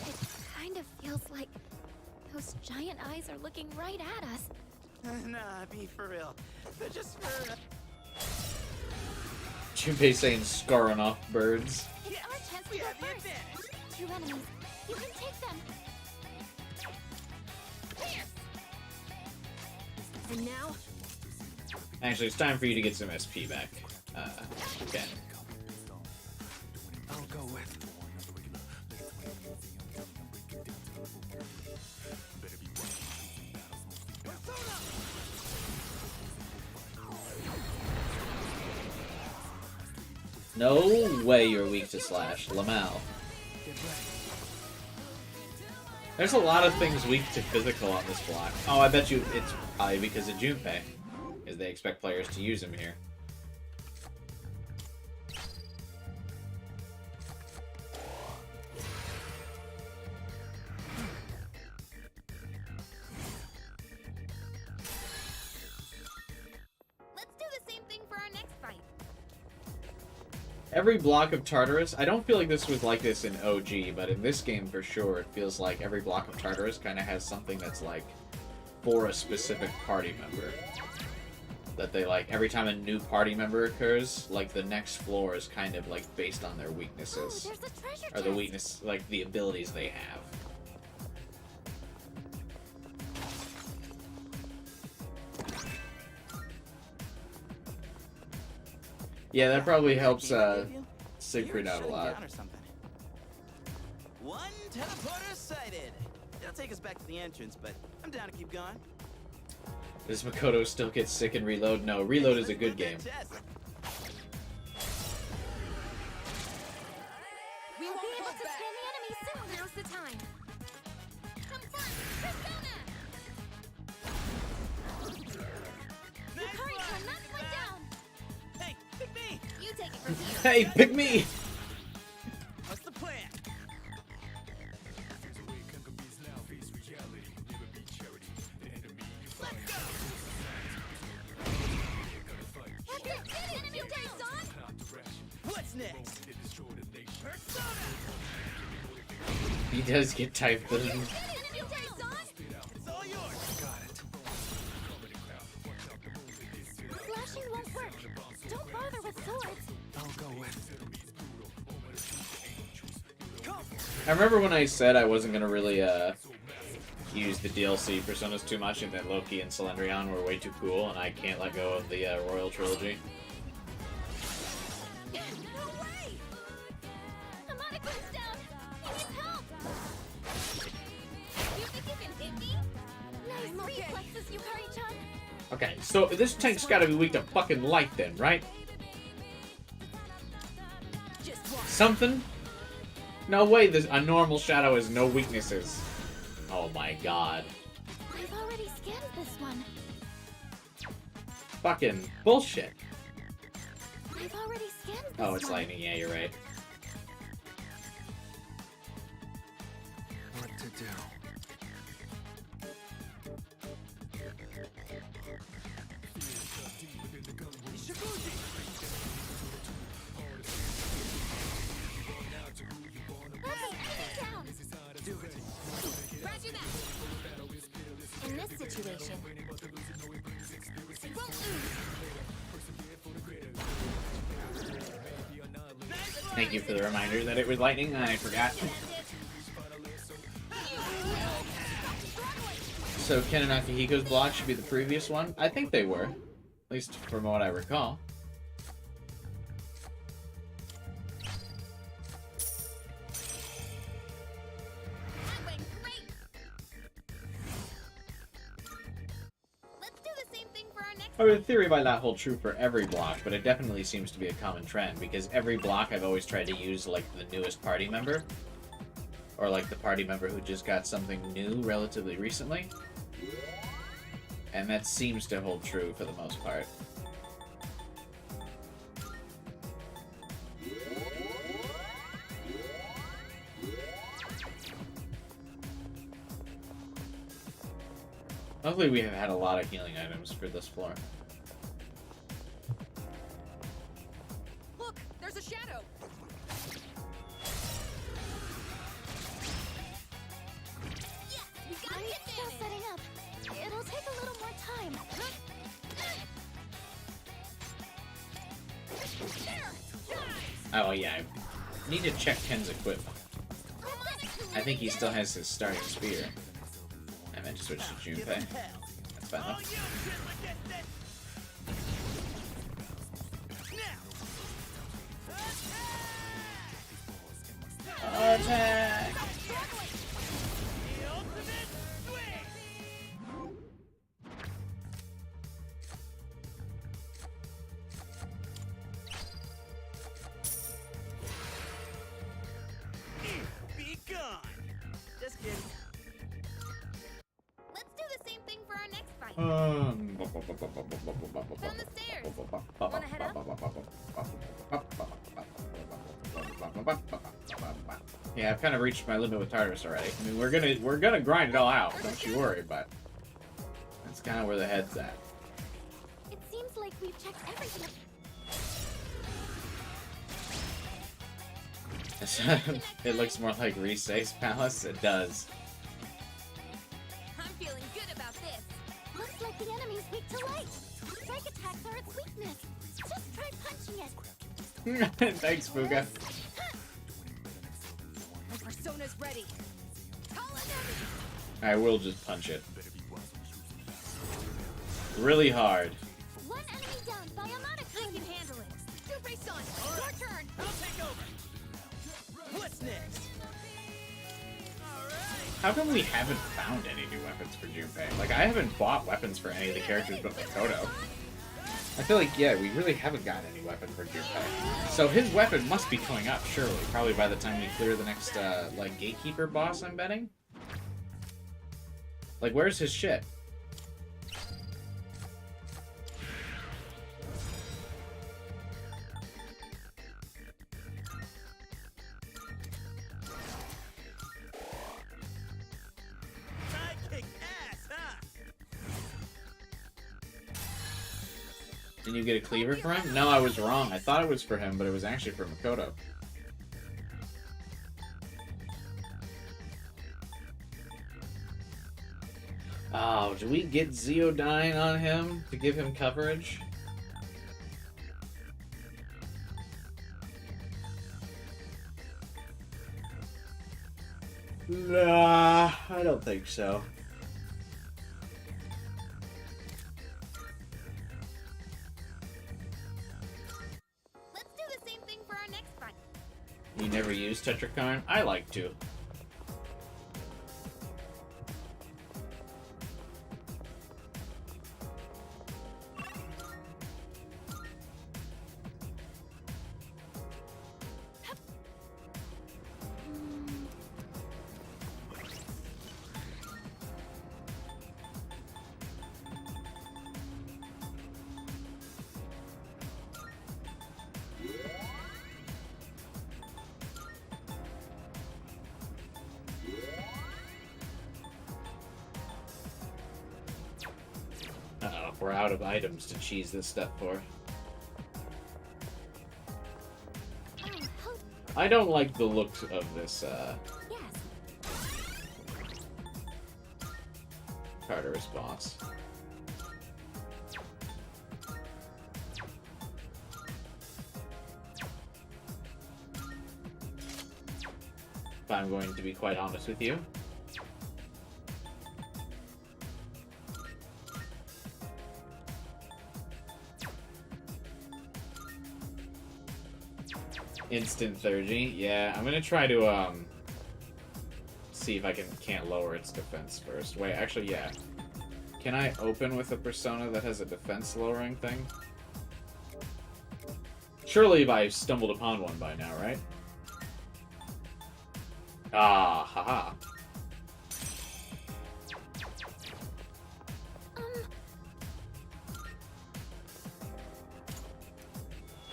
It kind of feels like those giant eyes are looking right at us. Nah, be for real. They're just for... Junpei saying scarring off birds. It's our chance to We go have the first. advantage. 2 enemies. You can take them. And now, Actually, it's time for you to get some SP back. Okay. I'll go with. No way you're weak to slash, Lamal. There's a lot of things weak to physical on this block. Oh, I bet you it's probably because of Junpei, because they expect players to use him here. Let's do the same thing for our next fight. Every block of Tartarus, I don't feel like this was like this in OG, but in this game for sure, it feels like every block of Tartarus kind of has something that's like for a specific party member. That they like, every time a new party member occurs, like the next floor is kind of like based on their weaknesses. There's a treasure Or the chest. weakness, like the abilities they have. Yeah, that probably helps Siegfried out a lot. One teleporter sighted. It'll take us back to the entrance, but I'm down to keep going. Does Makoto still get sick and Reload? No, Reload is a good game. We won't be able to scan the enemy soon. Now's the time. Come first, Persona! Yukari, not slide down. Hey, pick me! You take it from here. Hey, pick me! What's the plan? Let's go! What's next? Persona! He does get typed in. It's all yours. Got it. Slashing won't work. Don't bother with swords. I'll go with. I remember when I said I wasn't gonna really use the DLC Personas too much, and that Loki and Cylindrion were way too cool, and I can't let go of the Royal Trilogy. No way! Hamada-kun's down. He needs help. You think you can hit me? Nice reflexes, Yukari-chan. Okay, so this tank's gotta be weak to fucking light then, right? Something? No way, a normal shadow has no weaknesses. Oh my god. I've already scanned this one. Fucking bullshit. I've already scanned this Oh, it's one. lightning, yeah, you're right. What to do? Roger that. In this situation, it won't lose. Nice Thank you for the reminder that it was lightning. I forgot. So Ken and Akihiko's block should be the previous one? I think they were. At least from what I recall. I mean, in theory might not hold true for every block, but it definitely seems to be a common trend, because every block I've always tried to use, like, the newest party member. Or, like, the party member who just got something new relatively recently. And that seems to hold true for the most part. Luckily, we have had a lot of healing items for this floor. Look, there's a shadow. Yes, we got it. Still setting up. It'll take a little more time. Oh yeah, I need to check Ken's equipment. I think he still has his starting spear. I meant to switch to Junpei. That's fine though. Attack! Be gone. Just kidding. Let's do the same thing for our next fight. Down the stairs. Wanna head up? Yeah, I've kind of reached my limit with Tartarus already. I mean, we're gonna grind it all out, don't you worry, but that's kind of where the head's at. It seems like we've checked everything. It looks more like Risei's palace. It does. I'm feeling good about this. Looks like the enemy's weak to light. Strike attacks are its weakness. Just try punching it. Thanks, Fuga. My persona's ready. I will just punch it. Really hard. One enemy down by Yamada-kun. I can handle it. Super-san, your turn. I'll take over. What's next? How come we haven't found any new weapons for Junpei? Like, I haven't bought weapons for any of the characters but Makoto. I feel like, yeah, we really haven't got any weapon for Junpei. So his weapon must be coming up, surely. Probably by the time we clear the next, like, Gatekeeper boss, I'm betting? Like, where's his shit? Didn't you get a cleaver for him? No, I was wrong. I thought it was for him, but it was actually for Makoto. Oh, do we get Zeodyne on him to give him coverage? Nah, I don't think so. You never use Tetrakarn? I like to. We're out of items to cheese this stuff for. I don't like the looks of this, Tartarus boss. I'm going to be quite honest with you. Instant 30. Yeah, I'm gonna try to see if I can't lower its defense first. Wait, actually, yeah. Can I open with a persona that has a defense lowering thing? Surely I've stumbled upon one by now, right? Ah, haha.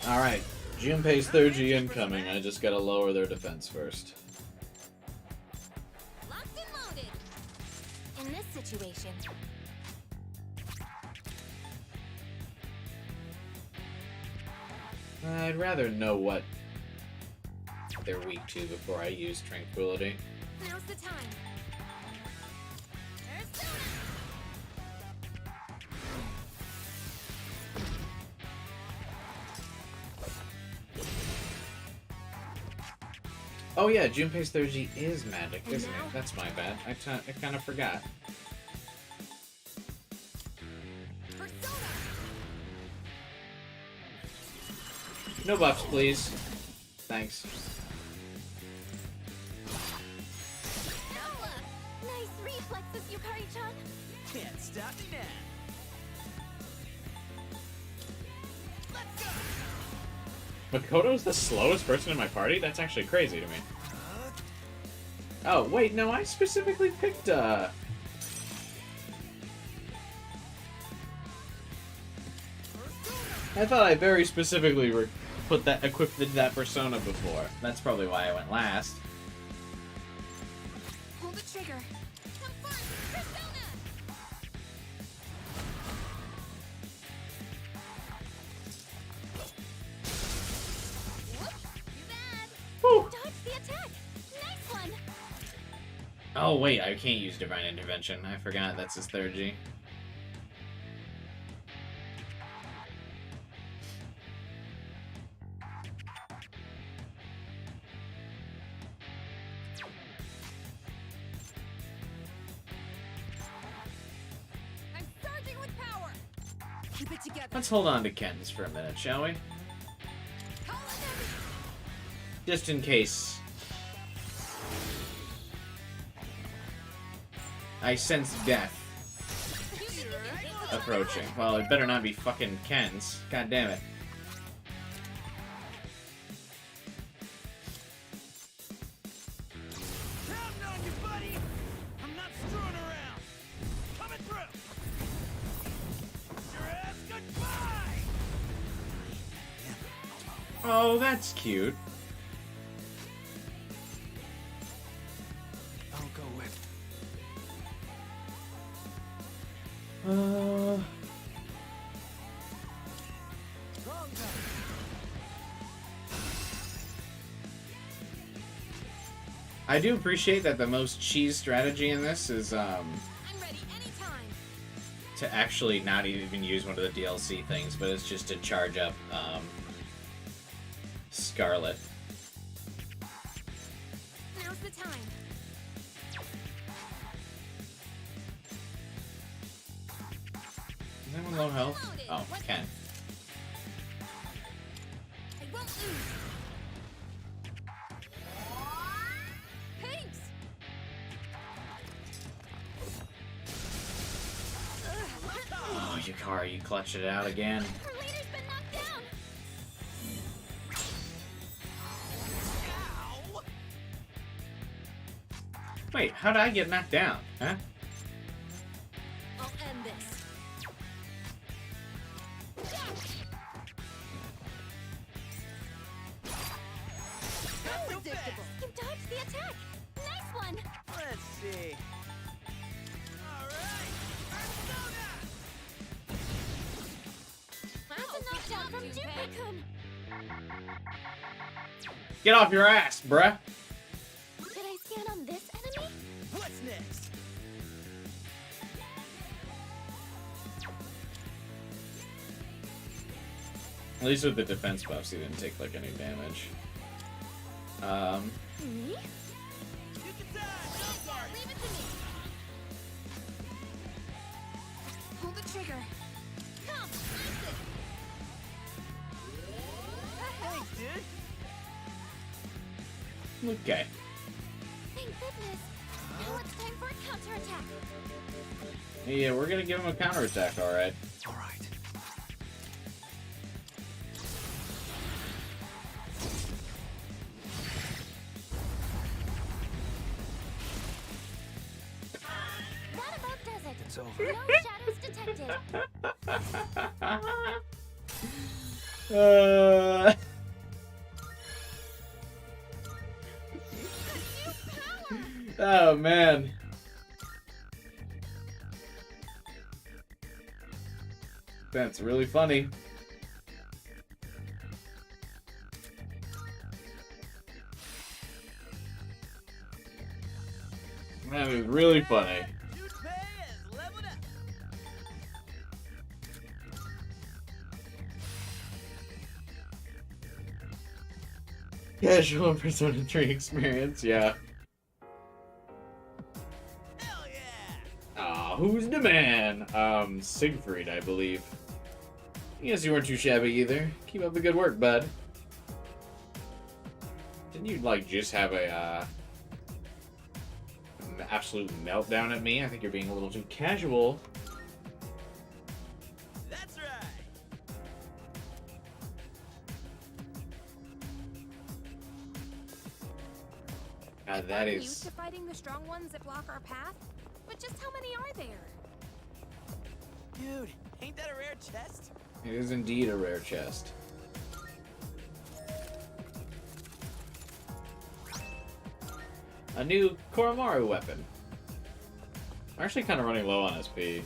Alright, Junpei's 3G incoming. I just gotta lower their defense first. Locked and loaded. In this situation, I'd rather know what they're weak to before I use Tranquility. now's the time. Oh yeah, Junpei's 3G is magic, isn't it? That's my bad. I kind of forgot. No buffs, please. Thanks. Nice reflexes, Yukari-chan. Can't stop me now. Makoto's the slowest person in my party? That's actually crazy to me. Oh, wait, no, I specifically picked, I thought I very specifically equipped that persona before. That's probably why I went last. Pull the trigger. Come first, persona. Whew. Dodge the attack. Nice one. Oh, wait, I can't use Divine Intervention. I forgot that's his 3G. I'm surging with power. Keep it together. Let's hold on to Ken's for a minute, shall we? Just in case. I sense death approaching. Well, it better not be fucking Ken's. God damn it. Counting on you, buddy. I'm not screwing around. Coming through. Your ass goodbye. Oh, that's cute. I'll go with. I do appreciate that the most cheese strategy in this is I'm ready anytime. to actually not even use one of the DLC things, but it's just to charge up Scarlet. Now's the time. Is anyone low health? Oh, Ken. I won't lose. Thanks. Oh, Yukari, you clutched it out again. Her leader's been knocked down. Wait, how did I get knocked down? Huh? I'll end this. Unpredictable. You dodged the attack. Nice one. Let's see. All right. That's a knockdown from Junpei-kun. Get off your ass, bruh! Should I scan on this enemy? What's next? At least with the defense buffs, he didn't take like any damage. Me? trigger. Come, Thanks, dude. Okay. Thank goodness. Now it's time for a counterattack. Yeah, we're gonna give him a counterattack, alright. Alright. That about does it. It's over. No shadows detected. Oh, man. That's really funny. That is really funny. Casual Persona 3 experience, yeah. Who's the man? Siegfried, I believe. Yes, you weren't too shabby either. Keep up the good work, bud. Didn't you, like, just have a, absolute meltdown at me? I think you're being a little too casual. That's right. That I'm is... used to fighting the strong ones that block our path, but just how many are there? Dude, ain't that a rare chest? It is indeed a rare chest. A new Koromaru weapon. I'm actually kind of running low on SP.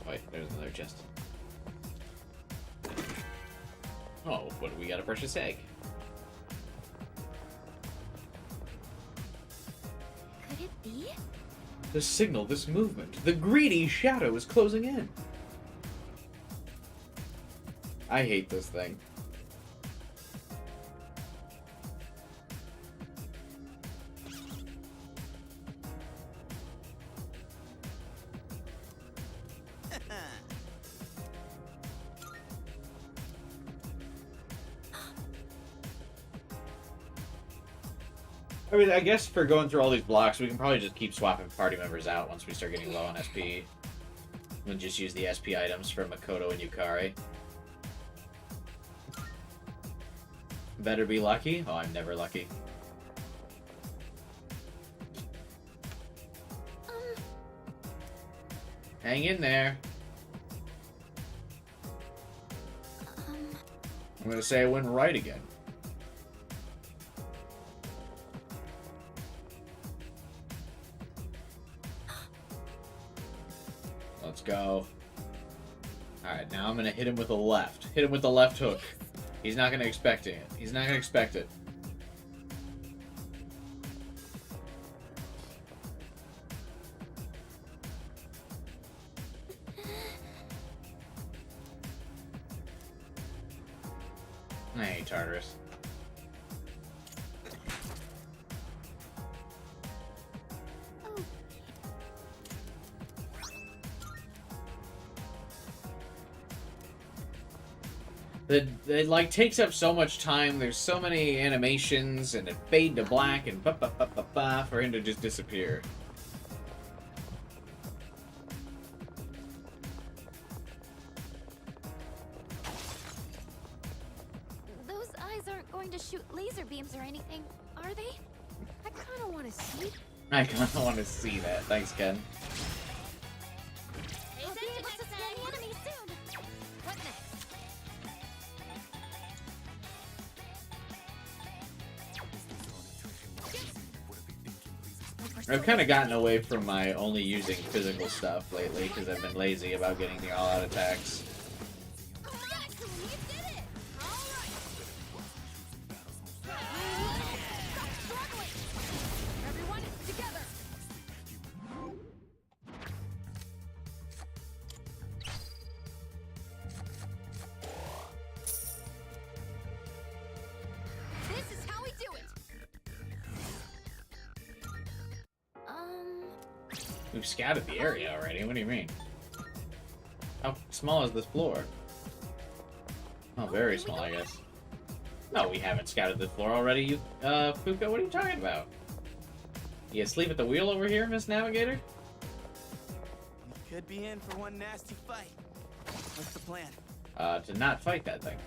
Wait, there's another chest. Oh, what do we got? A precious egg. Could it be? To signal this movement, the greedy shadow is closing in. I hate this thing. I mean, I guess for going through all these blocks, we can probably just keep swapping party members out once we start getting low on SP. We'll just use the SP items for Makoto and Yukari. Better be lucky? Oh, I'm never lucky. Hang in there. I'm gonna say I went right again. Let's go. Alright, now I'm gonna hit him with a left. Hit him with the left hook. He's not gonna expect it. He's not gonna expect it. Hey, Tartarus. It like takes up so much time. There's so many animations and it fade to black and ba for him to just disappear. Those eyes aren't going to shoot laser beams or anything, are they? I kind of want to see. I kind of want to see that. Thanks, Ken. I'll be able to scan the enemy soon. What next? I've kind of gotten away from my only using physical stuff lately because I've been lazy about getting the all-out attacks. We've scouted the area already. What do you mean? How small is this floor? Oh, very small, I guess. No, we haven't scouted this floor already, you, Fuka, what are you talking about? You asleep at the wheel over here, Miss Navigator? You could be in for one nasty fight. What's the plan? To not fight that thing.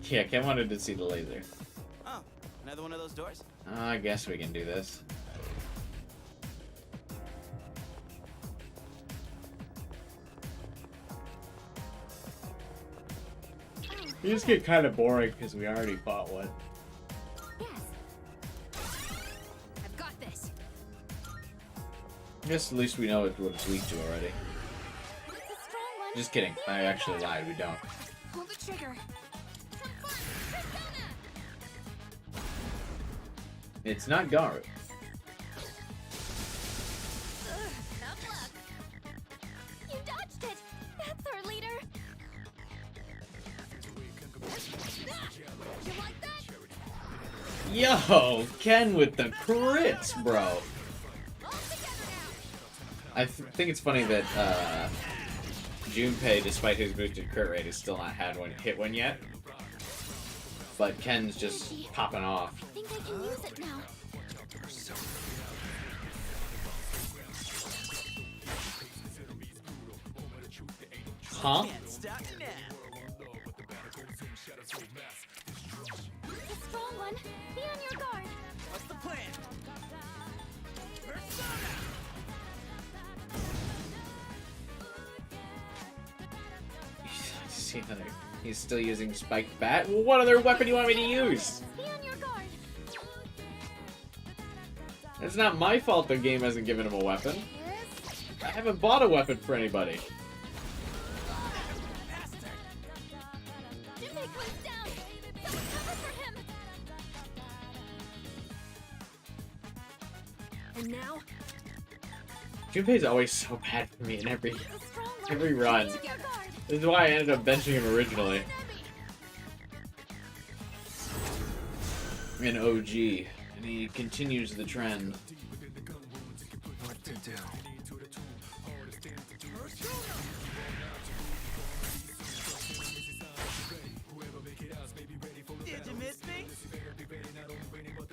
Yeah, Ken wanted to see the laser. Oh, another one of those doors? I guess we can do this. These get kind of boring because we already fought one. I've got this. I guess at least we know what it's weak to already. Just kidding. I actually lied. We don't. Pull the trigger. It's not Garu. Tough luck. You dodged it. That's our leader. You like that? Yo, Ken with the crits, bro. I think it's funny that Junpei, despite his boosted crit rate, has still not had hit one yet. But Ken's just popping off. I think I can use it now. Huh? A strong one. Be on your guard. What's the plan? See how he's still using spiked bat? Well, what other weapon do you want me to use? Be on your guard. It's not my fault the game hasn't given him a weapon. I haven't bought a weapon for anybody. Junpei comes down. Someone cover for him. And now, Junpei's always so bad for me in every run. This is why I ended up benching him originally. In OG, and he continues the trend. What to do? Did you miss me? A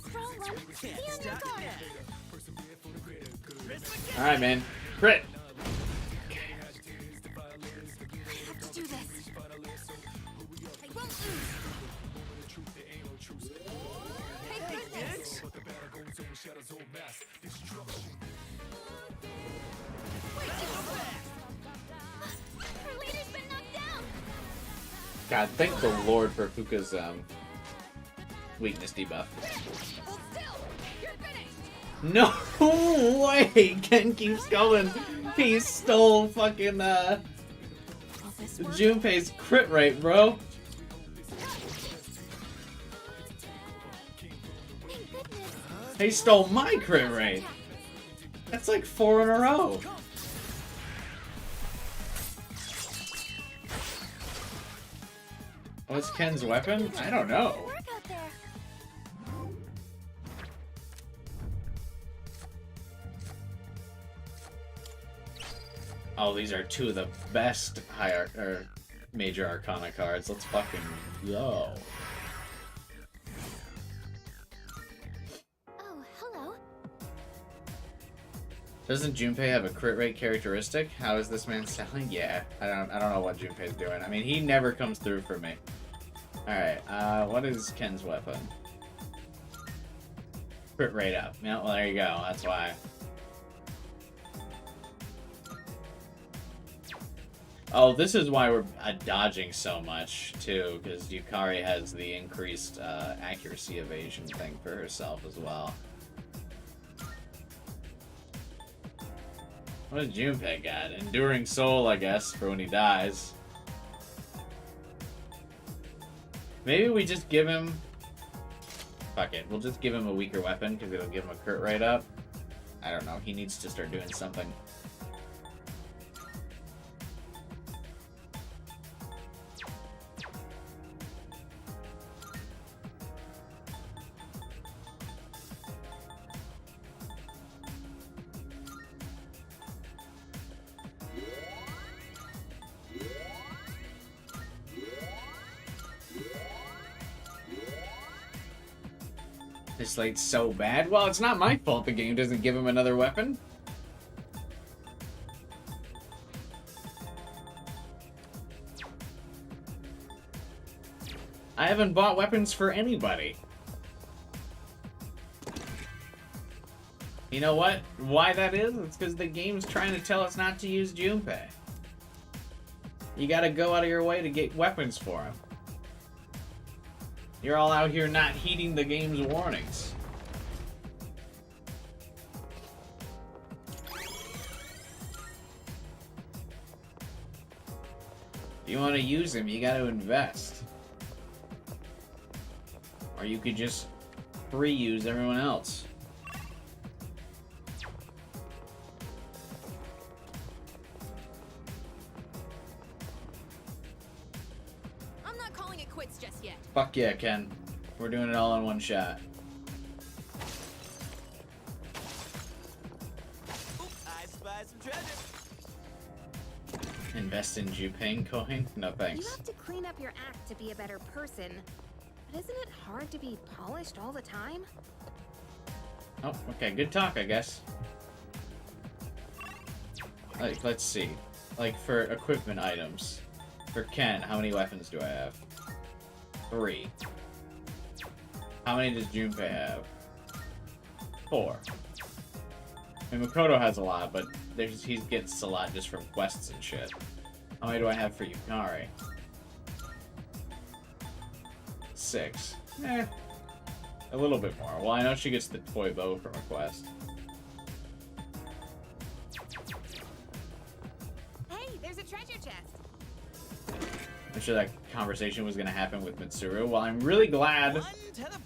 strong one. Be on your guard. Alright, man. Crit! do this. I won't lose. Take this. Her leader's been knocked down. God, thank the Lord for Fuka's weakness debuff. Hold still. You're finished. No way! Ken keeps going. He stole fucking Junpei's crit rate, bro. He stole my crit rate. That's like 4 in a row. What's Ken's weapon? I don't know. Oh, these are two of the best major arcana cards. Let's fucking go. Oh, hello. Doesn't Junpei have a crit rate characteristic? How is this man selling? Yeah, I don't know what Junpei's doing. I mean, he never comes through for me. All right, what is Ken's weapon? Crit rate up. Yeah, well, there you go. That's why. Oh, this is why we're dodging so much, too, because Yukari has the increased accuracy evasion thing for herself as well. What does Junpei got? Enduring Soul, I guess, for when he dies. Maybe we just give him... Fuck it, we'll just give him a weaker weapon, because it'll give him a crit rate up. I don't know, he needs to start doing something. This slate's so bad. Well, it's not my fault the game doesn't give him another weapon. I haven't bought weapons for anybody. You know what? Why that is? It's because the game's trying to tell us not to use Junpei. You gotta go out of your way to get weapons for him. You're all out here not heeding the game's warnings. If you want to use him, you gotta invest. Or you could just free use everyone else. I'm not calling it quits just yet. Fuck yeah, Ken. We're doing it all in one shot. I spy some treasure. Invest in Deepening coin? No thanks. You have to clean up your act to be a better person. But isn't it hard to be polished all the time? Oh, okay, good talk, I guess. Like, let's see. Like, for equipment items. For Ken, how many weapons do I have? 3. How many does Junpei have? 4. I mean, Makoto has a lot, but he gets a lot just from quests and shit. How many do I have for Yukari? 6. Eh. A little bit more. Well, I know she gets the toy bow from a quest. Hey, there's a treasure chest. I'm sure that conversation was going to happen with Mitsuru. Well, I'm really glad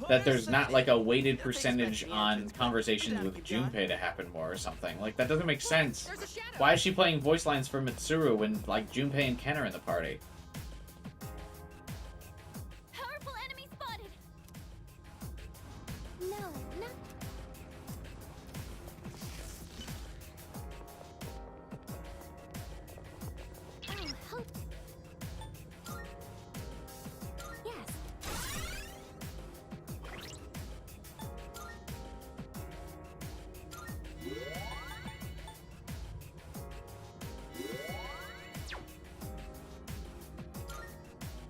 that there's not like a weighted percentage on conversations with Junpei to happen more or something. Like, that doesn't make sense. Why is she playing voice lines for Mitsuru when, like, Junpei and Ken are in the party? Powerful enemy spotted. No, not. Oh, help. Yes.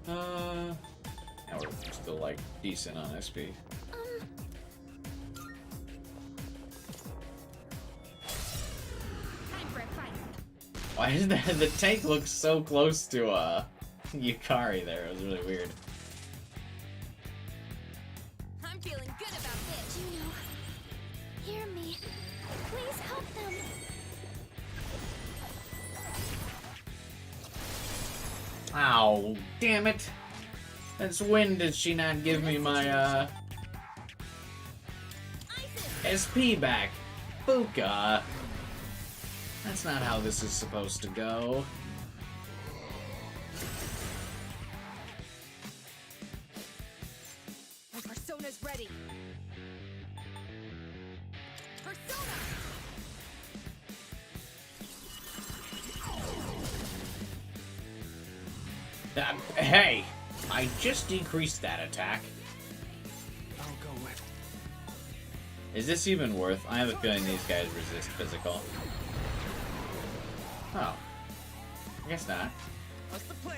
Now we're still, like, decent on SP. Time for a fight. Why is that? The tank looks so close to, Yukari there. It was really weird. I'm feeling good about this. Juno, hear me. Please help them. Ow, damn it. Since when did she not give me my, SP back? Fuka. That's not how this is supposed to go. My persona's ready. Persona! Hey, I just decreased that attack. I'll go with. Is this even worth? I have a feeling these guys resist physical. Oh. I guess not. What's the plan?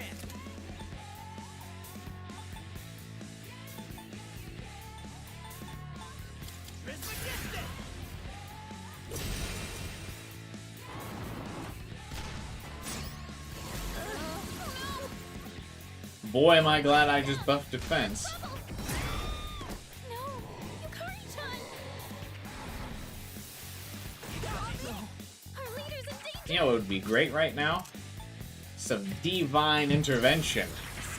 Boy, am I glad I just buffed defense. No, Yukari-chan. Our leader's in danger. You know what would be great right now? Some divine intervention.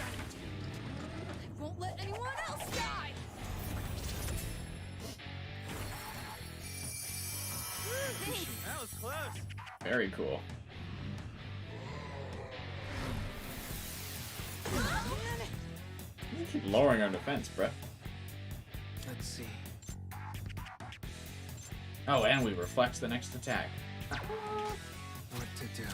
I won't let anyone else die. That was close. Very cool. You keep lowering our defense, bruh. Let's see. Oh, and we reflex the next attack. What to do?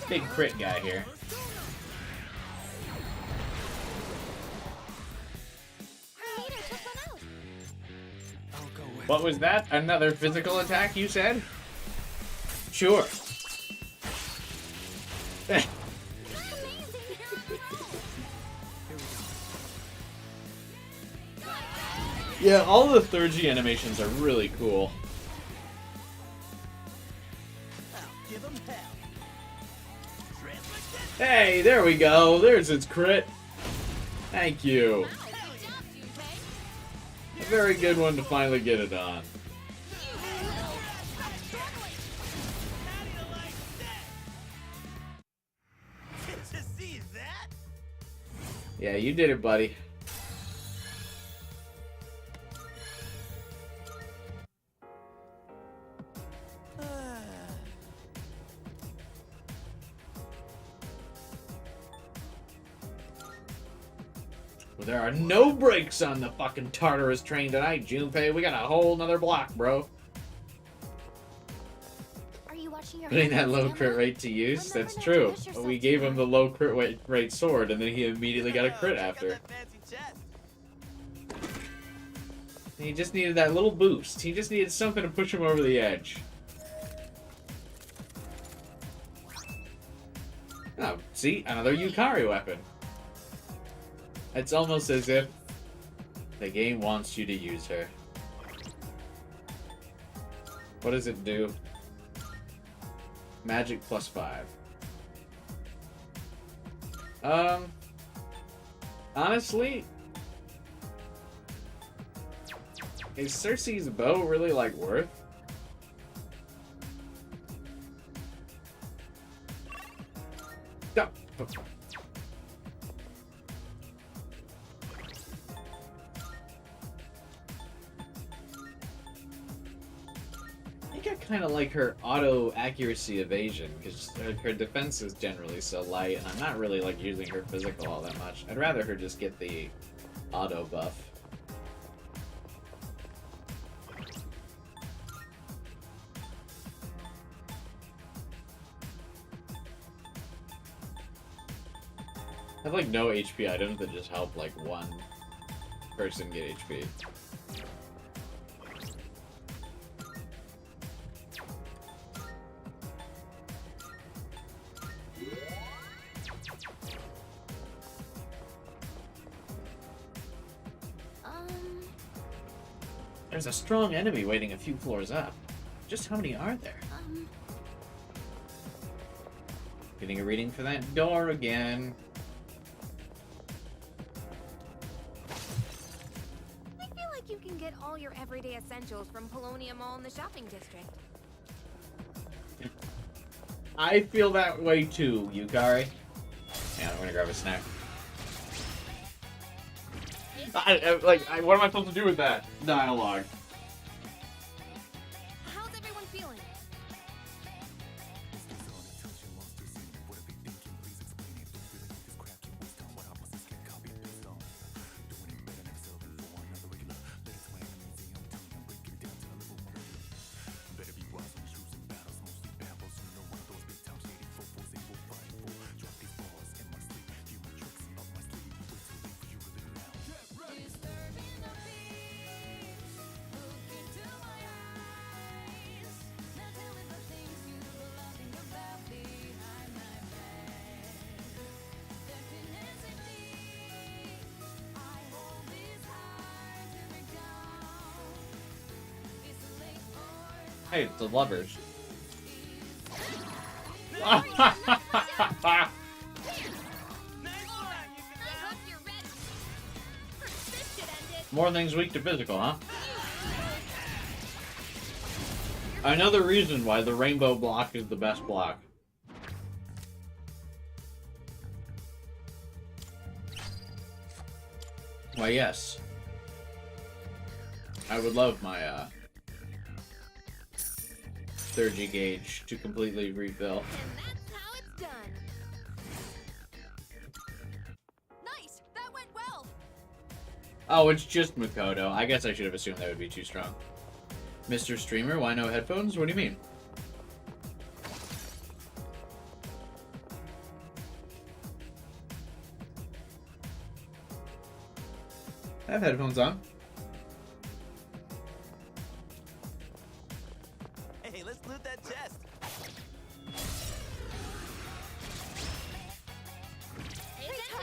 Big crit guy here. What was that? Another physical attack, you said? Sure. Yeah, all the 3G animations are really cool. Hey, there we go. There's its crit. Thank you. A very good one to finally get it on. Yeah, you did it, buddy. Well, there are no brakes on the fucking Tartarus train tonight, Junpei. We got a whole nother block, bro. Are you watching your Putting that low crit rate to use? That's true. We gave him the low crit rate sword, and then he immediately got a crit after. He just needed that little boost. He just needed something to push him over the edge. Oh, see? Another Yukari weapon. It's almost as if the game wants you to use her. What does it do? Magic +5. Honestly, is Cersei's bow really, like, worth? No. I think I kind of like her auto accuracy evasion because her defense is generally so light, and I'm not really like using her physical all that much. I'd rather her just get the auto buff. I have like no HP items that just help like one person get HP. There's a strong enemy waiting a few floors up. Just how many are there? Getting a reading for that door again. I feel like you can get all your everyday essentials from Polonia Mall in the shopping district. I feel that way too, Yukari. Yeah, I'm gonna grab a snack. What am I supposed to do with that dialogue? How's everyone feeling? Hey, it's the lovers. More things weak to physical, huh? Another reason why the rainbow block is the best block. Why, yes. I would love my, 30 gauge to completely refill. And that's how it's done. Nice! That went well! Oh, it's just Makoto. I guess I should have assumed that would be too strong. Mr. Streamer, why no headphones? What do you mean? I have headphones on. Hey, let's loot that chest.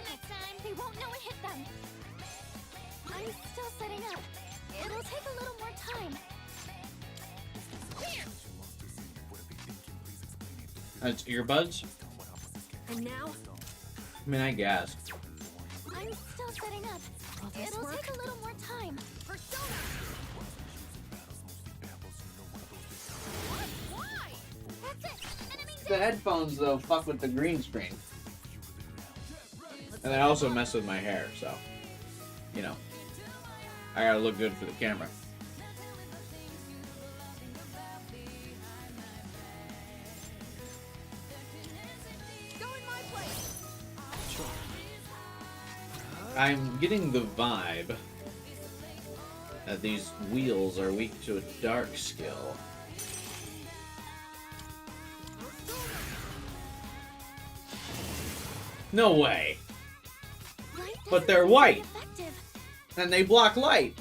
Next time, they won't know it hit them. I'm still setting up. It'll take a little more time. That's earbuds? And now? I mean, I guess. I'm still setting up. It'll take a little more time. Persona! Why? That's it! Enemy The headphones, though, fuck with the green screen. And they also mess with my hair, so... You know. I gotta look good for the camera. I'm getting the vibe that these wheels are weak to a dark skill. No way! But they're white! And they block light!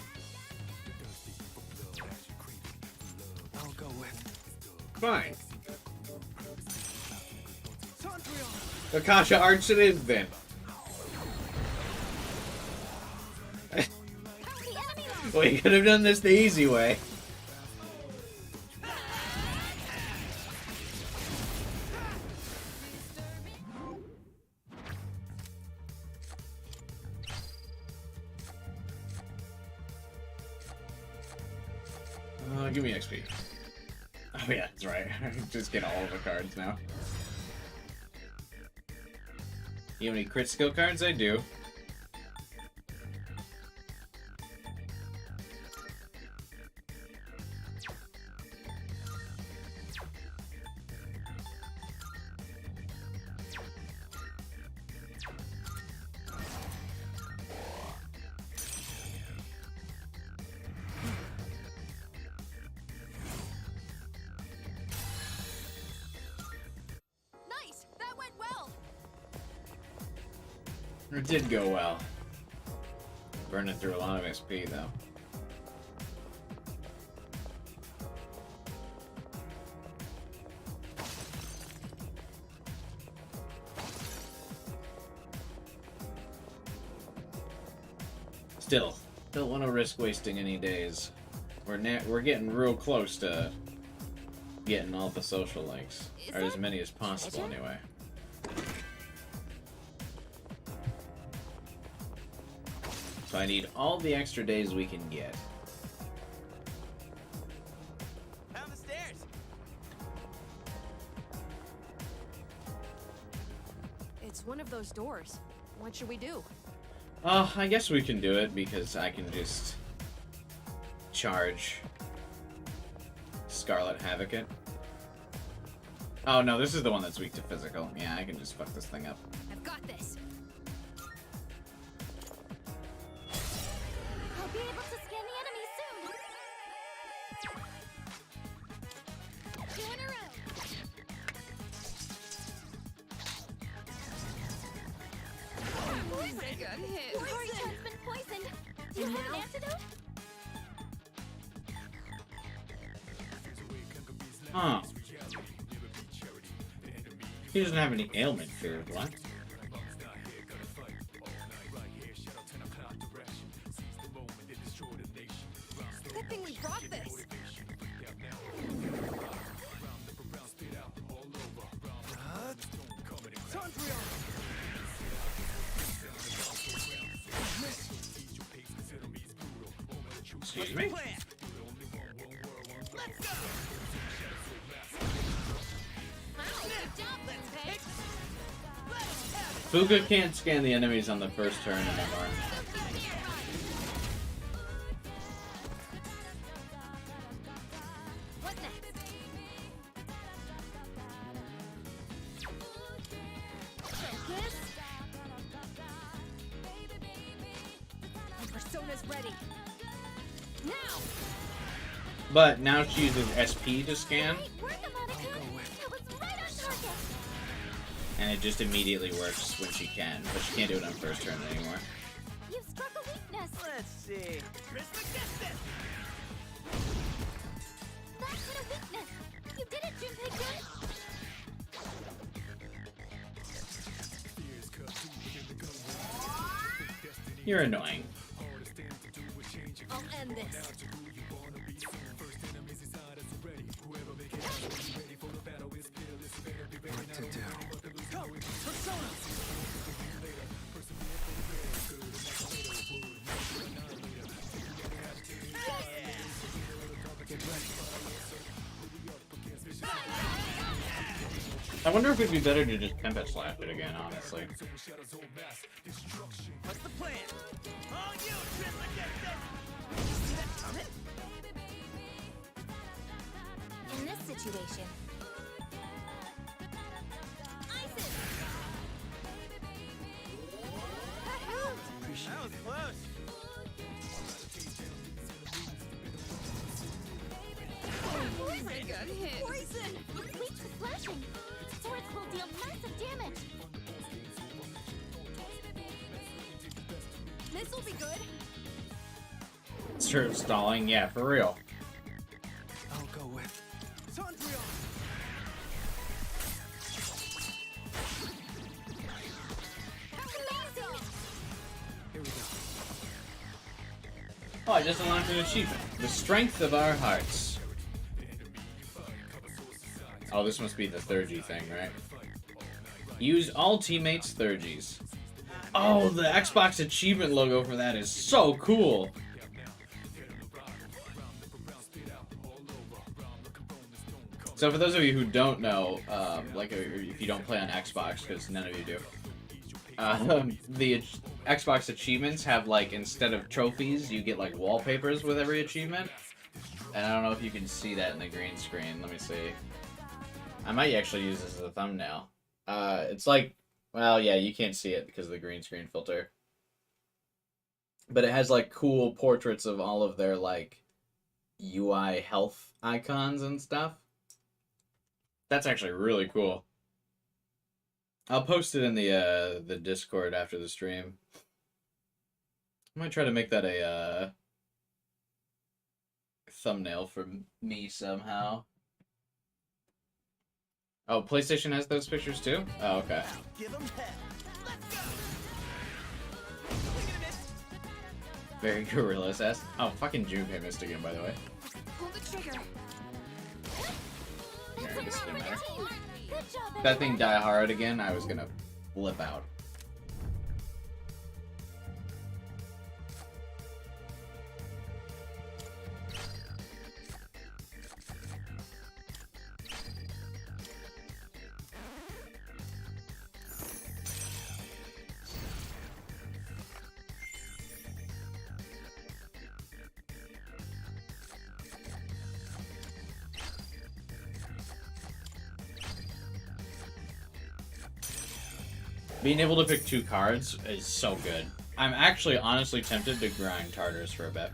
I'll go with. Fine. Akasha Arts it is then. Well, you could have done this the easy way. Give me XP. Oh yeah, that's right. Just get all of the cards now. You have any crit skill cards? I do. It did go well. Burning through a lot of XP though. Still, don't want to risk wasting any days. We're getting real close to getting all the social links, or as many as possible anyway. So I need all the extra days we can get. Down the stairs. It's one of those doors. What should we do? I guess we can do it because I can just charge Scarlet Havoc it. Oh no, this is the one that's weak to physical. Yeah, I can just fuck this thing up. I've got this. I'll be able to scan the enemy soon. 2 in a row. I got hit. Poison! Been poisoned. Do you have an antidote? Huh. He doesn't have any ailment fear, what? Good thing we brought this. Excuse me? Fuga can't scan the enemies on the first turn anymore. What's next? Focus. My persona's ready. Now. But now she uses SP to scan, and it just immediately works when she can, but she can't do it on first turn anymore. You've struck a weakness. Let's see. Prisma gets this! That hit a weakness. You did it, Junpei-kun. You're annoying. I'll end this. What to do? Go! Persona! I wonder if it'd be better to just Tempest Slap it again, honestly. What's the plan? All you, Prisma gets this! See that coming? In this situation, That was close. Poison! I got hit. Poison! Its leech was flashing. Swords will deal massive damage. This'll be good. Sure, stalling, yeah, for real. I'll go with Tondrion! Here we go. Oh, I just unlocked an achievement. The strength of our hearts. Oh, this must be the Thurgy thing, right? Use all teammates' Thurgies. Oh, the Xbox achievement logo for that is so cool. So for those of you who don't know, like if you don't play on Xbox, because none of you do, the Xbox achievements have, like, instead of trophies, you get like wallpapers with every achievement. And I don't know if you can see that in the green screen. Let me see. I might actually use this as a thumbnail. It's like, well, yeah, you can't see it because of the green screen filter. But it has, like, cool portraits of all of their, like, UI health icons and stuff. That's actually really cool. I'll post it in the Discord after the stream. I might try to make that a thumbnail for me somehow. Oh, PlayStation has those pictures too? Oh, okay. Give 'em hell. Let's go! Very Gorilla-esque. Oh, fucking Junpei missed again, by the way. Pull the trigger. Yeah, this didn't matter. Good job, If that thing die hard again, I was gonna flip out. Being able to pick 2 cards is so good. I'm actually honestly tempted to grind Tartarus for a bit.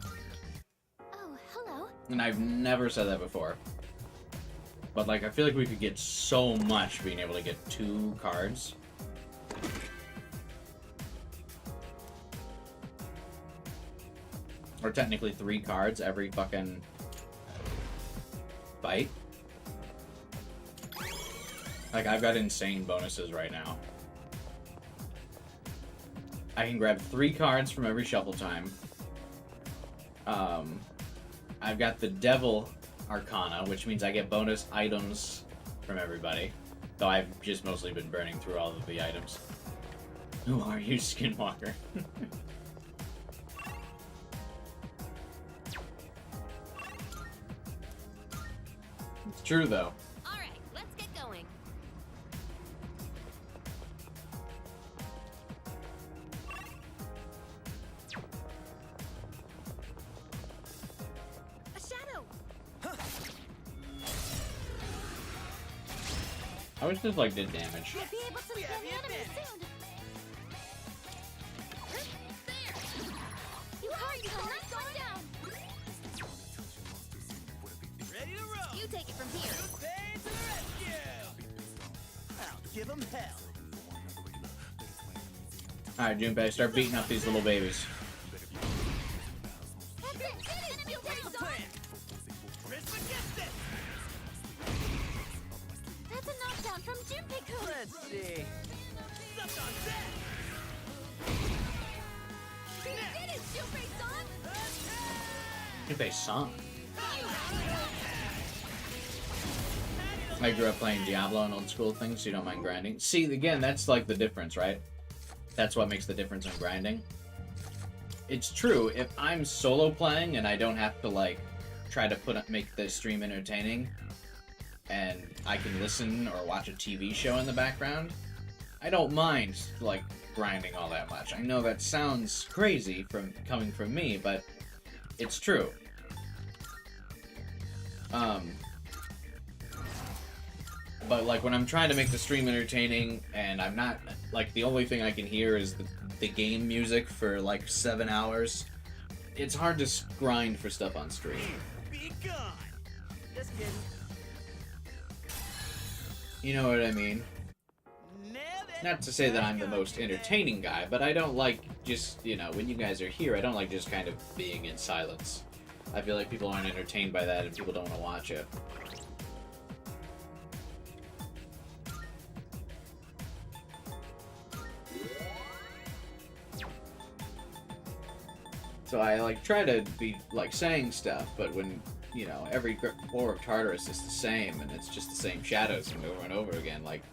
Oh, hello. And I've never said that before. But, like, I feel like we could get so much being able to get 2 cards. Or technically 3 cards every fucking fight. Like, I've got insane bonuses right now. I can grab 3 cards from every shuffle time. I've got the Devil Arcana, which means I get bonus items from everybody. Though I've just mostly been burning through all of the items. Who are you, Skinwalker? It's true, though. Alright, let's get going. A shadow! I wish this, like, did damage. You'll be able to scan the enemy soon. Yukari, the last one down. Ready to roll! You take it from here. Junpei to the rescue! I'll give 'em hell. Alright, Junpei, start beating up these little babies. That's a knockdown from Junpei-kun. Let's see. You did it, Junpei-san! Junpei-san. I grew up playing Diablo and old school things, so you don't mind grinding. See, again, that's like the difference, right? That's what makes the difference in grinding. It's true, if I'm solo playing and I don't have to, like, try to make the stream entertaining, and I can listen or watch a TV show in the background, I don't mind, like, grinding all that much. I know that sounds crazy coming from me, but it's true. But, like, when I'm trying to make the stream entertaining, and I'm not, like, the only thing I can hear is the game music for, like, 7 hours, it's hard to grind for stuff on stream. Be gone. Just kidding. You know what I mean? Not to say that I'm the most entertaining guy, but I don't like just, you know, when you guys are here, I don't like just kind of being in silence. I feel like people aren't entertained by that and people don't want to watch it. So I, like, try to be, like, saying stuff, but when, you know, every floor of Tartarus is the same, and it's just the same shadows over and over again, like,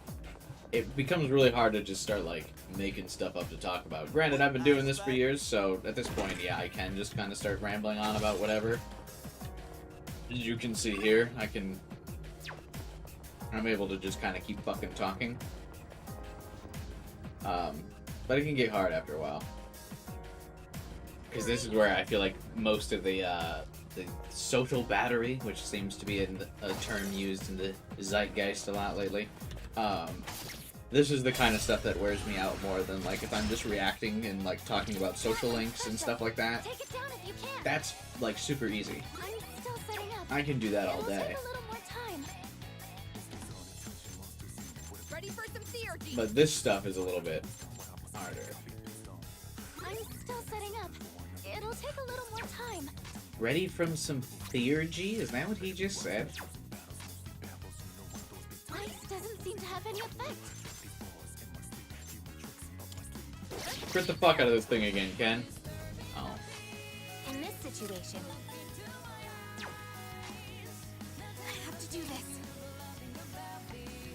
it becomes really hard to just start, like, making stuff up to talk about. Granted, I've been doing this for years, so at this point, yeah, I can just kind of start rambling on about whatever. As you can see here, I'm able to just kind of keep fucking talking. But it can get hard after a while. Because this is where I feel like most of the social battery, which seems to be a term used in the zeitgeist a lot lately, this is the kind of stuff that wears me out more than, like, if I'm just reacting and, like, talking about social links and stuff like that. Take it down if you can. That's, like, super easy. I'm still setting up. I can do that all day. Take a little more time. Ready for some theurgy. But this stuff is a little bit harder. I'm still setting up. It'll take a little more time. Ready from some theurgy? Is that what he just said? Ice doesn't seem to have any effect. Crit the fuck out of this thing again, Ken. Oh. In this situation, I have to do this.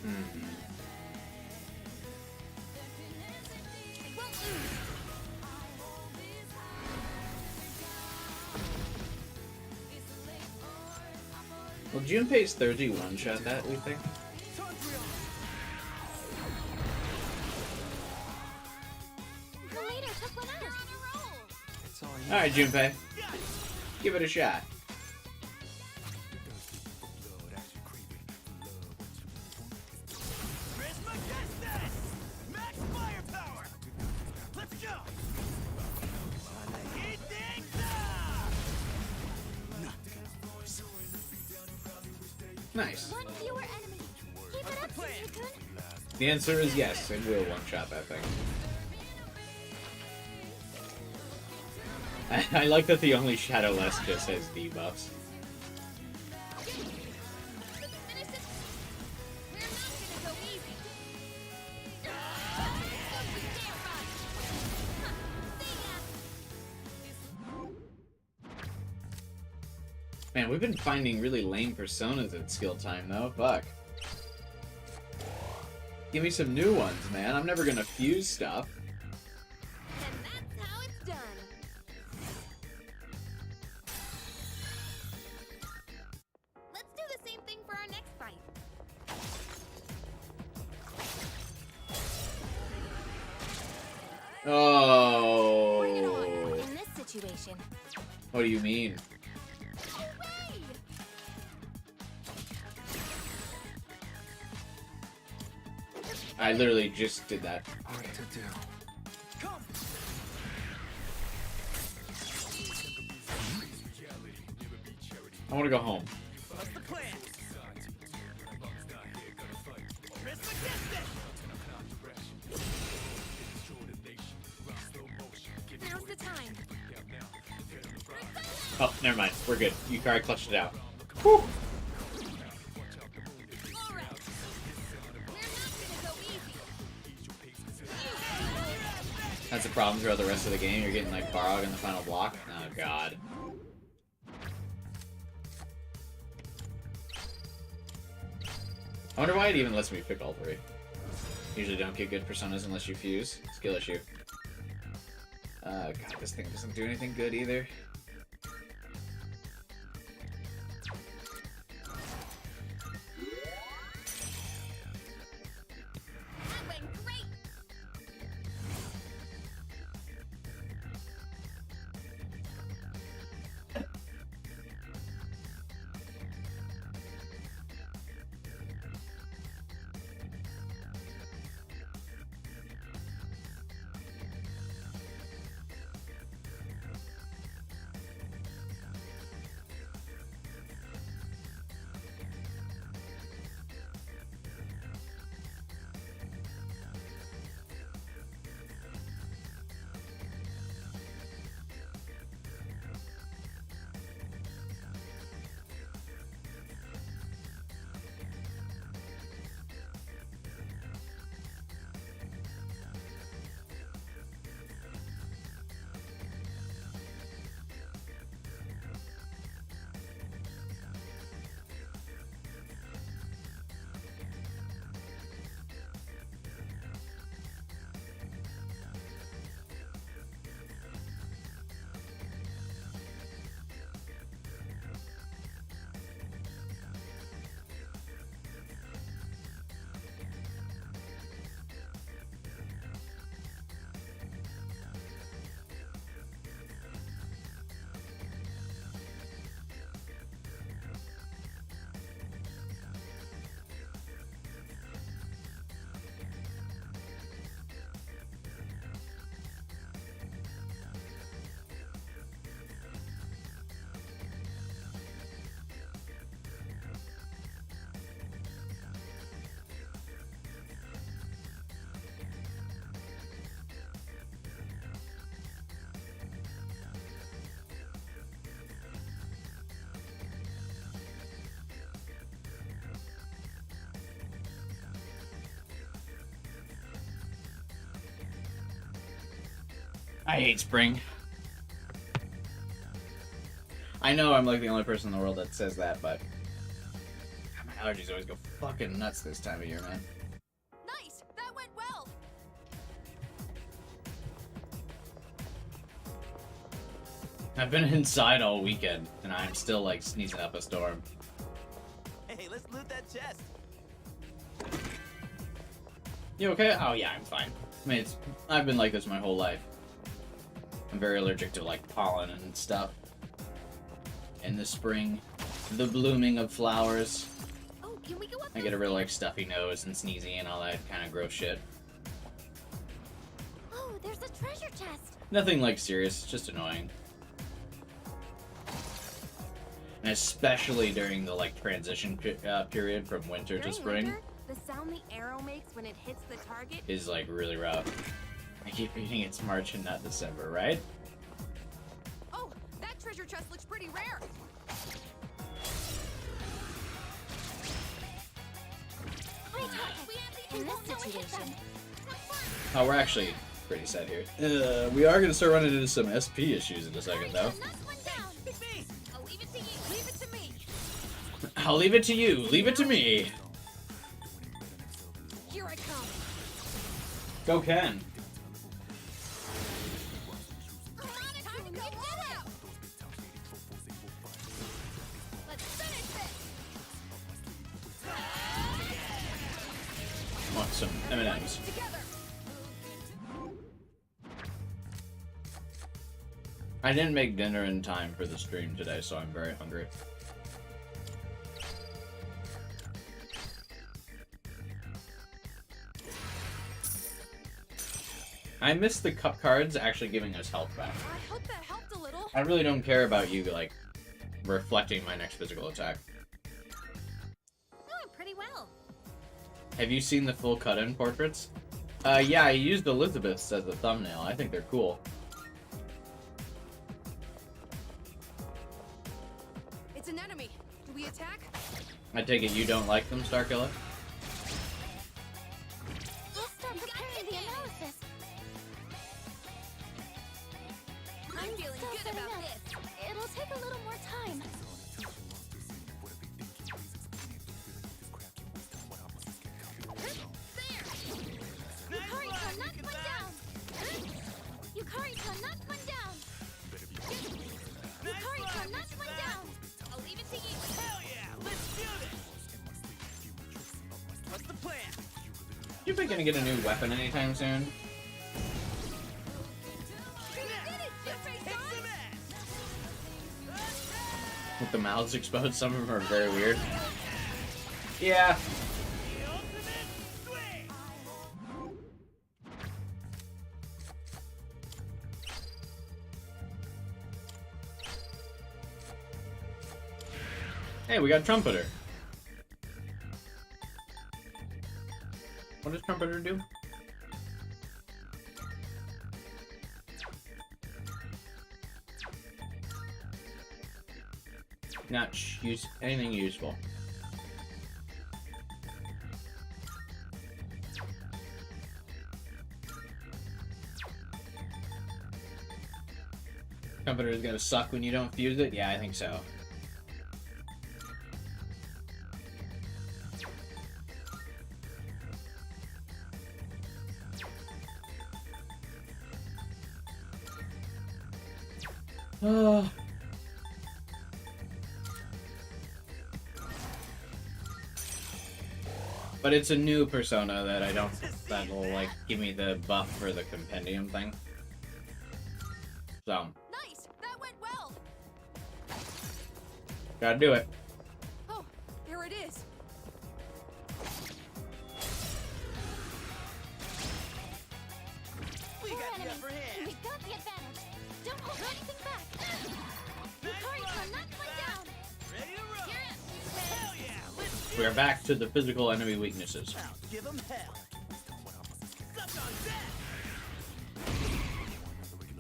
I won't lose. Will Junpei's 30 one-shot that, we think? The leader took one out. Alright, Junpei. Give it a shot. Max firepower! Let's go! Nice. One fewer enemy. Keep it up, Suzu-kun. The answer is yes, it will one-shot that thing. I like that the only Shadowless just has debuffs. Man, we've been finding really lame personas at skill time, though. Fuck. Give me some new ones, man. I'm never gonna fuse stuff. And that's how it's done. Let's do the same thing for our next fight. Oh. Bring it on. In this situation, What do you mean? I literally just did that. What to do? I want to go home. What's the plan? time. Oh, never mind. We're good. Yukari clutched it out. Whew. That's a problem throughout the rest of the game. You're getting like Barog in the final block. Oh god. I wonder why it even lets me pick all three. Usually don't get good personas unless you fuse. Skill issue. God, this thing doesn't do anything good either. I hate spring. I know I'm like the only person in the world that says that, but my allergies always go fucking nuts this time of year, man. Nice! That went well! I've been inside all weekend, and I'm still like sneezing up a storm. Hey, let's loot that chest. You okay? Oh yeah, I'm fine. I mean, I've been like this my whole life. I'm very allergic to like pollen and stuff. In the spring, the blooming of flowers. Oh, can we go up I get a real like stuffy nose and sneezy and all that kind of gross shit. Oh, there's a treasure chest. Nothing like serious, it's just annoying. And especially during the like transition period from winter to spring. Winter, the sound the arrow makes when it hits the target is like really rough. I keep reading it's March and not December, right? Oh, that treasure chest looks pretty rare. In this situation, Oh, we're actually pretty set here. We are gonna start running into some SP issues in a second, though. I'll leave it to you. Leave it to me. I'll leave it to you. Leave it to me. Here I come. Go, Ken. Want some M&Ms. I didn't make dinner in time for the stream today, so I'm very hungry. I miss the cup cards actually giving us health back. I hope that helped a little. I really don't care about you, like, reflecting my next physical attack. doing pretty well. Have you seen the full cut-in portraits? Yeah, I used Elizabeth's as a thumbnail. I think they're cool. It's an enemy. Do we attack? I take it you don't like them, Starkiller? Let's start preparing the analysis. I'm feeling Still good setting about up. this. It'll take a little more time. Yukari-chan, knock one down! Yukari-chan, knock one down! Yukari-chan, knock one down! I'll leave it to you. Hell yeah! Let's do this! What's the plan? You think gonna get a new weapon anytime soon? With the mouths exposed, some of them are very weird. Yeah. Hey, we got Trumpeter. What does Trumpeter do? Not use anything useful. Trumpeter is gonna suck when you don't fuse it? Yeah, I think so. But it's a new persona that I don't, that'll like give me the buff for the compendium thing. So. Nice! That went well! Gotta do it. Oh, there it is. We got the upper We hand. got the advantage. Don't hold anything back. Yukari-chan, knock one down! Ready to roll. Hell yeah! Let's do We are back to the physical enemy weaknesses. I'll give them hell. Suck on that.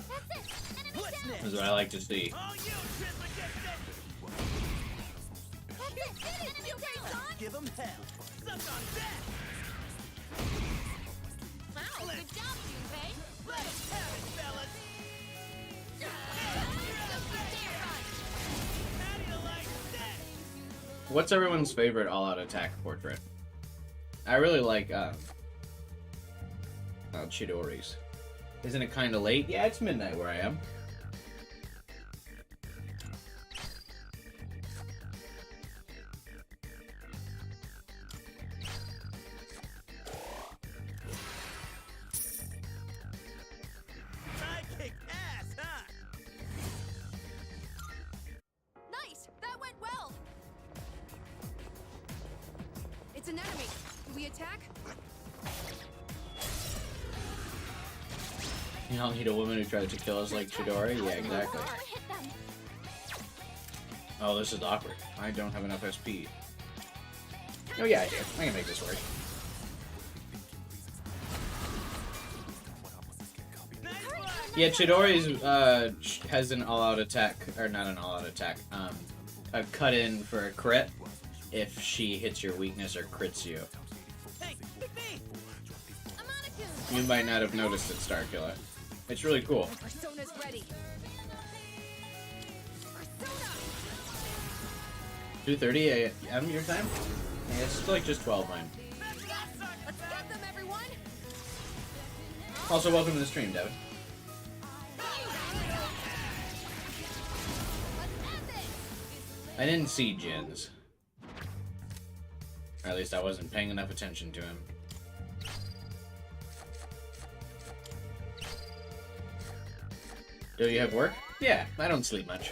That's it! Enemy What's down! next? This is what I like to see. All you, Trismegistus. That's it! Enemy down! Give them hell. Suck on that. Wow, good job, Junpei! Let us have it, fellas. How do you like that? What's everyone's favorite all-out attack portrait? I really like Chidori's. Isn't it kind of late? Yeah, it's midnight where I am. I kick ass, huh? Nice! That went well! It's an enemy. Do we attack? You don't need a woman who tries to kill us like Chidori? Yeah, exactly. Hit them! Oh, this is awkward. I don't have enough SP. Oh yeah, I do. I can make this work. Yeah, Chidori's has an all-out attack, or not an all-out attack, a cut-in for a crit if she hits your weakness or crits you. Hey, pick me. You might not have noticed it, Starkiller. It's really cool. Persona's ready. 2:30 a.m. your time? Yeah, it's like just 12 mine. Let's get them, everyone! Also, welcome to the stream, Devin. I didn't see Jin's. Or at least I wasn't paying enough attention to him. Do you have work? Yeah, I don't sleep much.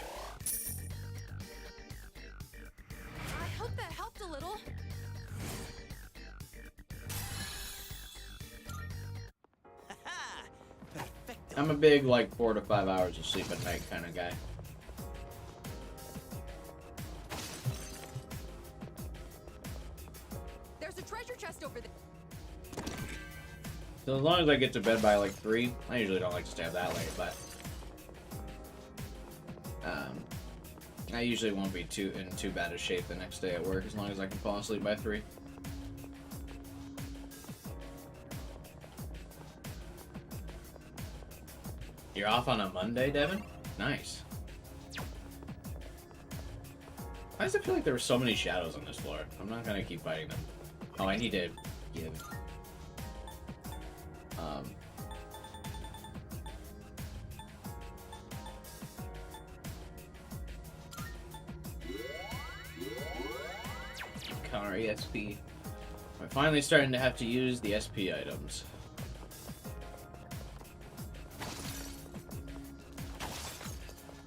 I hope that helped a little. I'm a big, like, 4 to 5 hours of sleep at night kind of guy. There's a treasure chest over there. So as long as I get to bed by, like, 3, I usually don't like to stay up that late, but... I usually won't be in too bad a shape the next day at work as long as I can fall asleep by 3. You're off on a Monday, Devin? Nice. Why does it feel like there were so many shadows on this floor? I'm not gonna keep fighting them. Oh, I need to give. Yukari SP. We're finally starting to have to use the SP items.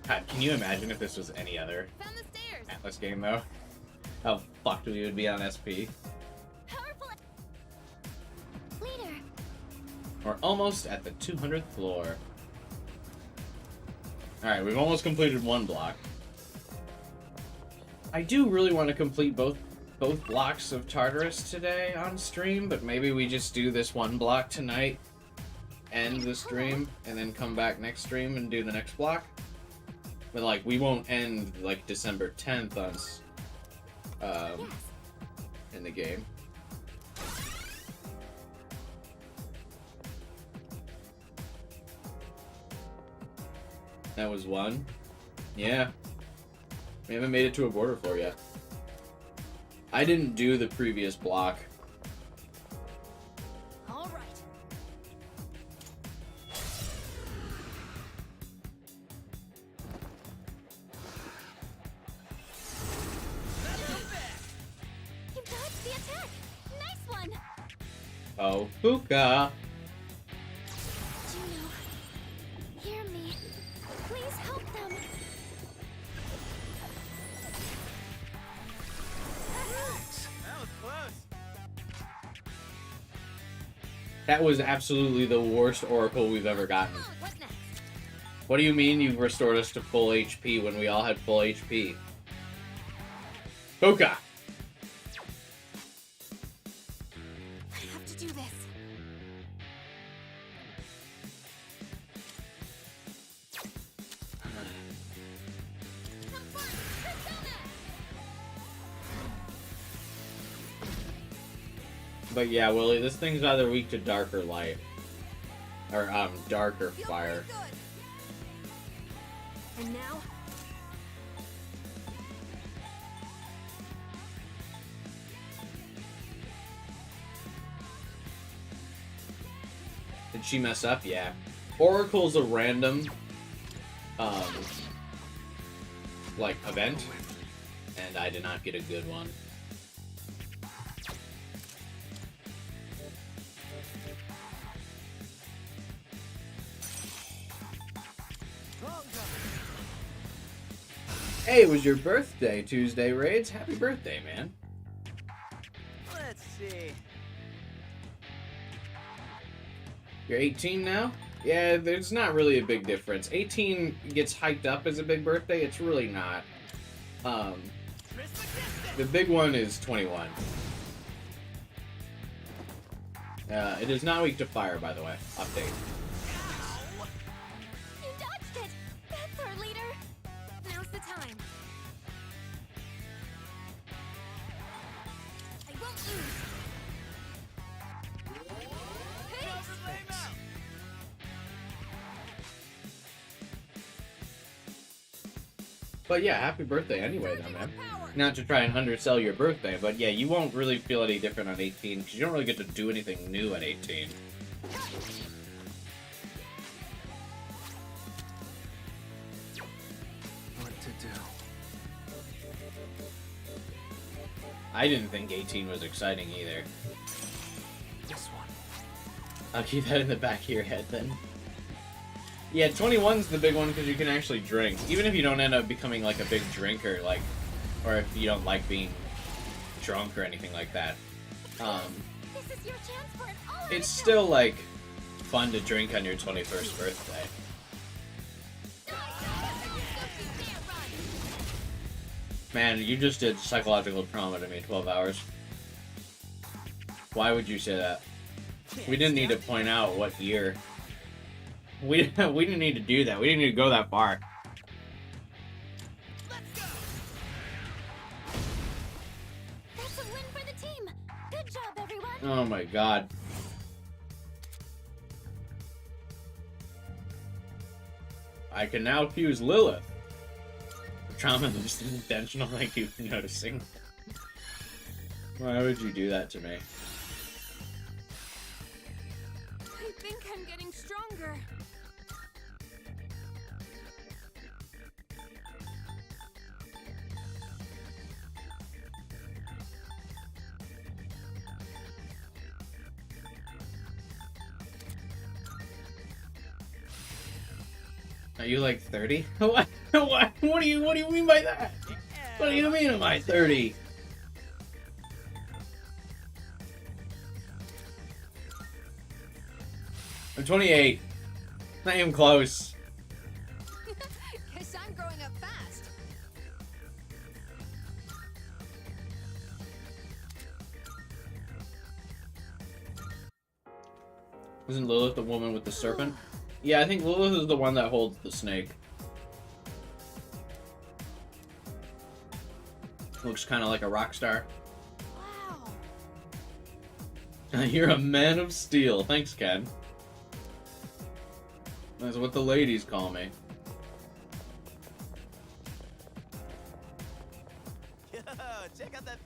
God, can you imagine if this was any other Atlas game, though? How fucked we would be on SP. Leader. We're almost at the 200th floor. Alright, we've almost completed 1 block. I do really want to complete both blocks of Tartarus today on stream, but maybe we just do this 1 block tonight, end the stream, and then come back next stream and do the next block. But like, we won't end like December 10th on in the game. That was 1. Yeah. We haven't made it to a border floor yet. I didn't do the previous block. All right. You dodged the attack. Nice one. Oh, Fuka. Juno, hear me. Please help them. That was close. That was absolutely the worst oracle we've ever gotten. What's next? What do you mean you've restored us to full HP when we all had full HP? Fuka! I have to do this. But yeah, Willie, this thing's either weak to dark or light. Or, dark or fire. And now? Did she mess up? Yeah. Oracle's a random, like, event. And I did not get a good one. Hey, it was your birthday, Tuesday Raids. Happy birthday, man. Let's see. You're 18 now? Yeah, there's not really a big difference. 18 gets hyped up as a big birthday. It's really not. The big one is 21. It is not weak to fire, by the way. Update. You dodged it. That's our leader. Now's the time. I won't lose. But yeah, happy birthday anyway, though, man. Not to try and undersell your birthday, but yeah, you won't really feel any different on 18, because you don't really get to do anything new at 18. What to do? I didn't think 18 was exciting either. This one. I'll keep that in the back of your head then. Yeah, 21's the big one because you can actually drink. Even if you don't end up becoming like a big drinker, like, or if you don't like being drunk or anything like that. This is your chance for an all-out It's still like fun to drink on your 21st birthday. Man, you just did psychological trauma to me, 12 hours. Why would you say that? We didn't need to point out what year. We didn't need to do that. We didn't need to go that far. Oh my god. I can now accuse Lilith. Trauma is just intentional, thank you for noticing. Why would you do that to me? I think I'm getting stronger. Are you like 30? What? What do you mean by that? What do you mean am I 30? I'm 28. Not even close. Guess I'm growing up fast. Isn't Lilith the woman with the serpent? Yeah, I think Lilith is the one that holds the snake. Looks kind of like a rock star. Wow. You're a man of steel. Thanks, Ken. That's what the ladies call me. Yo, check out that.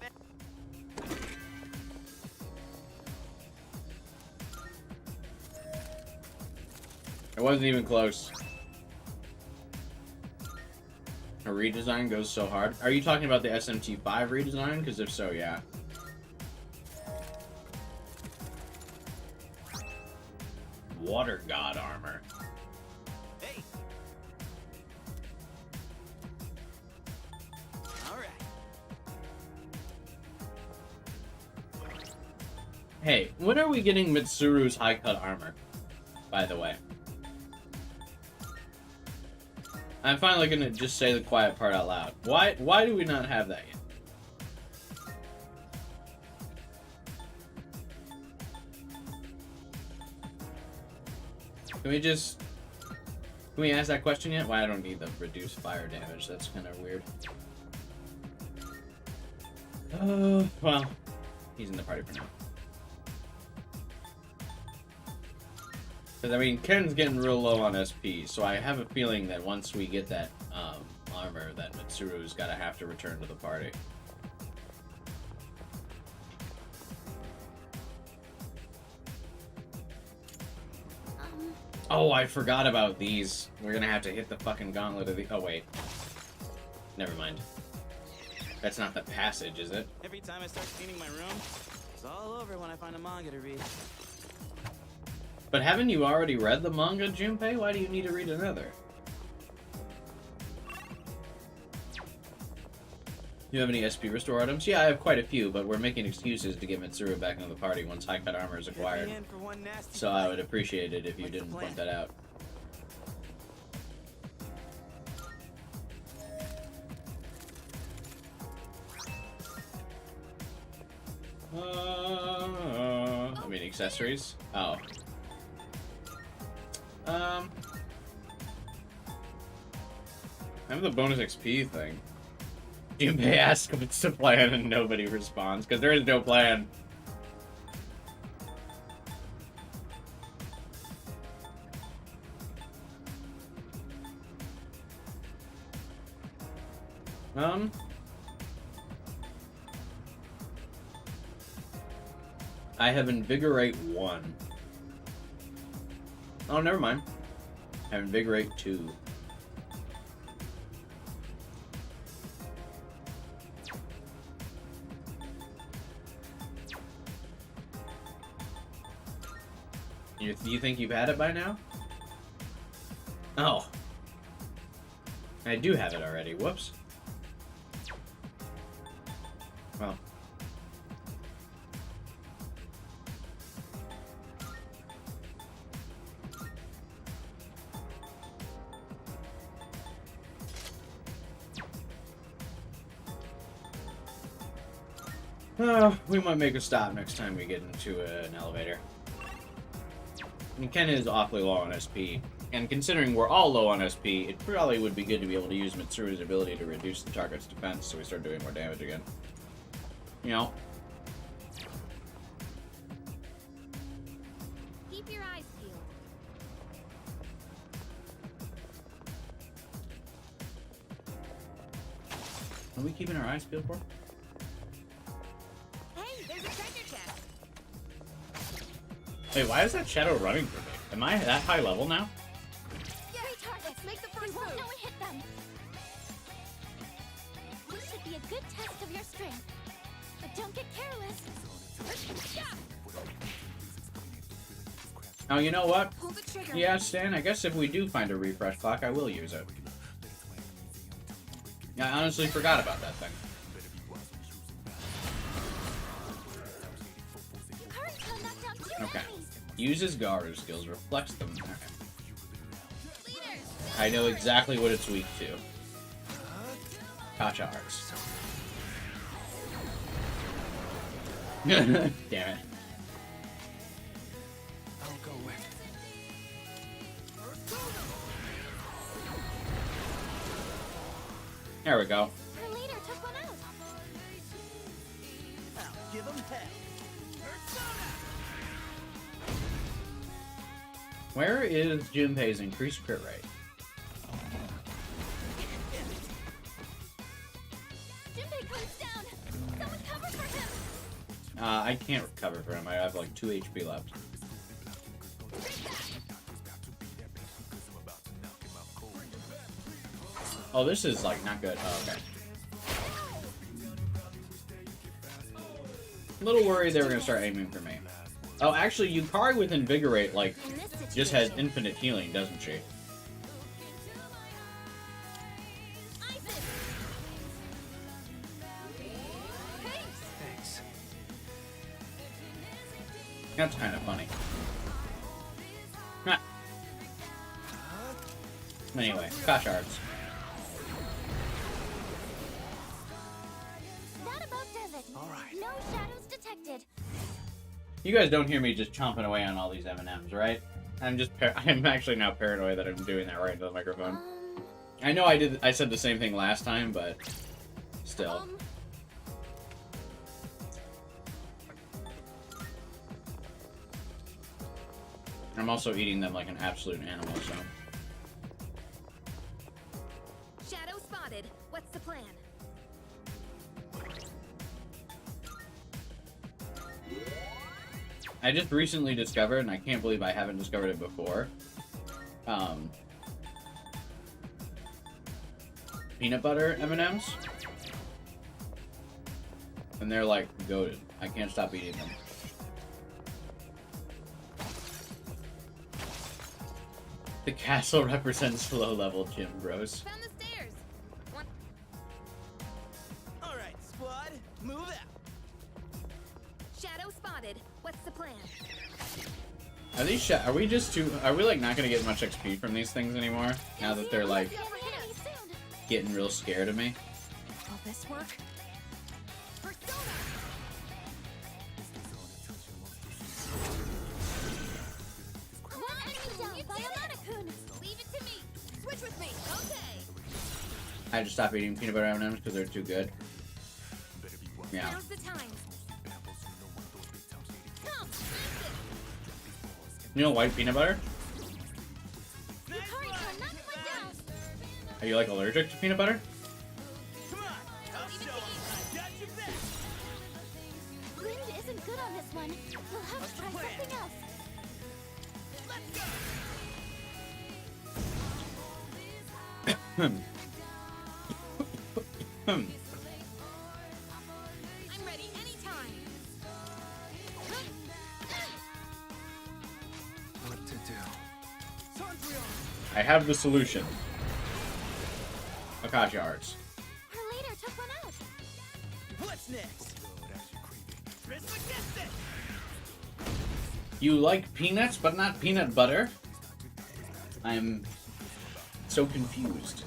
It wasn't even close. A redesign goes so hard. Are you talking about the SMT5 redesign? Because if so, yeah. Water God armor. Hey. All right. Hey, when are we getting Mitsuru's high-cut armor? By the way. I'm finally gonna just say the quiet part out loud. Why do we not have that yet? Can we ask that question yet? Why I don't need the reduced fire damage, that's kind of weird. Well, he's in the party for now. Because, I mean, Ken's getting real low on SP, so I have a feeling that once we get that armor, that Mitsuru's gotta have to return to the party. Oh, I forgot about these. We're gonna have to hit the fucking gauntlet of the... Oh, wait. Never mind. That's not the passage, is it? Every time I start cleaning my room, it's all over when I find a manga to read. But haven't you already read the manga, Junpei? Why do you need to read another? You have any SP restore items? Yeah, I have quite a few, but we're making excuses to get Mitsuru back into the party once high-cut armor is acquired. So I would appreciate it if you didn't point that out. I mean, accessories? Oh. I have the bonus XP thing. You may ask if it's a plan and nobody responds, because there is no plan. I have Invigorate 1. Oh, never mind. I have Invigorate 2. Do you think you've had it by now? Oh. I do have it already. Whoops. Well. We might make a stop next time we get into an elevator. I mean, Ken is awfully low on SP, and considering we're all low on SP, it probably would be good to be able to use Mitsuru's ability to reduce the target's defense so we start doing more damage again. You know? Are we keeping our eyes peeled for? Hey, there's a treasure chest. Wait, why is that shadow running for me? Am I that high level now? Yeah, targets. Make the first move. No one hit them. This should be a good test of your strength. But don't get careless. Oh, you know what? Pull the trigger. Yeah, Stan, I guess if we do find a refresh clock, I will use it. Yeah, I honestly forgot about that thing. Okay. Uses Garu skills, reflects them. Okay. I know exactly what it's weak to. Gotcha arts. Damn it. I'll go with. There we go. Her leader took one out. I'll give 'em hell. Where is Junpei's increased crit rate? Junpei comes down. Someone cover for him. I can't recover for him. I have like 2 HP left. Oh, this is like not good. Oh, okay. A little worried they were gonna start aiming for me. Oh, actually, Yukari with Invigorate, like, just has infinite healing, doesn't she? Thanks. That's kind of funny. Huh. Anyway, Kosh Arts. That about does it. All right. No shadows detected. You guys don't hear me just chomping away on all these M&Ms, right? I'm actually now paranoid that I'm doing that right into the microphone. I know I said the same thing last time, but still. I'm also eating them like an absolute animal, so. Shadow spotted. What's the plan? I just recently discovered, and I can't believe I haven't discovered it before, peanut butter M&Ms. And they're like goated. I can't stop eating them. The castle represents low-level gym bros. Found the stairs. One. All right, squad, move out. Shadow spotted. What's the plan? Are these are we just too? Are we like not gonna get much XP from these things anymore? Now that they're like getting real scared of me. Will this work? Persona. One enemy down by Amanakun. Leave it to me. Switch with me. Okay. I had to stop eating peanut butter M&Ms because they're too good. Yeah. Now's the time. Come. You know white peanut butter? Yukari can knock one down. Are you like allergic to peanut butter? Come on, I'll show 'em. I got your back. Wind isn't good on this one. We'll have to try something else. Let's go. I'm ready anytime. What to do? I have the solution. Akasha Arts. Her leader took one out. What's next? Prisma gets it. You like peanuts, but not peanut butter? I'm so confused.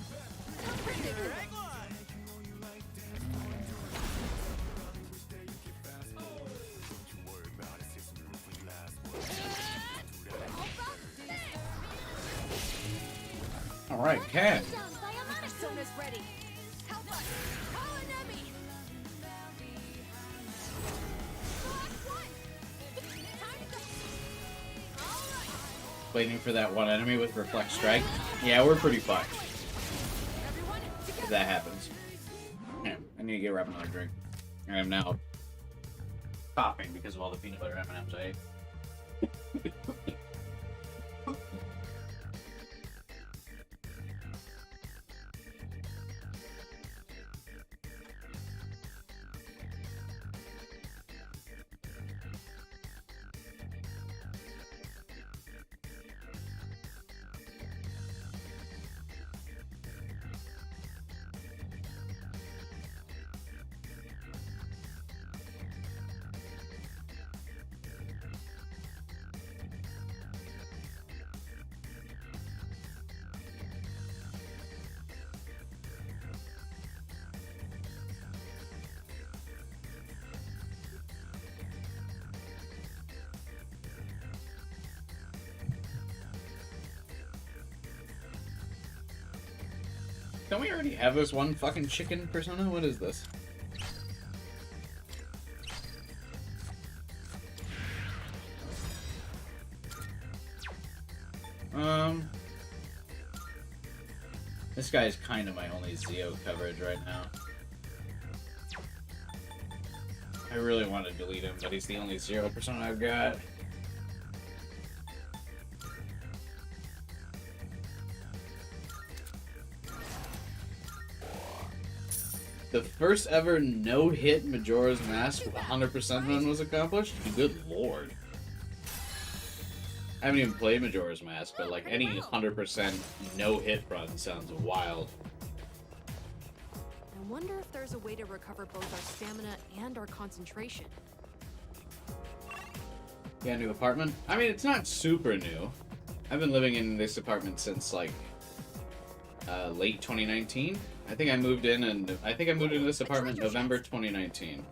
All right, Ken. Persona's ready. Help us. Call an enemy. Waiting for that one enemy with Reflect Strike. Yeah, we're pretty fucked. If that happens. Yeah. I need to get Rep another drink. I am now coughing because of all the peanut butter M&Ms I ate. Don't we already have this one fucking chicken persona? What is this? This guy is kind of my only Zeo coverage right now. I really want to delete him, but he's the only Zero persona I've got. The first ever no-hit Majora's Mask with 100% run was accomplished? Good lord. I haven't even played Majora's Mask, but like any 100% no-hit run sounds wild. I wonder if there's a way to recover both our stamina and our concentration. You got a new apartment? I mean, it's not super new. I've been living in this apartment since like late 2019. I think I moved in, and I think I moved into this apartment November 2019.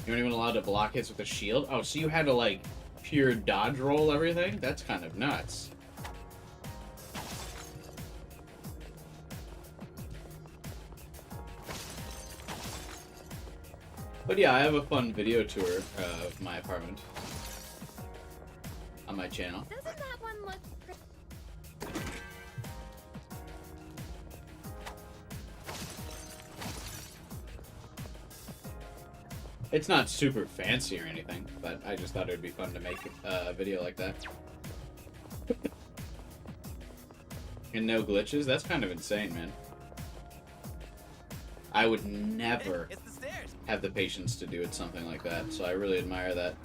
You weren't even allowed to block hits with a shield? Oh, so you had to like pure dodge roll everything? That's kind of nuts. But yeah, I have a fun video tour of my apartment on my channel. Doesn't that one look It's not super fancy or anything, but I just thought it would be fun to make a video like that. And no glitches? That's kind of insane, man. I would never have the patience to do it something like that, so I really admire that.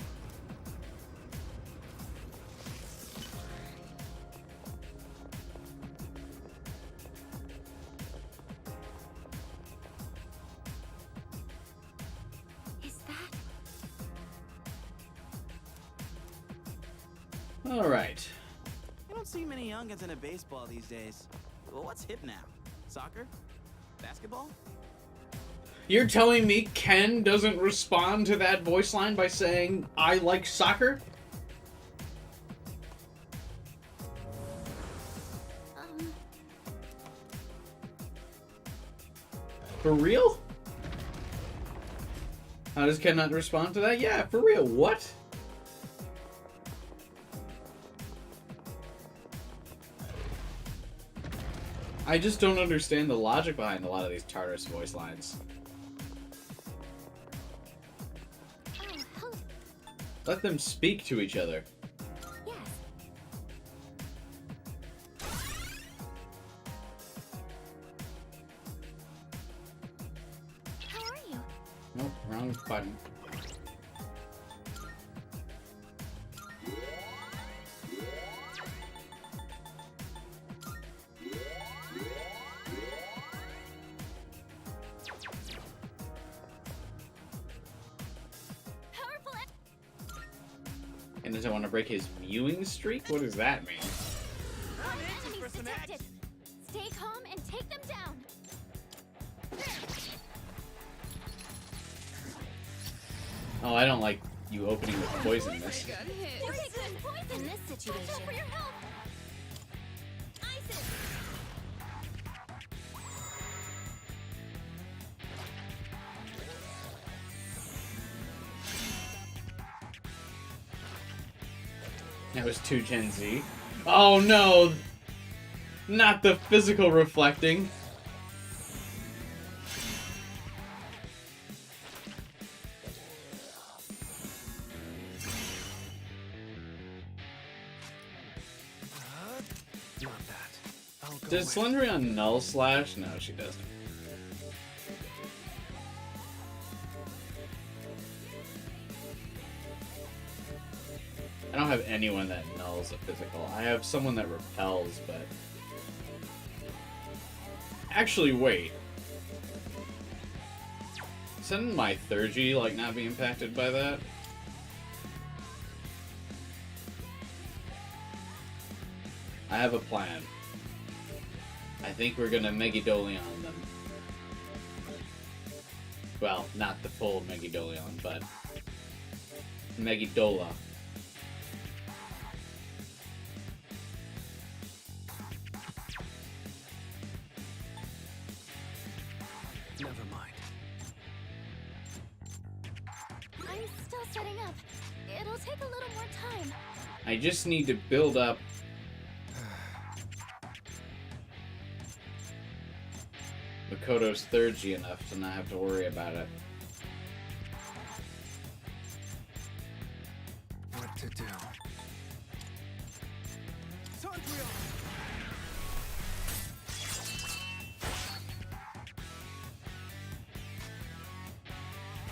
All right. You don't see many youngins into baseball these days. Well, what's hip now? Soccer? Basketball? You're telling me Ken doesn't respond to that voice line by saying, I like soccer? For real? How does Ken not respond to that? Yeah, for real. What? I just don't understand the logic behind a lot of these Tartarus voice lines. Let them speak to each other. Yes. How are you? Nope, wrong button. And does it want to break his mewing streak? What does that mean? Enemies detected. Stay calm and take them down. Oh, I don't like you opening with poison this. In this situation. Watch out for your health. Isis. That was too Gen Z. Oh no! Not the physical reflecting. Not that. I'll go Does Slendrion null slash? No, she doesn't. I don't have anyone that nulls a physical. I have someone that repels, but... Actually, wait. Shouldn't my Thurgy, like, not be impacted by that? I have a plan. I think we're gonna Megidolion them. Well, not the full Megidolion, but... Megidola. Never mind. I'm still setting up. It'll take a little more time. I just need to build up Makoto's Thurgy enough to not have to worry about it. What to do?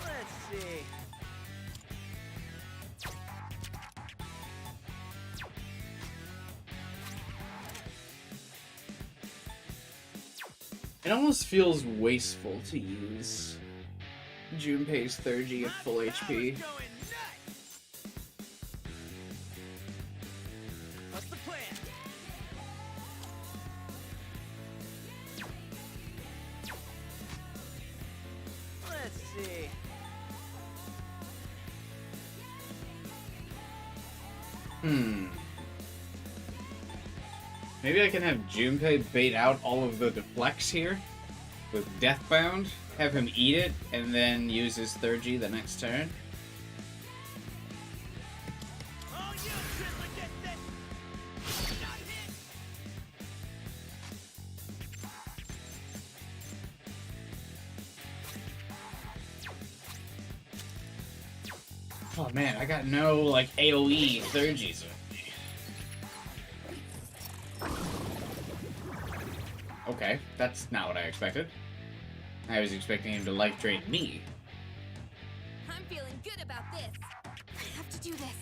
Let's see. It almost feels wasteful to use Junpei's Thurgy at full HP. What's the plan? Let's see. Maybe I can have Junpei bait out all of the deflects here with Deathbound, have him eat it, and then use his Thurgy the next turn. Oh man, I got no, like, AoE Thurgies with me. Okay, that's not what I expected. I was expecting him to life drain me. I'm feeling good about this. I have to do this.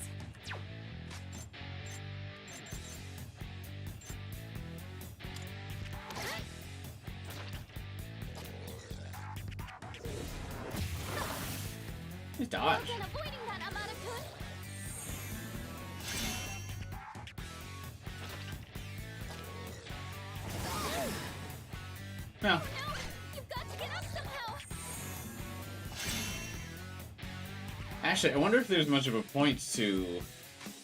Nice dodge. Well done avoiding that, Amada-kun. No. No, you've got to get up somehow. Actually, I wonder if there's much of a point to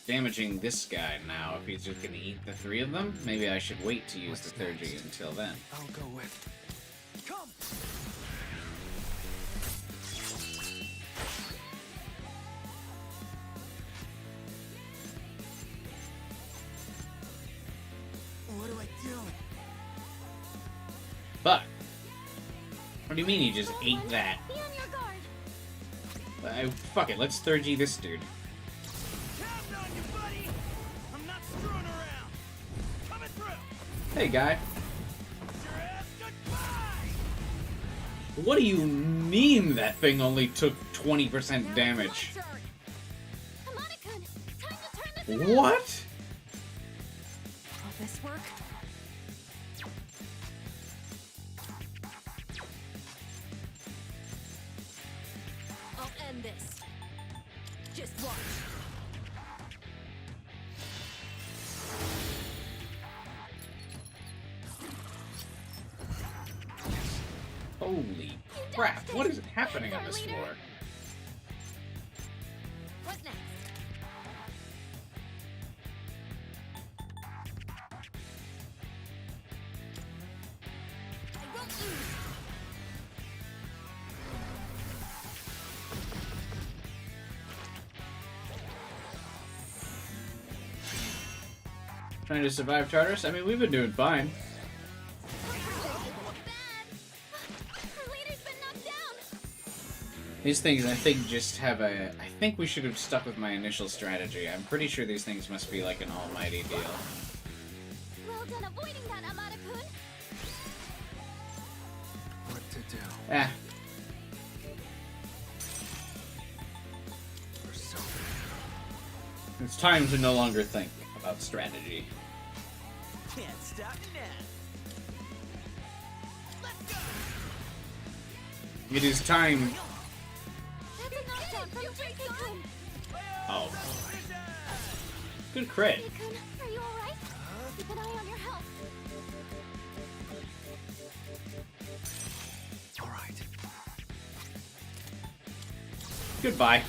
damaging this guy now, if he's just gonna eat the three of them. Maybe I should wait to use the Thurgy until then. I'll go with. Come. What do I do? But, what do you mean you just ate that? Be on your guard. Fuck it, let's Thurgy this dude. Counting on you, buddy. I'm not screwing around. Coming through. Hey, guy. Your ass goodbye. What do you mean that thing only took 20% damage? Amada-kun, time to turn this around. What? Will this work? I'll end this. Just watch. Holy crap, what is happening on this floor? What's next? I won't lose. Trying to survive Tartarus? I mean, we've been doing fine. These things, I think, just have a... I think we should have stuck with my initial strategy. I'm pretty sure these things must be like an almighty deal. Well done avoiding that, Amada-kun. What to do? Ah. It's time to no longer think about strategy. Can't stop now. Let's go. It is time. That's a knockdown from Deepening. Oh. Good crit. Deepening, are you alright? Keep an eye on your health. Alright. Goodbye.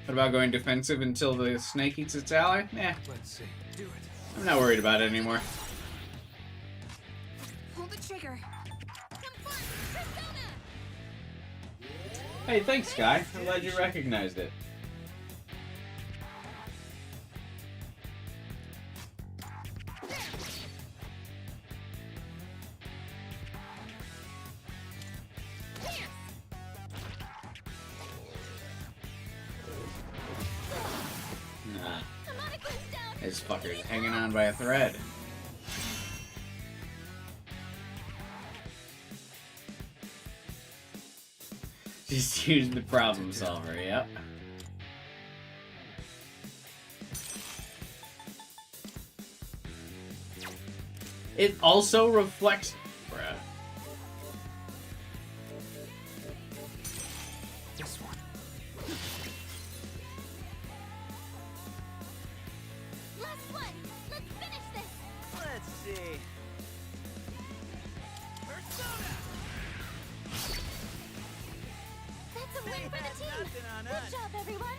What about going defensive until the snake eats its ally? Nah. Let's see. Do it. I'm not worried about it anymore. Pull the trigger. Hey, thanks, Guy. I'm glad you recognized it. Nah. This fucker's hanging on by a thread. Just use the problem solver, yep. It also reflects... Bruh. This one. Last one. Let's finish this. Let's see. Persona. That's a win for the team. Good job, everyone.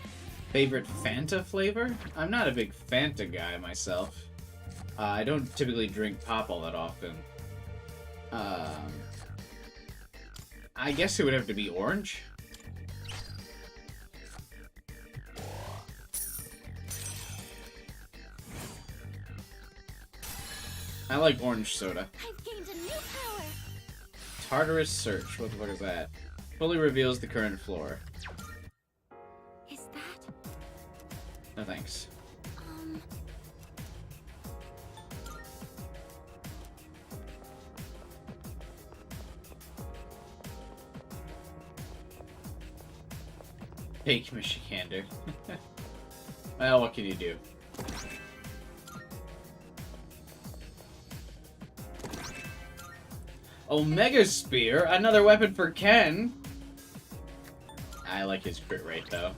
Favorite Fanta flavor? I'm not a big Fanta guy myself. I don't typically drink pop all that often. I guess it would have to be orange. I like orange soda. I've gained a new power. Tartarus search. What the fuck is that? Fully reveals the current floor. Is that? No thanks. Fake Michigander. Well, what can you do? Omega Spear, another weapon for Ken. I like his crit rate though.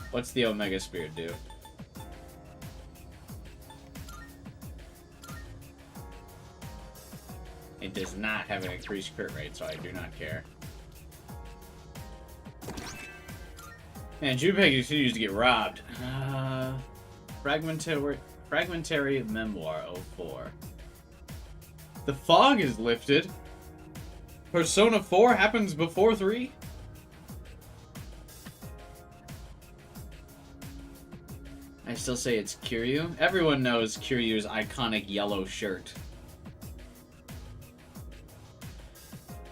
What's the Omega Spear do? It does not have an increased crit rate, so I do not care. Man, Junpei continues to get robbed. Fragmentary Memoir 04. The fog is lifted. Persona 4 happens before 3? I still say it's Kiryu. Everyone knows Kiryu's iconic yellow shirt.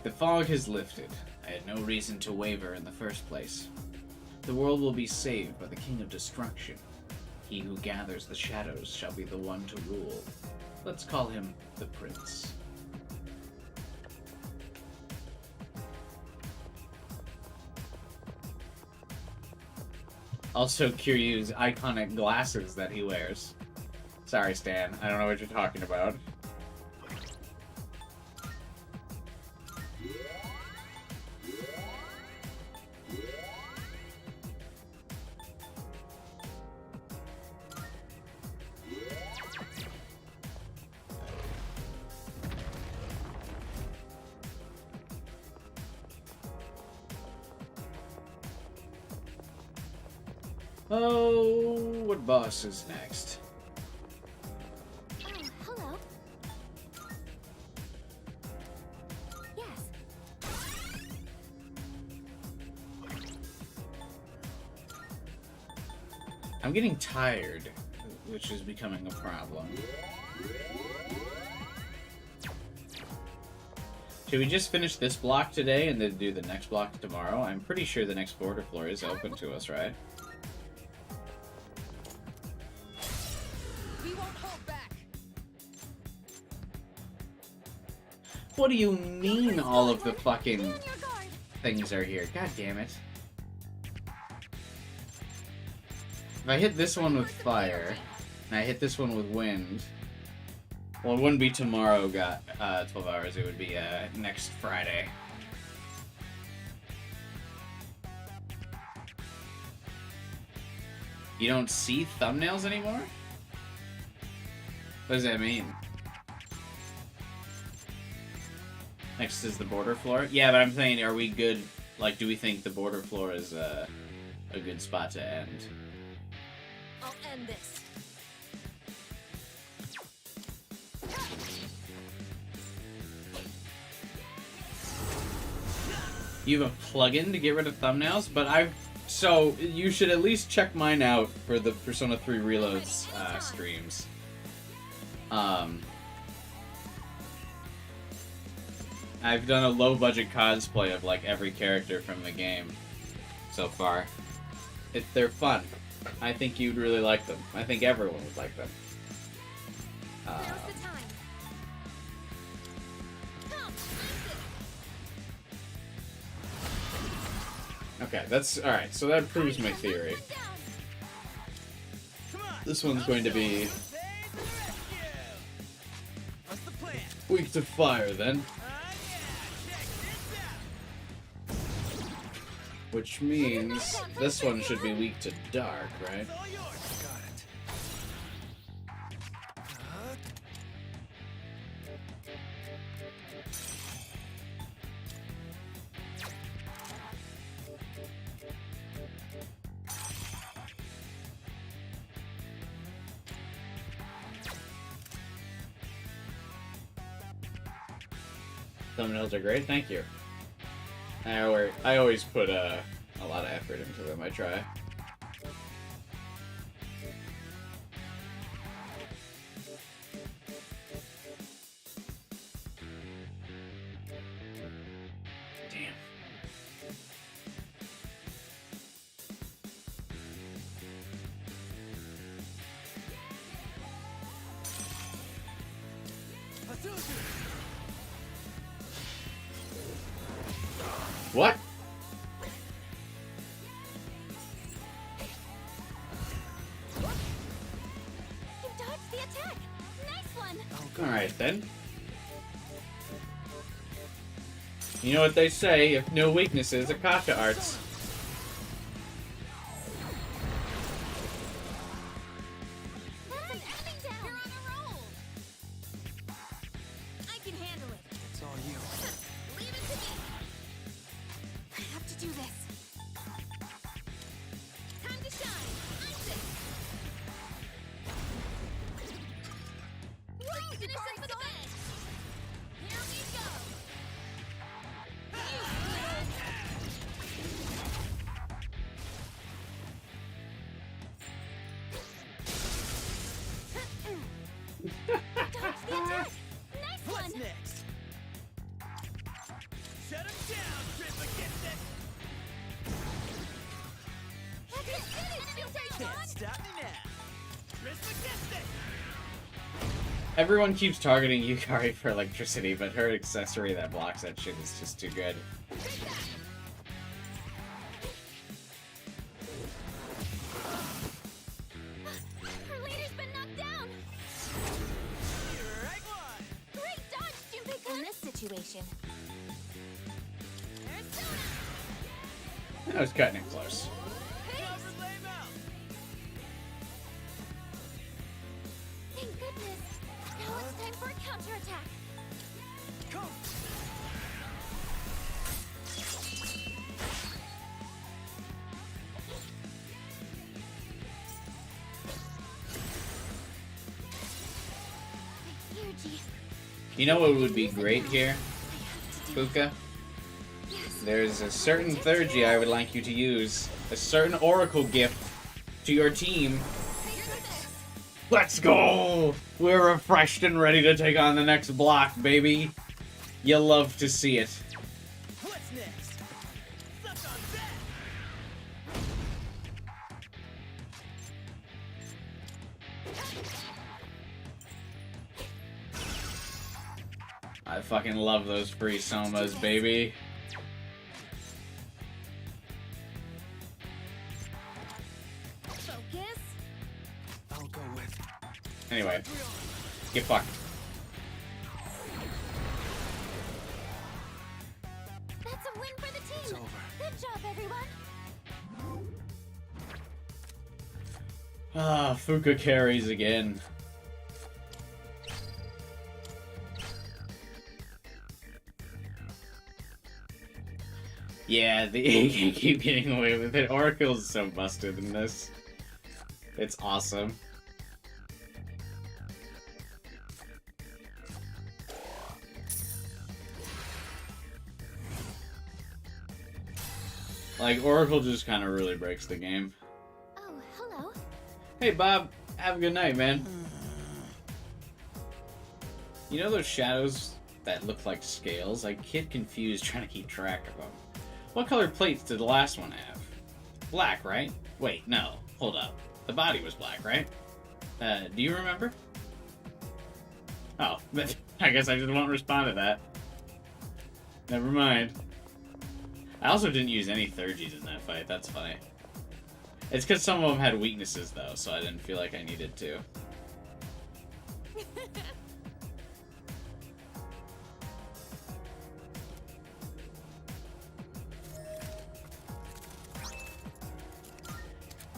The fog has lifted. I had no reason to waver in the first place. The world will be saved by the King of Destruction. He who gathers the shadows shall be the one to rule. Let's call him the Prince. Also, Kiryu's iconic glasses that he wears. Sorry, Stan. I don't know what you're talking about. Oh, what boss is next? Oh, hello. Yes. I'm getting tired, which is becoming a problem. Should we just finish this block today and then do the next block tomorrow? I'm pretty sure the next border floor is open to us, right? We won't hold back. What do you mean all of the fucking things are here? God damn it. If I hit this one with fire, and I hit this one with wind, well, it wouldn't be tomorrow got 12 hours, it would be next Friday. You don't see thumbnails anymore? What does that mean? Next is the border floor? Yeah, but I'm saying, are we good? Like, do we think the border floor is a good spot to end? I'll end this. You have a plugin to get rid of thumbnails, but so you should at least check mine out for the Persona 3 Reloads streams. I've done a low-budget cosplay of like every character from the game so far. They're fun. I think you'd really like them. I think everyone would like them. Okay, that's alright, so that proves my theory. This one's going to be weak to fire then. Which means this one should be weak to dark, right? Thumbnails are great, thank you. I always put a lot of effort into them, I try. Damn. What? You dodged the attack. Nice one. Alright then. You know what they say, if no weaknesses, Akasha arts. What's next? Shut him down, Trismegistus! Can't stop me now. Trismegistus! Everyone keeps targeting Yukari for electricity, but her accessory that blocks that shit is just too good. Her leader's been knocked down. Right one. Great dodge, Junpei-kun. In this situation, I was cutting it close. Thank goodness. Now it's time for a counterattack. Come. Yuji. You know what would be great here, Fuka? There's a certain Theurgy I would like you to use, a certain Oracle gift to your team. Let's go! We're refreshed and ready to take on the next block, baby. You love to see it. What's next? Suck on that! I fucking love those free somas, baby. Focus. I'll go with. Anyway, get fucked. That's a win for the team! It's over. Good job, everyone! Ah, Fuka carries again. Yeah, they keep getting away with it. Oracle's so busted in this. It's awesome. Like, Oracle just kind of really breaks the game. Oh, hello. Hey, Bob. Have a good night, man. You know those shadows that look like scales? I get confused trying to keep track of them. What color plates did the last one have? Black, right? Wait, no. Hold up. The body was black, right? Do you remember? Oh, I guess I just won't respond to that. Never mind. I also didn't use any third-Gs in that fight. That's funny. It's because some of them had weaknesses, though, so I didn't feel like I needed to.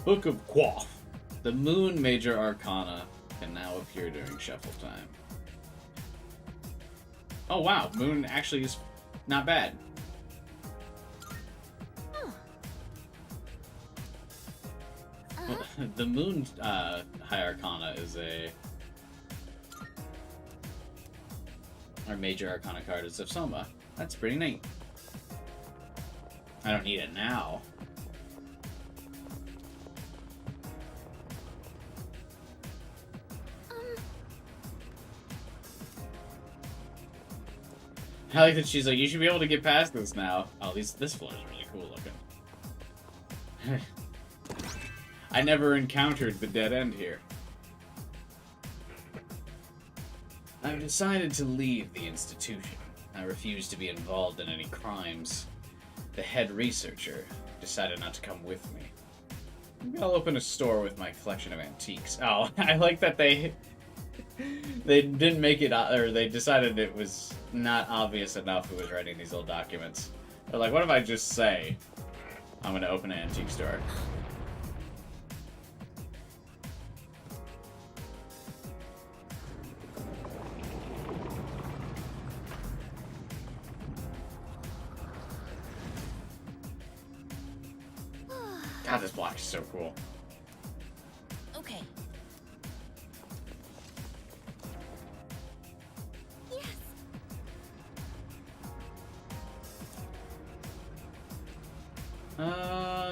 Book of Quaff. The Moon Major Arcana can now appear during shuffle time. Oh wow, Moon actually is not bad. The Moon High Arcana is our Major Arcana card is of Soma. That's pretty neat. I don't need it now. I like that she's like, you should be able to get past this now. Oh, at least this floor is really cool looking. I never encountered the dead end here. I've decided to leave the institution. I refuse to be involved in any crimes. The head researcher decided not to come with me. Maybe I'll open a store with my collection of antiques. Oh, I like that they didn't make it, or they decided it was not obvious enough who was writing these little documents. They're like, what if I just say, I'm gonna open an antique store? God, this block is so cool. Okay. Yes.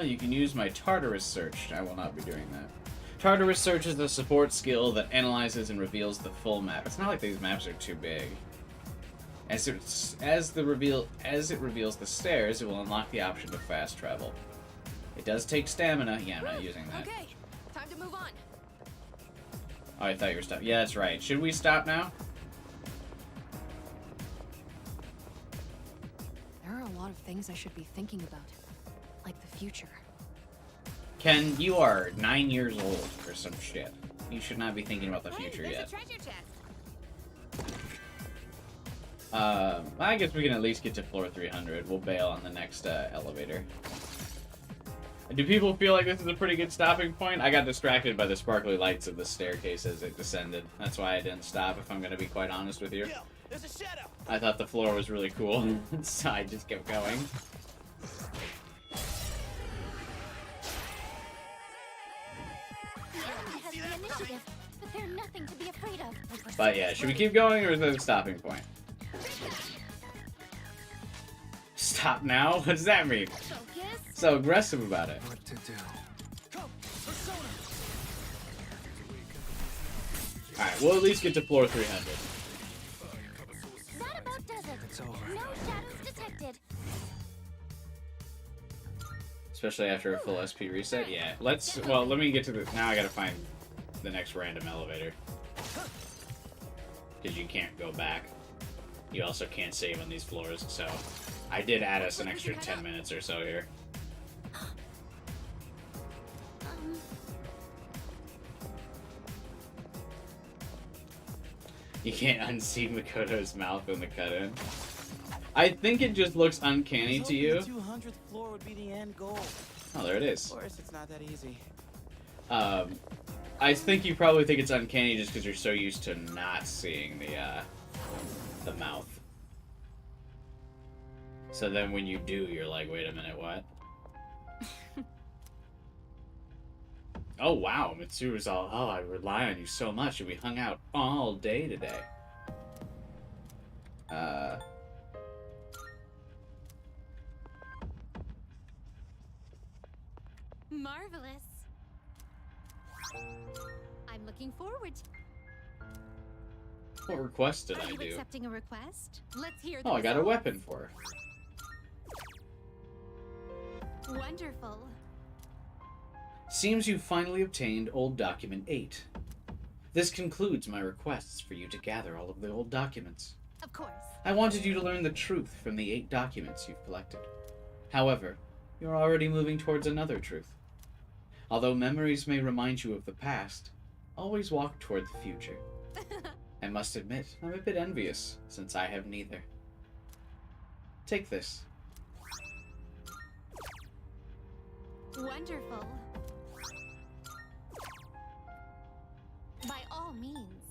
You can use my Tartarus search. I will not be doing that. Tartarus search is the support skill that analyzes and reveals the full map. It's not like these maps are too big. As it reveals the stairs, it will unlock the option of fast travel. It does take stamina. Yeah, I'm not using that. Okay, time to move on. Oh, I thought you were stopped. Yeah, that's right. Should we stop now? There are a lot of things I should be thinking about, like the future. Ken, you are 9 years old for some shit. You should not be thinking about the future There's yet. a treasure chest. I guess we can at least get to floor 300. We'll bail on the next elevator. Do people feel like this is a pretty good stopping point? I got distracted by the sparkly lights of the staircase as it descended. That's why I didn't stop, if I'm going to be quite honest with you. Yo, there's a shadow. I thought the floor was really cool, so I just kept going. The enemy has the initiative, but they're nothing to be afraid of. But yeah, should we keep going, or is there a stopping point? Stop now? What does that mean? Focus. So aggressive about it. What to do? Come, Persona. Alright, we'll at least get to floor 300. That about does it. It's over. No shadows detected. Especially after a full SP reset. Yeah, well, let me get to the... Now I gotta find the next random elevator. Because you can't go back. You also can't save on these floors, so... I did add us an extra 10 minutes or so here. You can't unsee Makoto's mouth in the cut-in. I think it just looks uncanny to you. The 200th floor would be the end goal. Oh, there it is. Of course, it's not that easy. I think you probably think it's uncanny just because you're so used to not seeing the mouth. So then when you do, you're like, wait a minute, what? Oh, wow, Mitsuru's all, oh, I rely on you so much, and we hung out all day today. Marvelous. I'm looking forward. What request did Are I you do? accepting a request? Let's hear the Oh, I got a results. weapon for her. Wonderful. Seems you finally obtained Old Document 8. This concludes my requests for you to gather all of the old documents. Of course. I wanted you to learn the truth from the 8 documents you've collected. However, you're already moving towards another truth. Although memories may remind you of the past, always walk toward the future. I must admit, I'm a bit envious, since I have neither. Take this. Wonderful. By all means,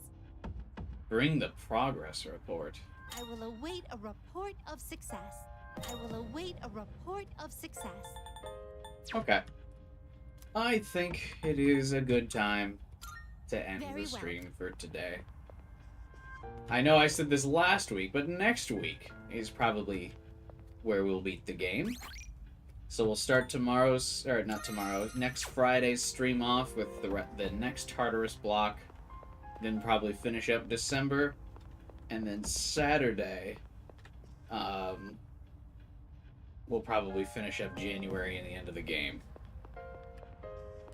Bring the progress report. I will await a report of success. I will await a report of success. Okay. I think it is a good time to end Very the well. stream for today. I know I said this last week, but next week is probably where we'll beat the game. So we'll start tomorrow's, or not tomorrow, next Friday's stream off with the next Tartarus block. Then probably finish up December. And then Saturday, we'll probably finish up January and the end of the game.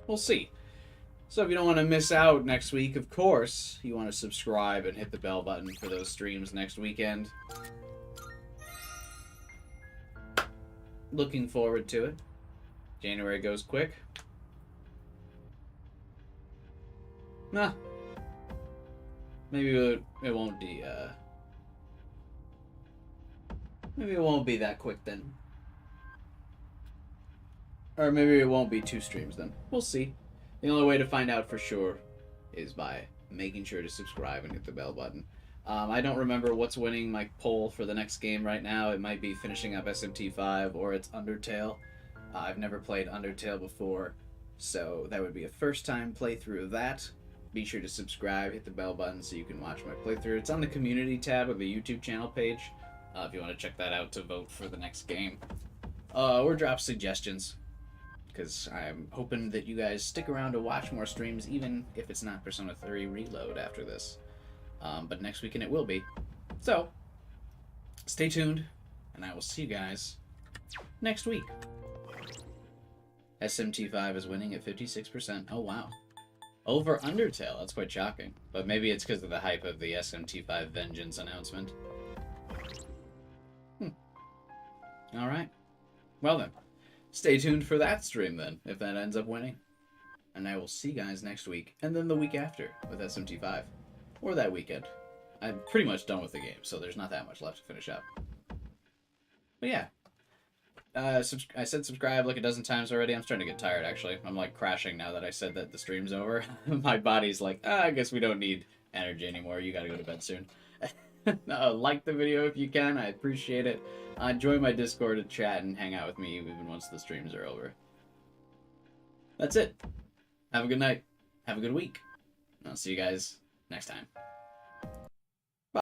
We'll see. So if you don't want to miss out next week, of course, you want to subscribe and hit the bell button for those streams next weekend. Looking forward to it. January goes quick. Nah. Maybe it won't be, maybe it won't be that quick then. Or maybe it won't be 2 streams then. We'll see. The only way to find out for sure is by making sure to subscribe and hit the bell button. I don't remember what's winning my poll for the next game right now. It might be finishing up SMT5 or it's Undertale. I've never played Undertale before, so that would be a first-time playthrough of that. Be sure to subscribe, hit the bell button so you can watch my playthrough. It's on the community tab of the YouTube channel page, if you want to check that out to vote for the next game. Or drop suggestions, because I'm hoping that you guys stick around to watch more streams, even if it's not Persona 3 Reload after this. But next weekend it will be. So, stay tuned, and I will see you guys next week. SMT5 is winning at 56%. Oh, wow. Over Undertale. That's quite shocking. But maybe it's because of the hype of the SMT5 Vengeance announcement. Alright. Well then. Stay tuned for that stream then, if that ends up winning. And I will see you guys next week, and then the week after with SMT5. Or that weekend. I'm pretty much done with the game, so there's not that much left to finish up. But yeah. I said subscribe like a dozen times already. I'm starting to get tired, actually. I'm like crashing now that I said that the stream's over. My body's like, I guess we don't need energy anymore. You gotta go to bed soon. Like the video if you can. I appreciate it. Join my Discord and chat and hang out with me even once the streams are over. That's it. Have a good night. Have a good week. I'll see you guys next time.